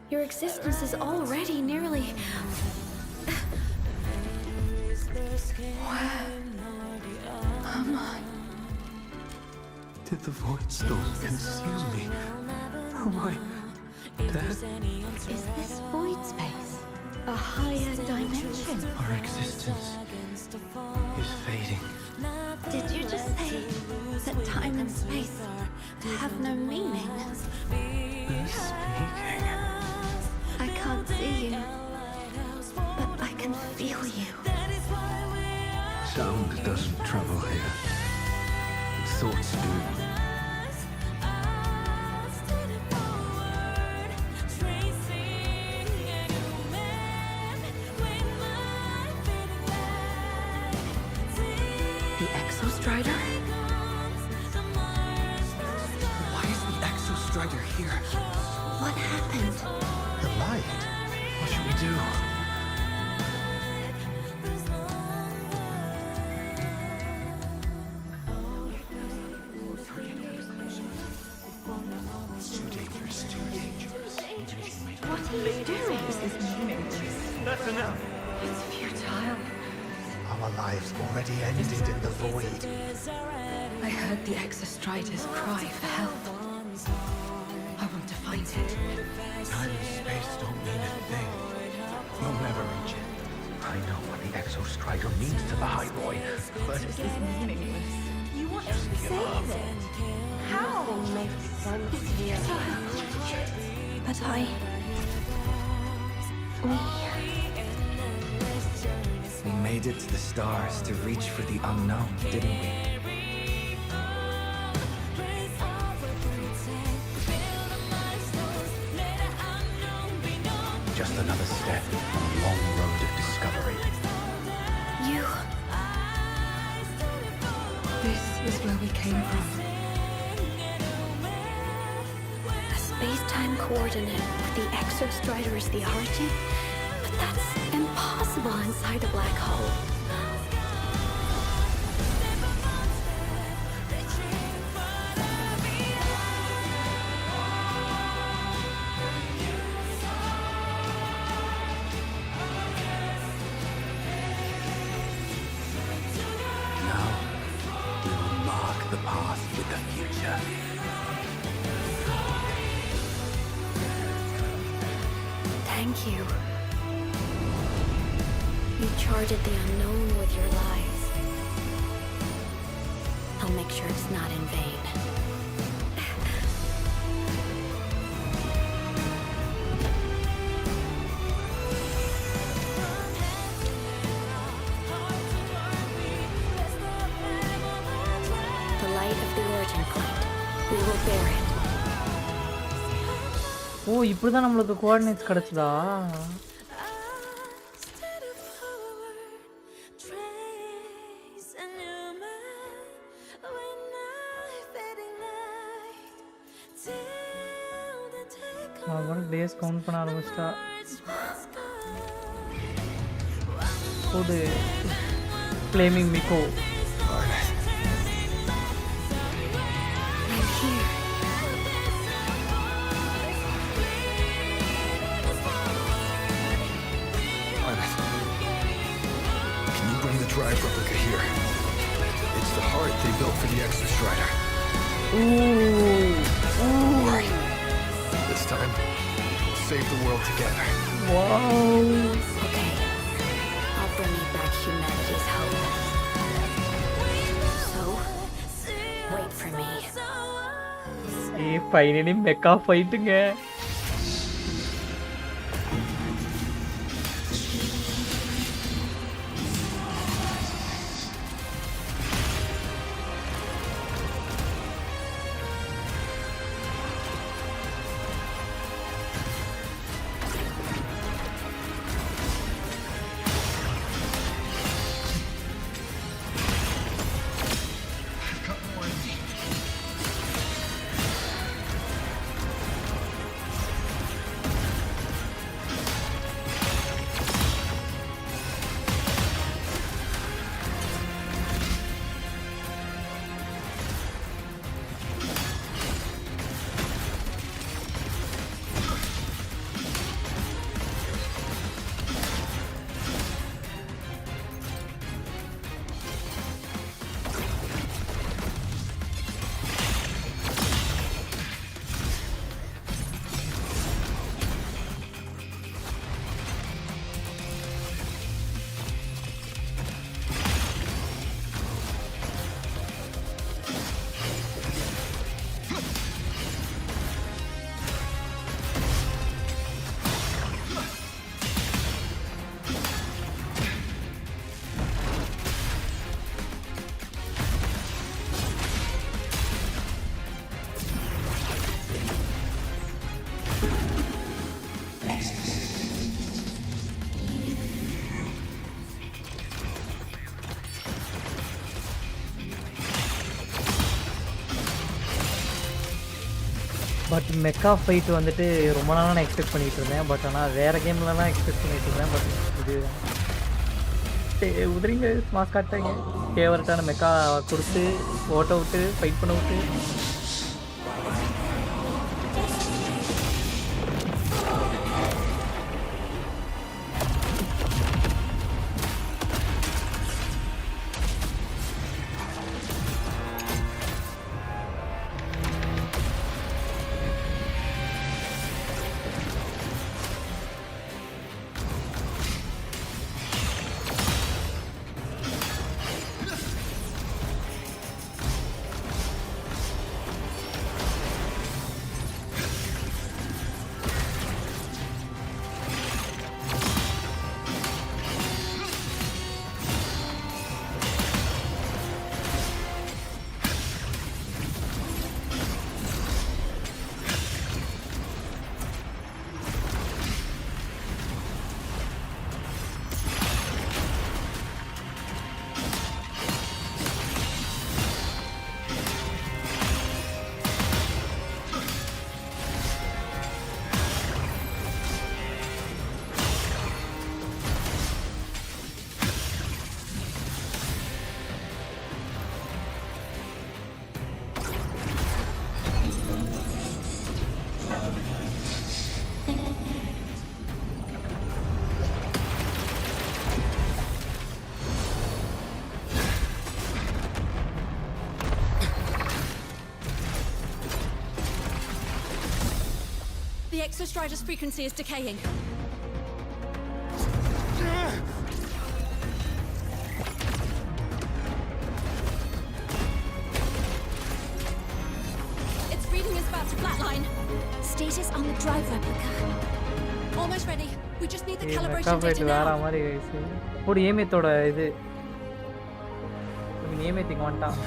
Your existence is already nearly... Where am I? Did the void storm consume me? Am I dead? Is this void space a higher dimension? Our existence is fading. Did you just say that time and space have no meaning? Who's speaking? I can't see you, but I can feel you. Sound doesn't travel here. Thoughts do. The Exostrider? Why is the Exostrider here? What happened? The light. What should we do? What are you doing? This is meaningless. That's enough. It's futile. Our lives already ended in the void. I heard the Exostrider's cry for help. I want to find it. Time and space don't mean a thing. You'll never reach it. I know what the Exostrider means to the High Boy, but This is meaningless. You want to save it? How? It's futile. But we made it to the stars to reach for the unknown, didn't we? Just another step on a long road of discovery. You... This is where we came from. A space-time coordinate with the Exostrider as the origin? But that's impossible inside a black hole. Now, we will mark the path with the future. Thank you. You charted the unknown with your lives. I'll make sure it's not in vain. The light of the origin point. We will bear it. ஓ இப்படிதான் நம்மளுக்கு coordinates கிடைச்சதா? அவன் days count பண்ண ஆரம்பிச்சிட்டா. போடு flaming மிக்கோ. Drive replica here. It's the heart they built for the Exostrider. Ooh. Right. This time, we'll save the world together. Wow. Okay. I'll bring you back humanity's hope. Finally mecha ஃபைட்டுங்க. But mecha fight வந்துட்டு ரொம்ப நாளாக நான் expect பண்ணிகிட்டு இருந்தேன். But ஆனால் வேறு கேம்லலாம் expect பண்ணிகிட்டு இருந்தேன். பட் இது உதிரிங்க மாஸ் காட்டாங்க. ஃபேவரட்டான மெக்கா கொடுத்து ஓட்ட விட்டு ஃபைட் பண்ண விட்டு The Exostrider's frequency is decaying. Its reading is about to flatline. Status on the drive replica. Almost ready. We just need the Mecca calibration fight data வேற now. மாதிரி ஒரு ஏமியத்தோட இது ஏமியத்துக்கு வந்துட்டான்.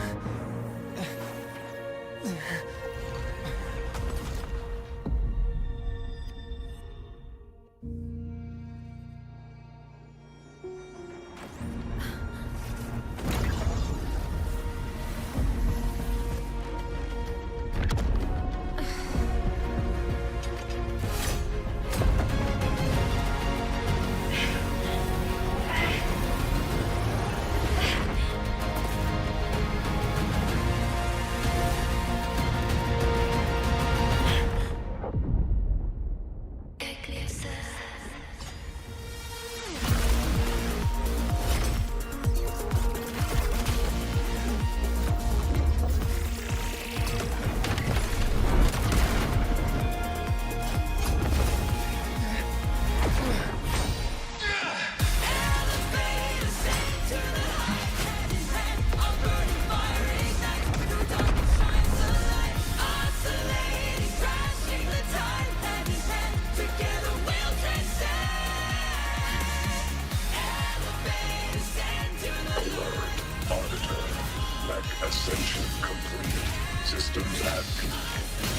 Ascension complete. Systems at peak.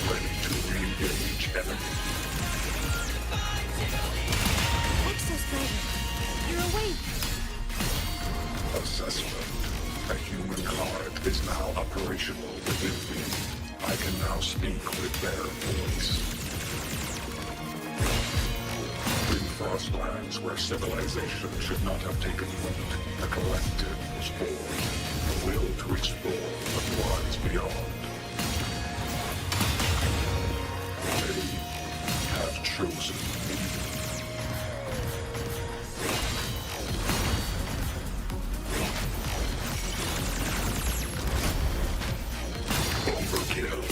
Ready to re-engage enemy. Exostrider, you're awake. Assessment. A human card is now operational within me. I can now speak with their voice. In Frostlands, where civilization should not have taken root, a collective was born. The will to explore what lies beyond. They have chosen me. Overkill.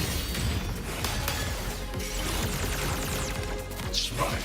Smite.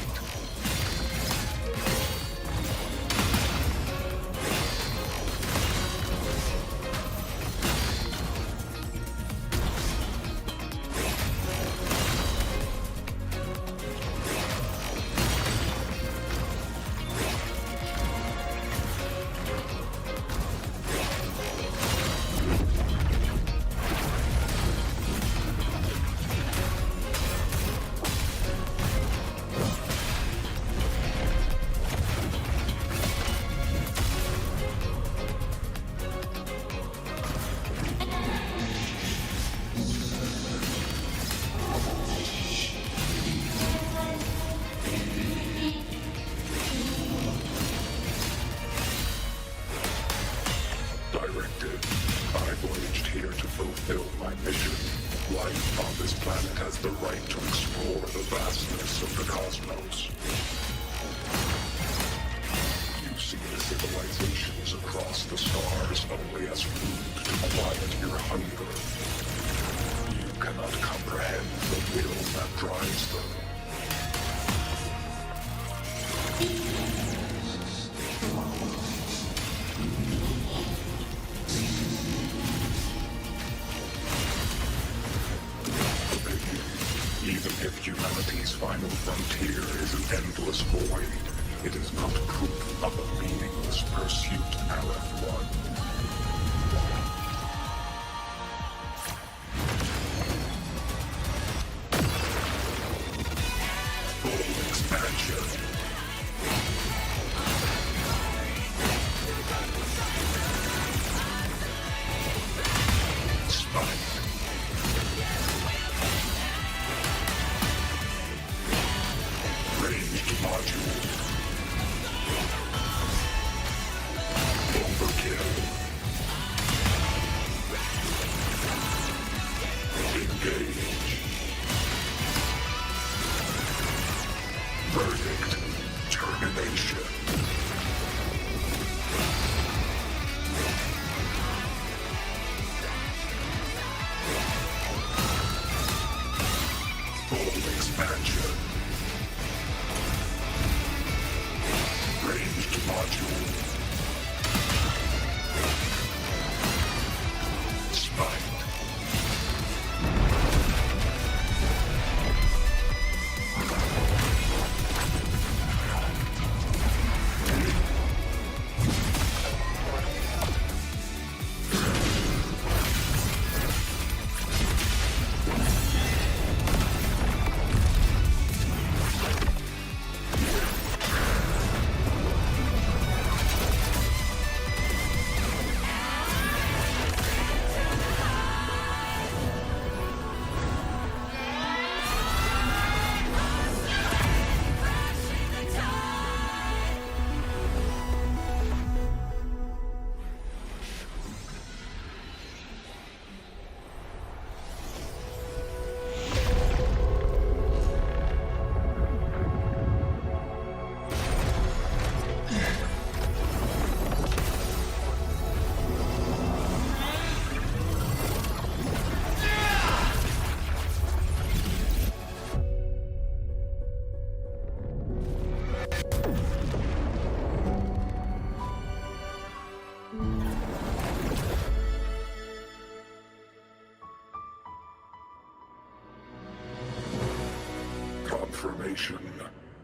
Confirmation.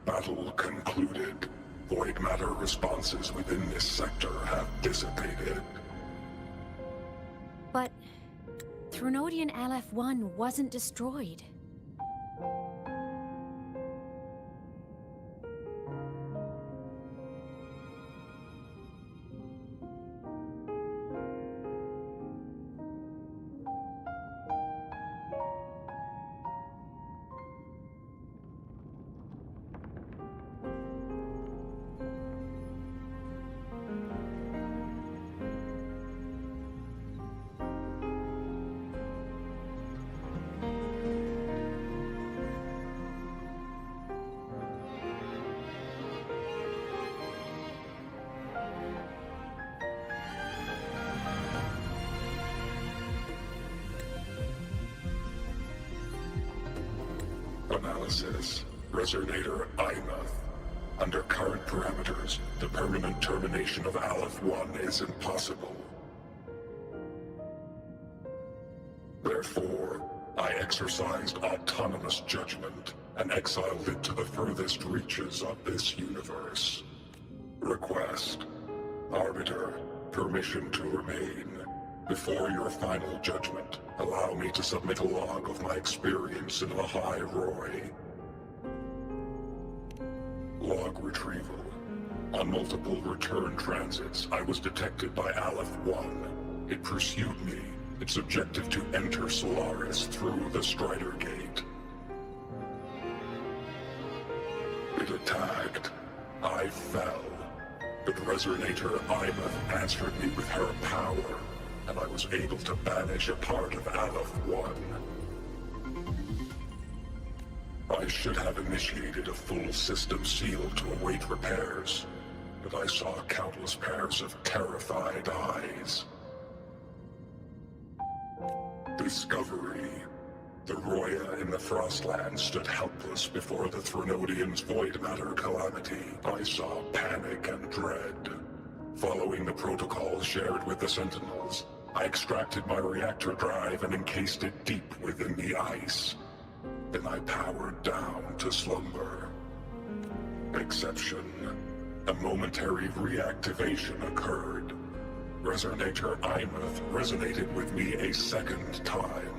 Battle concluded. Void matter responses within this sector have dissipated. But Threnodian LF1 wasn't destroyed. Analysis. Resonator Imuth. Under current parameters, the permanent termination of Aleph-1 is impossible. Therefore, I exercised autonomous judgment and exiled it to the furthest reaches of this universe. Request. Arbiter, permission to remain. Before your final judgment, allow me to submit a log of my experience in Lahai Roy. Log retrieval. On multiple return transits, I was detected by Aleph-1. It pursued me, its objective to enter Solaris through the Strider Gate. It attacked. I fell. But Resonator Imuth answered me with her power, and I was able to banish a part of Aleph-1. I should have initiated a full system seal to await repairs, but I saw countless pairs of terrified eyes. Discovery. The Roya in the Frostland stood helpless before the Threnodians' void matter calamity. I saw panic and dread. Following the protocols shared with the Sentinels, I extracted my reactor drive and encased it deep within the ice. Then I powered down to slumber. Exception. A momentary reactivation occurred. Resonator Imuth resonated with me a second time.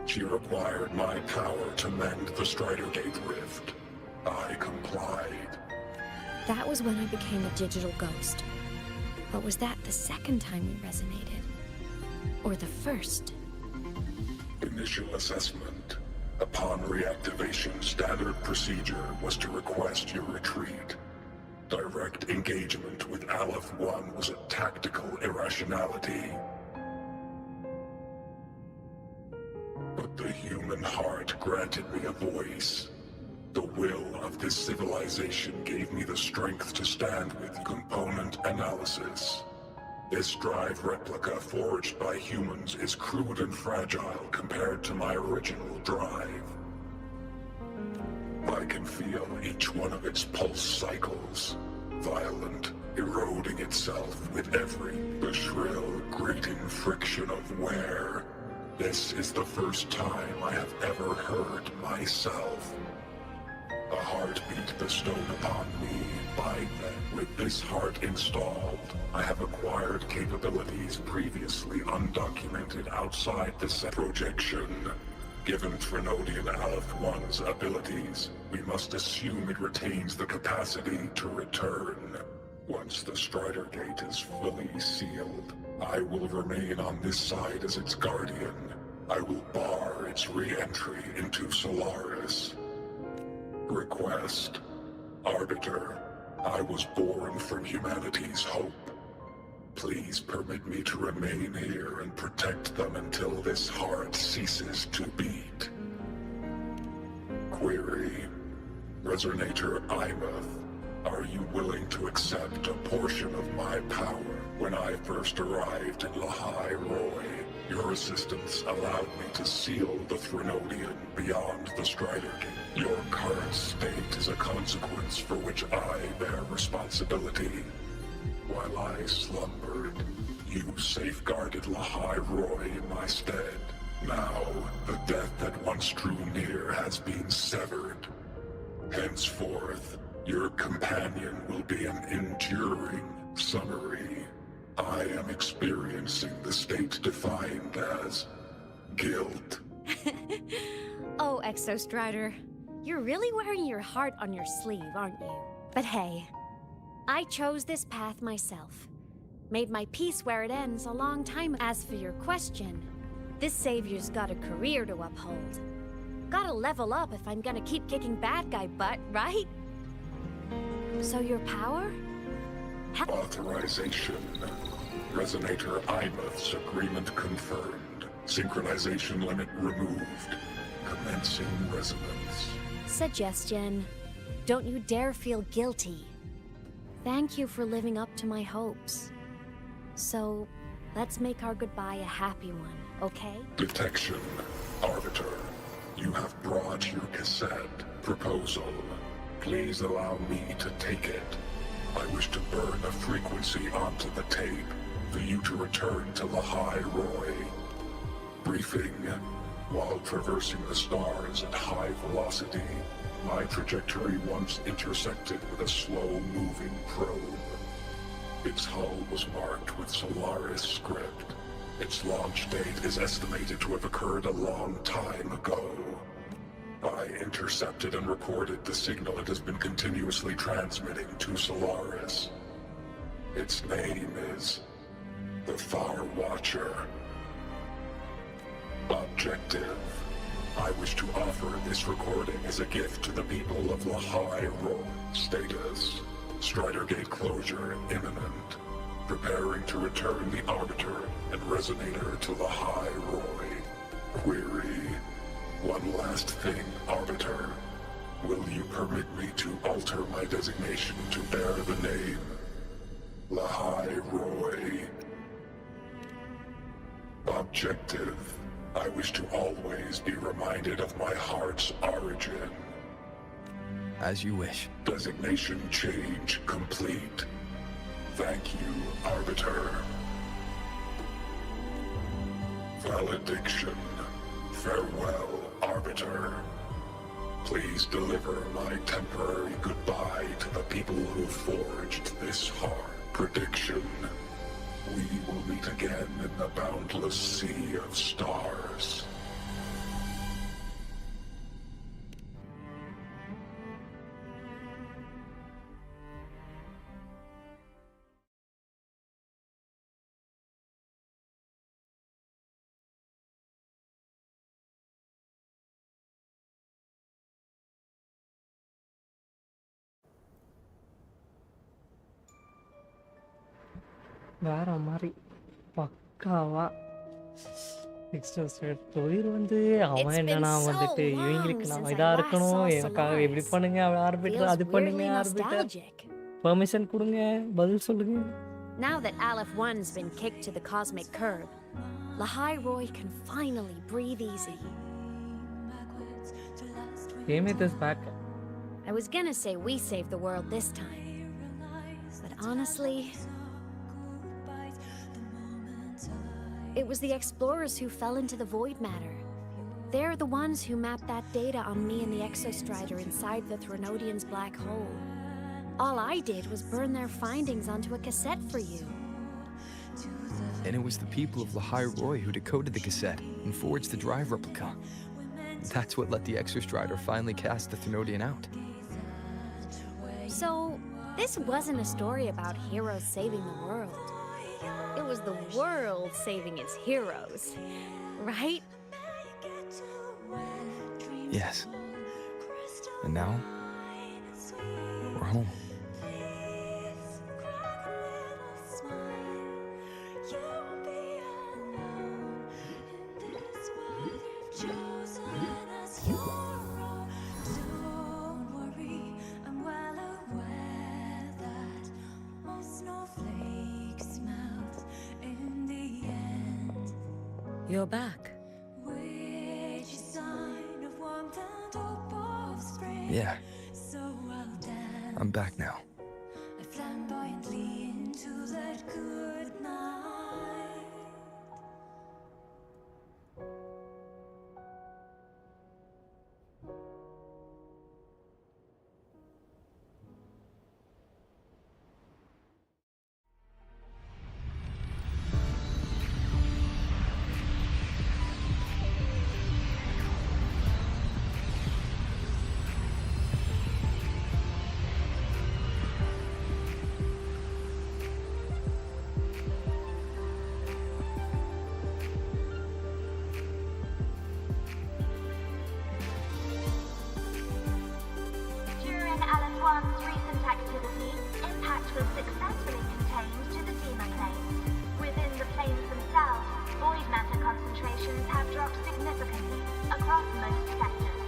She required my power to mend the Strider Gate rift. I complied. That was when I became a digital ghost. But was that the second time we resonated? Or the first? Initial assessment. Upon reactivation, standard procedure was to request your retreat. Direct engagement with Aleph-1 was a tactical irrationality. But the human heart granted me a voice. The will of this civilization gave me the strength to stand with component analysis. This drive replica forged by humans is crude and fragile compared to my original drive. I can feel each one of its pulse cycles, violent, eroding itself with the shrill, grating friction of wear. This is the first time I have ever heard myself. A heartbeat bestowed upon me by them. With this heart installed, I have acquired capabilities previously undocumented outside the set projection. Given Threnodian Aleph-1's abilities, we must assume it retains the capacity to return. Once the Strider Gate is fully sealed, I will remain on this side as its guardian. I will bar its re-entry into Solaris. Request. Arbiter, I was born from humanity's hope. Please permit me to remain here and protect them until this heart ceases to beat. Query. Resonator Imuth, are you willing to accept a portion of my power? When I first arrived in Lahai Roy, your assistance allowed me to seal the Threnodian beyond the Strider Gate. Your current state is a consequence for which I bear responsibility. While I slumbered, you safeguarded Lahai Roy in my stead. Now, the death that once drew near has been severed. Henceforth, your companion will be an enduring summary. I am experiencing the state defined as guilt. Oh, Exostrider. You're really wearing your heart on your sleeve, aren't you? But hey, I chose this path myself. Made my peace where it ends a long time. As for your question, this savior's got a career to uphold. Gotta level up if I'm gonna keep kicking bad guy butt, right? So your power? Authorization. Resonator Imuth's agreement confirmed. Synchronization limit removed. Commencing resonance. Suggestion. Don't you dare feel guilty. Thank you for living up to my hopes. So, let's make our goodbye a happy one, okay? Detection. Arbiter. You have brought your cassette. Proposal. Please allow me to take it. I wish to burn a frequency onto the tape for you to return to Lahai Roy. Briefing. While traversing the stars at high velocity, my trajectory once intersected with a slow-moving probe. Its hull was marked with Solaris script. Its launch date is estimated to have occurred a long time ago. I intercepted and recorded the signal it has been continuously transmitting to Solaris. Its name is the Far Watcher. Objective. I wish to offer this recording as a gift to the people of Lahai Roy. Status. Strider Gate closure imminent. Preparing to return the Arbiter and Resonator to Lahai Roy. Query. One last thing, Arbiter. Will you permit me to alter my designation to bear the name Lahai Roy? Objective. I wish to always be reminded of my heart's origin. As you wish. Designation change complete. Thank you, Arbiter. Valediction. Farewell, Arbiter. Please deliver my temporary goodbye to the people who forged this hard prediction. We will meet again in the boundless sea of stars. வேற மாதிரி பக்காவா extra தொழில் வந்து அவன் என்னன்னா வந்துட்டு இவங்களுக்கு நான் இதா இருக்கணும் எனக்காக எப்படி பண்ணுங்க ஆர்பிட்டர் அது பண்ணுங்க ஆர்பிட்டர் பெர்மிஷன் கொடுங்க பதில் சொல்லுங்க. Now that Aleph 1's been kicked to the cosmic curb, Lahai Roy can finally breathe easy. Timeout is back. I was gonna say we saved the world this time, but honestly, it was the explorers who fell into the void matter. They're the ones who mapped that data on me and the Exostrider inside the Threnodian's black hole. All I did was burn their findings onto a cassette for you. And it was the people of Lahai Roy who decoded the cassette and forged the drive replica. That's what let the Exostrider finally cast the Threnodian out. So, this wasn't a story about heroes saving the world. It was the world saving its heroes, right? Yes. And now, we're home. You're back. Yeah. I'm back now. across most sectors.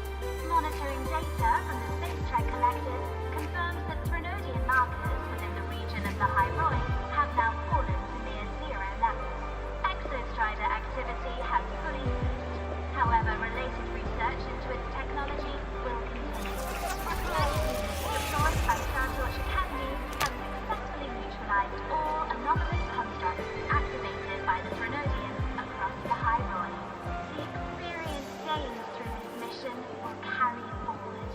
Monitoring data from the space trek collected confirms that Threnodian markers within the region of the High Roy have now fallen to near zero levels. Exostrider activity has fully ceased. However, related research into its technology will continue. Research units deployed by Startorch Academy have successfully neutralized all anomalous constructs activated by the Threnodians across the High Roy. The experience gained through this mission will carry forward.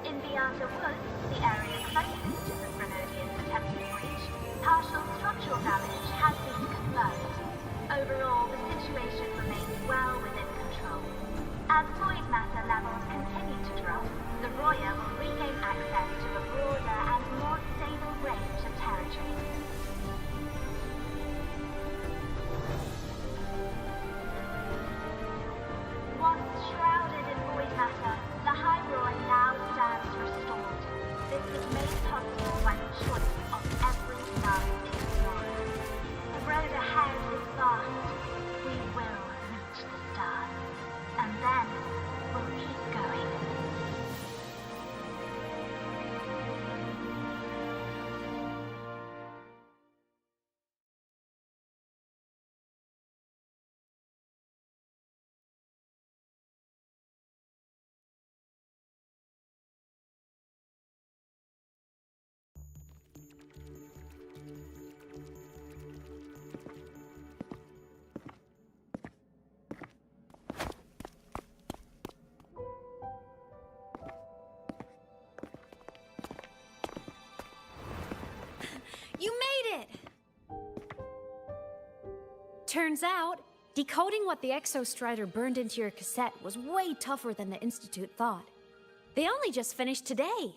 In Beata Woods, the area closest to the Threnodians' attempted breach, partial structural damage has been confirmed. Overall, the situation remains well within control. As void matter levels continue to drop, the Roya will regain access to a broader and more stable range of territory. Once shrouded in void matter, the High Roy now stands restored. This was made possible by the choice of every last explorer. The road ahead is vast. We will reach the stars. And then we'll keep going. You made it! Turns out, decoding what the Exostrider burned into your cassette was way tougher than the Institute thought. They only just finished today.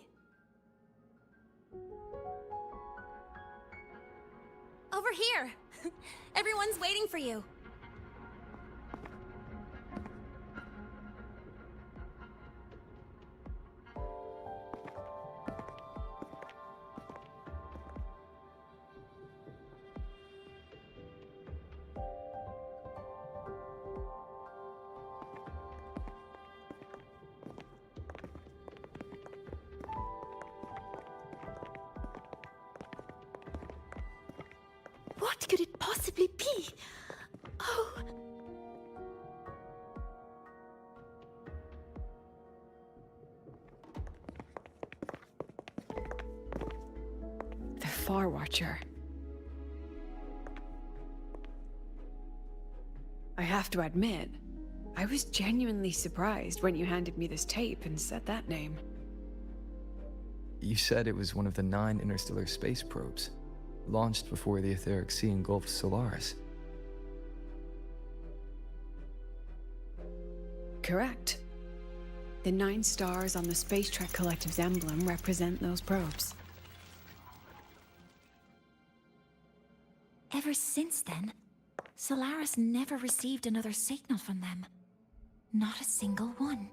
Over here! Everyone's waiting for you. What could it possibly be? Oh. The Far Watcher. I have to admit, I was genuinely surprised when you handed me this tape and said that name. You said it was one of the 9 interstellar space probes, launched before the etheric sea engulfed Solaris. Correct. The 9 stars on the Space Trek Collective's emblem represent those probes. Ever since then, Solaris never received another signal from them. Not a single one.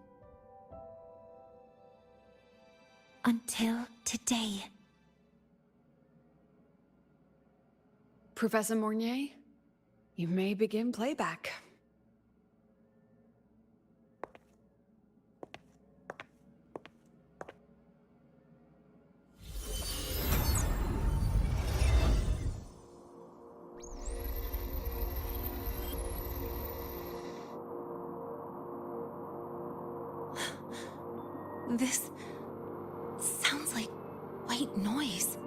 Until today. Professor Mornier, you may begin playback. This sounds like white noise.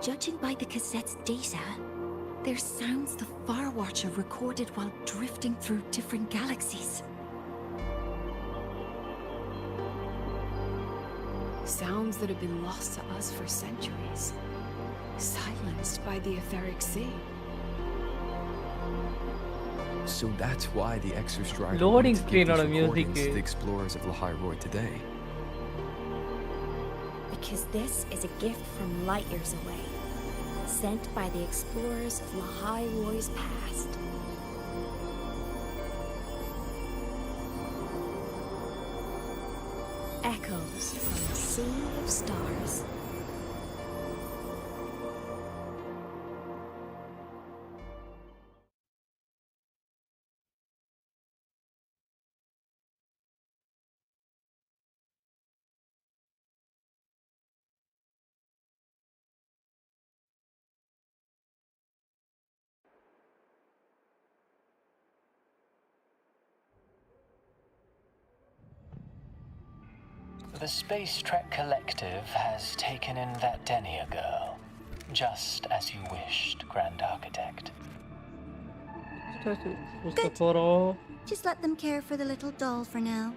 Judging by the cassette's data, they're sounds the Far Watcher recorded while drifting through different galaxies. Sounds that have been lost to us for centuries. Silenced by the etheric sea. So that's why the Exostrider Loading wanted to give screen these on a music recordings to the explorers of Lahai-Roy today. Because this is a gift from light years away, sent by the explorers of Lahai-Roy's past. Echoes from a sea of stars. The Space Trek Collective has taken in that Denia girl, just as you wished, Grand Architect. Just let them care for the little doll for now.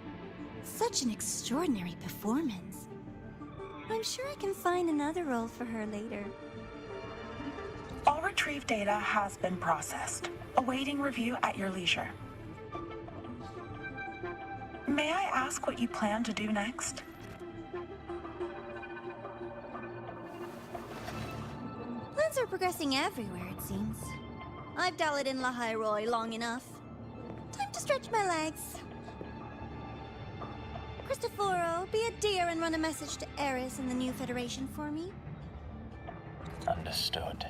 Such an extraordinary performance. I'm sure I can find another role for her later. All retrieved data has been processed, awaiting review at your leisure. May I ask what you plan to do next? Plans are progressing everywhere, it seems. I've dallied in La Hyroi long enough. Time to stretch my legs. Cristoforo, be a dear and run a message to Eris and the new Federation for me. Understood.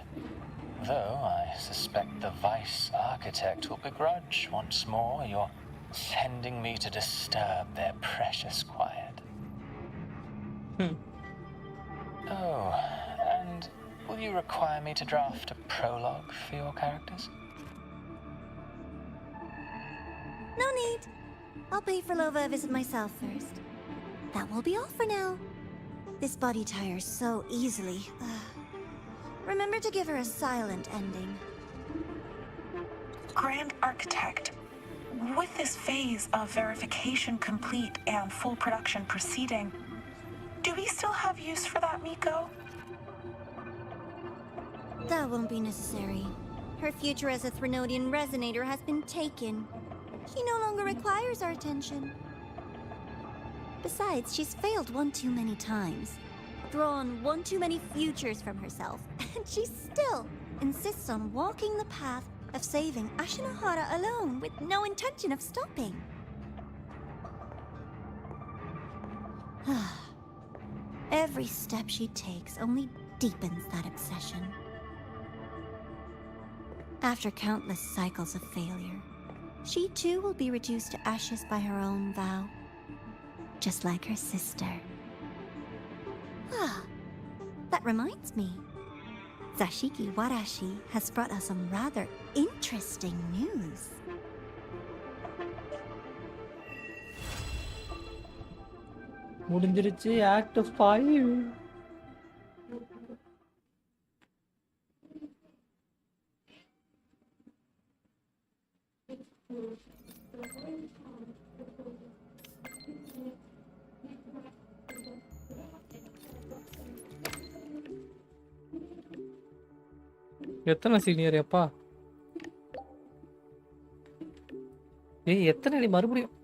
Though I suspect the Vice Architect will begrudge once more your sending me to disturb their precious quiet. Oh, and will you require me to draft a prologue for your characters? No need. I'll pay for Lova a visit myself first. That will be all for now. This body tires so easily. Remember to give her a silent ending. Grand Architect, with this phase of verification complete and full production proceeding, do we still have use for that Miko? That won't be necessary. Her future as a Threnodian resonator has been taken. She no longer requires our attention. Besides, she's failed one too many times, drawn one too many futures from herself, and she still insists on walking the path of saving Ashinahara alone with no intention of stopping. Every step she takes only deepens that obsession. After countless cycles of failure, she too will be reduced to ashes by her own vow, just like her sister. That reminds me. Zashiki Warashi has brought us some rather interesting news. முடிஞ்சிருச்சு Act 5. எத்தனை senior அப்பா? ஏய் எத்தனை அடி மறுபடியும்?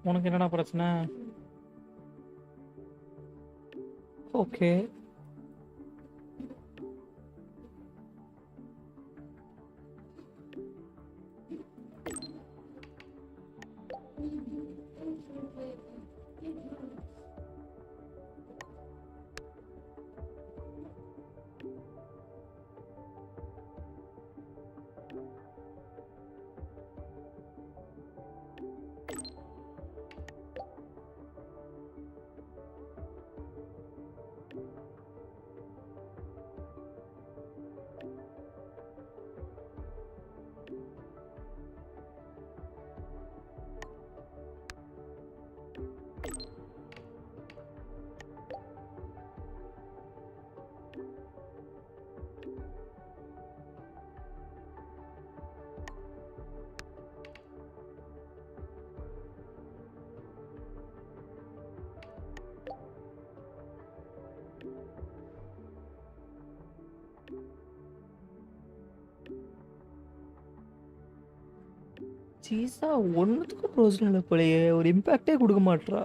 உனக்கு என்னடா பிரச்சனை? ஓகே. சீசா ஒன்றுத்துக்கும் ப்ரோஜனம் இல்லை போலயே, ஒரு இம்பேக்டே கொடுக்க மாட்றா.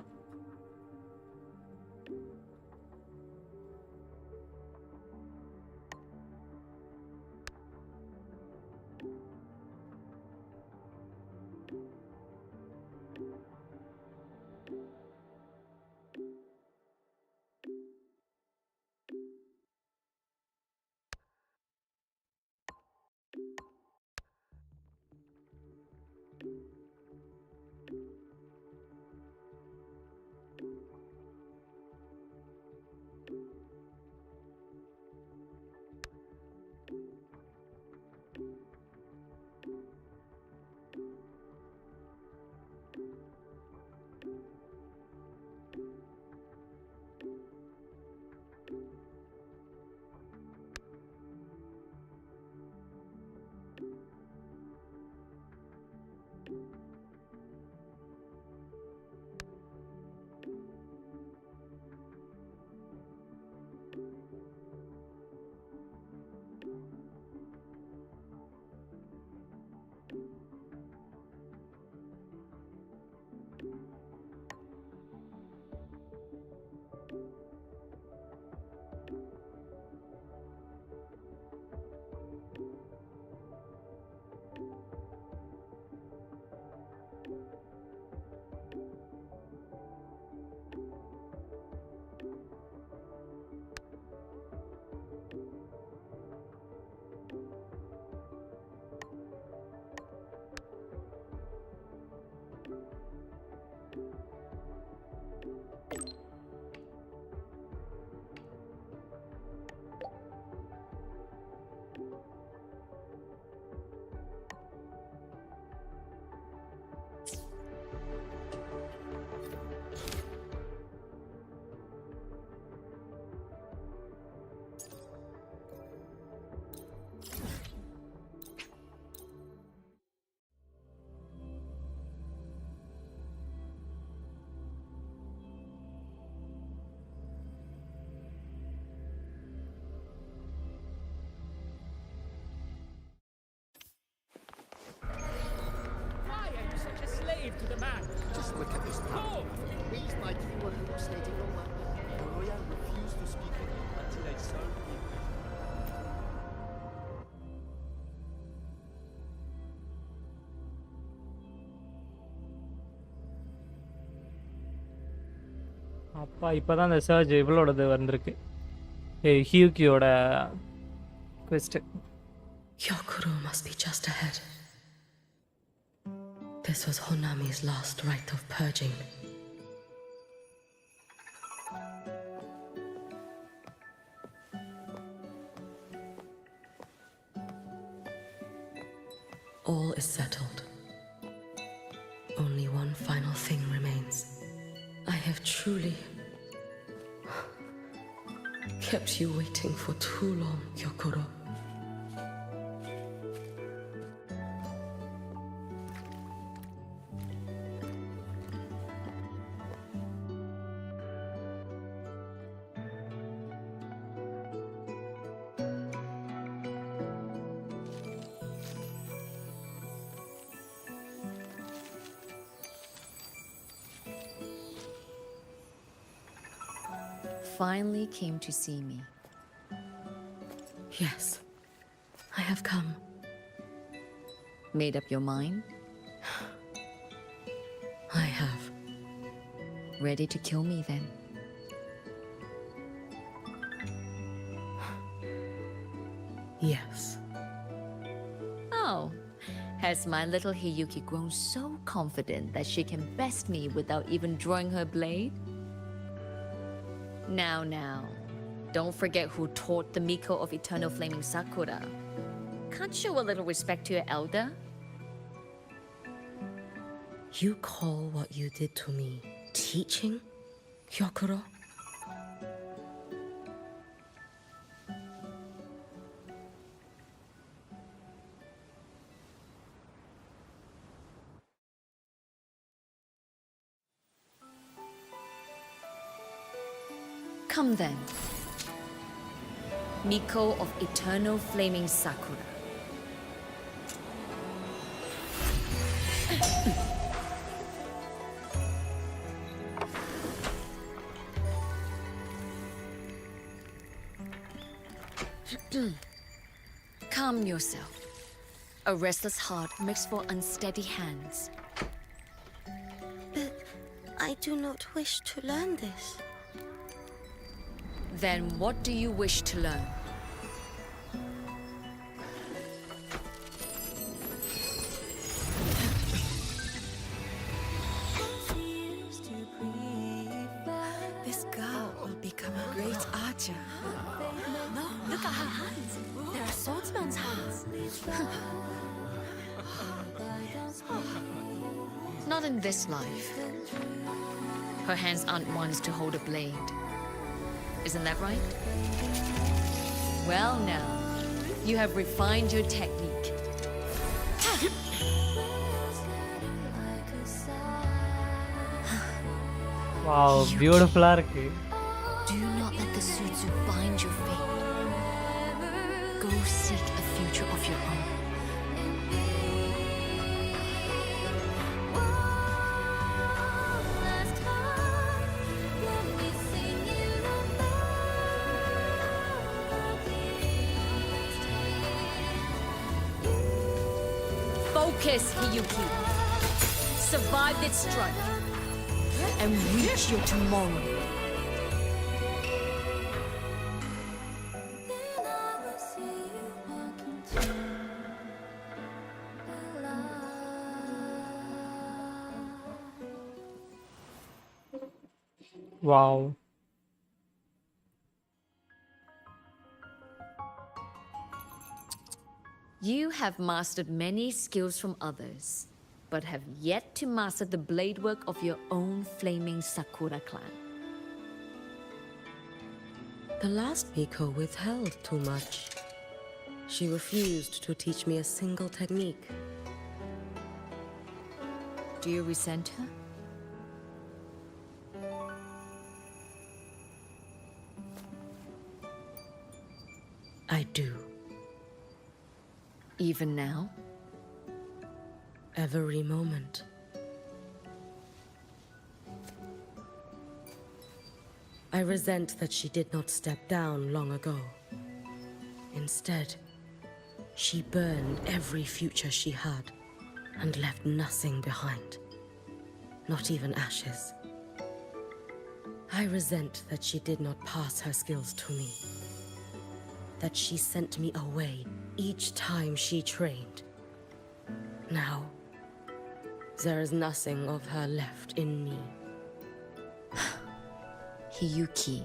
Just look at this town. Ways like you were hallucinating on my lawyer refused to speak with me until I served him. அப்பா இப்போதான் அந்த சர்ஜ் இவளோடது வந்திருக்கு ஹியூக்கியோட quest. Your Kuro must be just ahead. This was Honami's last rite of purging. All is settled. Only one final thing remains. I have truly kept you waiting for too long, Yokoro. Finally came to see me. Yes, I have come. Made up your mind? I have. Ready to kill me then? Yes. Oh, has my little Hiyuki grown so confident that she can best me without even drawing her blade? Now, don't forget who taught the Miko of Eternal Flaming Sakura. Can't show a little respect to your elder? You call what you did to me teaching, Yokoro? Come then. Miko of Eternal Flaming Sakura. Calm yourself. A restless heart makes for unsteady hands. But I do not wish to learn this. Then what do you wish to learn? This girl will become a great archer. No, look at her hands. They are swordsman's hands. Not in this life. Her hands aren't ones to hold a blade. Isn't that right? Well now, you have refined your technique. Wow, beautiful இருக்கு. Do not let the Sutsu bind your fate. Go seek a future of your own. Focus, Hiyuki. Survive this strike and reach your tomorrow. Wow. You have mastered many skills from others, but have yet to master the blade work of your own flaming Sakura clan. The last Miko withheld too much. She refused to teach me a single technique. Do you resent her? I do. Even now? Every moment. I resent that she did not step down long ago. Instead, she burned every future she had and left nothing behind. Not even ashes. I resent that she did not pass her skills to me. That she sent me away each time she trained. Now, there is nothing of her left in me. Hiyuki.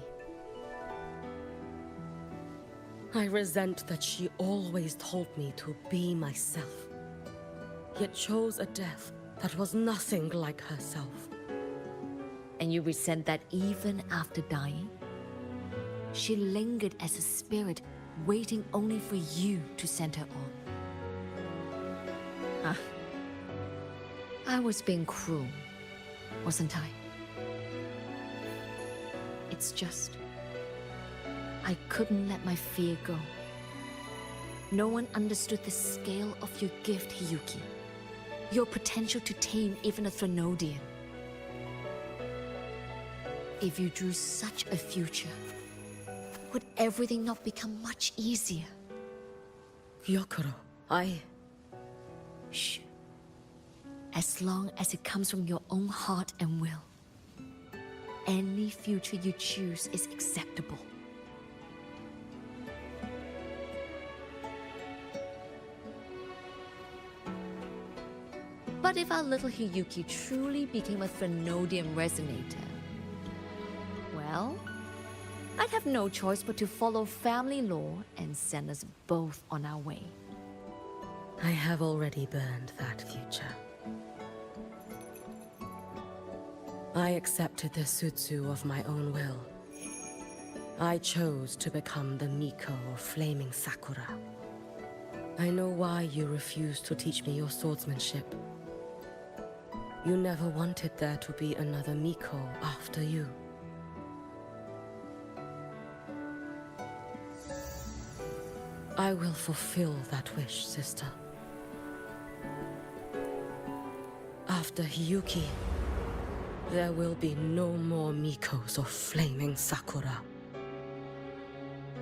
I resent that she always told me to be myself, yet chose a death that was nothing like herself. And you resent that even after dying? She lingered as a spirit, waiting only for you to send her on. I was being cruel, wasn't I? It's just, I couldn't let my fear go. No one understood the scale of your gift, Hiyuki. Your potential to tame even a Threnodian. If you drew such a future, would everything not become much easier? Gyokuro, Shh. As long as it comes from your own heart and will, any future you choose is acceptable. But if our little Hiyuki truly became a Threnodian resonator, well, I'd have no choice but to follow family law and send us both on our way. I have already burned that future. I accepted the Sutsu of my own will. I chose to become the Miko of Flaming Sakura. I know why you refused to teach me your swordsmanship. You never wanted there to be another Miko after you. I will fulfill that wish, sister. After Hiyuki, there will be no more Mikos of Flaming Sakura.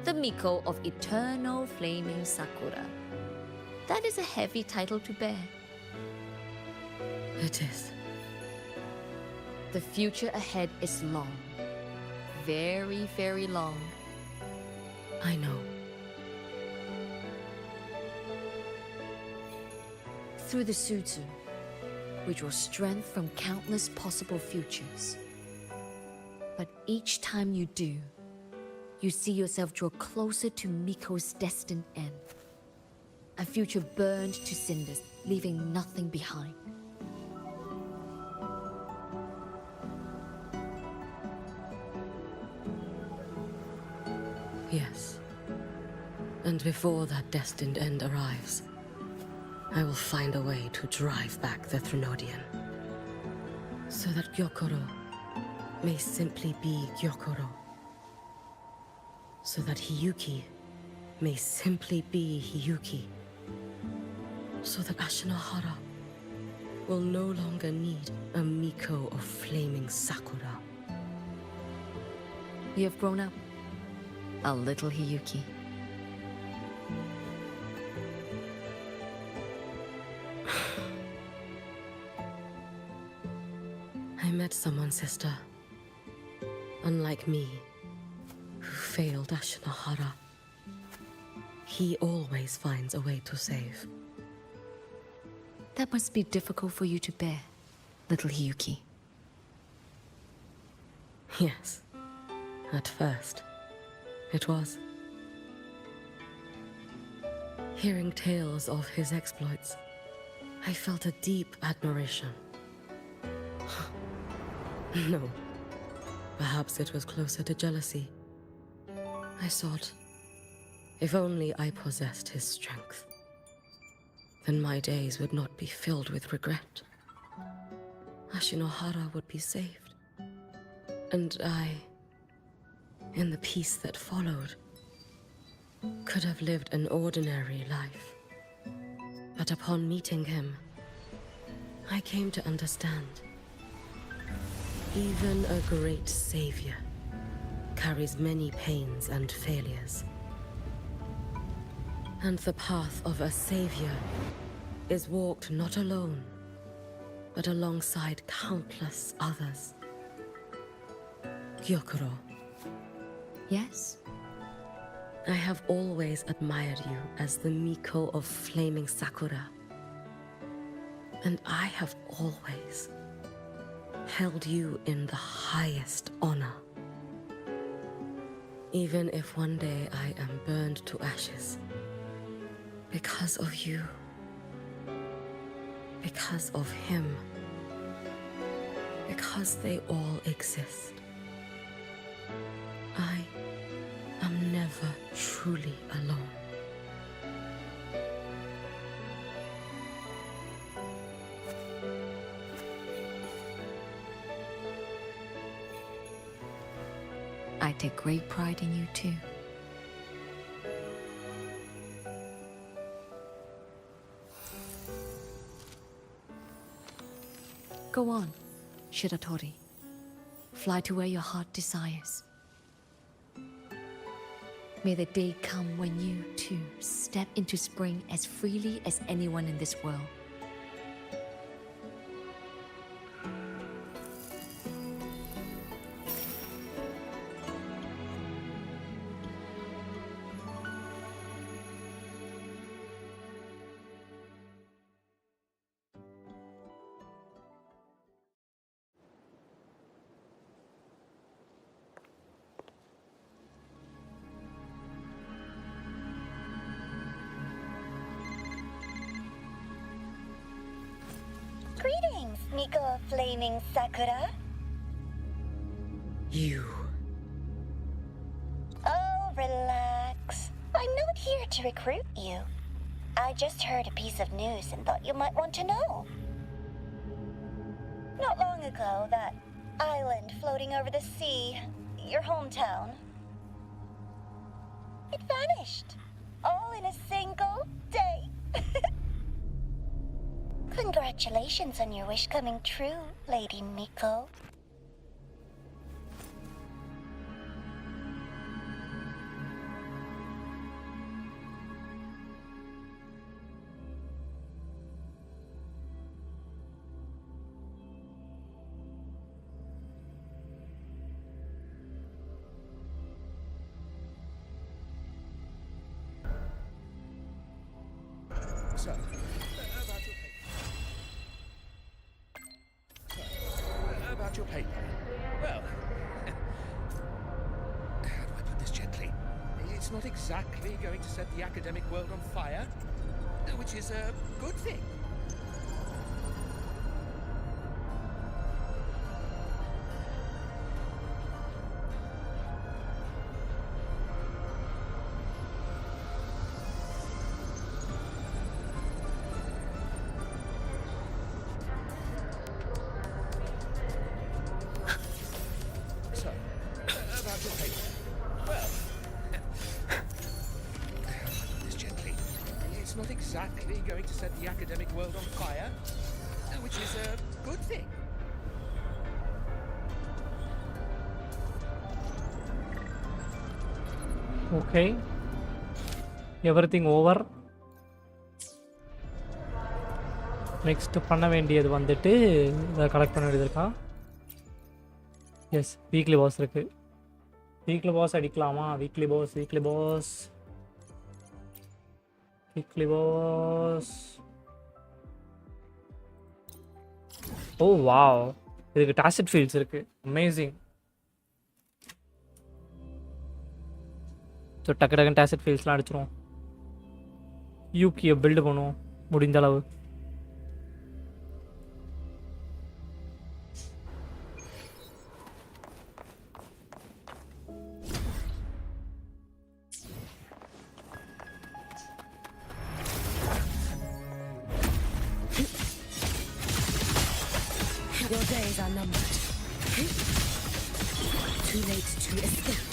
The Miko of Eternal Flaming Sakura. That is a heavy title to bear. It is. The future ahead is long. Very, very long. I know. Through the Sutsu, we draw strength from countless possible futures. But each time you do, you see yourself draw closer to Miko's destined end. A future burned to cinders, leaving nothing behind. Yes. And before that destined end arrives, I will find a way to drive back the Threnodian. So that Gyokuro may simply be Gyokuro. So that Hiyuki may simply be Hiyuki. So that Ashinohara will no longer need a Miko of Flaming Sakura. You have grown up, our little Hiyuki. I met someone, sister. Unlike me, who failed Ashinohara. He always finds a way to save. That must be difficult for you to bear, little Hiyuki. Yes. At first, it was. Hearing tales of his exploits, I felt a deep admiration. No. Perhaps it was closer to jealousy. I thought, if only I possessed his strength, then my days would not be filled with regret. Ashinohara would be saved. And I, in the peace that followed, could have lived an ordinary life. But upon meeting him, I came to understand. Even a great savior carries many pains and failures. And the path of a savior is walked not alone, but alongside countless others. Gyokuro. Yes? I have always admired you as the Miko of flaming Sakura. And I have always held you in the highest honor. Even if one day I am burned to ashes, because of you, because of him, because they all exist, I am never truly alone. I take great pride in you too. Go on, Shiratori. Fly to where your heart desires. May the day come when you, too, step into spring as freely as anyone in this world. Greetings, Miko of Flaming Sakura. You. Oh, relax. I'm not here to recruit you. I just heard a piece of news and thought you might want to know. Not long ago, that island floating over the sea, your hometown, it vanished. All in a single day. Congratulations on your wish coming true, Lady Miko. So, about your paper. Well, how do I put this gently? It's not exactly going to set the academic world on fire, which is a good thing. Not exactly going to set the academic world on fire, which is a good thing. Okay. Everything over. Next பண்ண வேண்டியது வந்துட்டு இத collect பண்ண வேண்டியது இருக்கா? Yes, weekly pass இருக்கு. Weekly pass அடிக்கலாமா? Weekly pass. Oh wow, இதுக்கு டாசிட் ஃபீல்ட்ஸ் இருக்கு. அமேசிங். ஸோ டக்கு டக்குன்னு டாசிட் ஃபீல்ட்ஸ்லாம் அடிச்சிரும். யூகியை பில்டு பண்ணுவோம் முடிந்த அளவு. Your days are numbered. Too late to escape.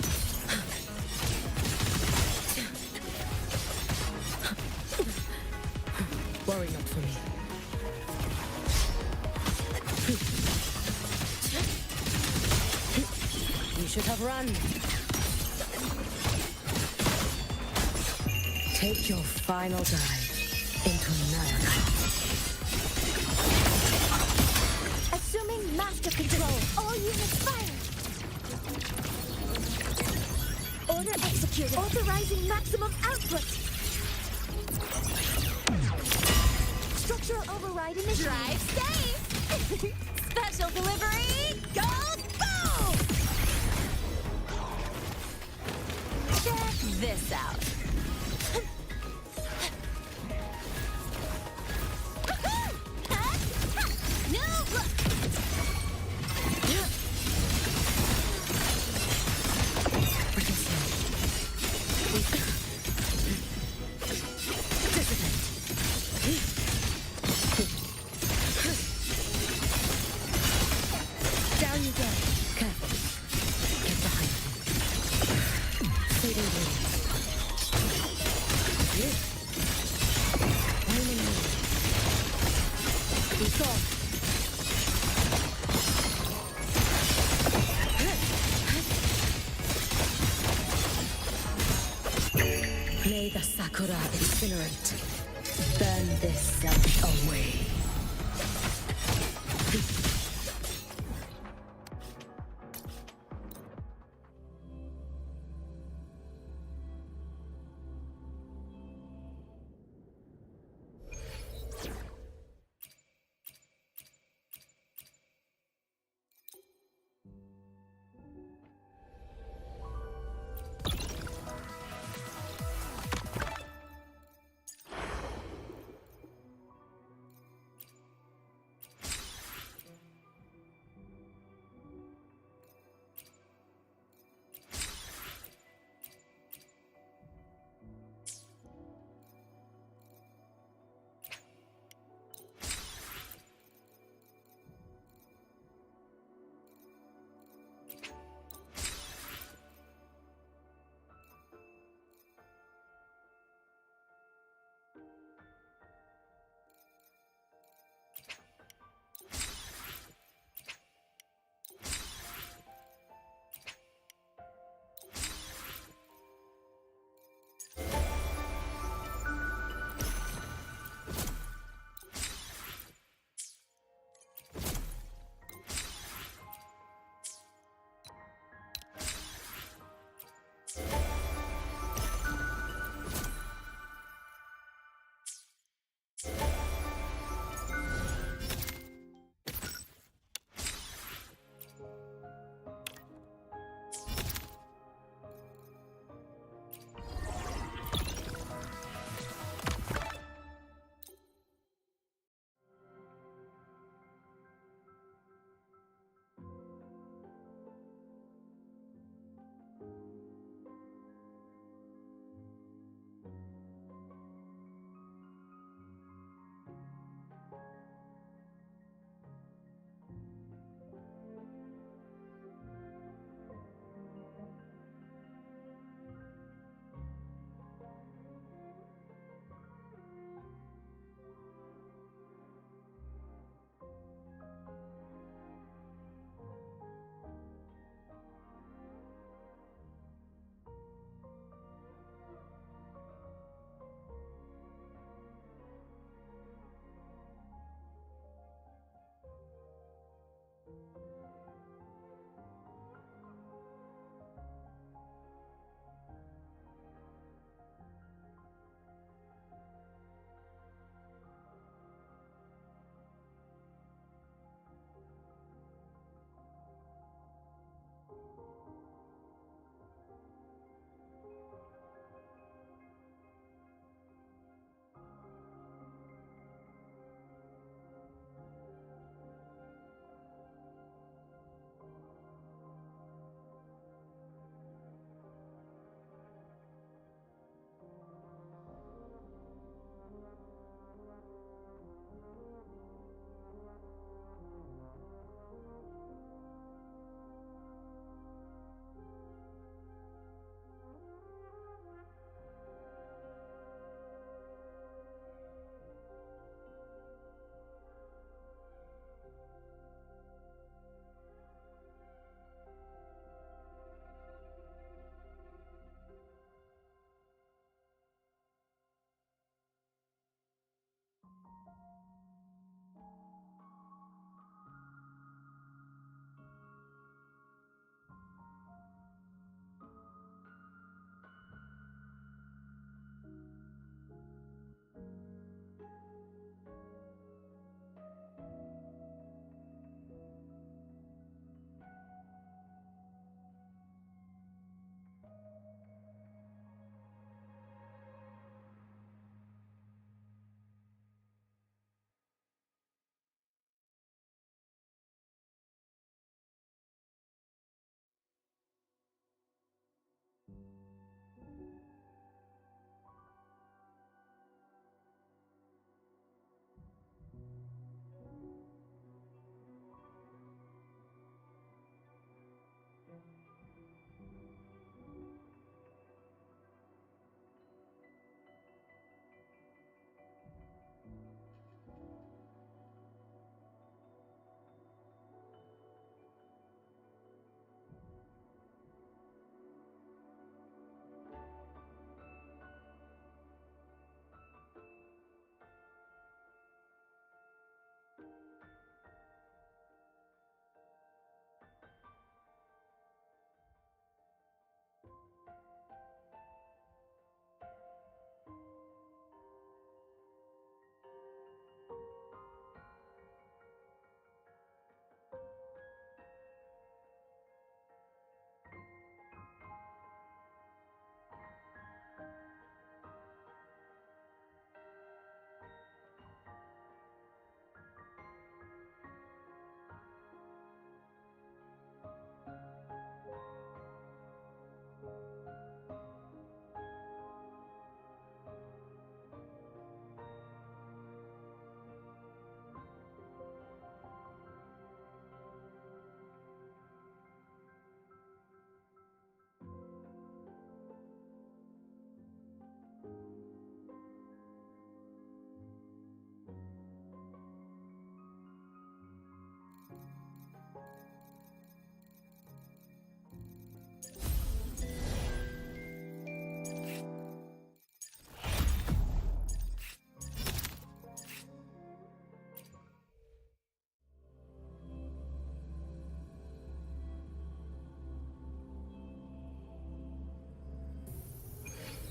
Worry not for me. You should have run. Take your final dive into America. Assuming master control. All units fire. Order executed. Authorizing maximum output. Structural override initiated. Drive safe! Special delivery! Go, go! Check this out. New look! Down you go. Careful. Get behind me. Fading blue. Flaming blue. Control. May the Sakura incinerate. Burn this self away.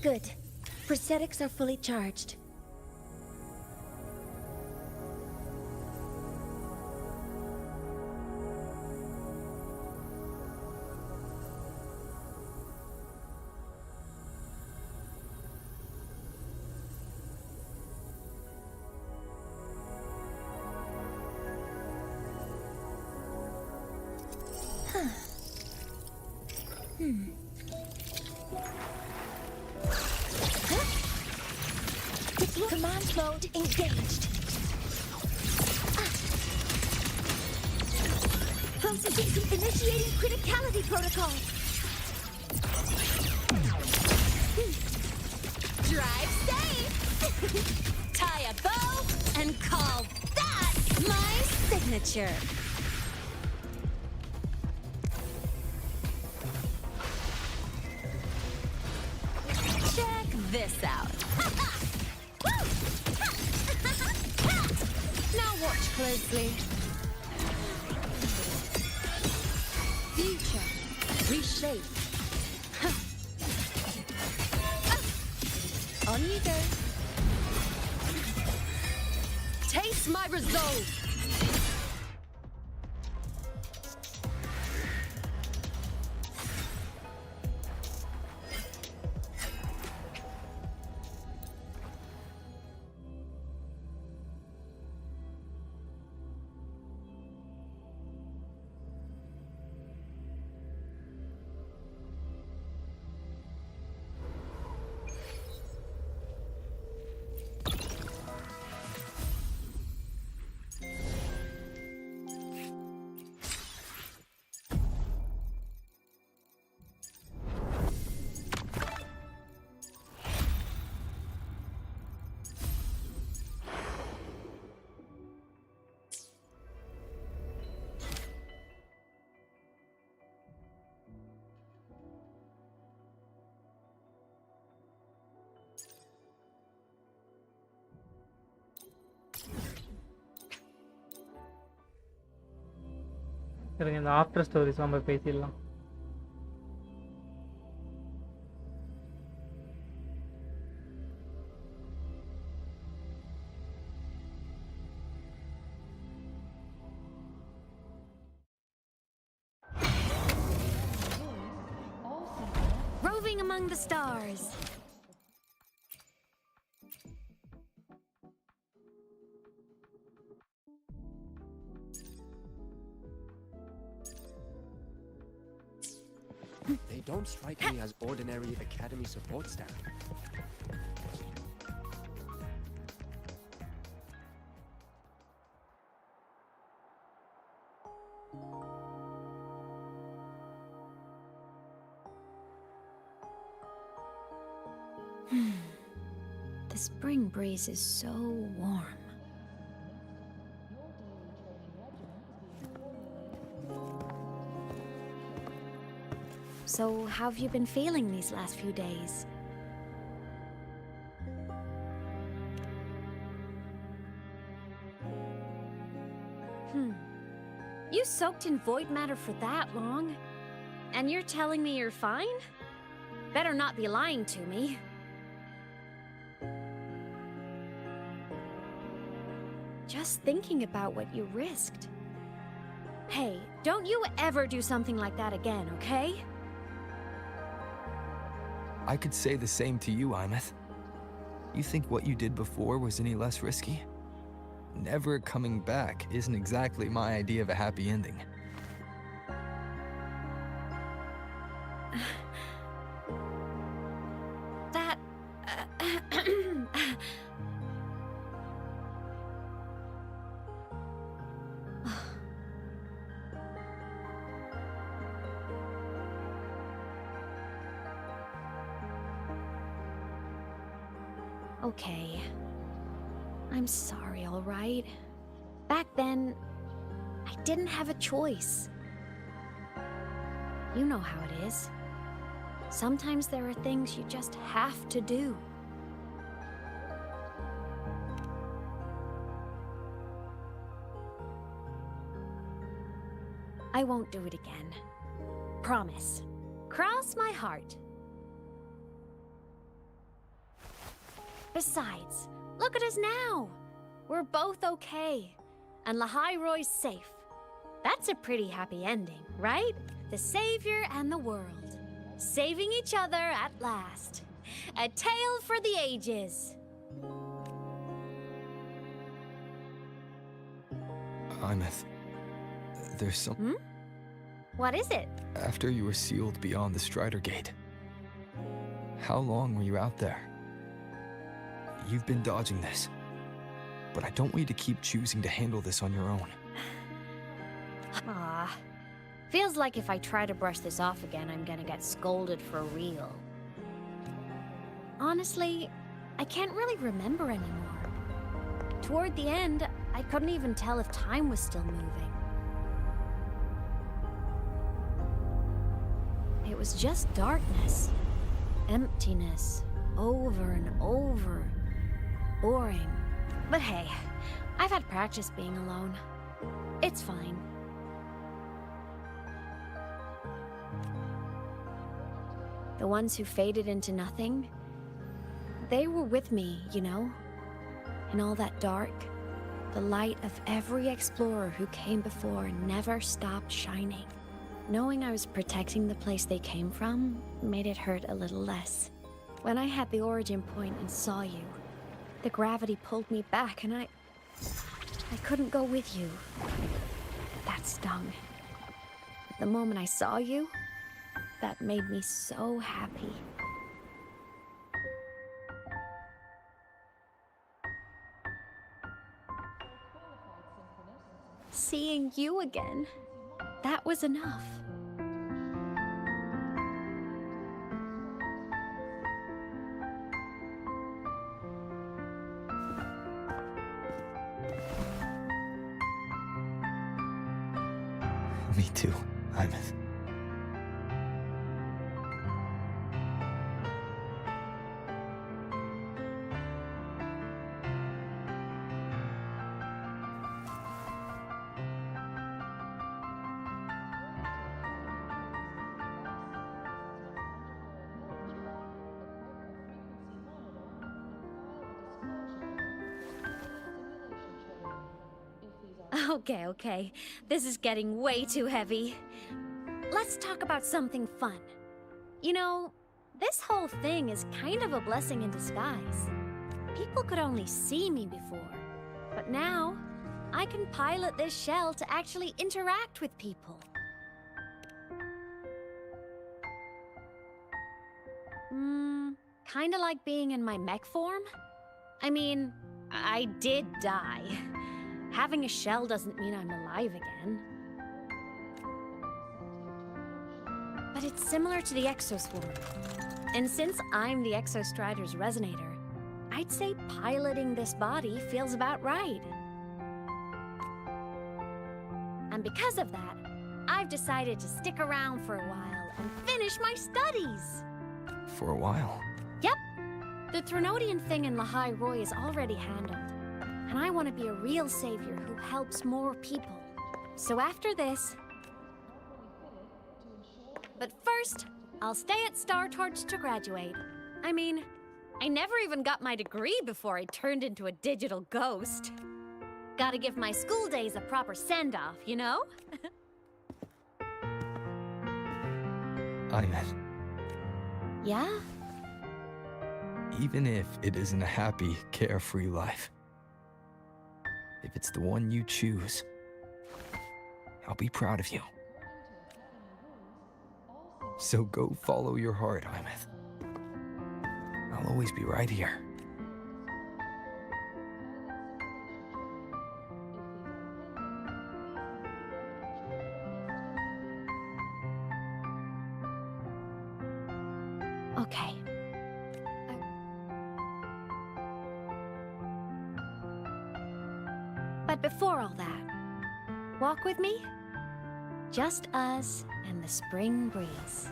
Good. Prosthetics are fully charged. Command mode engaged. Processing initiating criticality protocol. Drive safe! Tie a bow and call that my signature. Check this out. Now watch closely. Future. Reshape. On you go. Taste my resolve. இருங்க இந்த after stories நம்ம பேசிடலாம். Roving among the stars. They don't strike me as ordinary Academy support staff. The spring breeze is so warm. So, how have you been feeling these last few days? You soaked in void matter for that long? And you're telling me you're fine? Better not be lying to me. Just thinking about what you risked. Hey, don't you ever do something like that again, okay? I could say the same to you, Imeth. You think what you did before was any less risky? Never coming back isn't exactly my idea of a happy ending. That... Okay. I'm sorry, all right? Back then, I didn't have a choice. You know how it is. Sometimes there are things you just have to do. I won't do it again. Promise. Cross my heart. Besides, look at us now. We're both okay. And Lahai-Roy's safe. That's a pretty happy ending, right? The savior and the world. Saving each other at last. A tale for the ages. Imeth, there's some... What is it? After you were sealed beyond the Strider Gate, how long were you out there? You've been dodging this, but I don't want you to keep choosing to handle this on your own. Ah, feels like if I try to brush this off again, I'm gonna get scolded for real. Honestly, I can't really remember anymore. Toward the end, I couldn't even tell if time was still moving. It was just darkness, emptiness, over and over. Boring. But hey, I've had practice being alone. It's fine. The ones who faded into nothing, they were with me, you know? In all that dark, the light of every explorer who came before never stopped shining. Knowing I was protecting the place they came from made it hurt a little less. When I had the origin point and saw you, the gravity pulled me back and I couldn't go with you. That stung. The moment I saw you, that made me so happy. Seeing you again, that was enough. Me too, Imeth. Okay. This is getting way too heavy. Let's talk about something fun. You know, this whole thing is kind of a blessing in disguise. People could only see me before, but now I can pilot this shell to actually interact with people. Kinda like being in my mech form? I mean, I did die. Having a shell doesn't mean I'm alive again. But it's similar to the Exoswarm. And since I'm the Exostrider's resonator, I'd say piloting this body feels about right. And because of that, I've decided to stick around for a while and finish my studies. For a while? Yep. The Threnodian thing in Lahai-Roy is already handled. And I want to be a real savior who helps more people. So after this... But first, I'll stay at Star Torch to graduate. I mean, I never even got my degree before I turned into a digital ghost. Gotta give my school days a proper send-off, you know? Imeth. Yeah? Even if it isn't a happy, carefree life, if it's the one you choose, I'll be proud of you. So go follow your heart, Imeth. I'll always be right here. Okay. But before all that, walk with me? Just us and the spring breeze.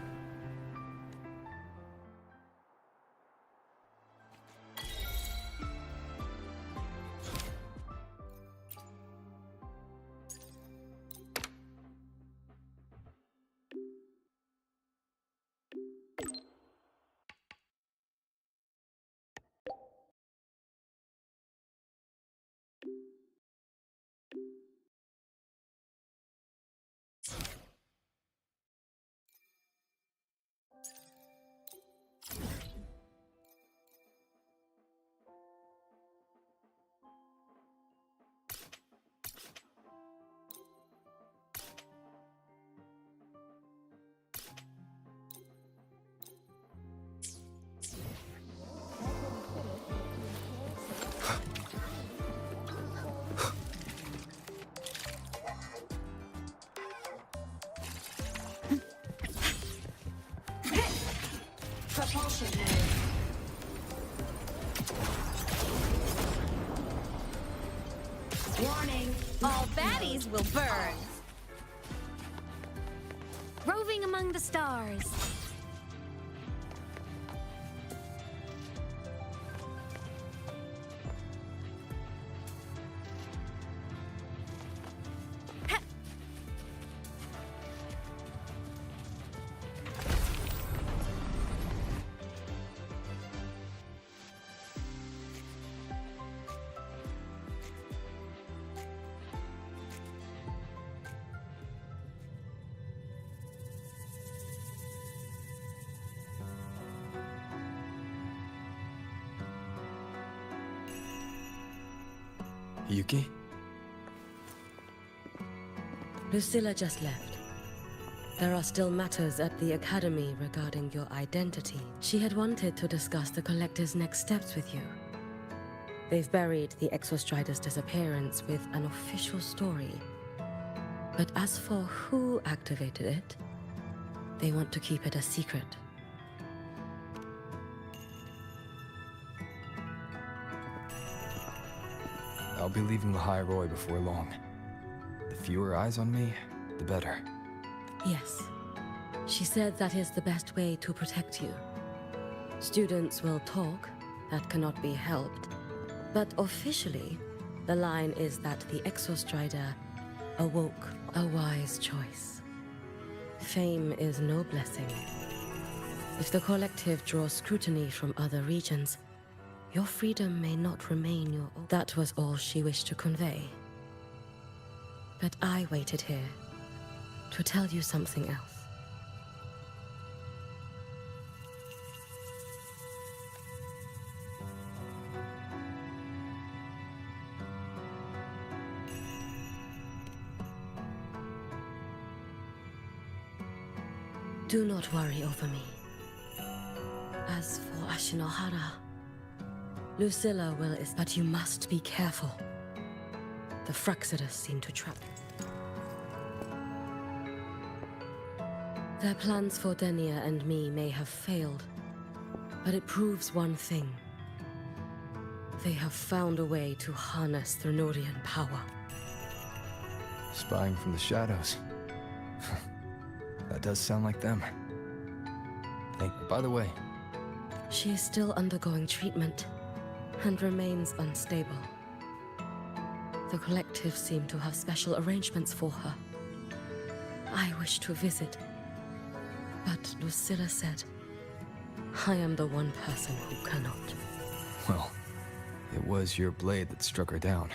Warning, all baddies will burn. Roving among the stars. Hiyuki? Lucilla just left. There are still matters at the Academy regarding your identity. She had wanted to discuss the Collective's next steps with you. They've buried the Exostrider's disappearance with an official story. But as for who activated it, they want to keep it a secret. I'll be leaving the High Roy before long. The fewer eyes on me, the better. Yes. She said that is the best way to protect you. Students will talk, that cannot be helped. But officially, the line is that the Exostrider awoke a wise choice. Fame is no blessing. If the Collective draws scrutiny from other regions, your freedom may not remain your own. That was all she wished to convey. But I waited here to tell you something else. Do not worry over me. As for Ashinohara, Lucilla will but you must be careful. The Fraxidus seem to trap. Their plans for Denia and me may have failed, but it proves one thing. They have found a way to harness Thrunorian power. Spying from the shadows. That does sound like them. Hey, by the way, She is still undergoing treatment and remains unstable. The Collective seem to have special arrangements for her. I wish to visit, but Lucilla said, I am the one person who cannot. well, it was your blade that struck her down.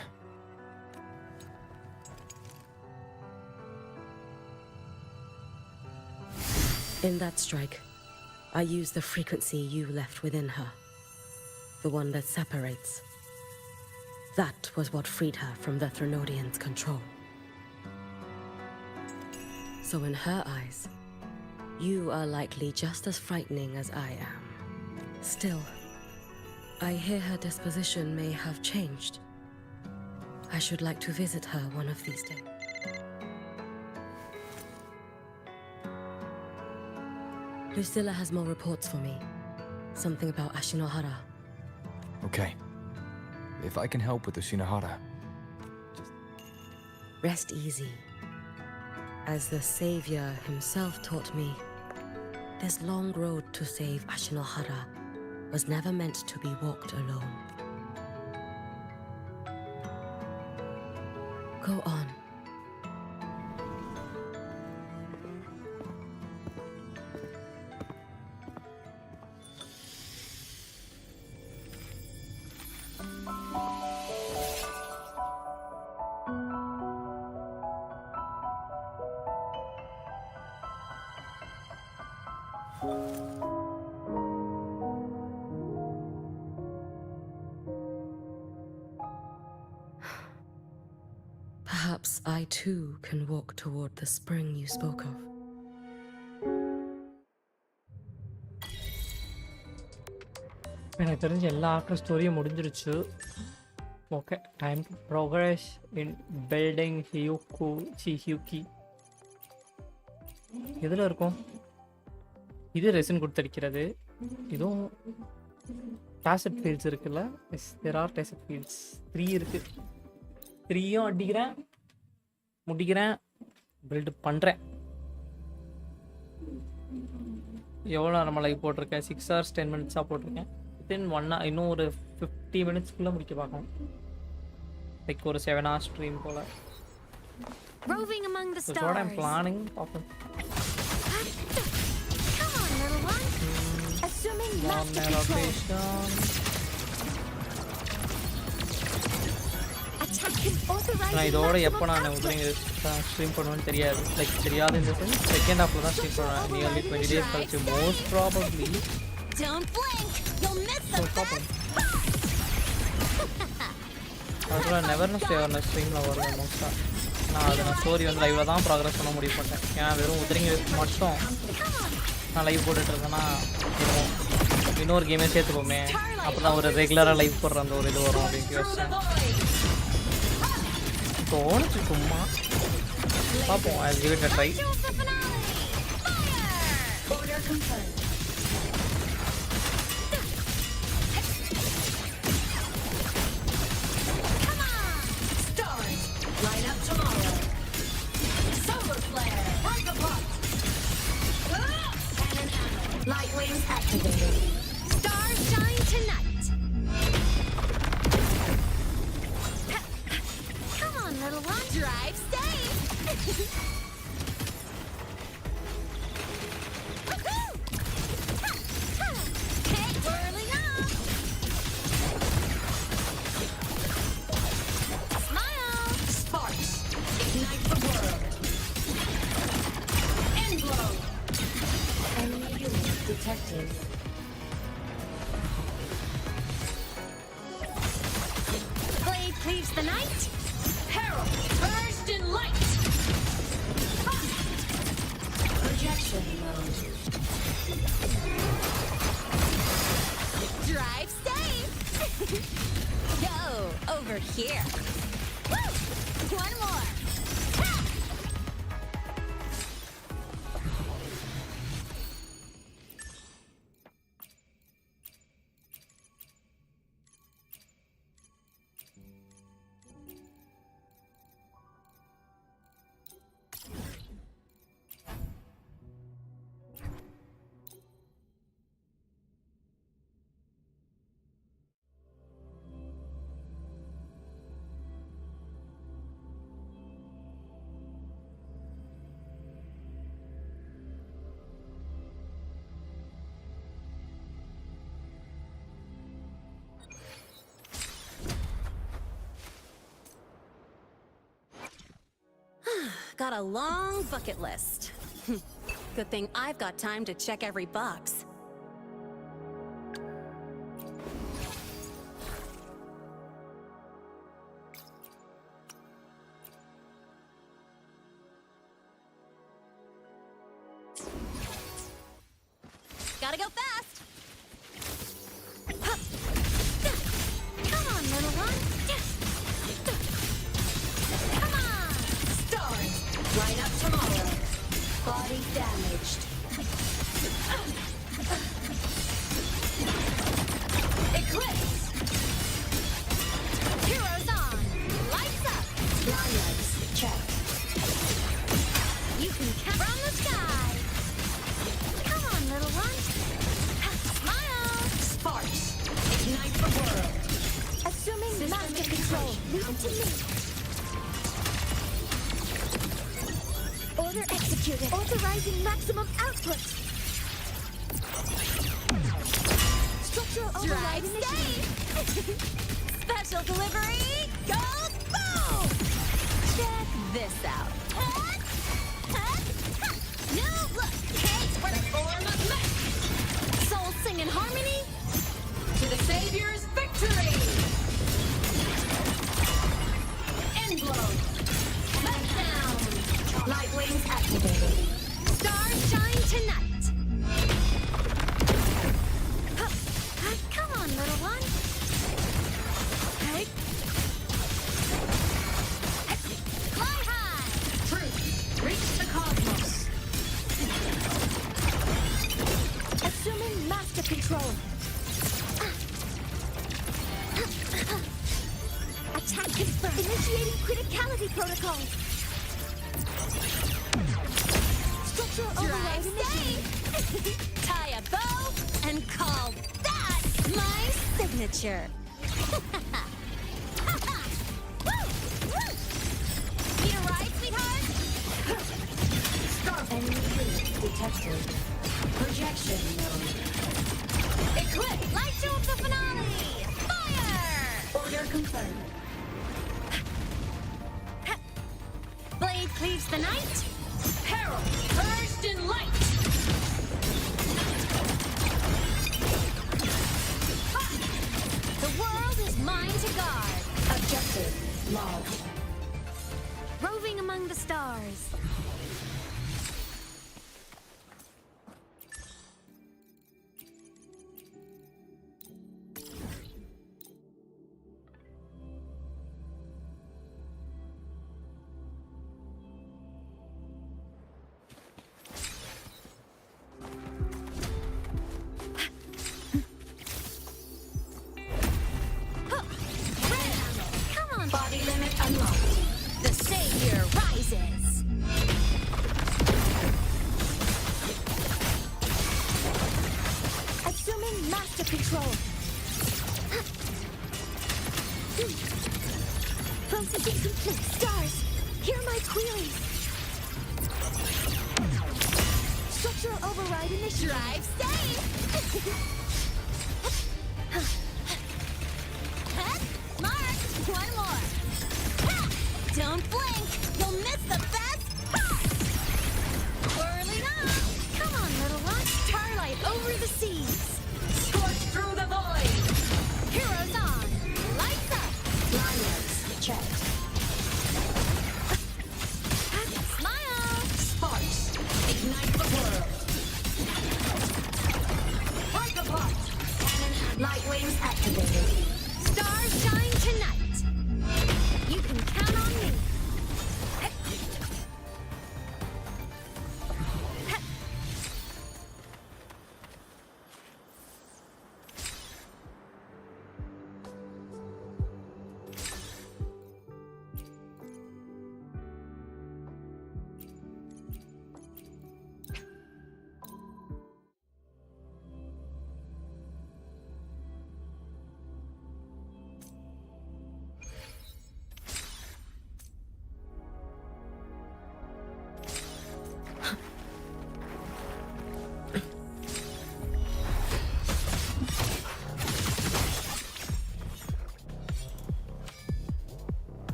In that strike, I used the frequency you left within her. The one that separates. That was what freed her from the Thrunodians' control. So in her eyes, you are likely just as frightening as I am. Still, I hear her disposition may have changed. I should like to visit her one of these days. Lucilla has more reports for me. Something about Ashinohara. Okay. If I can help with the Shinohara. Rest easy. As the Savior himself taught me, this long road to save Ashinohara was never meant to be walked alone. Go on. Perhaps I too can walk toward the spring you spoke of. எனக்கு தெரிஞ்ச எல்லா actor ஸ்டோரியும் முடிஞ்சிருச்சு. Okay, time to progress in building Hiyuki. எதில் இருக்கும்? இது resin கொடுத்தடிக்கிறது. இதுவும் டாசட் ஃபீல்ட்ஸ் இருக்குல்ல. Yes there are Tacet fields 3 இருக்கு. 3யும் அடிக்கிறேன், முடிக்கிறேன், பில்டு பண்ணுறேன். எவ்வளோ நேரமாக லைவ் போட்டிருக்கேன்? 6 hours 10 minutes போட்டிருக்கேன். வித்தின் 1 hour இன்னும் ஒரு 50 minutesக்குள்ளே முடிக்க பார்க்கணும். லைக் ஒரு 7 hours ஸ்ட்ரீம் போல். Roving among the That's what I'm stars. planning. Often. Come on, little one. Assuming master control. Attack him authorizing நான் இதோட maximum எப்போ நான் output. ஸ்ட்ரீம் பண்ணுவேன்னு தெரியாது. லைக் தெரியாது இந்த சென்ஸ் செகண்ட் ஹாஃப்ல தான் ஸ்ட்ரீம் பண்ணுவேன். நியர்லி 20 days கழிச்சு most probably. Don't blink. You'll miss the best. அதுல நெவர்னஸ் டேவர்னஸ் ஸ்ட்ரீமில் வருவேன் மோஸ்ட்டாக. நான் ஸ்டோரி வந்து லைவில் தான் ப்ராக்ரஸ் பண்ண முடிவு பண்ணேன். ஏன்னா வெறும் உதிரிங்க மட்டும் நான் லைவ் போட்டுட்டு இருந்தேன்னா இன்னொரு கேமே சேர்த்துப்போமே, அப்போ தான் ஒரு ரெகுலராக லைவ் போடுற அந்த ஒரு இது வரும் அப்படின்னு யோசிச்சேன். தோணுச்சு சும்மா பார்ப்போம். I give it a try. Line up tomorrow. Solar flare. Break apart. Cannon ammo. Light wings activated. Stars shine tonight. Come on, little one. Drive safe. Hey, whirling up. Smile. Sparks. Ignite the world. End blow. Enemy unit detected. Blade cleaves the night. Herald. Burst in light. Projection mode. Drive safe. Go over here. Woo! One more. Got a long bucket list. Good thing I've got time to check every box. Gotta go fast. Come on, little one. Come on. Stars. Line up tomorrow. Body damaged. Eclipse. Heroes on. Lights up. Blindness checked. You can count from the sky. Come on, little one. Smile. Sparks. Ignite the world. Assuming master control. Leave it to me. Order executed. Authorizing maximum output. Structural override Drive initiated. safe. Special delivery. Go boom. Check this out. New look. Case for the form of men. Souls sing in harmony. To the Savior's victory. End blow. Smackdown. Light wings activated. Stars shine tonight. Come on, little one. Fly high. Truth. Reach the cosmos. control. Attack confirmed. Initiating criticality protocol. Structural override initiated. Tie a bow and call that my signature. Need a ride, sweetheart? Enemy detected. Projection mode. Equip light show of the finale! Fire! Order confirmed. Blade cleaves the night. Peril purged in light. The world is mine to guard. Objective logged. Roving among the stars. Come on, body limit unlocked. The savior rises. Assuming master control. Processing complete. Stars, hear my queries. Structural override initiated. Drive safe. Mark, one more. Ha! Don't blink. You'll miss the best part. Whirling up. Come on, little one. Starlight over the seas. Scorch through the void. Heroes on. Lights up. Liners checked. Smile. Sparks. Ignite the world. Break apart. Cannon light wings activated. Stars shine tonight. You can count on me.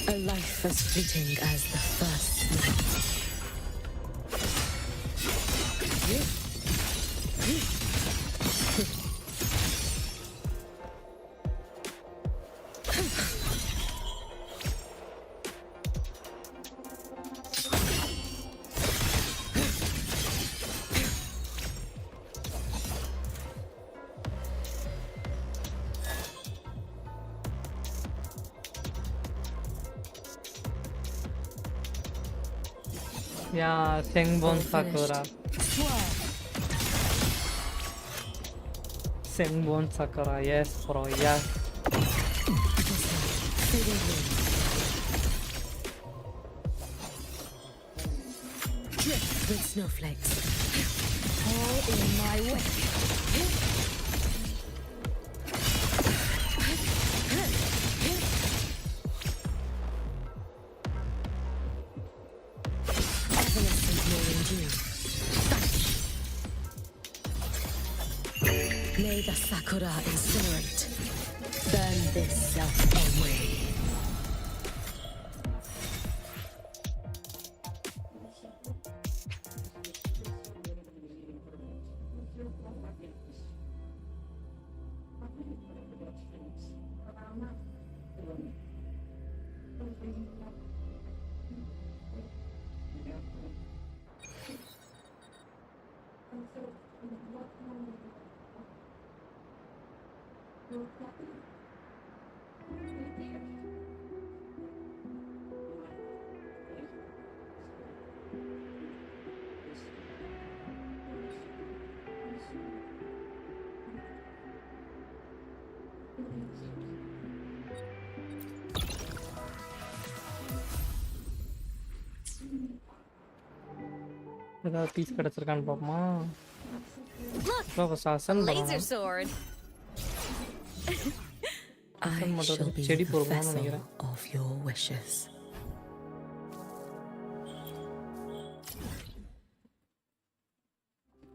A life as fleeting as the first night. Yeah, Sengbon Sakura. Sengbon Sakura, yes bro, yes. Drift with snowflakes. All in my way. May the Sakura incinerate. Burn this self away. So ஏதாவது piece கிடைச்சிருக்கான்னு பார்ப்போமா? Laser sword. I shall be செடி the பொறுக்கணும்னு vessel நினைக்கிறேன். of your wishes.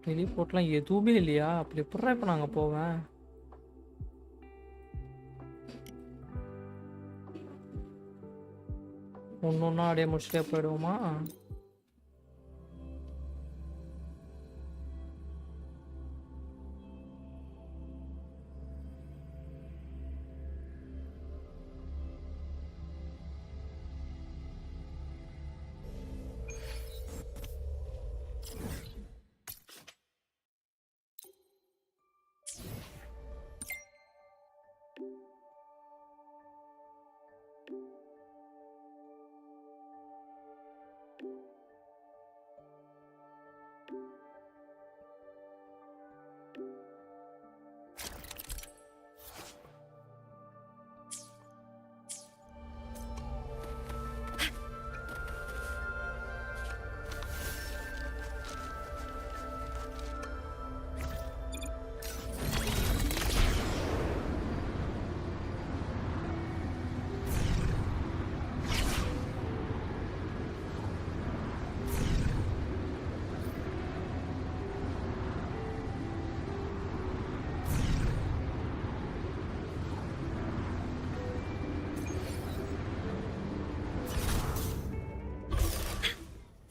டெலிபோர்ட்லாம் எதுவுமே இல்லையா? அப்படி எப்படிடா இப்போ நாங்கள் போவேன்? ஒன்றா அப்படியே முடிச்சுட்டே போயிடுவோமா?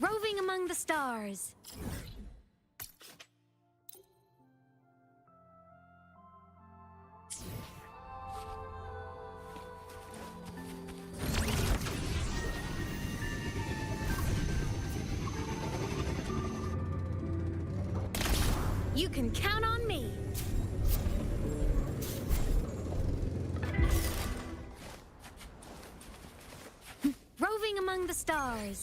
Roving among the stars. You can count on me. Roving among the stars.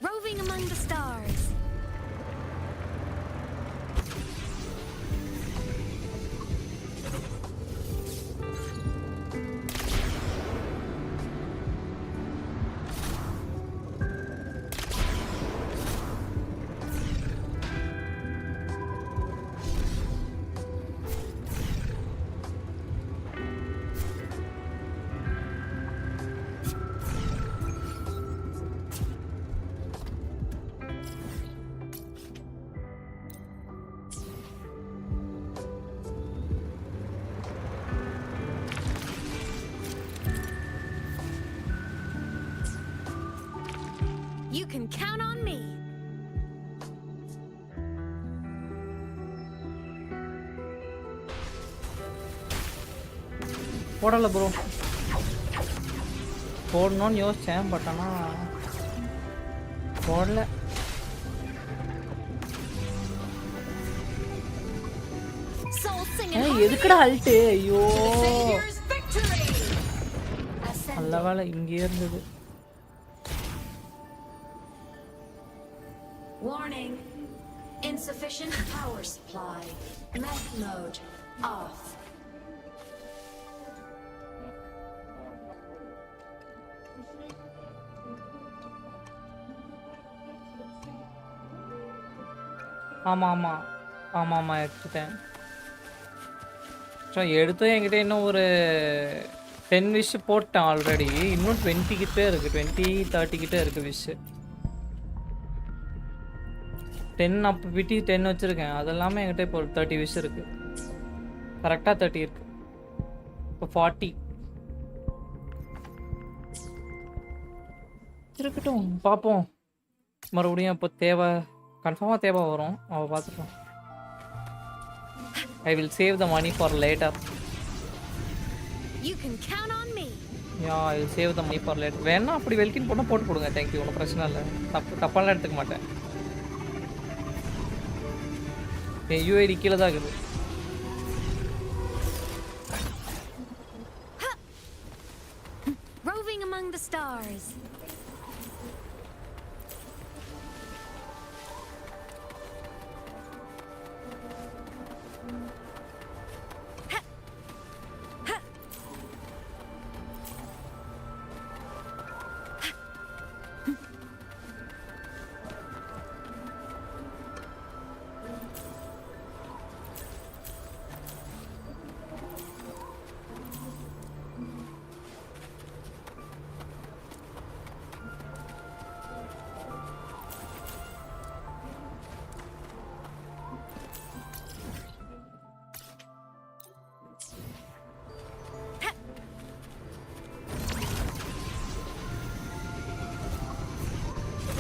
Roving among the stars. You can count on me. போடல ப்ரோ. போடணும்னு யோசிச்சேன், பட் ஆனால் போடல. எதுக்குடா அல்ட்டு? ஐயோ, நல்ல வேலை இங்கே இருந்தது. Warning. Insufficient power supply. Mech mode off. ஆமாம் எடுத்துட்டேன். ஸோ எடுத்து என்கிட்ட இன்னும் ஒரு 10 விஷ் போட்டேன் ஆல்ரெடி. இன்னும் 20 கிட்டே இருக்குது, 20-30 கிட்டே இருக்குது விஷ். 10 அப்போ விட்டி 10 வச்சுருக்கேன். அது எல்லாமே என்கிட்ட இப்போ 30 விஷ் இருக்குது. கரெக்டாக 30 இருக்குது. இப்போ 40 இருக்கட்டும், பார்ப்போம். மறுபடியும் இப்போ தேவை கன்ஃபார்மாக தேவை வரும். அவள் பார்த்துக்கலாம். I will save the money for later. You can count on me. Yeah I will save the money for later. வேணா அப்படி வெல்கின் போட்டால் போட்டு கொடுங்க. தேங்க்யூ, ஒன்றும் பிரச்சனை இல்லை. தப்பாலாம் எடுத்துக்க மாட்டேன். என் யூஐடி கீழே தான் இருக்குது. Roving among the stars.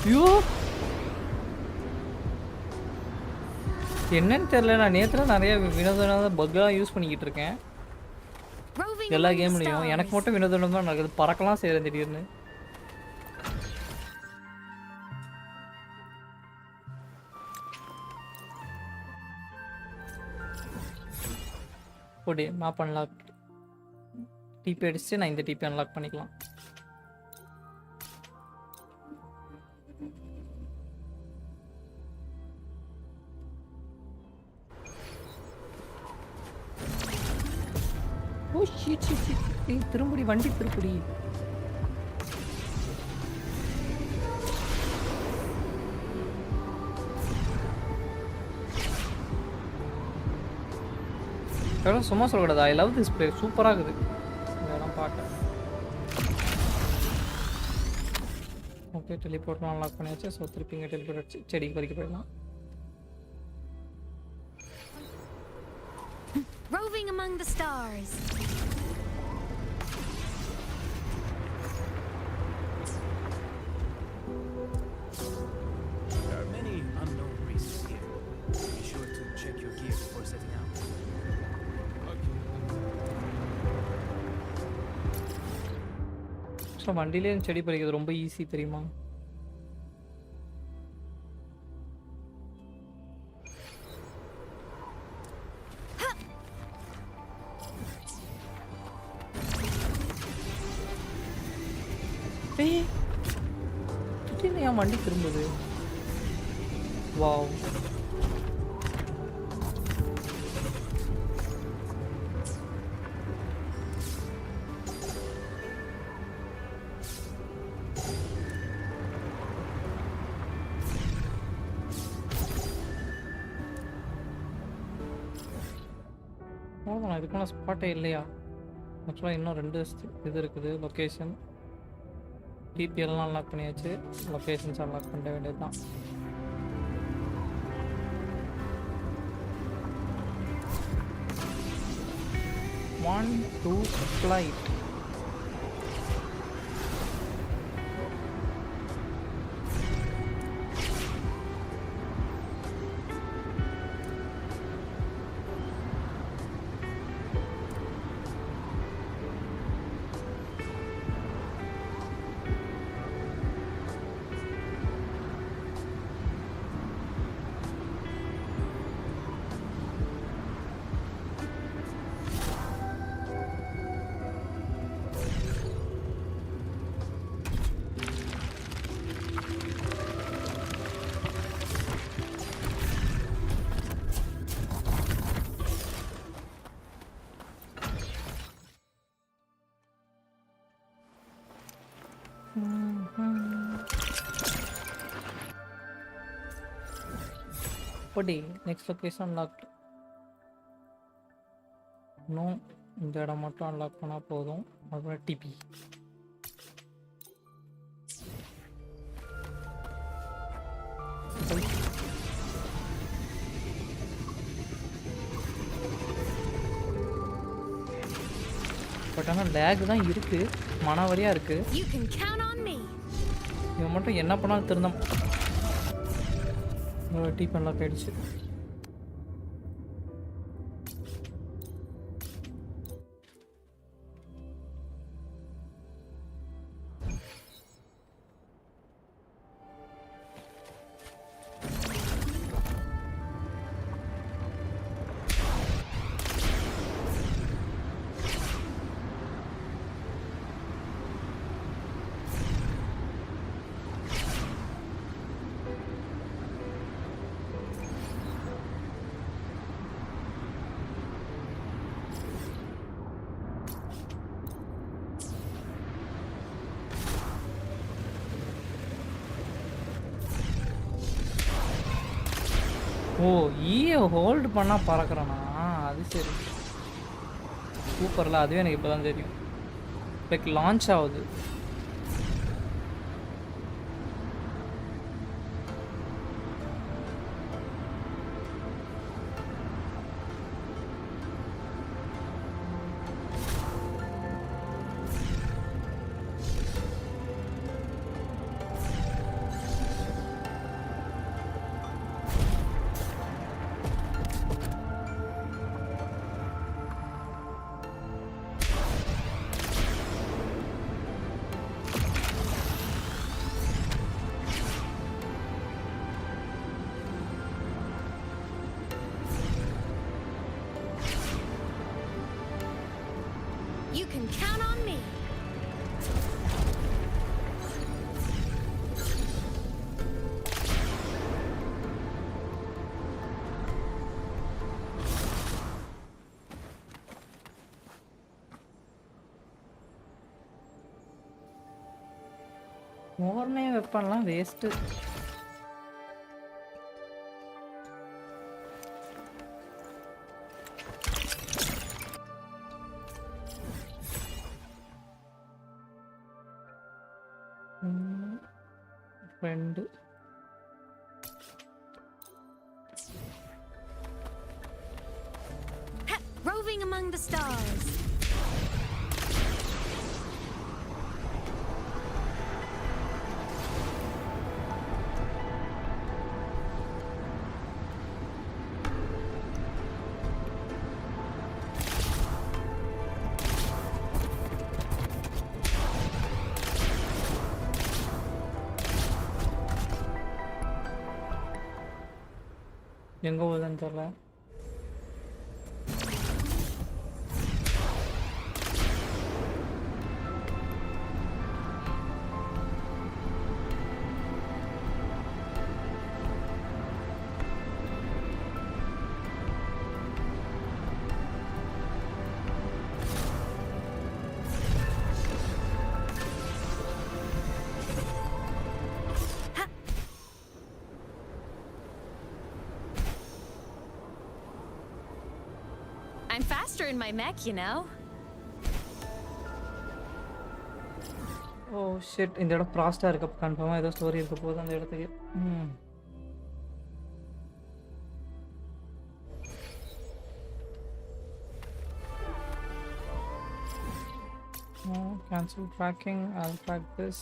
ஐயோ என்னன்னு தெரியல. நான் நேற்றுலாம் நிறைய வினோதமான பக்லாம் யூஸ் பண்ணிக்கிட்டு இருக்கேன் எல்லா கேம்லேயும். எனக்கு மட்டும் வினோதமாக நடக்குது. பறக்கலாம் செய்கிறேன் திடீர்னு. ஓடி மேப் அன்லாக். டிபி அடிச்சுட்டு நான் இந்த டிபி அன்லாக் பண்ணிக்கலாம். Oh shit shit shit. ஏய் திரும்படி வண்டி திருப்படி. எவ்வளோ சும்மா சொல்லக்கூடாது. I love this play. சூப்பராக இருக்குது இதெல்லாம் பார்க்க. ஓகே டெலிபோர்ட்லாம் அன்லாக் பண்ணியாச்சு. ஸோ திருப்பி இங்கே டெலிபோர்ட் அடிச்சு செடிக்கு வரைக்கும் போயிடலாம். Roving among the stars. There are many unknown risks here. Be sure to check your gear before setting out. So வண்டியிலே செடி பறிக்கிறது ரொம்ப ஈஸி தெரியுமா? திடீர்னு என் வண்டி திரும்புது. வாவ். போதும், இதுக்கான ஸ்பாட்டே இல்லையா? ஆக்சுவலாக இன்னும் 2 இது இருக்குது. லொக்கேஷன் டிபிஎல்லாம் அன்லாக் பண்ணியாச்சு. லொக்கேஷன்ஸ் அன்லாக் பண்ண வேண்டியது தான். One, two, flight. Putty, next location unlocked. No, இந்த இடம் மட்டும் அன்லாக் பண்ணா போதும். அப்புறம் டிபி. பட் ஆனால் லேக் தான் இருக்குது, மனவரியாக இருக்குது. You can count on me. இவன் மட்டும் என்ன பண்ணாலும் திருந்தம். டீ பண்ணலாம் போயிடுச்சு. ஓ, ஈயை ஹோல்டு பண்ணால் பறக்கிறானா? அது சரி, சூப்பரில். அதுவே எனக்கு இப்போ தான் தெரியும். லைக் லான்ச் ஆகுது. You can count on me. ஓவர்னே வெப்பன்லாம் waste. Friend Roving among the stars. எங்கே போகுதுன்னு தெரியல. I'm faster in my mech, you know. Oh shit, இந்த இடம் ஃப்ராஸ்டாக இருக்க கன்ஃபார்மாக ஏதோ ஸ்டோரி இருக்க போகுது அந்த இடத்துக்கு. Cancel tracking. I'll track this.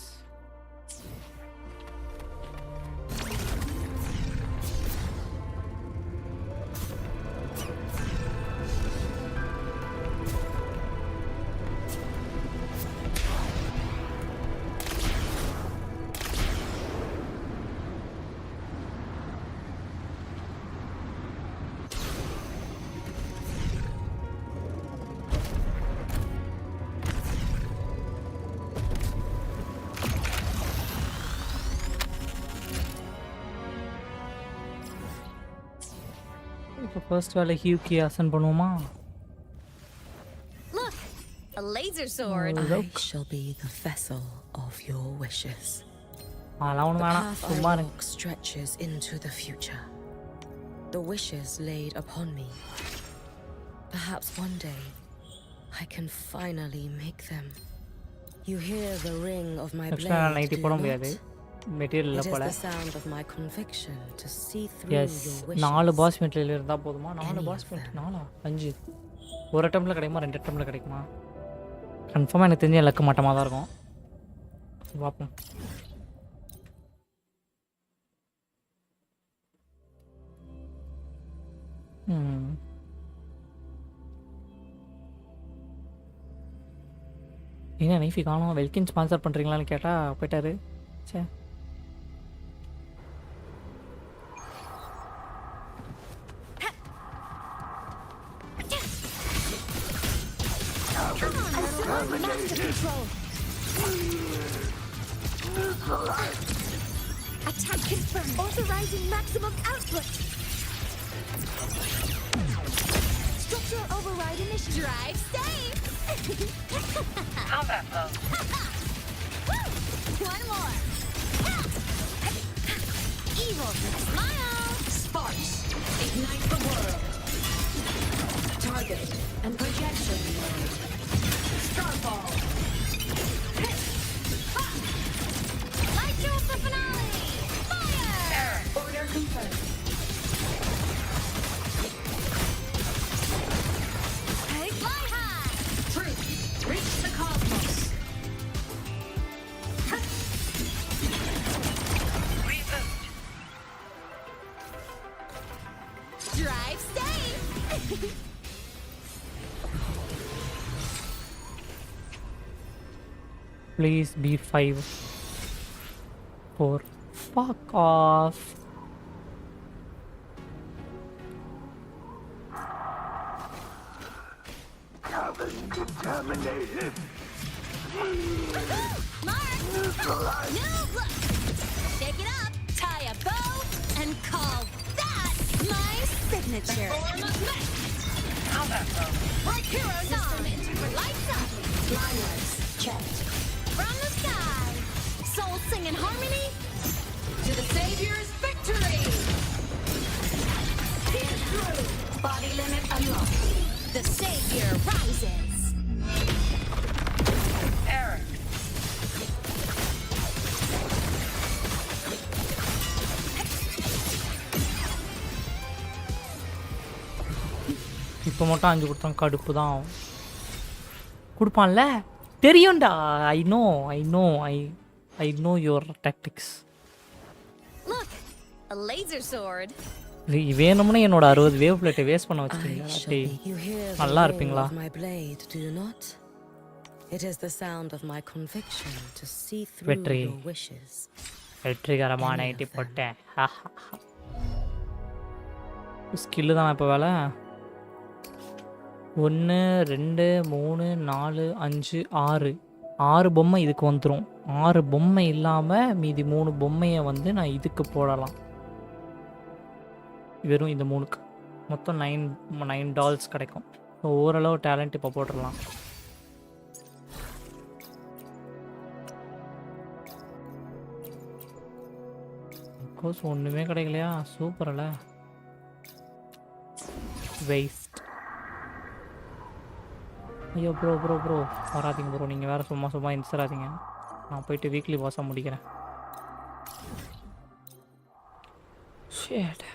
First வேலை ஹியூக்கி அசன் பண்ணுவோமா? Look, a laser sword. I shall be the vessel of your wishes. அதெல்லாம் ஒன்றும் வேணாம், சும்மா The path stretches into the future. The wishes laid upon me. Perhaps one day I can finally make them. You hear the ring of my blade. Extra nighty போட முடியாது, material It is போல. the sound of my conviction to see through yes, your wishes. 4 boss material இருந்தால் போதுமா? 4 boss material 4 5 ஒரு அட்டம்ப்ல கிடைக்குமா, 2 அட்டம்ப்ல கிடைக்குமா? கன்ஃபார்மாக எனக்கு தெரிஞ்ச லக்கு மட்டமாக தான் இருக்கும். பார்ப்போம். ஏன்னா நைஃபி காணும். வெல்கின் ஸ்பான்சர் பண்ணுறீங்களான்னு கேட்டால் போயிட்டாரு. சே Attack confirmed. Authorizing maximum output. Structural override initiative. Drive safe. Combat mode. One more. Evil smile. Sparks. Ignite the world. Target and projection. Starfall. Light show the finale. Fire. Order confirmed. Fly high. Truth. Reach the cosmos. Reboot. Drive safe. Please be 5 4. Fuck off. Cabin contaminated. Mark. New look. Shake it up. Tie a bow and call that my signature. Combat mode. Like heroes on. Lights up. Flyers. Checked. From the sky. Soul sing in harmony. To the Savior's victory! Pierce through! Body limit unlocked. The Savior rises. Error. இப்போ மட்டும் 5 கொடுத்தான் கடுப்பு தான். கொடுப்பான்ல தெரியும்டா. I know your tactics. Look, a laser sword. வேணும்னு என்னோட 60 wave பிளேட்டை waste பண்ண வச்சிட்டீங்களா? நல்லா இருப்பீங்களா? My blade, do you not? It is the sound of my conviction to see through வெற்றி. your wishes. வெற்றிகரமான ஐடி போட்டேன். ஸ்கில்லு தான் இப்போ வேலை. 1 2 3 4 5 6 பொம்மை இதுக்கு வந்துடும். 6 பொம்மை இல்லாமல் மீதி 3 பொம்மையை வந்து நான் இதுக்கு போடலாம். வெறும் இந்த 3க்கு மொத்தம் 9 டால்ஸ் கிடைக்கும். ஸோ ஓரளவு டேலண்ட் இப்போ போட்டுடலாம். கோர்ஸ் ஒன்றுமே கிடைக்கலையா? சூப்பர்ல. வேஸ்ட். ஐயோ ப்ரோ வராதிங்க ப்ரோ. நீங்கள் வேறு சும்மா இன்ஸ்டாதீங்க. நான் போயிட்டு வீக்லி பாஸாக முடிக்கிறேன். Shade.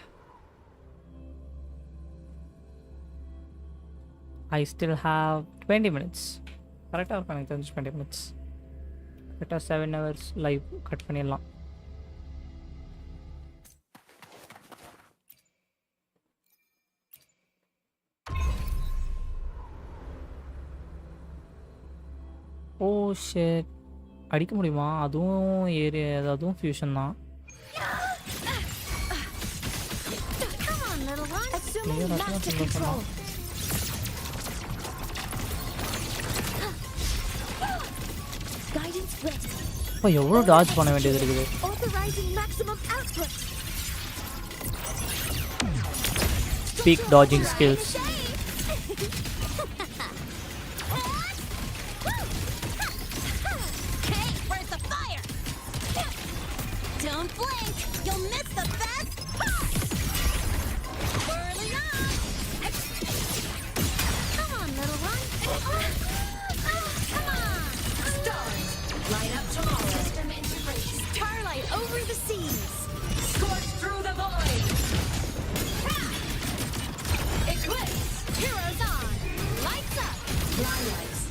I still have 20 minutes. கரெக்டாக இருக்கும் எனக்கு தெரிஞ்சு 20 minutes. கரெக்டாக 7 hours லைவ் கட் பண்ணிடலாம். ஓ ஷேட். அடிக்க முடியுமா? அதுவும் அதுவும் ஃபியூஷன் தான். Come on, little one. Assuming Yeah, that's master not control. Guidance ready. இப்போ எவ்வளோ டாச் பண்ண வேண்டியது இருக்குது. Authorizing maximum output. Peak dodging skills. Okay, where's the fire? Don't blink. You'll miss the best part. Whirling up. Come on, little one. Come on. Stars. Light up tomorrow. System integration. Starlight over the seas. Scorch through the void. Eclipse. Heroes on. Lights up. Flylights.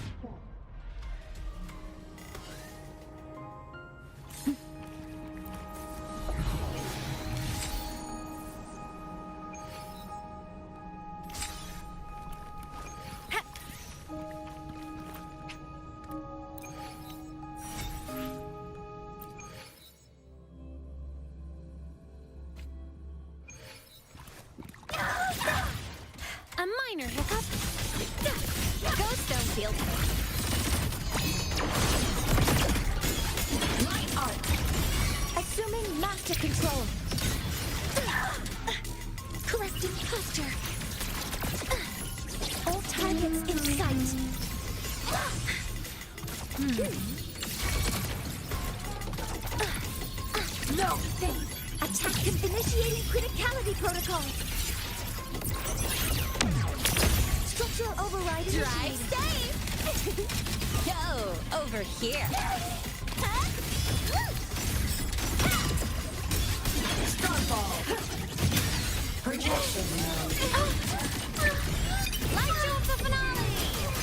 master control. Correcting posture. All targets in sight. No! Attack initiating criticality protocol. Structural override Drive initiated. safe! Go over here. Starfall. Projection mode. Light show of the finale!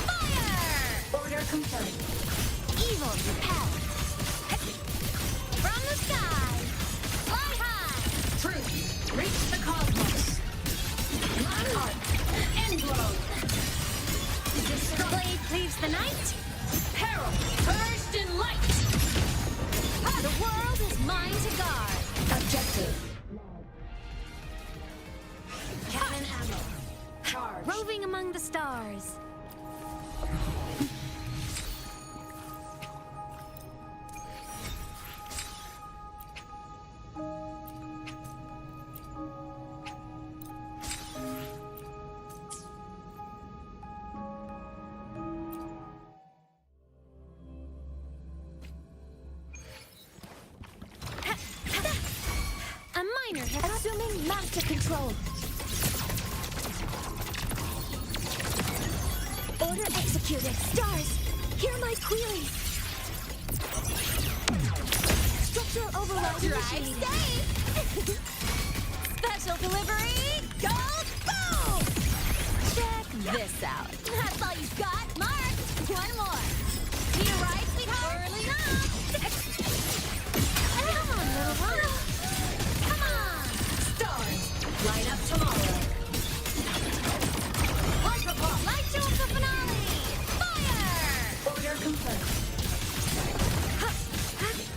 Fire! Order confirmed. Evil repelled. From the sky, fly high. Truth. Reach the cosmos. My heart. Endglow. Blade cleaves the night. Peril. Burst in light. The world is mine to guard. Objective. Cannon ammo. Charge. Roving among the stars. A minor hiccup. Assuming master control. Order executed. Stars, hear my queries. Structural override Drive initiated. safe! Special delivery, go boom! Check this out. That's all you've got, Mark. One more. Need a ride, sweetheart? Early enough. Come on, little one. Come on. Stars. Light up tomorrow. Light show of the finale. Fire! Order confirmed.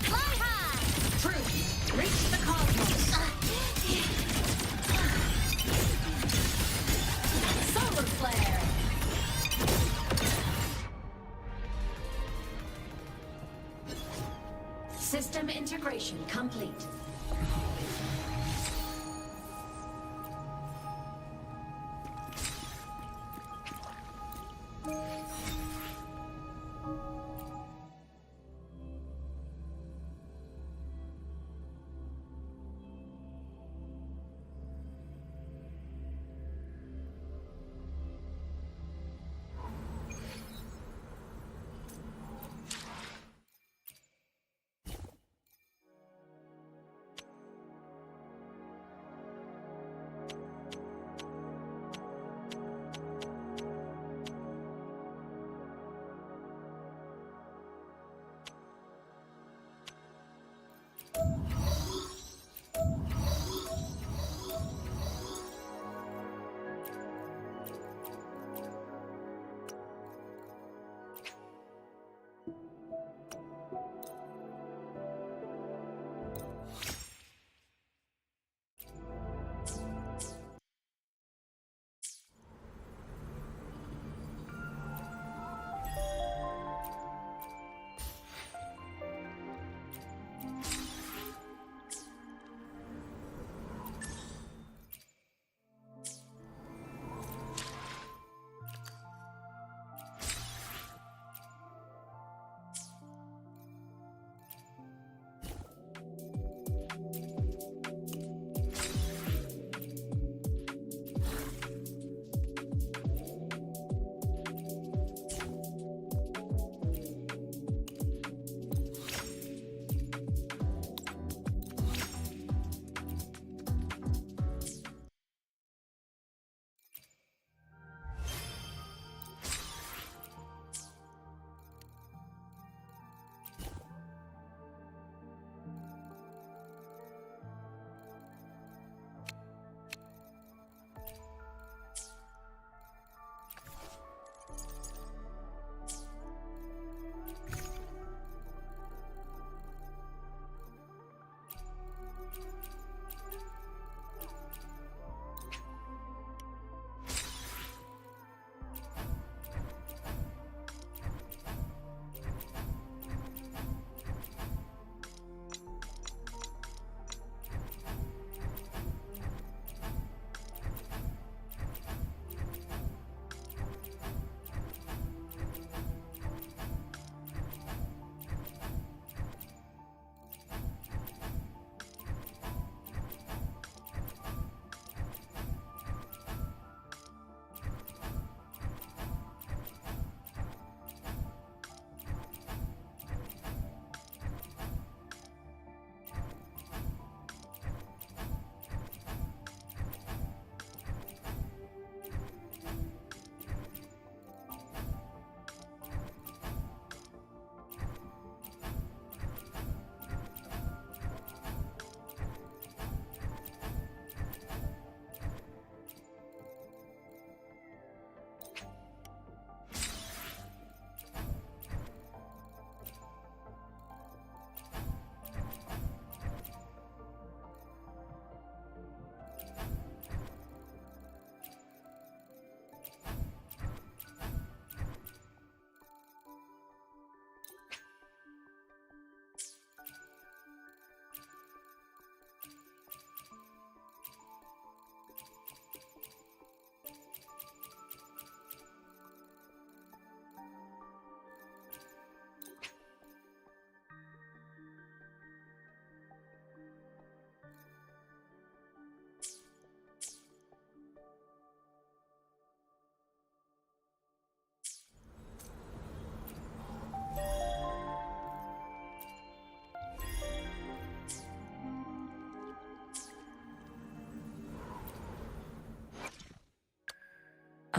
Fly high. Truth. Reach the cosmos. Solar flare. System integration complete.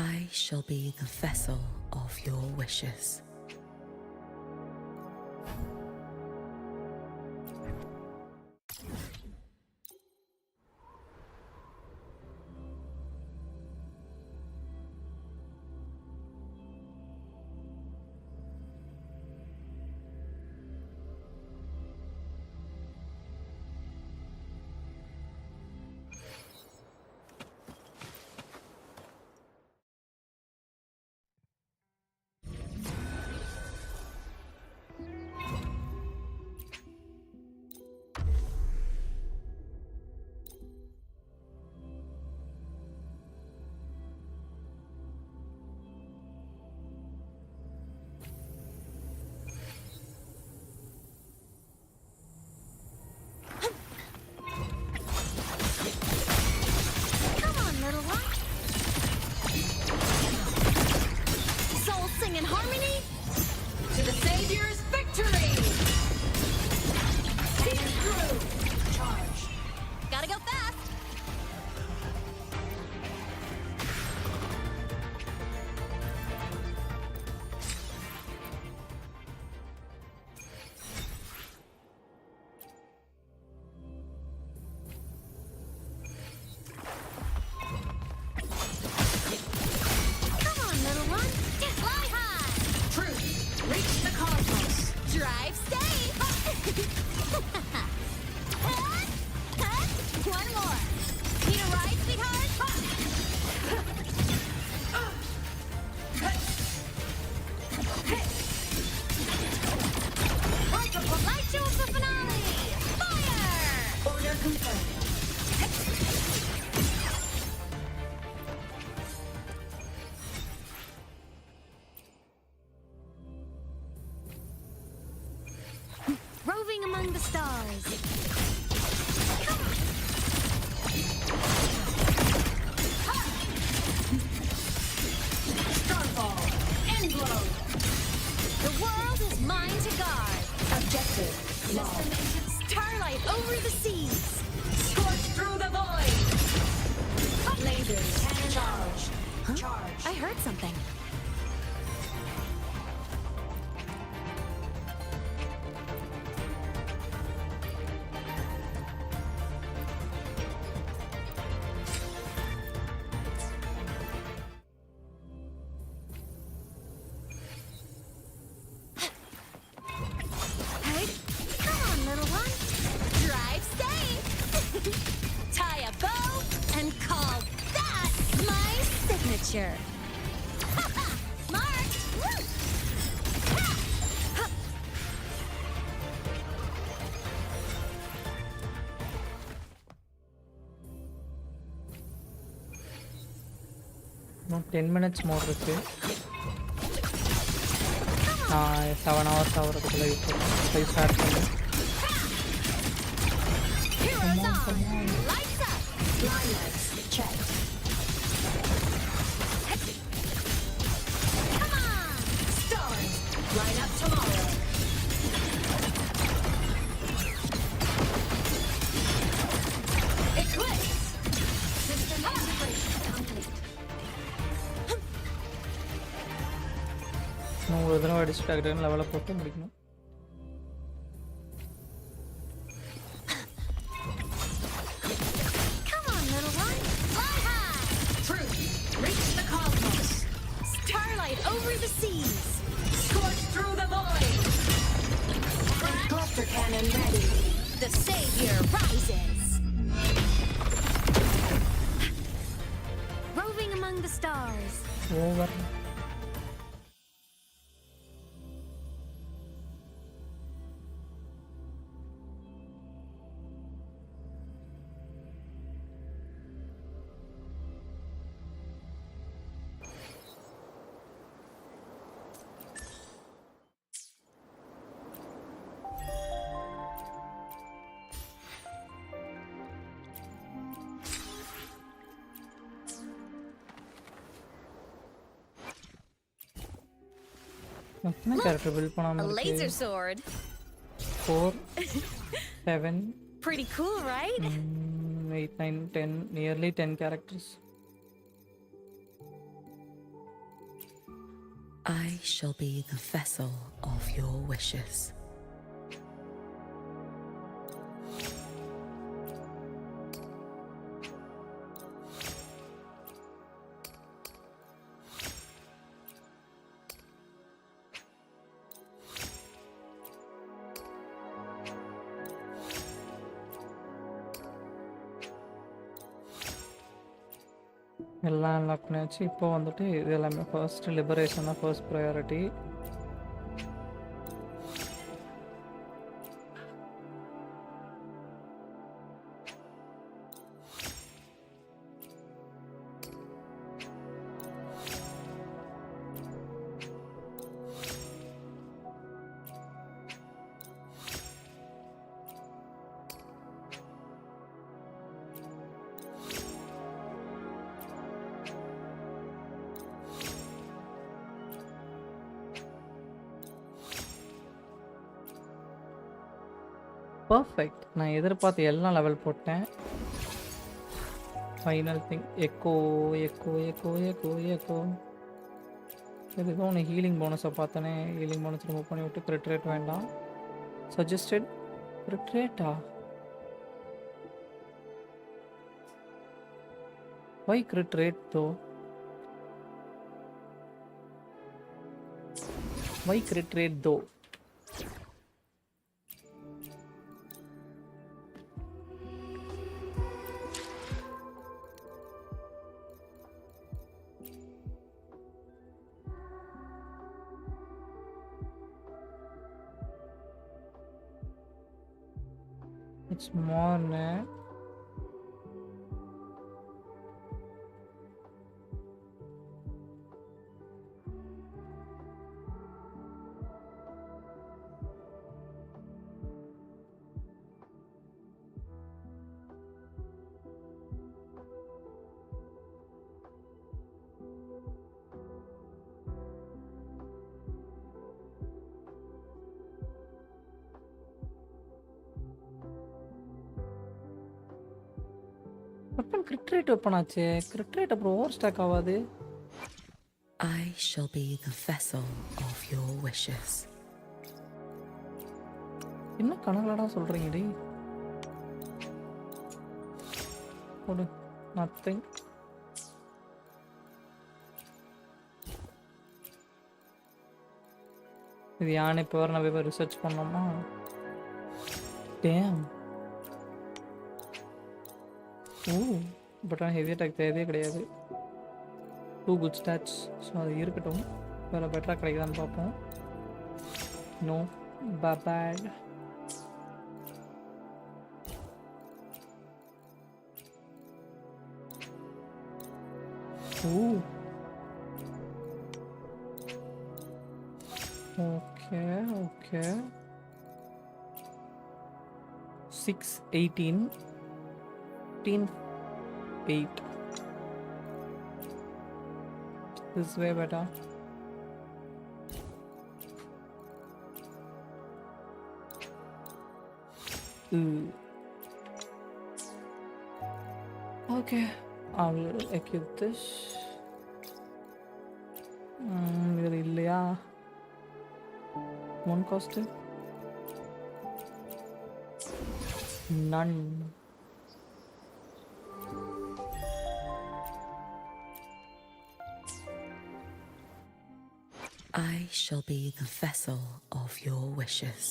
I shall be the vessel of your wishes. Roving among the stars. Starfall. Endglow. The world is mine to guard. Objective. Destination starlight over the seas. Scorch through the void. Lasers. Charge. Huh? Charge. I heard something. இன்னும் 10 minutes more இருக்கு. 7 hours ஆகிறதுக்குள்ள இப்போ start பண்ணு. ஒரு தடவை அடிச்சு doctor லெவலை போட்டு முடிக்கணும். Over the seas. Scorch through the void. Cluster cannon ready. The savior rises. Roving among the stars. Over. A laser sword. 4, 7. Pretty cool, right? 8, 9, 10, nearly 10 characters. I shall be the vessel of your wishes. எல்லாம் unlock பண்ணியாச்சு. இப்போ வந்துட்டு இது எல்லாமே first liberation தான் first priority. Perfect. நான் எதிர்பார்த்த எல்லாம் லெவல் போட்டேன். Final thing echo echo echo echo echo. எதுக்கும் ஒன்று ஹீலிங் போனஸை பார்த்தனே. ஹீலிங் போனஸ் ரிமூவ் பண்ணி விட்டு கிரிட் ரேட் வேண்டாம். சஜஸ்டட் கிரிட் ரேட்டா? வை கிரிட் ரேட் தோ? வை கிரிட் ரேட் தோ? It's morning. Grid rate open ஆச்சு. கிரிட் ரேட் அப்புறம் ஓவர் ஸ்டாக் ஆகாது. I shall be the vessel of your wishes. என்ன கணக்கலடா சொல்றீங்க டி? போடு. நத்திங். இது யானை இப்போ வர நான் போய் ரிசர்ச் பண்ணோமா? டேம். ஓ, பட் ஆனால் ஹெவி அட்டாக் தேவையே கிடையாது. 2 குட் ஸ்டாட்ச். ஸோ அது இருக்கட்டும். வேறு பெட்டராக கிடைக்குதான்னு பார்ப்போம். No bad. Oh, okay okay. 6 18 8. This is way better. Okay, I'll equip this. Really இல்லையா? One cost? None. I shall be the vessel of your wishes.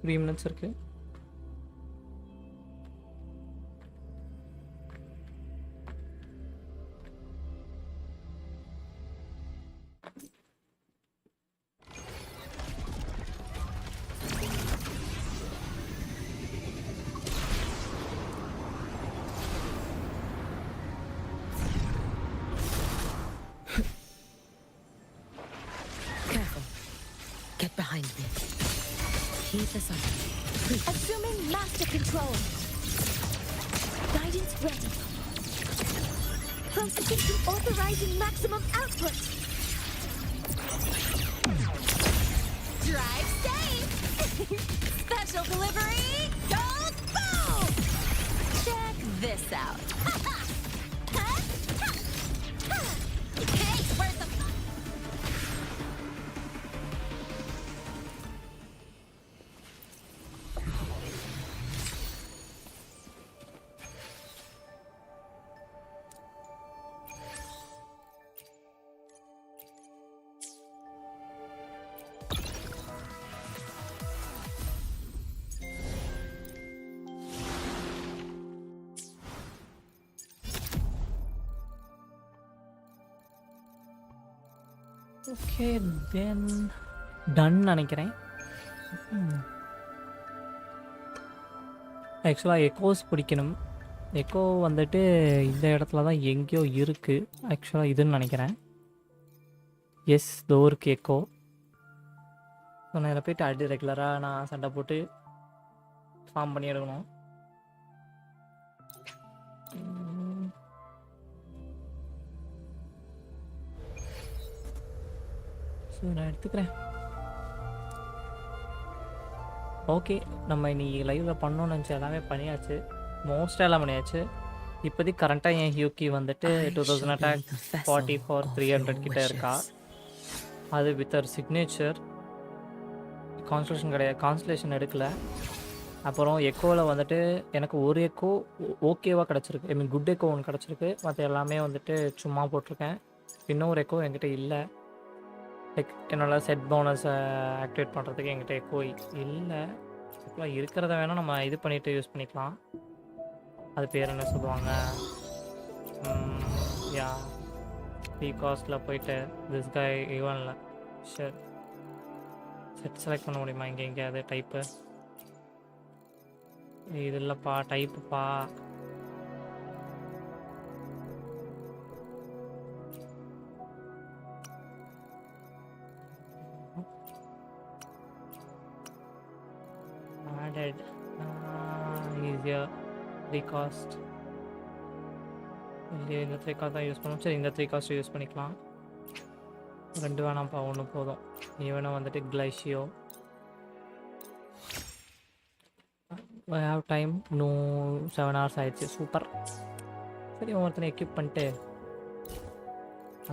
Three minutes இருக்கு. Careful. Get behind me. Keep this up. Assuming Master control. Guidance ready. Processing to authorizing maximum output. Drive safe! Special delivery! Go boom! Check this out. Hey, where's the... okay then done நினைக்கிறேன். ஆக்சுவலாக Eggoz பிடிக்கணும். Echo வந்துட்டு இந்த இடத்துல தான் எங்கேயோ இருக்குது ஆக்சுவலாக இதுன்னு நினைக்கிறேன். S தோருக்கு echo. ஸோ நான் இதில் போய்ட்டு அடி ரெகுலராக நான் சண்டை போட்டு ஃபார்ம் பண்ணி எடுக்கணும். ஸோ நான் எடுத்துக்கிறேன். ஓகே, நம்ம இன்னைக்கு லைவில் பண்ணோன்னு நினச்சி எல்லாமே பண்ணியாச்சு. மோஸ்ட்டாக எல்லாம் பண்ணியாச்சு. இப்போதைக்கு கரண்ட்டாக என் ஹியூக்கி வந்துட்டு 2000 அட்டாக் 40 for 300 கிட்ட இருக்கா. அது வித் ஒரு சிக்னேச்சர். கான்ஸ்டலேஷன் கிடையாது, கான்ஸ்டலேஷன் எடுக்கல. அப்புறம் எக்கோவில் வந்துட்டு எனக்கு ஒரு எக்கோ ஓகேவாக கிடச்சிருக்கு. ஐ மீன் குட் எக்கோ ஒன்று கிடச்சிருக்கு. மற்ற எல்லாமே வந்துட்டு சும்மா போட்டிருக்கேன். இன்னொரு எக்கோ என்கிட்ட இல்லை. லைக் என்னால் செட் போனஸை ஆக்டிவேட் பண்ணுறதுக்கு என்கிட்ட எக்கோ இல்லை. இப்போலாம் இருக்கிறத வேணால் நம்ம இது பண்ணிவிட்டு யூஸ் பண்ணிக்கலாம். அது பேர் என்ன சொல்லுவாங்க, யா ஃப்ரீ காஸ்ட்டில் போயிட்டு திஸ் கை ஈவனில் ஷர் செட் செலக்ட் பண்ண முடியுமா இங்கே எங்கேயாவது டைப்பு? இது இல்லைப்பா, டைப்புப்பா. added easier free cost. இந்த 3 காஸ்ட் தான் யூஸ் பண்ணுவோம். சரி, இந்த 3 காஸ்ட் யூஸ் பண்ணிக்கலாம். 2 வேணாம்ப்பா, 1 போதும். ஈவனாக வந்துட்டு கிளைஷியோ. I have time. இன்னும் 7 hours ஆயிடுச்சு. சூப்பர். சரி, ஒருத்தனை எக்யூப் பண்ணிட்டு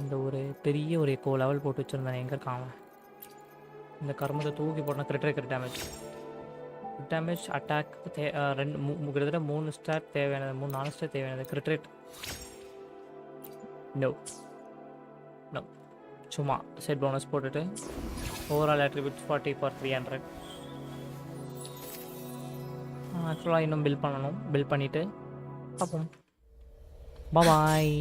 அந்த ஒரு பெரிய ஒரு எக்கோ லெவல் போட்டு வச்சுருந்தேன். எங்கே இருக்கான் இந்த கர்மத்தை தூக்கி போட்டோன்னா கிரிட் டேமேஜ் டேமேஜ் அட்டாக் கிட்டத்தட்ட 3 ஸ்டார் தேவையானது, 3-4 ஸ்டார் தேவையானது. கிரிட் நோ சும்மா செட் போனஸ் போட்டுட்டு ஓவரால் அட்ரிபியூட் 40 for 300. ஆக்சுவலாக இன்னும் பில் பண்ணணும். பில் பண்ணிவிட்டு பார்ப்போம். பாய்.